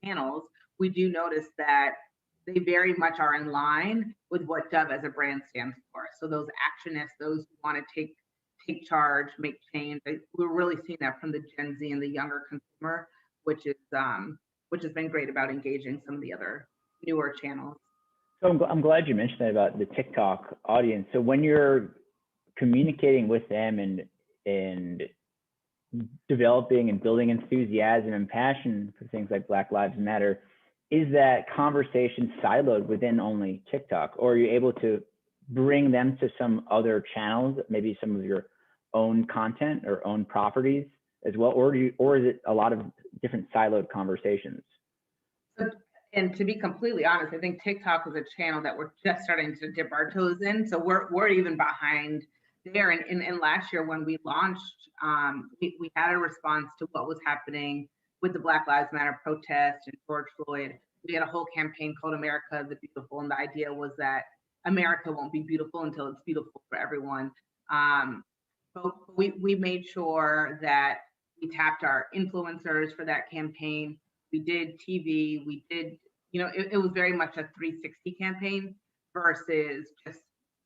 Speaker 15: channels, we do notice that they very much are in line with what Dove as a brand stands for. So those actionists, those who want to take charge, make change. We're really seeing that from the Gen Z and the younger consumer, which has been great about engaging some of the other newer channels.
Speaker 13: So I'm glad you mentioned that about the TikTok audience. So when you're communicating with them and developing and building enthusiasm and passion for things like Black Lives Matter, is that conversation siloed within only TikTok, or are you able to bring them to some other channels, maybe some of your own content or own properties as well, or is it a lot of different siloed conversations?
Speaker 15: And to be completely honest, I think TikTok is a channel that we're just starting to dip our toes in. So we're even behind there. And last year when we launched, we had a response to what was happening with the Black Lives Matter protest and George Floyd. We had a whole campaign called America the Beautiful. And the idea was that America won't be beautiful until it's beautiful for everyone. But we made sure that we tapped our influencers for that campaign. We did TV, we did, it was very much a 360 campaign versus just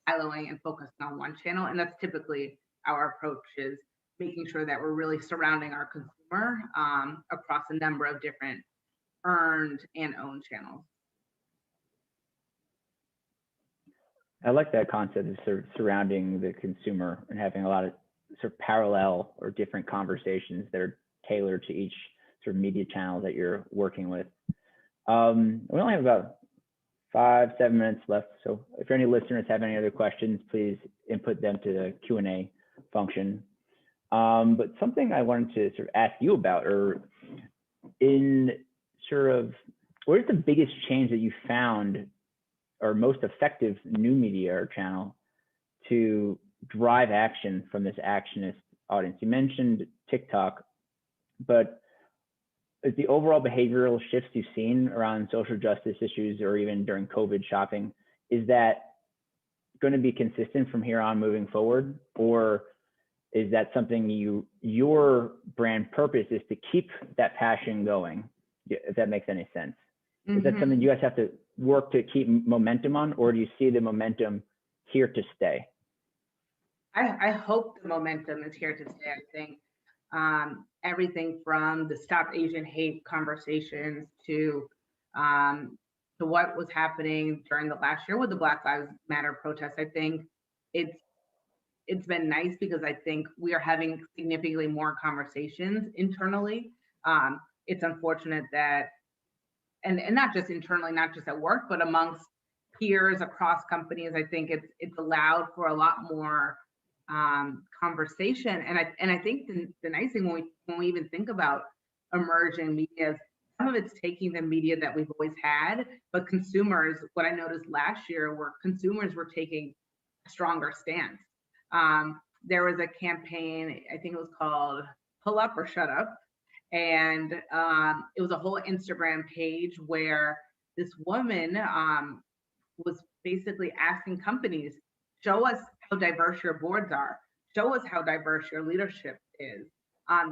Speaker 15: siloing and focusing on one channel. And that's typically our approach, is making sure that we're really surrounding our consumer across a number of different earned and owned channels.
Speaker 13: I like that concept of sort of surrounding the consumer and having a lot of sort of parallel or different conversations that are tailored to each sort of media channel that you're working with. We only have about 5-7 minutes left. So if any listeners have any other questions, please input them to the Q&A function. But something I wanted to sort of ask you about, or in sort of, what is the biggest change that you found or most effective new media or channel to drive action from this actionist audience? You mentioned TikTok, but is the overall behavioral shifts you've seen around social justice issues, or even during COVID shopping, is that going to be consistent from here on moving forward? Or is that something your brand purpose is to keep that passion going, if that makes any sense? Mm-hmm. Is that something you guys have to work to keep momentum on, or do you see the momentum here to stay?
Speaker 15: I hope the momentum is here to stay. I think everything from the Stop Asian Hate conversations to what was happening during the last year with the Black Lives Matter protests, I think it's been nice, because I think we are having significantly more conversations internally. It's unfortunate that, and not just internally, not just at work, but amongst peers across companies, I think it's allowed for a lot more conversation. And I think the nice thing when we even think about emerging media, some of it's taking the media that we've always had, but consumers, what I noticed last year were consumers were taking a stronger stance. There was a campaign, I think it was called Pull Up or Shut Up. And it was a whole Instagram page where this woman was basically asking companies, show us how diverse your boards are, show us how diverse your leadership is.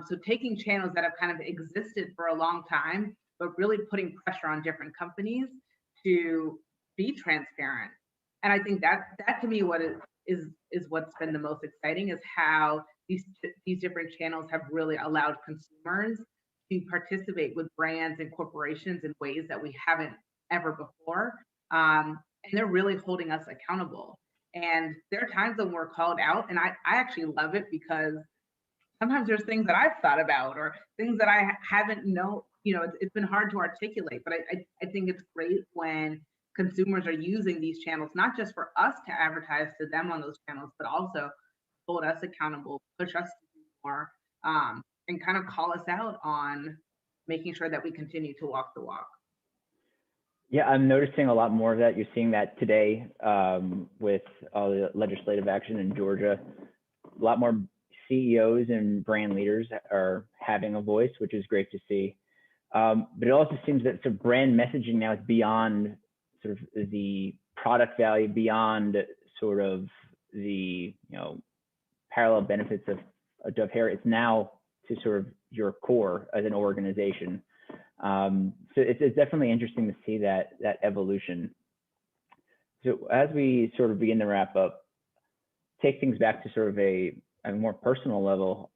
Speaker 15: So taking channels that have kind of existed for a long time, but really putting pressure on different companies to be transparent. And I think that to me what is what's been the most exciting, is how these different channels have really allowed consumers to participate with brands and corporations in ways that we haven't ever before. And they're really holding us accountable. And there are times when we're called out, and I actually love it because sometimes there's things that I've thought about or things that I haven't known, it's been hard to articulate, but I think it's great when consumers are using these channels, not just for us to advertise to them on those channels, but also hold us accountable, push us to do more, and kind of call us out on making sure that we continue to walk the walk.
Speaker 13: Yeah, I'm noticing a lot more of that. You're seeing that today with all the legislative action in Georgia. A lot more CEOs and brand leaders are having a voice, which is great to see. But it also seems that sort of brand messaging now is beyond sort of the product value, beyond sort of the parallel benefits of Dove Hair. It's now to sort of your core as an organization. So it's definitely interesting to see that evolution. So as we sort of begin to wrap up, take things back to sort of a more personal level,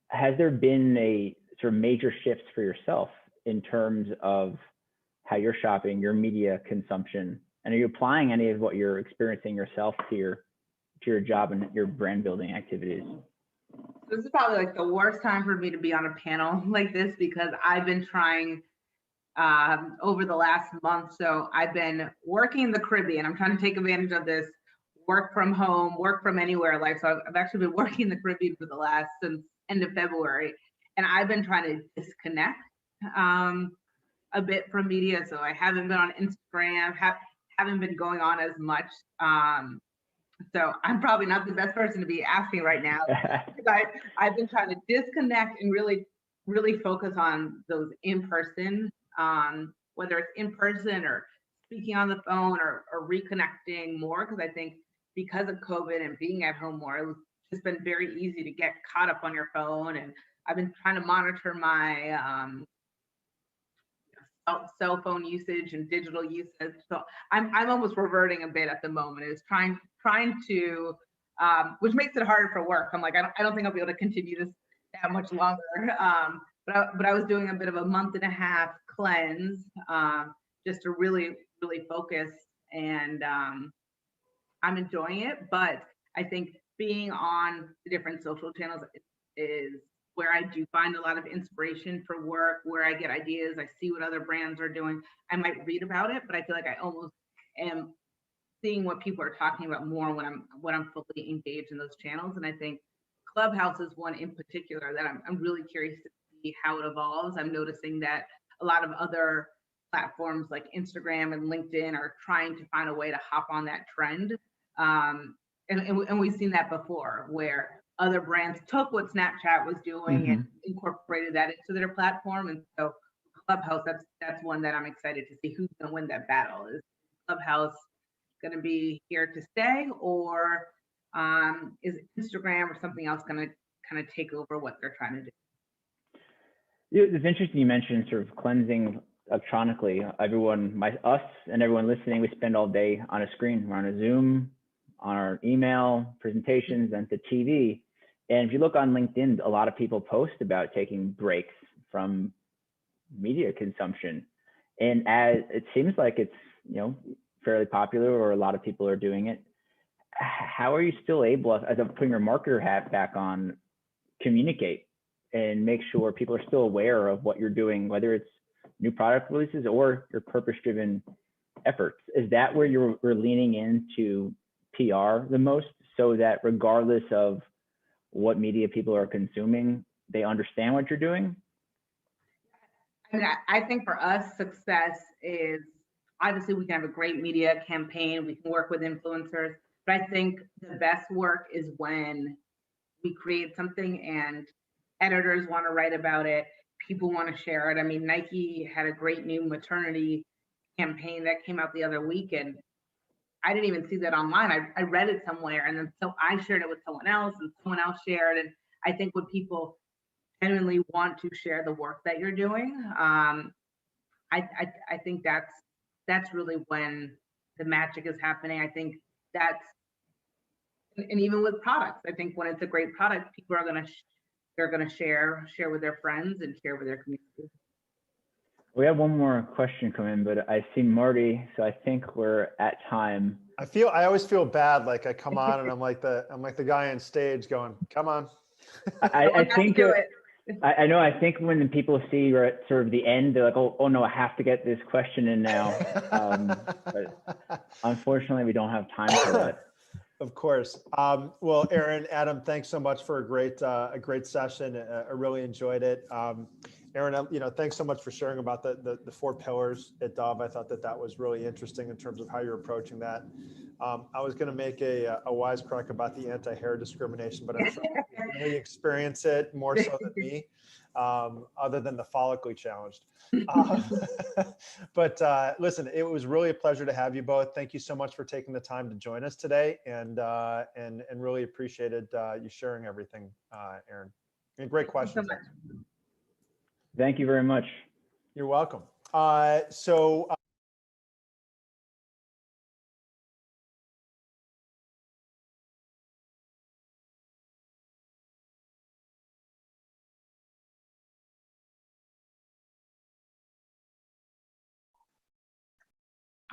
Speaker 13: has there been a sort of major shifts for yourself in terms of how you're shopping, your media consumption, and are you applying any of what you're experiencing yourself to your job and your brand building activities?
Speaker 15: This is probably like the worst time for me to be on a panel like this because I've been trying over the last month. So I've been working in the Caribbean. I'm trying to take advantage of this work from home, work from anywhere life. So I've actually been working in the Caribbean for the last since end of February. And I've been trying to disconnect a bit from media. So I haven't been on Instagram, haven't been going on as much. So I'm probably not the best person to be asking right now. Because I've been trying to disconnect and really, really focus on those in-person, whether it's in person or speaking on the phone or reconnecting more. Because I think because of COVID and being at home more, it's just been very easy to get caught up on your phone. And I've been trying to monitor my cell phone usage and digital usage. So I'm almost reverting a bit at the moment. Is trying to, which makes it harder for work. I'm like, I don't think I'll be able to continue this that much longer. But I was doing a bit of a month-and-a-half cleanse just to really, really focus. And I'm enjoying it. But I think being on the different social channels is where I do find a lot of inspiration for work, where I get ideas. I see what other brands are doing. I might read about it, but I feel like I almost am seeing what people are talking about more when I'm fully engaged in those channels. And I think Clubhouse is one in particular that I'm really curious to see how it evolves. I'm noticing that a lot of other platforms like Instagram and LinkedIn are trying to find a way to hop on that trend. And we've seen that before, where other brands took what Snapchat was doing and incorporated that into their platform. And so Clubhouse, that's one that I'm excited to see who's going to win that battle. Is Clubhouse going to be here to stay, or is Instagram or something else going to kind of take over what they're trying to do?
Speaker 13: It's interesting you mentioned sort of cleansing electronically. Us and everyone listening, we spend all day on a screen. We're on a Zoom, on our email, presentations, and the TV. And if you look on LinkedIn, a lot of people post about taking breaks from media consumption. And as it seems like it's, fairly popular, or a lot of people are doing it, how are you still able, as of putting your marketer hat back on, communicate and make sure people are still aware of what you're doing, whether it's new product releases or your purpose-driven efforts? Is that where we're leaning into PR the most, so that regardless of what media people are consuming, they understand what you're doing?
Speaker 15: I mean, I think for us, success is obviously we can have a great media campaign, we can work with influencers, but I think the best work is when we create something and editors want to write about it, people want to share it. I mean, Nike had a great new maternity campaign that came out the other week, and I didn't even see that online. I read it somewhere, and then so I shared it with someone else, and someone else shared. And I think when people genuinely want to share the work that you're doing, I think that's really when the magic is happening. I think and even with products, I think when it's a great product, people are gonna share with their friends and share with their community.
Speaker 13: We have one more question come in, but I see Marty, so I think we're at time.
Speaker 14: I always feel bad. Like I come on and I'm like the guy on stage going, come on.
Speaker 13: I think I know. I think when the people see you're at sort of the end, they're like, oh no, I have to get this question in now. But unfortunately, we don't have time for that.
Speaker 14: Of course. Well, Aaron, Adam, thanks so much for a great session. I really enjoyed it. Aaron, thanks so much for sharing about the 4 pillars at Dove. I thought that was really interesting in terms of how you're approaching that. I was going to make a wisecrack about the anti-hair discrimination, but I'm sure you really experience it more so than me, other than the follically challenged. But listen, it was really a pleasure to have you both. Thank you so much for taking the time to join us today, and really appreciated you sharing everything, Aaron. And great questions.
Speaker 13: Thank you very much.
Speaker 14: You're welcome.
Speaker 2: All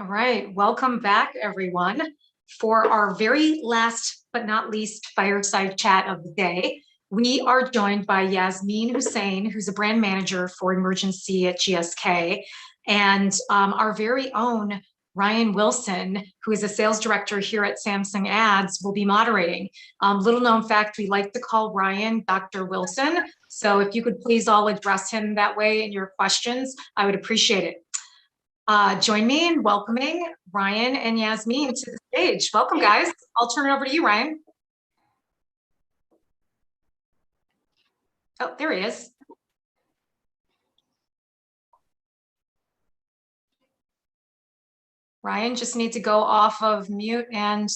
Speaker 2: right, welcome back, everyone, for our very last but not least fireside chat of the day. We are joined by Yasmin Hussain, who's a brand manager for Emergency at GSK, and our very own Ryan Wilson, who is a sales director here at Samsung Ads, will be moderating. Little known fact, we like to call Ryan Dr. Wilson. So if you could please all address him that way in your questions, I would appreciate it. Join me in welcoming Ryan and Yasmin to the stage. Welcome, guys. I'll turn it over to you, Ryan. Oh, there he is. Ryan, just need to go off of mute and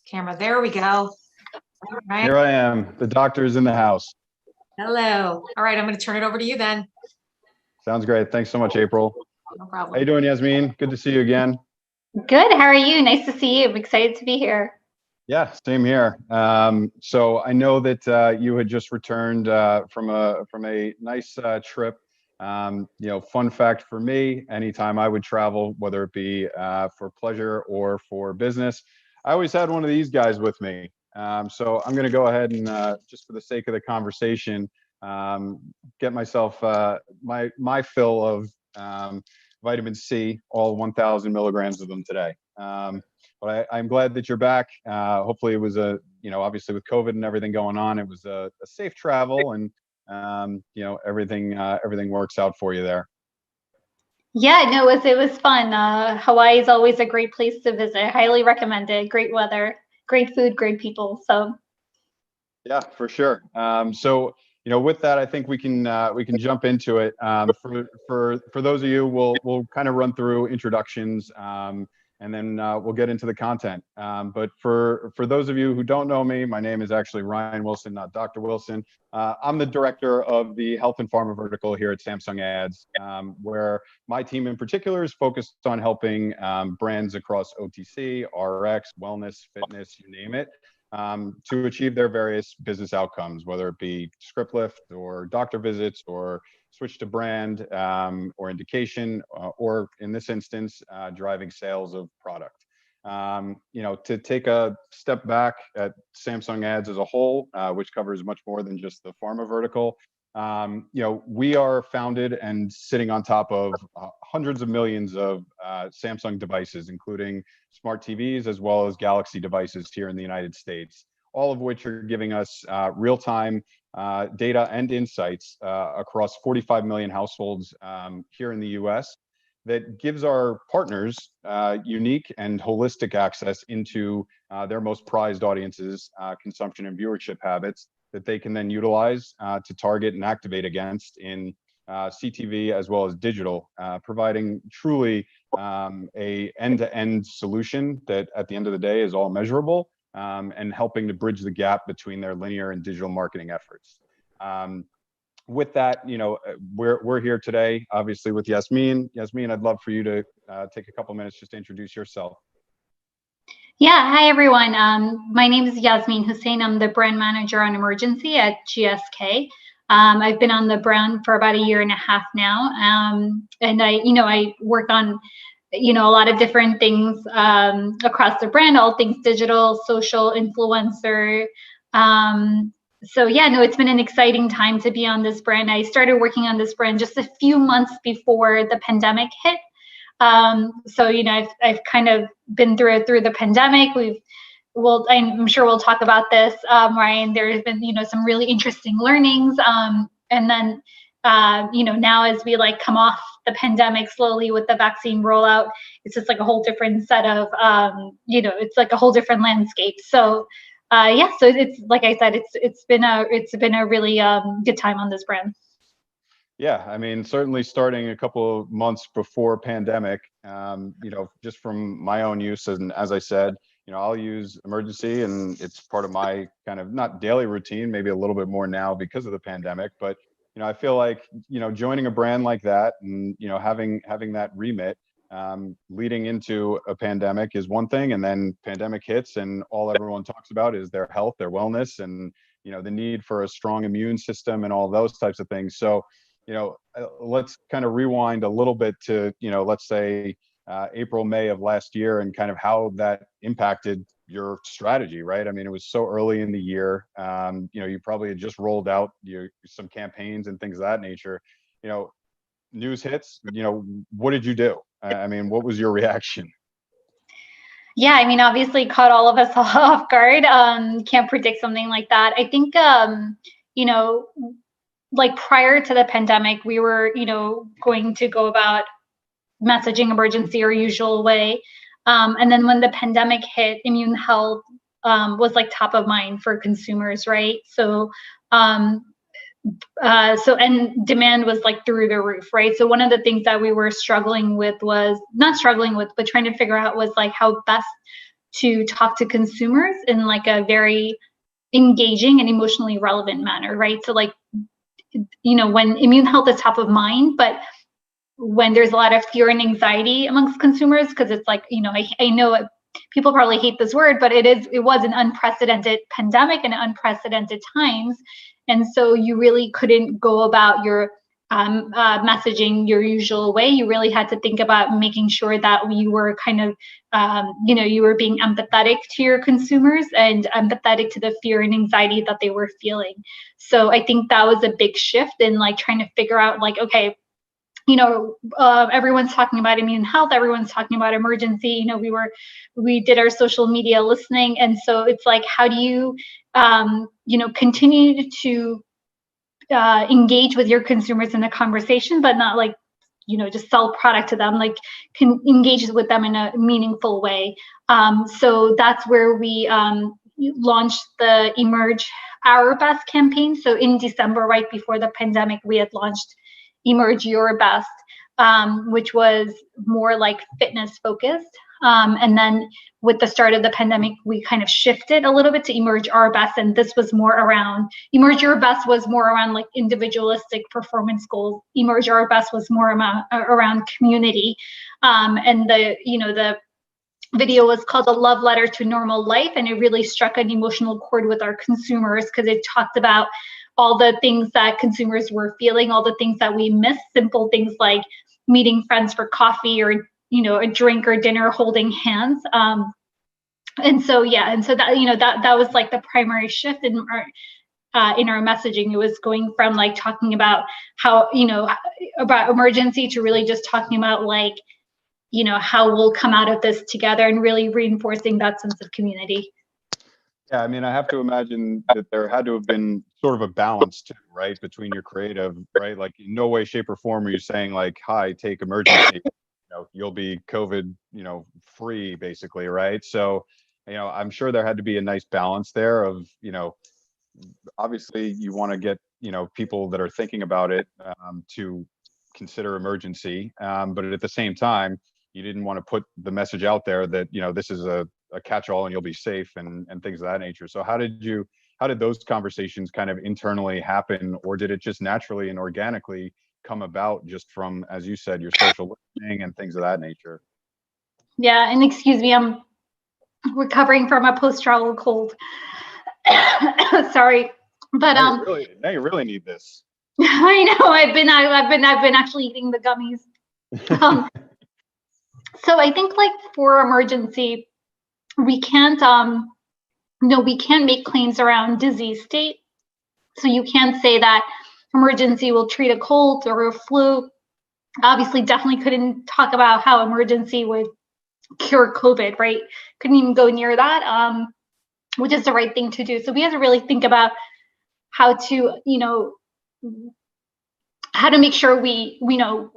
Speaker 2: camera. There we go. Ryan.
Speaker 16: Here I am. The doctor's in the house.
Speaker 2: Hello. All right, I'm going to turn it over to you then.
Speaker 16: Sounds great. Thanks so much, April.
Speaker 2: No problem.
Speaker 16: How you doing, Yasmin? Good to see you again.
Speaker 17: Good. How are you? Nice to see you. I'm excited to be here.
Speaker 16: Yeah, same here. So I know that you had just returned from a nice trip. Fun fact for me, anytime I would travel, whether it be for pleasure or for business, I always had one of these guys with me. So I'm going to go ahead and just for the sake of the conversation, get myself my fill of vitamin C, all 1,000 milligrams of them today. But I'm glad that you're back. Hopefully it was obviously with COVID and everything going on, it was a safe travel, and everything works out for you there.
Speaker 17: Yeah, no, it was fun. Hawaii is always a great place to visit. Highly recommend it. Great weather, great food, great people. So
Speaker 16: yeah, for sure. So with that, I think we can jump into it. For those of you, we'll kind of run through introductions, and then we'll get into the content. But for those of you who don't know me, my name is actually Ryan Wilson, not Dr. Wilson. I'm the director of the Health and Pharma vertical here at Samsung Ads, where my team in particular is focused on helping brands across OTC, RX, wellness, fitness, you name it, to achieve their various business outcomes, whether it be script lift or doctor visits or switch to brand or indication, or in this instance, driving sales of product. To take a step back at Samsung Ads as a whole, which covers much more than just the pharma vertical, we are founded and sitting on top of hundreds of millions of Samsung devices, including smart TVs as well as Galaxy devices here in the United States, all of which are giving us real-time data and insights across 45 million households here in the US that gives our partners unique and holistic access into their most prized audiences, consumption and viewership habits that they can then utilize to target and activate against in CTV as well as digital, providing truly a end-to-end solution that at the end of the day is all measurable, and helping to bridge the gap between their linear and digital marketing efforts. With that, we're here today, obviously with Yasmin. Yasmin, I'd love for you to take a couple minutes just to introduce yourself.
Speaker 17: yeah, hi everyone. My name is Yasmin Hussain. I'm the brand manager on Emergency at GSK. I've been on the brand for about 1.5 years now, and I work on a lot of different things across the brand, all things digital, social, influencer. So yeah, no, it's been an exciting time to be on this brand. I started working on this brand just a few months before the pandemic hit. So, I've kind of been through the pandemic. I'm sure we'll talk about this, Ryan. There's been, some really interesting learnings. And then, now as we come off the pandemic slowly with the vaccine rollout, it's just like a whole different set of, it's like a whole different landscape. So, so it's like I said, it's been a really good time on this brand.
Speaker 16: Yeah, I mean, certainly starting a couple of months before pandemic, just from my own use, and as I said, I'll use Emergency, and it's part of my kind of not daily routine, maybe a little bit more now because of the pandemic, but I feel like joining a brand like that, and having that remit leading into a pandemic is one thing, and then pandemic hits, and all everyone talks about is their health, their wellness, and the need for a strong immune system and all those types of things. So let's kind of rewind a little bit to, let's say April, May of last year, and kind of how that impacted your strategy, right? I mean, it was so early in the year. You probably had just rolled out some campaigns and things of that nature. News hits, what did you do? I mean, what was your reaction?
Speaker 17: Yeah, I mean, obviously caught all of us off guard. Can't predict something like that. I think, prior to the pandemic, we were, going to go about messaging Emergency our usual way. And then when the pandemic hit, immune health was top of mind for consumers, right? So, and demand was through the roof, right? So one of the things that we were but trying to figure out was how best to talk to consumers in a very engaging and emotionally relevant manner, right? So when immune health is top of mind, but when there's a lot of fear and anxiety amongst consumers, because it's I know people probably hate this word, but it was an unprecedented pandemic and unprecedented times. And so you really couldn't go about your messaging your usual way. You really had to think about making sure that you were kind of, you were being empathetic to your consumers and empathetic to the fear and anxiety that they were feeling. So I think that was a big shift in trying to figure out okay, everyone's talking about immune health, everyone's talking about Emergency. We did our social media listening. And so it's how do you, continue to engage with your consumers in the conversation, but not just sell product to them, can engage with them in a meaningful way. So that's where we launched the Emerge Our Best campaign. So in December, right before the pandemic, we had launched Emerge Your Best, which was more fitness focused. And then with the start of the pandemic, we kind of shifted a little bit to Emerge Our Best. And this was more around, Emerge Your Best was more around individualistic performance goals. Emerge Our Best was more around community. And the video was called A Love Letter to Normal Life. And it really struck an emotional chord with our consumers because it talked about all the things that consumers were feeling, all the things that we missed, simple things like meeting friends for coffee or, a drink or dinner, holding hands. And so that, that was the primary shift in our messaging. It was going from talking about how, about Emergency to really just talking about how we'll come out of this together and really reinforcing that sense of community.
Speaker 16: Yeah, I mean, I have to imagine that there had to have been sort of a balance too, right, between your creative, right? In no way, shape, or form are you saying hi, take Emergency, you'll be COVID, free, basically, right? So, I'm sure there had to be a nice balance there of, obviously you want to get, people that are thinking about it to consider Emergency, but at the same time, you didn't want to put the message out there that, this is a catch-all and you'll be safe and things of that nature. So how did those conversations kind of internally happen, or did it just naturally and organically come about just from, as you said, your social listening and things of that nature?
Speaker 17: Yeah, and excuse me, I'm recovering from a post-travel cold. Sorry, but
Speaker 16: now you really need this.
Speaker 17: I know I've been actually eating the gummies. So I think like for emergency, we can't, we can't make claims around disease state. So you can't say that emergency will treat a cold or a flu. Obviously, definitely couldn't talk about how emergency would cure COVID, right? Couldn't even go near that, which is the right thing to do. So we have to really think about how to, how to make sure we know,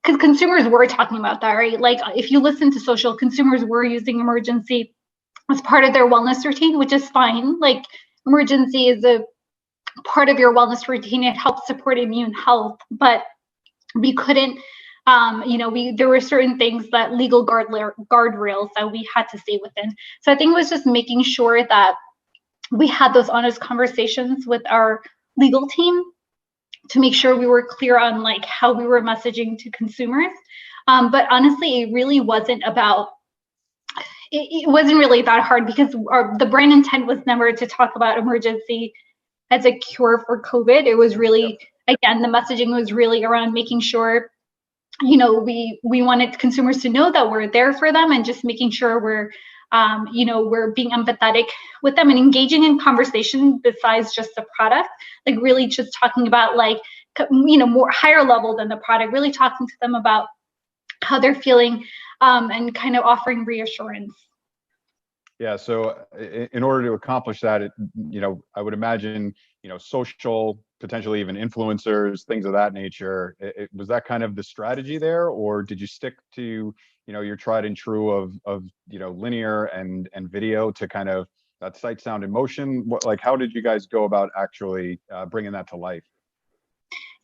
Speaker 17: because consumers were talking about that, right? Like if you listen to social, consumers were using emergency as part of their wellness routine, which is fine. Like emergency is a part of your wellness routine. It helps support immune health, but we couldn't, there were certain things that legal guardrails that we had to stay within. So I think it was just making sure that we had those honest conversations with our legal team to make sure we were clear on like how we were messaging to consumers. But honestly, it really wasn't about, it wasn't really that hard because the brand intent was never to talk about emergency as a cure for COVID. It was really, again, the messaging was really around making sure, we wanted consumers to know that we're there for them and just making sure we're, we're being empathetic with them and engaging in conversation besides just the product, like really just talking about like, more higher level than the product, really talking to them about how they're feeling and kind of offering reassurance.
Speaker 16: Yeah, so in order to accomplish that, I would imagine, social, potentially even influencers, things of that nature. Was that kind of the strategy there, or did you stick to, your tried and true of linear and video to kind of that sight, sound, and motion? How did you guys go about actually bringing that to life?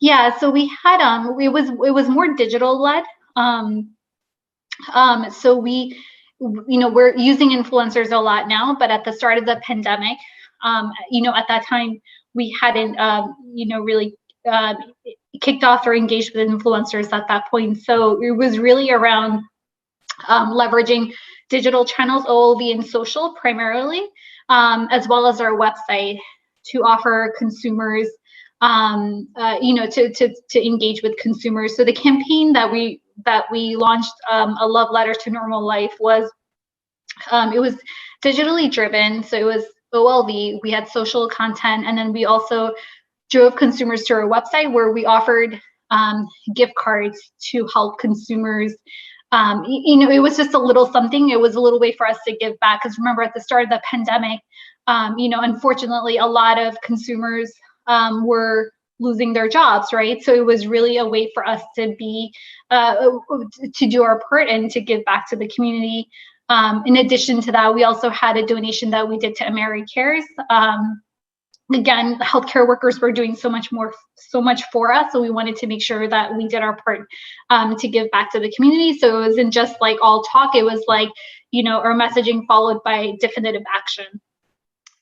Speaker 17: Yeah, so we had it was more digital led. So we're using influencers a lot now, but at the start of the pandemic, at that time we hadn't, really kicked off or engaged with influencers at that point. So it was really around leveraging digital channels, OLV and social primarily, as well as our website to offer consumers, to engage with consumers. So the campaign that we launched, A Love Letter to Normal Life, was it was digitally driven. So it was OLV, we had social content, and then we also drove consumers to our website where we offered gift cards to help consumers. It was just a little something. It was a little way for us to give back, because remember at the start of the pandemic, unfortunately a lot of consumers were losing their jobs, right? So it was really a way for us to be, to do our part and to give back to the community. In addition to that, we also had a donation that we did to AmeriCares. Again, healthcare workers were doing so much for us. So we wanted to make sure that we did our part to give back to the community. So it wasn't just like all talk, it was like, our messaging followed by definitive action.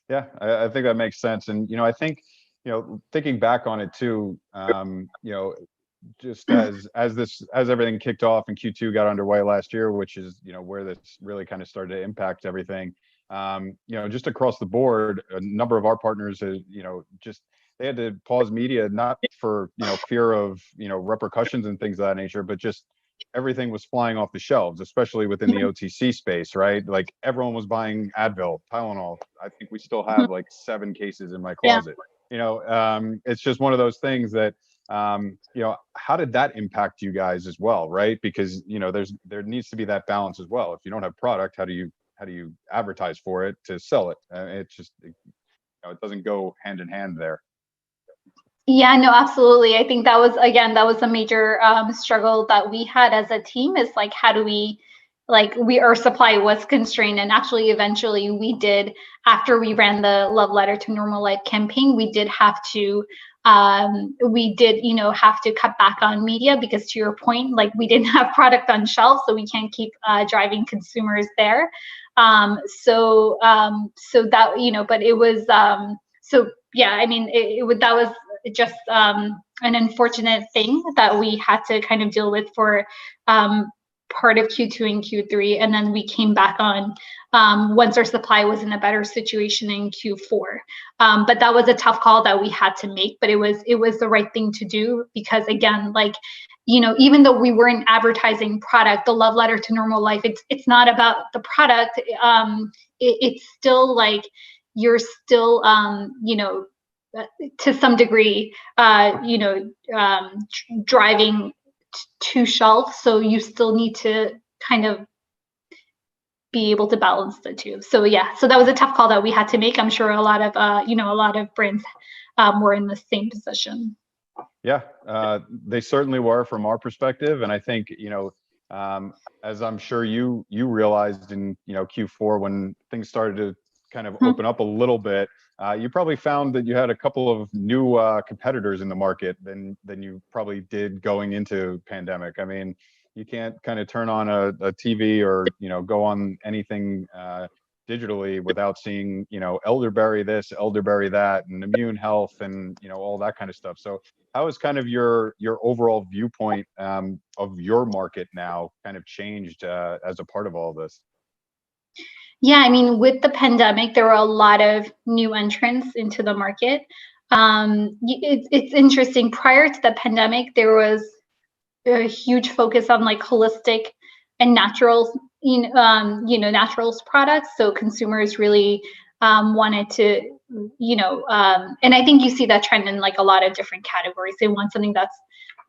Speaker 16: Yeah, I think that makes sense. And, I think, thinking back on it too, just as everything kicked off and Q2 got underway last year, which is, where this really kind of started to impact everything. Just across the board, a number of our partners, they had to pause media, not for, fear of, repercussions and things of that nature, but just everything was flying off the shelves, especially within the OTC space, right? Like everyone was buying Advil, Tylenol. I think we still have like 7 cases in my closet. It's just one of those things that, how did that impact you guys as well, right? Because, there needs to be that balance as well. If you don't have product, how do you advertise for it to sell it? It's just, it doesn't go hand in hand there.
Speaker 17: Yeah, no, absolutely. I think that was a major struggle that we had as a team, is like, how do we, our supply was constrained, and actually eventually we did, after we ran the Love Letter to Normal Life campaign, we did have to have to cut back on media, because to your point, like we didn't have product on shelf, so we can't keep driving consumers there. So that, but it was, so yeah, I mean, that was just an unfortunate thing that we had to kind of deal with for part of Q2 and Q3, and then we came back on once our supply was in a better situation in Q4. But that was a tough call that we had to make, but it was the right thing to do, because again, like, you know, even though we weren't advertising product, the love letter to normal life, it's not about the product. It's still like, you're still, you know, to some degree, you know, driving to shelf. So you still need to kind of be able to balance the two. So yeah, so that was a tough call that we had to make. I'm sure a lot of, you know, a lot of brands were in the same position.
Speaker 16: Yeah, they certainly were from our perspective. And I think, you know, as I'm sure you realized in, you know, Q4, when things started to kind of open up a little bit, you probably found that you had a couple of new competitors in the market than you probably did going into pandemic. I mean, you can't kind of turn on a TV or, you know, go on anything digitally without seeing, you know, elderberry this, elderberry that, and immune health, and, you know, all that kind of stuff. So how has kind of your overall viewpoint of your market now kind of changed as a part of all this?
Speaker 17: Yeah, I mean, with the pandemic, there were a lot of new entrants into the market. It's interesting. Prior to the pandemic, there was a huge focus on like holistic and natural, you know, naturals products. So consumers really wanted to, you know, and I think you see that trend in like a lot of different categories. They want something that's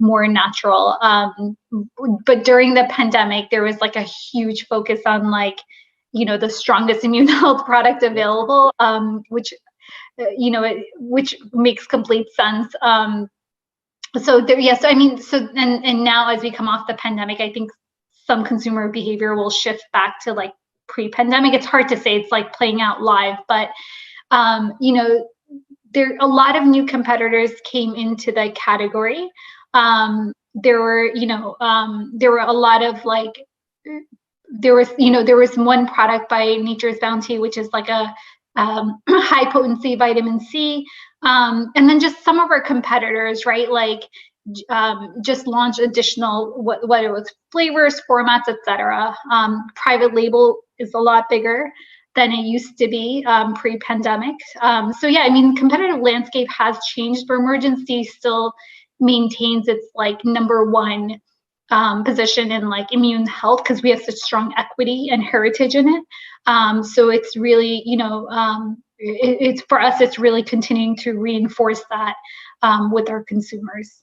Speaker 17: more natural. But during the pandemic, there was like a huge focus on like, you know, the strongest immune health product available, which, you know, which makes complete sense. So there, yes, I mean, so, and now as we come off the pandemic, I think some consumer behavior will shift back to like pre-pandemic. It's hard to say, it's like playing out live, but, you know, there, a lot of new competitors came into the category. There were, you know, there were a lot of like, there was, you know, there was one product by Nature's Bounty, which is like a high potency vitamin C. And then just some of our competitors, right? Like just launched additional, whether it was flavors, formats, etc. Private label is a lot bigger than it used to be pre-pandemic. So yeah, I mean, competitive landscape has changed, but Emergen-C still maintains its like #1 position in like immune health, because we have such strong equity and heritage in it. So it's really, you know, it's for us, it's really continuing to reinforce that with our consumers.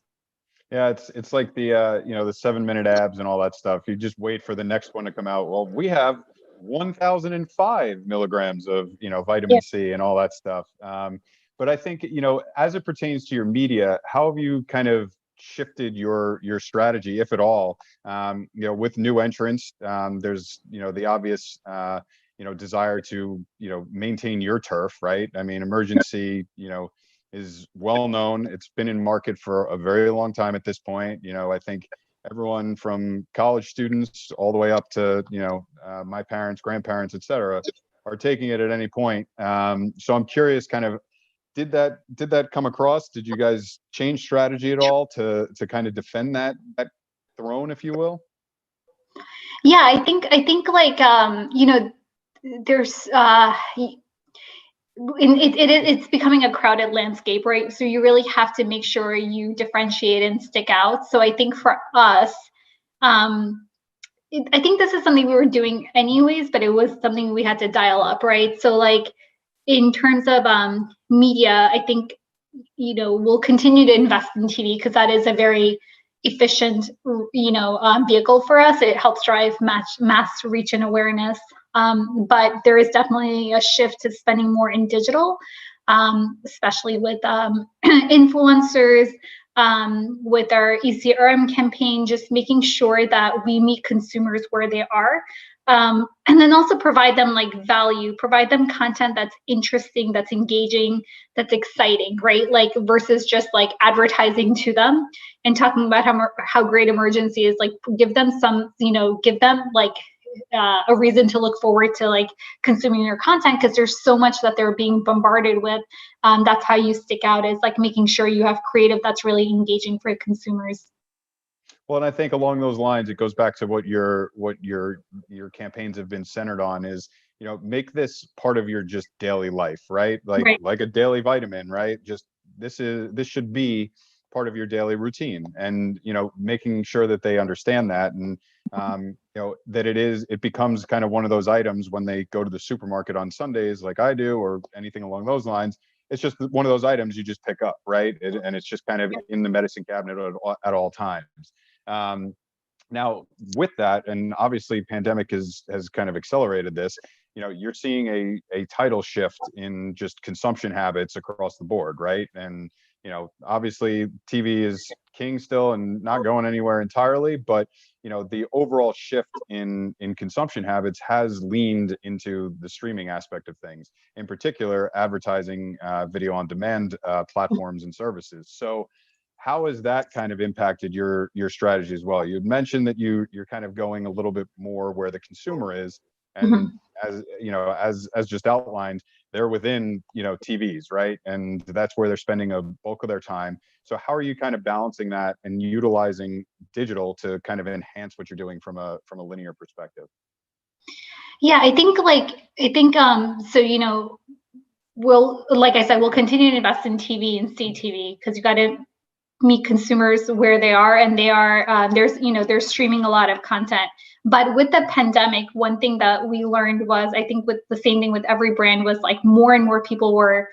Speaker 16: Yeah, it's like the you know, the 7-minute abs and all that stuff. You just wait for the next one to come out. Well, we have 1,005 milligrams of, you know, vitamin C and all that stuff. But I think, you know, as it pertains to your media, how have you kind of shifted your strategy, if at all? You know, with new entrants, there's, you know, the obvious you know, desire to, you know, maintain your turf, right? I mean, Emergen-C, you know, is well known. It's been in market for a very long time at this point. You know, I think everyone from college students all the way up to, you know, my parents, grandparents, etc., are taking it at any point. So I'm curious, kind of, did that come across? Did you guys change strategy at all to kind of defend that throne, if you will?
Speaker 17: Yeah, I think like you know, there's it's becoming a crowded landscape, right? So you really have to make sure you differentiate and stick out. So I think for us, I think this is something we were doing anyways, but it was something we had to dial up, right? So like in terms of media, I think, you know, we'll continue to invest in TV because that is a very efficient, you know, vehicle for us. It helps drive mass reach and awareness. But there is definitely a shift to spending more in digital, especially with influencers, with our ECRM campaign, just making sure that we meet consumers where they are. And then also provide them like value, provide them content that's interesting, that's engaging, that's exciting, right? Like versus just like advertising to them and talking about how great Emergen-C is. Like give them some, you know, give them like a reason to look forward to like consuming your content, because there's so much that they're being bombarded with. That's how you stick out, is like making sure you have creative that's really engaging for consumers.
Speaker 16: Well, and I think along those lines, it goes back to what your campaigns have been centered on, is, make this part of your just daily life, right?
Speaker 17: Right.
Speaker 16: Like a daily vitamin, right? Just this should be part of your daily routine, and making sure that they understand that, and that it becomes kind of one of those items when they go to the supermarket on Sundays, like I do, or anything along those lines. It's just one of those items you just pick up, right? And it's just kind of in the medicine cabinet at all times. Now, with that, and obviously pandemic has kind of accelerated this, you're seeing a tidal shift in just consumption habits across the board, right? And obviously TV is king still and not going anywhere entirely, but the overall shift in consumption habits has leaned into the streaming aspect of things, in particular advertising, video on demand platforms and services. So how has that kind of impacted your strategy as well? You had mentioned that you're kind of going a little bit more where the consumer is, and as just outlined, they're within TVs, right? And that's where they're spending a bulk of their time. So how are you kind of balancing that and utilizing digital to kind of enhance what you're doing from a linear perspective?
Speaker 17: Yeah, I think so, we'll, like I said, we'll continue to invest in TV and CTV, because you got to meet consumers where they are, and they are they're streaming a lot of content. But with the pandemic, one thing that we learned was, I think with the same thing with every brand, was like more and more people were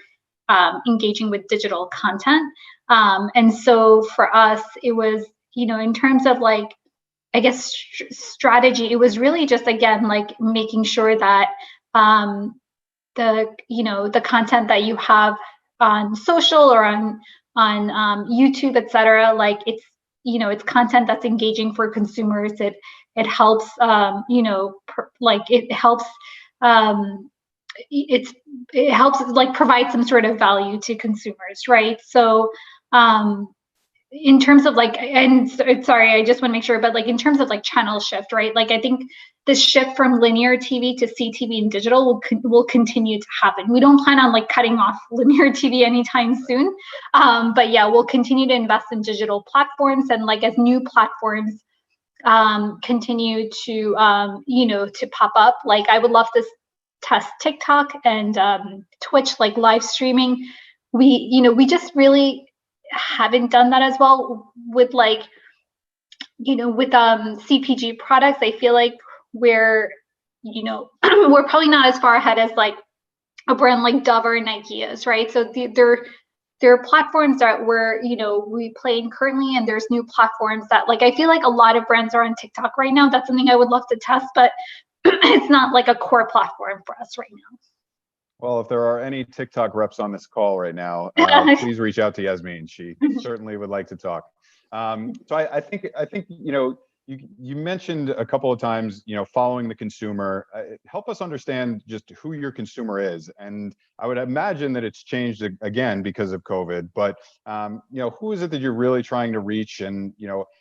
Speaker 17: engaging with digital content. And so for us, it was, in terms of like, I guess, strategy, it was really just, again, like making sure that the content that you have on social or on YouTube, et cetera, like it's content that's engaging for consumers. It helps, it helps like provide some sort of value to consumers, right? So in terms of like, and sorry, I just want to make sure, but like in terms of like channel shift, right? Like I think this shift from linear TV to CTV and digital will continue to happen. We don't plan on like cutting off linear TV anytime soon, but yeah, we'll continue to invest in digital platforms, and like as new platforms continue to to pop up, like I would love to test TikTok and Twitch, like live streaming. We just really haven't done that as well with like with CPG products. I feel like we're we're probably not as far ahead as like a brand like Dove or Nike is, right? So there are platforms that we play in currently, and there's new platforms that, like, I feel like a lot of brands are on TikTok right now. That's something I would love to test, but it's not like a core platform for us right now.
Speaker 16: Well, if there are any TikTok reps on this call right now, please reach out to Yasmin. She certainly would like to talk. So I think you mentioned a couple of times, following the consumer. Help us understand just who your consumer is. And I would imagine that it's changed again because of COVID, but who is it that you're really trying to reach, and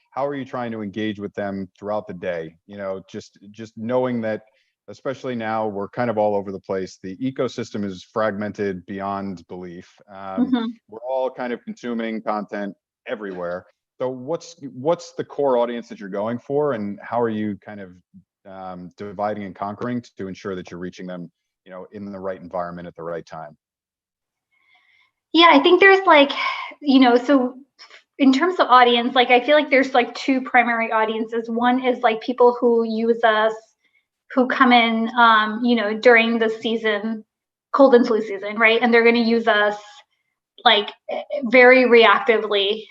Speaker 16: how are you trying to engage with them throughout the day? Just knowing that, especially now, we're kind of all over the place. The ecosystem is fragmented beyond belief. We're all kind of consuming content everywhere. So what's the core audience that you're going for, and how are you kind of dividing and conquering to ensure that you're reaching them, in the right environment at the right time?
Speaker 17: Yeah, I think there's like, so in terms of audience, like I feel like there's like two primary audiences. One is like people who use us, who come in, during the season, cold and flu season, right? And they're going to use us like very reactively.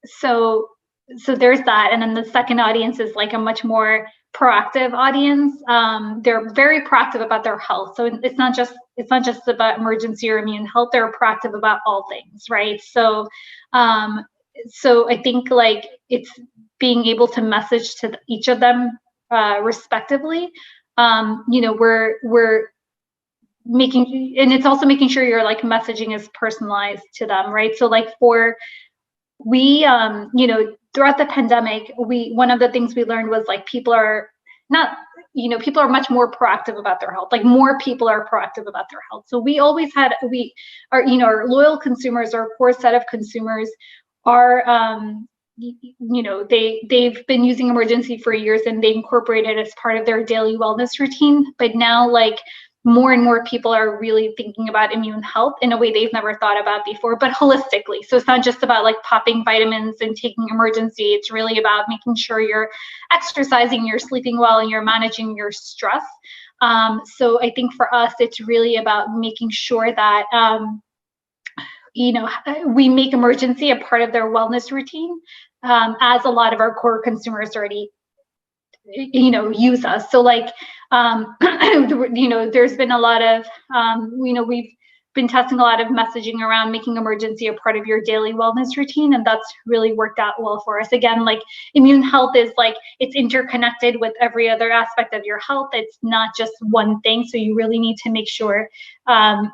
Speaker 17: So there's that. And then the second audience is like a much more proactive audience. They're very proactive about their health. So it's not just about emergency or immune health. They're proactive about all things, right? So I think like it's being able to message to each of them respectively. We're making, and it's also making sure your like messaging is personalized to them, right? So like throughout the pandemic, one of the things we learned was like people are much more proactive about their health. Like more people are proactive about their health. So our loyal consumers, our core set of consumers are they've been using Emergen-C for years and they incorporate it as part of their daily wellness routine. But now, like, more and more people are really thinking about immune health in a way they've never thought about before, but holistically. So it's not just about like popping vitamins and taking Emergen-C. It's really about making sure you're exercising, you're sleeping well, and you're managing your stress. So I think for us, it's really about making sure that, we make Emergen-C a part of their wellness routine, as a lot of our core consumers already use us. So like, there's been a lot of, we've been testing a lot of messaging around making Emergen-C a part of your daily wellness routine. And that's really worked out well for us. Again, like, immune health is like, it's interconnected with every other aspect of your health. It's not just one thing. So you really need to make sure that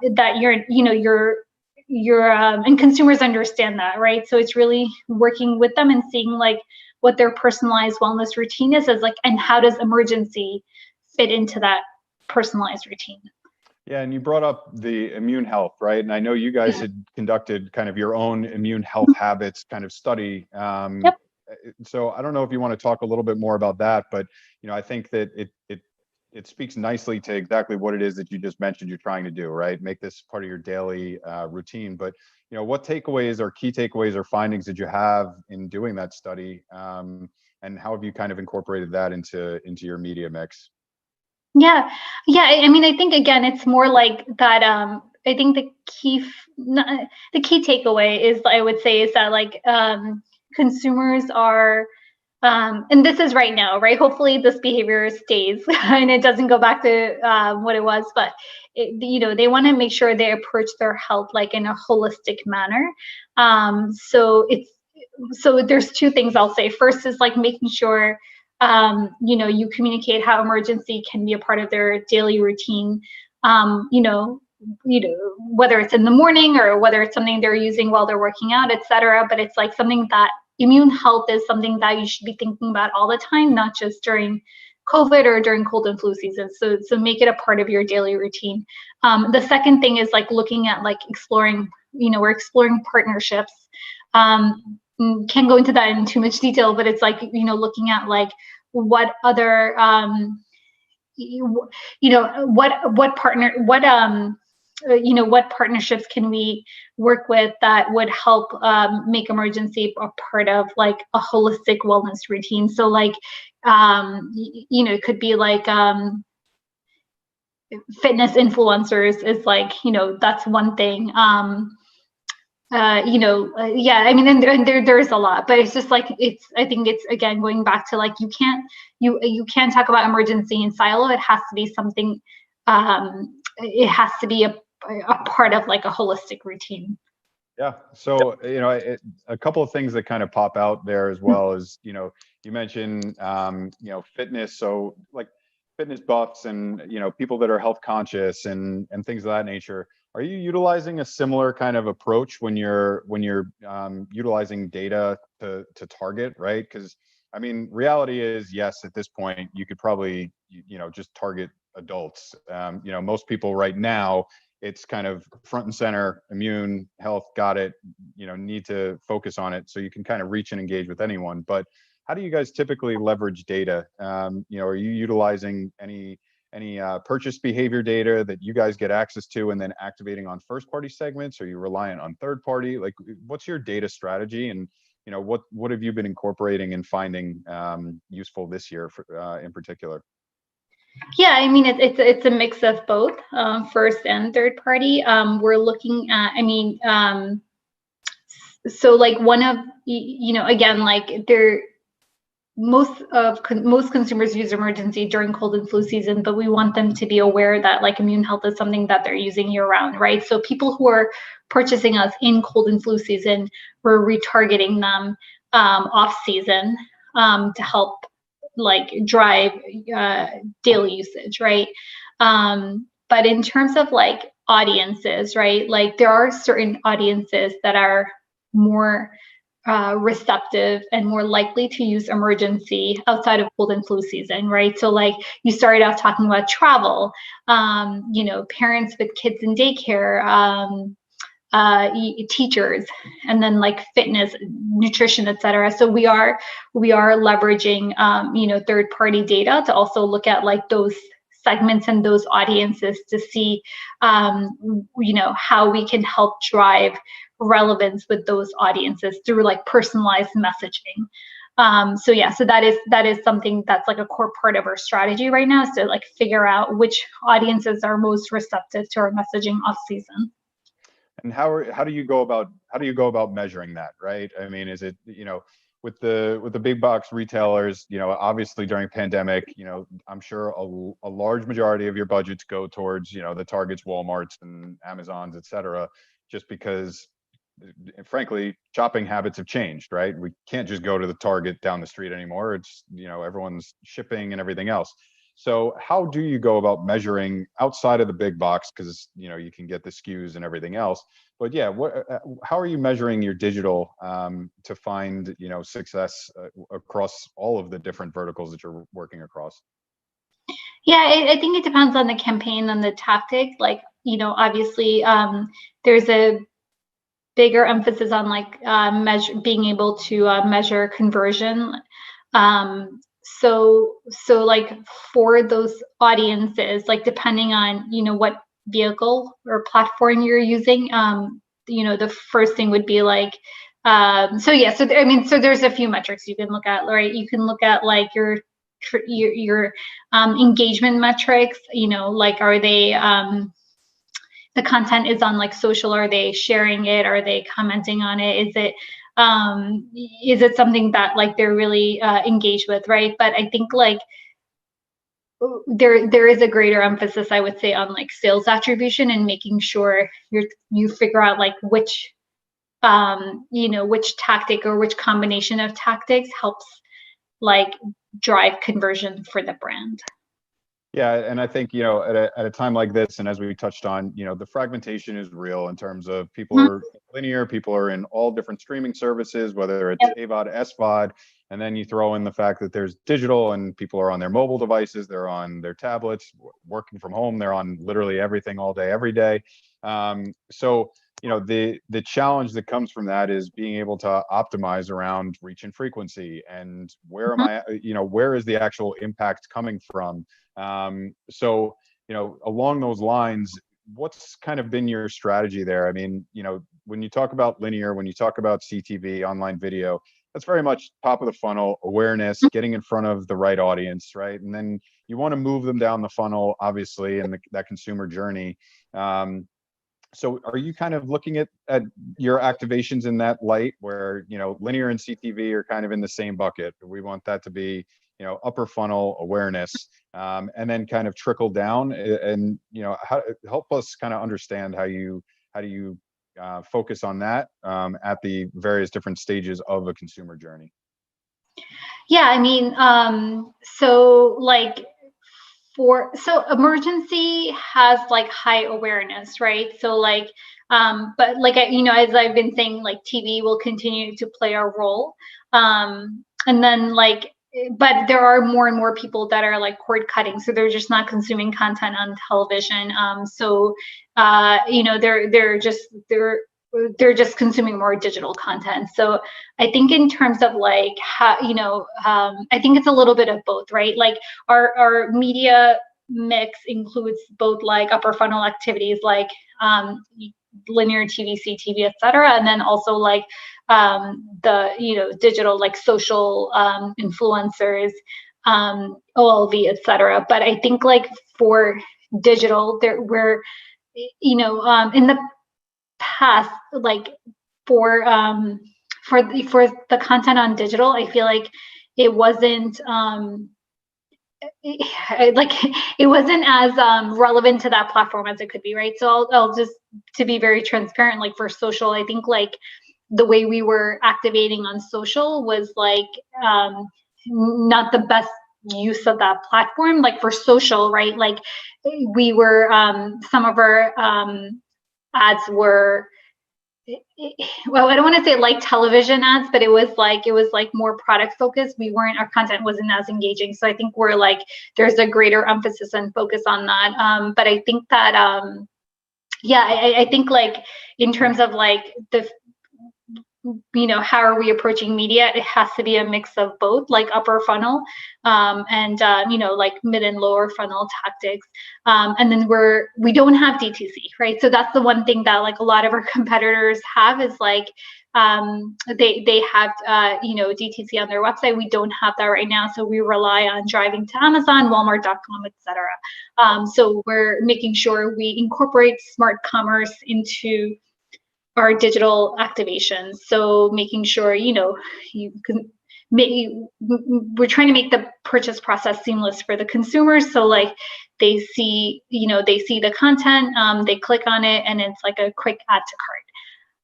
Speaker 17: and consumers understand that, right? So it's really working with them and seeing like what their personalized wellness routine is like, and how does Emergen-C fit into that personalized routine.
Speaker 16: Yeah, and you brought up the immune health, right? And I know you guys had conducted kind of your own immune health habits kind of study.
Speaker 17: Yep.
Speaker 16: So I don't know if you want to talk a little bit more about that, but I think that it speaks nicely to exactly what it is that you just mentioned you're trying to do, right? Make this part of your daily routine. But what takeaways or key takeaways or findings did you have in doing that study, and how have you kind of incorporated that into your media mix?
Speaker 17: Yeah. I mean, I think again, it's more like that. I think the key takeaway is, I would say, is that like consumers are, and this is right now, right? Hopefully this behavior stays and it doesn't go back to what it was, but they want to make sure they approach their health like in a holistic manner. So there's two things I'll say. First is like making sure you communicate how Emergen-C can be a part of their daily routine, whether it's in the morning or whether it's something they're using while they're working out, etc. But it's like something that immune health is something that you should be thinking about all the time, not just during COVID or during cold and flu season. So make it a part of your daily routine. The second thing is like looking at like exploring, we're exploring partnerships. Can't go into that in too much detail, but it's like, looking at like what other, what partnerships can we work with that would help make Emergen-C a part of like a holistic wellness routine. So like, it could be like fitness influencers is like, that's one thing. Yeah, I mean, and there's a lot, but it's just like, I think it's, again, going back to like, you can't talk about Emergen-C in silo. It has to be something, it has to be a part of like a holistic routine.
Speaker 16: Yeah. So, a couple of things that kind of pop out there as well is, you mentioned, fitness. So like fitness buffs and, people that are health conscious and things of that nature. Are you utilizing a similar kind of approach when you're utilizing data to target, right? Because I mean, reality is, yes, at this point, you could probably, just target adults. Most people right now, it's kind of front and center, immune health, got it, need to focus on it. So you can kind of reach and engage with anyone. But how do you guys typically leverage data? Are you utilizing any purchase behavior data that you guys get access to and then activating on first party segments? Are you reliant on third party? Like, what's your data strategy, and what have you been incorporating and finding useful this year in particular?
Speaker 17: Yeah, I mean, it's a mix of both, first and third party. We're looking at, so like one of, again, like most consumers use Emergen-C during cold and flu season, but we want them to be aware that like immune health is something that they're using year round, right? So people who are purchasing us in cold and flu season, we're retargeting them off season to help like drive daily usage, right? But in terms of like audiences, right? Like there are certain audiences that are more receptive and more likely to use Emergen-C outside of cold and flu season, right? So like you started off talking about travel, parents with kids in daycare, teachers, and then like fitness, nutrition, etc. So we are leveraging third-party data to also look at like those segments and those audiences to see how we can help drive relevance with those audiences through like personalized messaging. So that is something that's like a core part of our strategy right now, is to like figure out which audiences are most receptive to our messaging off season.
Speaker 16: And how do you go about measuring that, right? I mean, is it, with the big box retailers, obviously during pandemic, I'm sure a large majority of your budgets go towards, the Targets, Walmarts, and Amazons, et cetera, just because, frankly, shopping habits have changed, right? We can't just go to the Target down the street anymore. It's, everyone's shipping and everything else. So how do you go about measuring outside of the big box? Because, you can get the SKUs and everything else. But yeah, how are you measuring your digital to find, success across all of the different verticals that you're working across?
Speaker 17: Yeah, I think it depends on the campaign and the tactic. Like, obviously, there's a bigger emphasis on like being able to measure conversion. So like for those audiences, like depending on, what vehicle or platform you're using, the first thing would be like, so there's a few metrics you can look at, right? You can look at like your engagement metrics, like are they, the content is on like social, are they sharing it? Are they commenting on it? Is it something that like they're really engaged with, right? But I think like there is a greater emphasis, I would say, on like sales attribution and making sure you figure out like which tactic or which combination of tactics helps like drive conversion for the brand.
Speaker 16: Yeah, and I think, at a time like this, and as we touched on, the fragmentation is real in terms of people are linear, people are in all different streaming services, whether it's AVOD, SVOD, and then you throw in the fact that there's digital and people are on their mobile devices, they're on their tablets, working from home, they're on literally everything all day, every day. So, the challenge that comes from that is being able to optimize around reach and frequency and where am I, where is the actual impact coming from? So, along those lines, what's kind of been your strategy there? I mean, when you talk about linear, when you talk about CTV, online video, that's very much top of the funnel awareness, getting in front of the right audience, right? And then you want to move them down the funnel, obviously, in that consumer journey. So are you kind of looking at your activations in that light where, linear and CTV are kind of in the same bucket? We want that to be, upper funnel awareness, and then kind of trickle down and, help us kind of understand how do you focus on that at the various different stages of a consumer journey?
Speaker 17: Yeah, I mean, so emergency has like high awareness, right? So like, but like, as I've been saying, like TV will continue to play a role. And then like, but there are more and more people that are like cord cutting. So they're just not consuming content on television. They're just consuming more digital content. So I think in terms of like how, I think it's a little bit of both, right? Like our media mix includes both like upper funnel activities like linear TV, CTV, et cetera. And then also like the, digital, like social influencers, OLV, et cetera. But I think like for digital, we're, in the past, like for the content on digital, I feel like it wasn't it wasn't as relevant to that platform as it could be, right? So I'll just, to be very transparent, like for social, I think like the way we were activating on social was like not the best use of that platform. Like for social, right? Like we were some of our ads were, well, I don't want to say like television ads, but it was like more product focused. Our content wasn't as engaging. So I think we're like, there's a greater emphasis and focus on that. But I think that, Yeah, I think like in terms of like the, how are we approaching media? It has to be a mix of both, like upper funnel and like mid and lower funnel tactics. And then we don't have DTC, right? So that's the one thing that like a lot of our competitors have is like they have DTC on their website. We don't have that right now, so we rely on driving to Amazon, Walmart.com, etc. So we're making sure we incorporate smart commerce into our digital activations. So making sure, you can we're trying to make the purchase process seamless for the consumers. So like they see the content, they click on it, and it's like a quick add to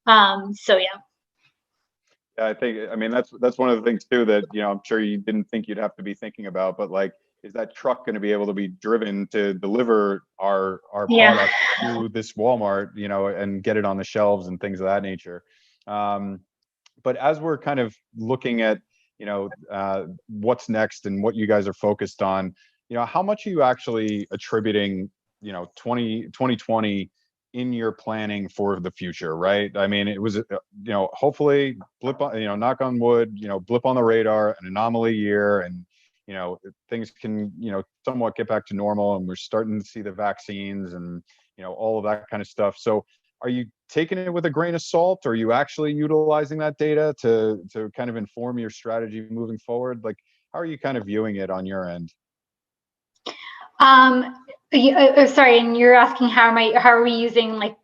Speaker 17: cart. So yeah.
Speaker 16: I mean, that's one of the things too that, I'm sure you didn't think you'd have to be thinking about, but like, is that truck going to be able to be driven to deliver our product to this Walmart, and get it on the shelves and things of that nature. But as we're kind of looking at, what's next and what you guys are focused on, how much are you actually attributing, 2020 in your planning for the future, right? I mean, it was, hopefully blip on, knock on wood, blip on the radar, an anomaly year, and things can, somewhat get back to normal, and we're starting to see the vaccines and, all of that kind of stuff. So are you taking it with a grain of salt, or are you actually utilizing that data to kind of inform your strategy moving forward? Like, how are you kind of viewing it on your end?
Speaker 17: Sorry, and you're asking how are we using like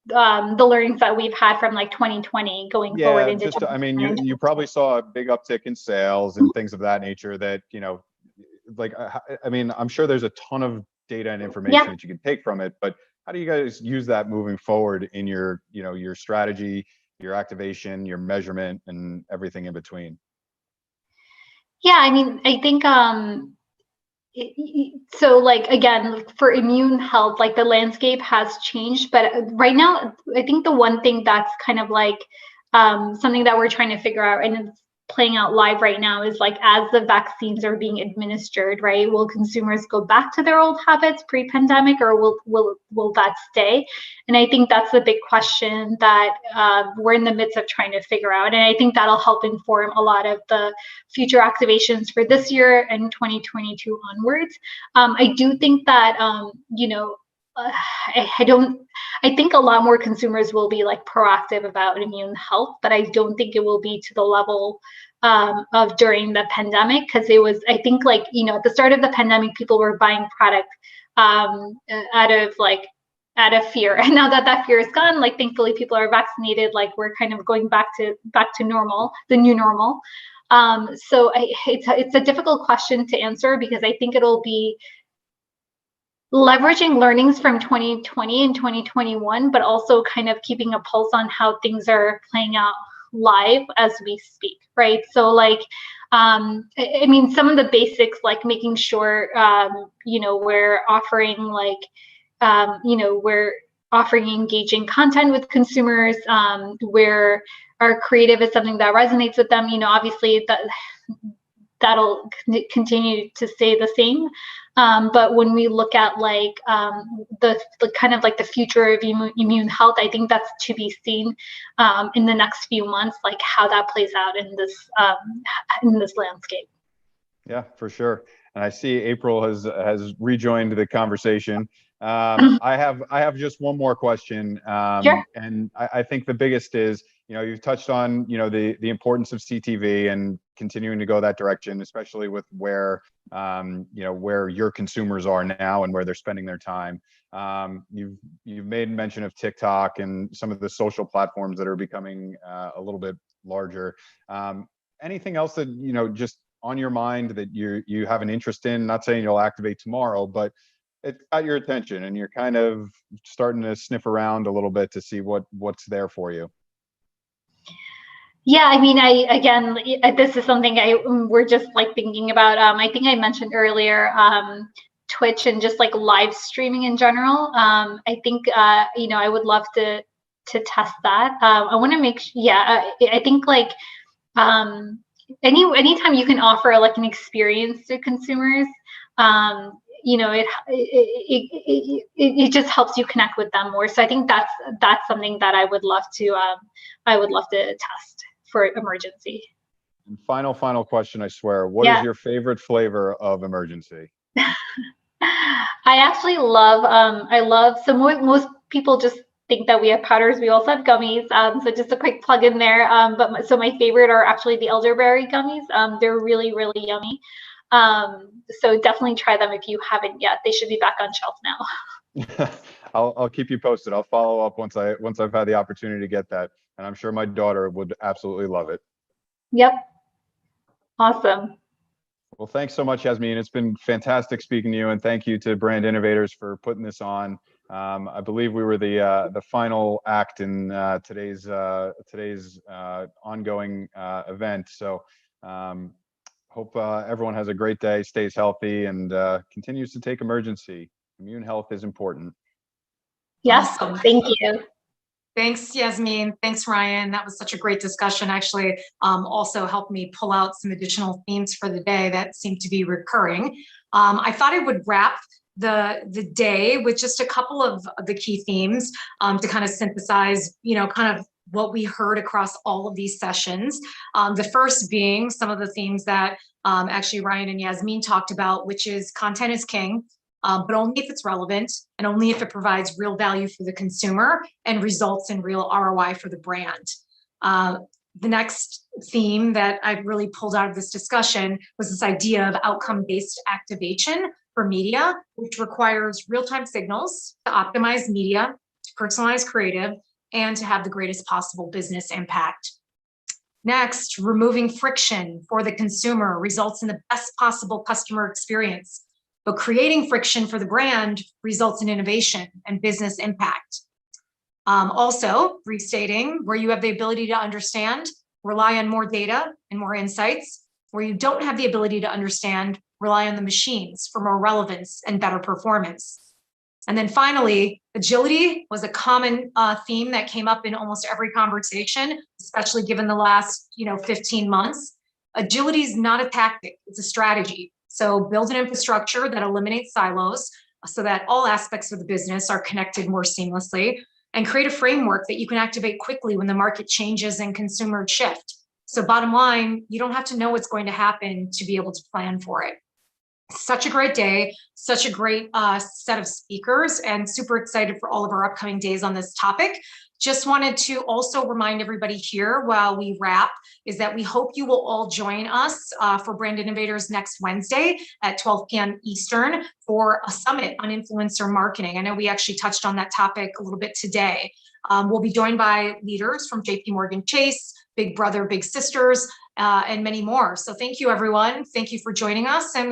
Speaker 17: the learnings that we've had from like 2020 going forward into
Speaker 16: I mean, you probably saw a big uptick in sales and things of that nature that, like, I mean, I'm sure there's a ton of data and information that you can take from it, but how do you guys use that moving forward in your, your strategy, your activation, your measurement, and everything in between?
Speaker 17: Yeah, I mean, I think, so like, again, for immune health, like the landscape has changed, but right now, I think the one thing that's kind of like something that we're trying to figure out, and it's playing out live right now, is like, as the vaccines are being administered, right, will consumers go back to their old habits pre-pandemic, or will that stay? And I think that's the big question that we're in the midst of trying to figure out. And I think that'll help inform a lot of the future activations for this year and 2022 onwards. I do think that, I think a lot more consumers will be like proactive about immune health, but I don't think it will be to the level of during the pandemic, because it was, I think, like, at the start of the pandemic, people were buying product out of fear. And now that fear is gone, like, thankfully people are vaccinated, like we're kind of going back to normal, the new normal. So it's a difficult question to answer, because I think it'll be leveraging learnings from 2020 and 2021, but also kind of keeping a pulse on how things are playing out live as we speak, right? So like, I mean, some of the basics, like making sure, we're offering we're offering engaging content with consumers, where our creative is something that resonates with them. Obviously that'll continue to stay the same. But when we look at like the kind of like the future of immune health, I think that's to be seen in the next few months, like how that plays out in this landscape.
Speaker 16: Yeah, for sure. And I see April has rejoined the conversation. I have just one more question,
Speaker 17: Sure.
Speaker 16: And I think the biggest is, you've touched on, the importance of CTV and continuing to go that direction, especially with where, where your consumers are now and where they're spending their time. You've made mention of TikTok and some of the social platforms that are becoming a little bit larger. Anything else that, just on your mind that you have an interest in? Not saying you'll activate tomorrow, but it got your attention and you're kind of starting to sniff around a little bit to see what's there for you.
Speaker 17: Yeah, I mean, again, this is something we're just like thinking about. I think I mentioned earlier, Twitch and just like live streaming in general. I think, I would love to test that. I want to I think like, anytime you can offer like an experience to consumers, it just helps you connect with them more. So I think that's something that I would love to test for Emergency.
Speaker 16: And final question, I swear. What is your favorite flavor of Emergency?
Speaker 17: I actually love, so most people just think that we have powders. We also have gummies. So just a quick plug in there. So my favorite are actually the elderberry gummies. They're really, really yummy. So definitely try them if you haven't yet. They should be back on shelf now.
Speaker 16: I'll keep you posted. I'll follow up once I've had the opportunity to get that. And I'm sure my daughter would absolutely love it.
Speaker 17: Yep. Awesome.
Speaker 16: Well, thanks so much, Yasmin. It's been fantastic speaking to you, and thank you to Brand Innovators for putting this on. I believe we were the final act in today's ongoing event. So hope everyone has a great day, stays healthy, and continues to take Emergency. Immune health is important.
Speaker 17: Yes,
Speaker 2: Awesome.
Speaker 17: Thank you.
Speaker 2: Thanks, Yasmin. Thanks, Ryan. That was such a great discussion. Actually, also helped me pull out some additional themes for the day that seem to be recurring. I thought I would wrap the day with just a couple of the key themes to kind of synthesize, kind of what we heard across all of these sessions. The first being some of the themes that actually Ryan and Yasmin talked about, which is content is king. But only if it's relevant and only if it provides real value for the consumer and results in real ROI for the brand. The next theme that I really pulled out of this discussion was this idea of outcome-based activation for media, which requires real-time signals to optimize media, to personalize creative, and to have the greatest possible business impact. Next, removing friction for the consumer results in the best possible customer experience. But creating friction for the brand results in innovation and business impact. Also, restating, where you have the ability to understand, rely on more data and more insights. Where you don't have the ability to understand, rely on the machines for more relevance and better performance. And then finally, agility was a common theme that came up in almost every conversation, especially given the last 15 months. Agility is not a tactic, it's a strategy. So build an infrastructure that eliminates silos so that all aspects of the business are connected more seamlessly, and create a framework that you can activate quickly when the market changes and consumers shift. So bottom line, you don't have to know what's going to happen to be able to plan for it. Such a great day, such a great set of speakers, and super excited for all of our upcoming days on this topic. Just wanted to also remind everybody here while we wrap is that we hope you will all join us for Brand Innovators next Wednesday at 12 p.m. Eastern for a summit on influencer marketing. I know we actually touched on that topic a little bit today. We'll be joined by leaders from JPMorgan Chase, Big Brother, Big Sisters, and many more. So thank you, everyone. Thank you for joining us, and we hope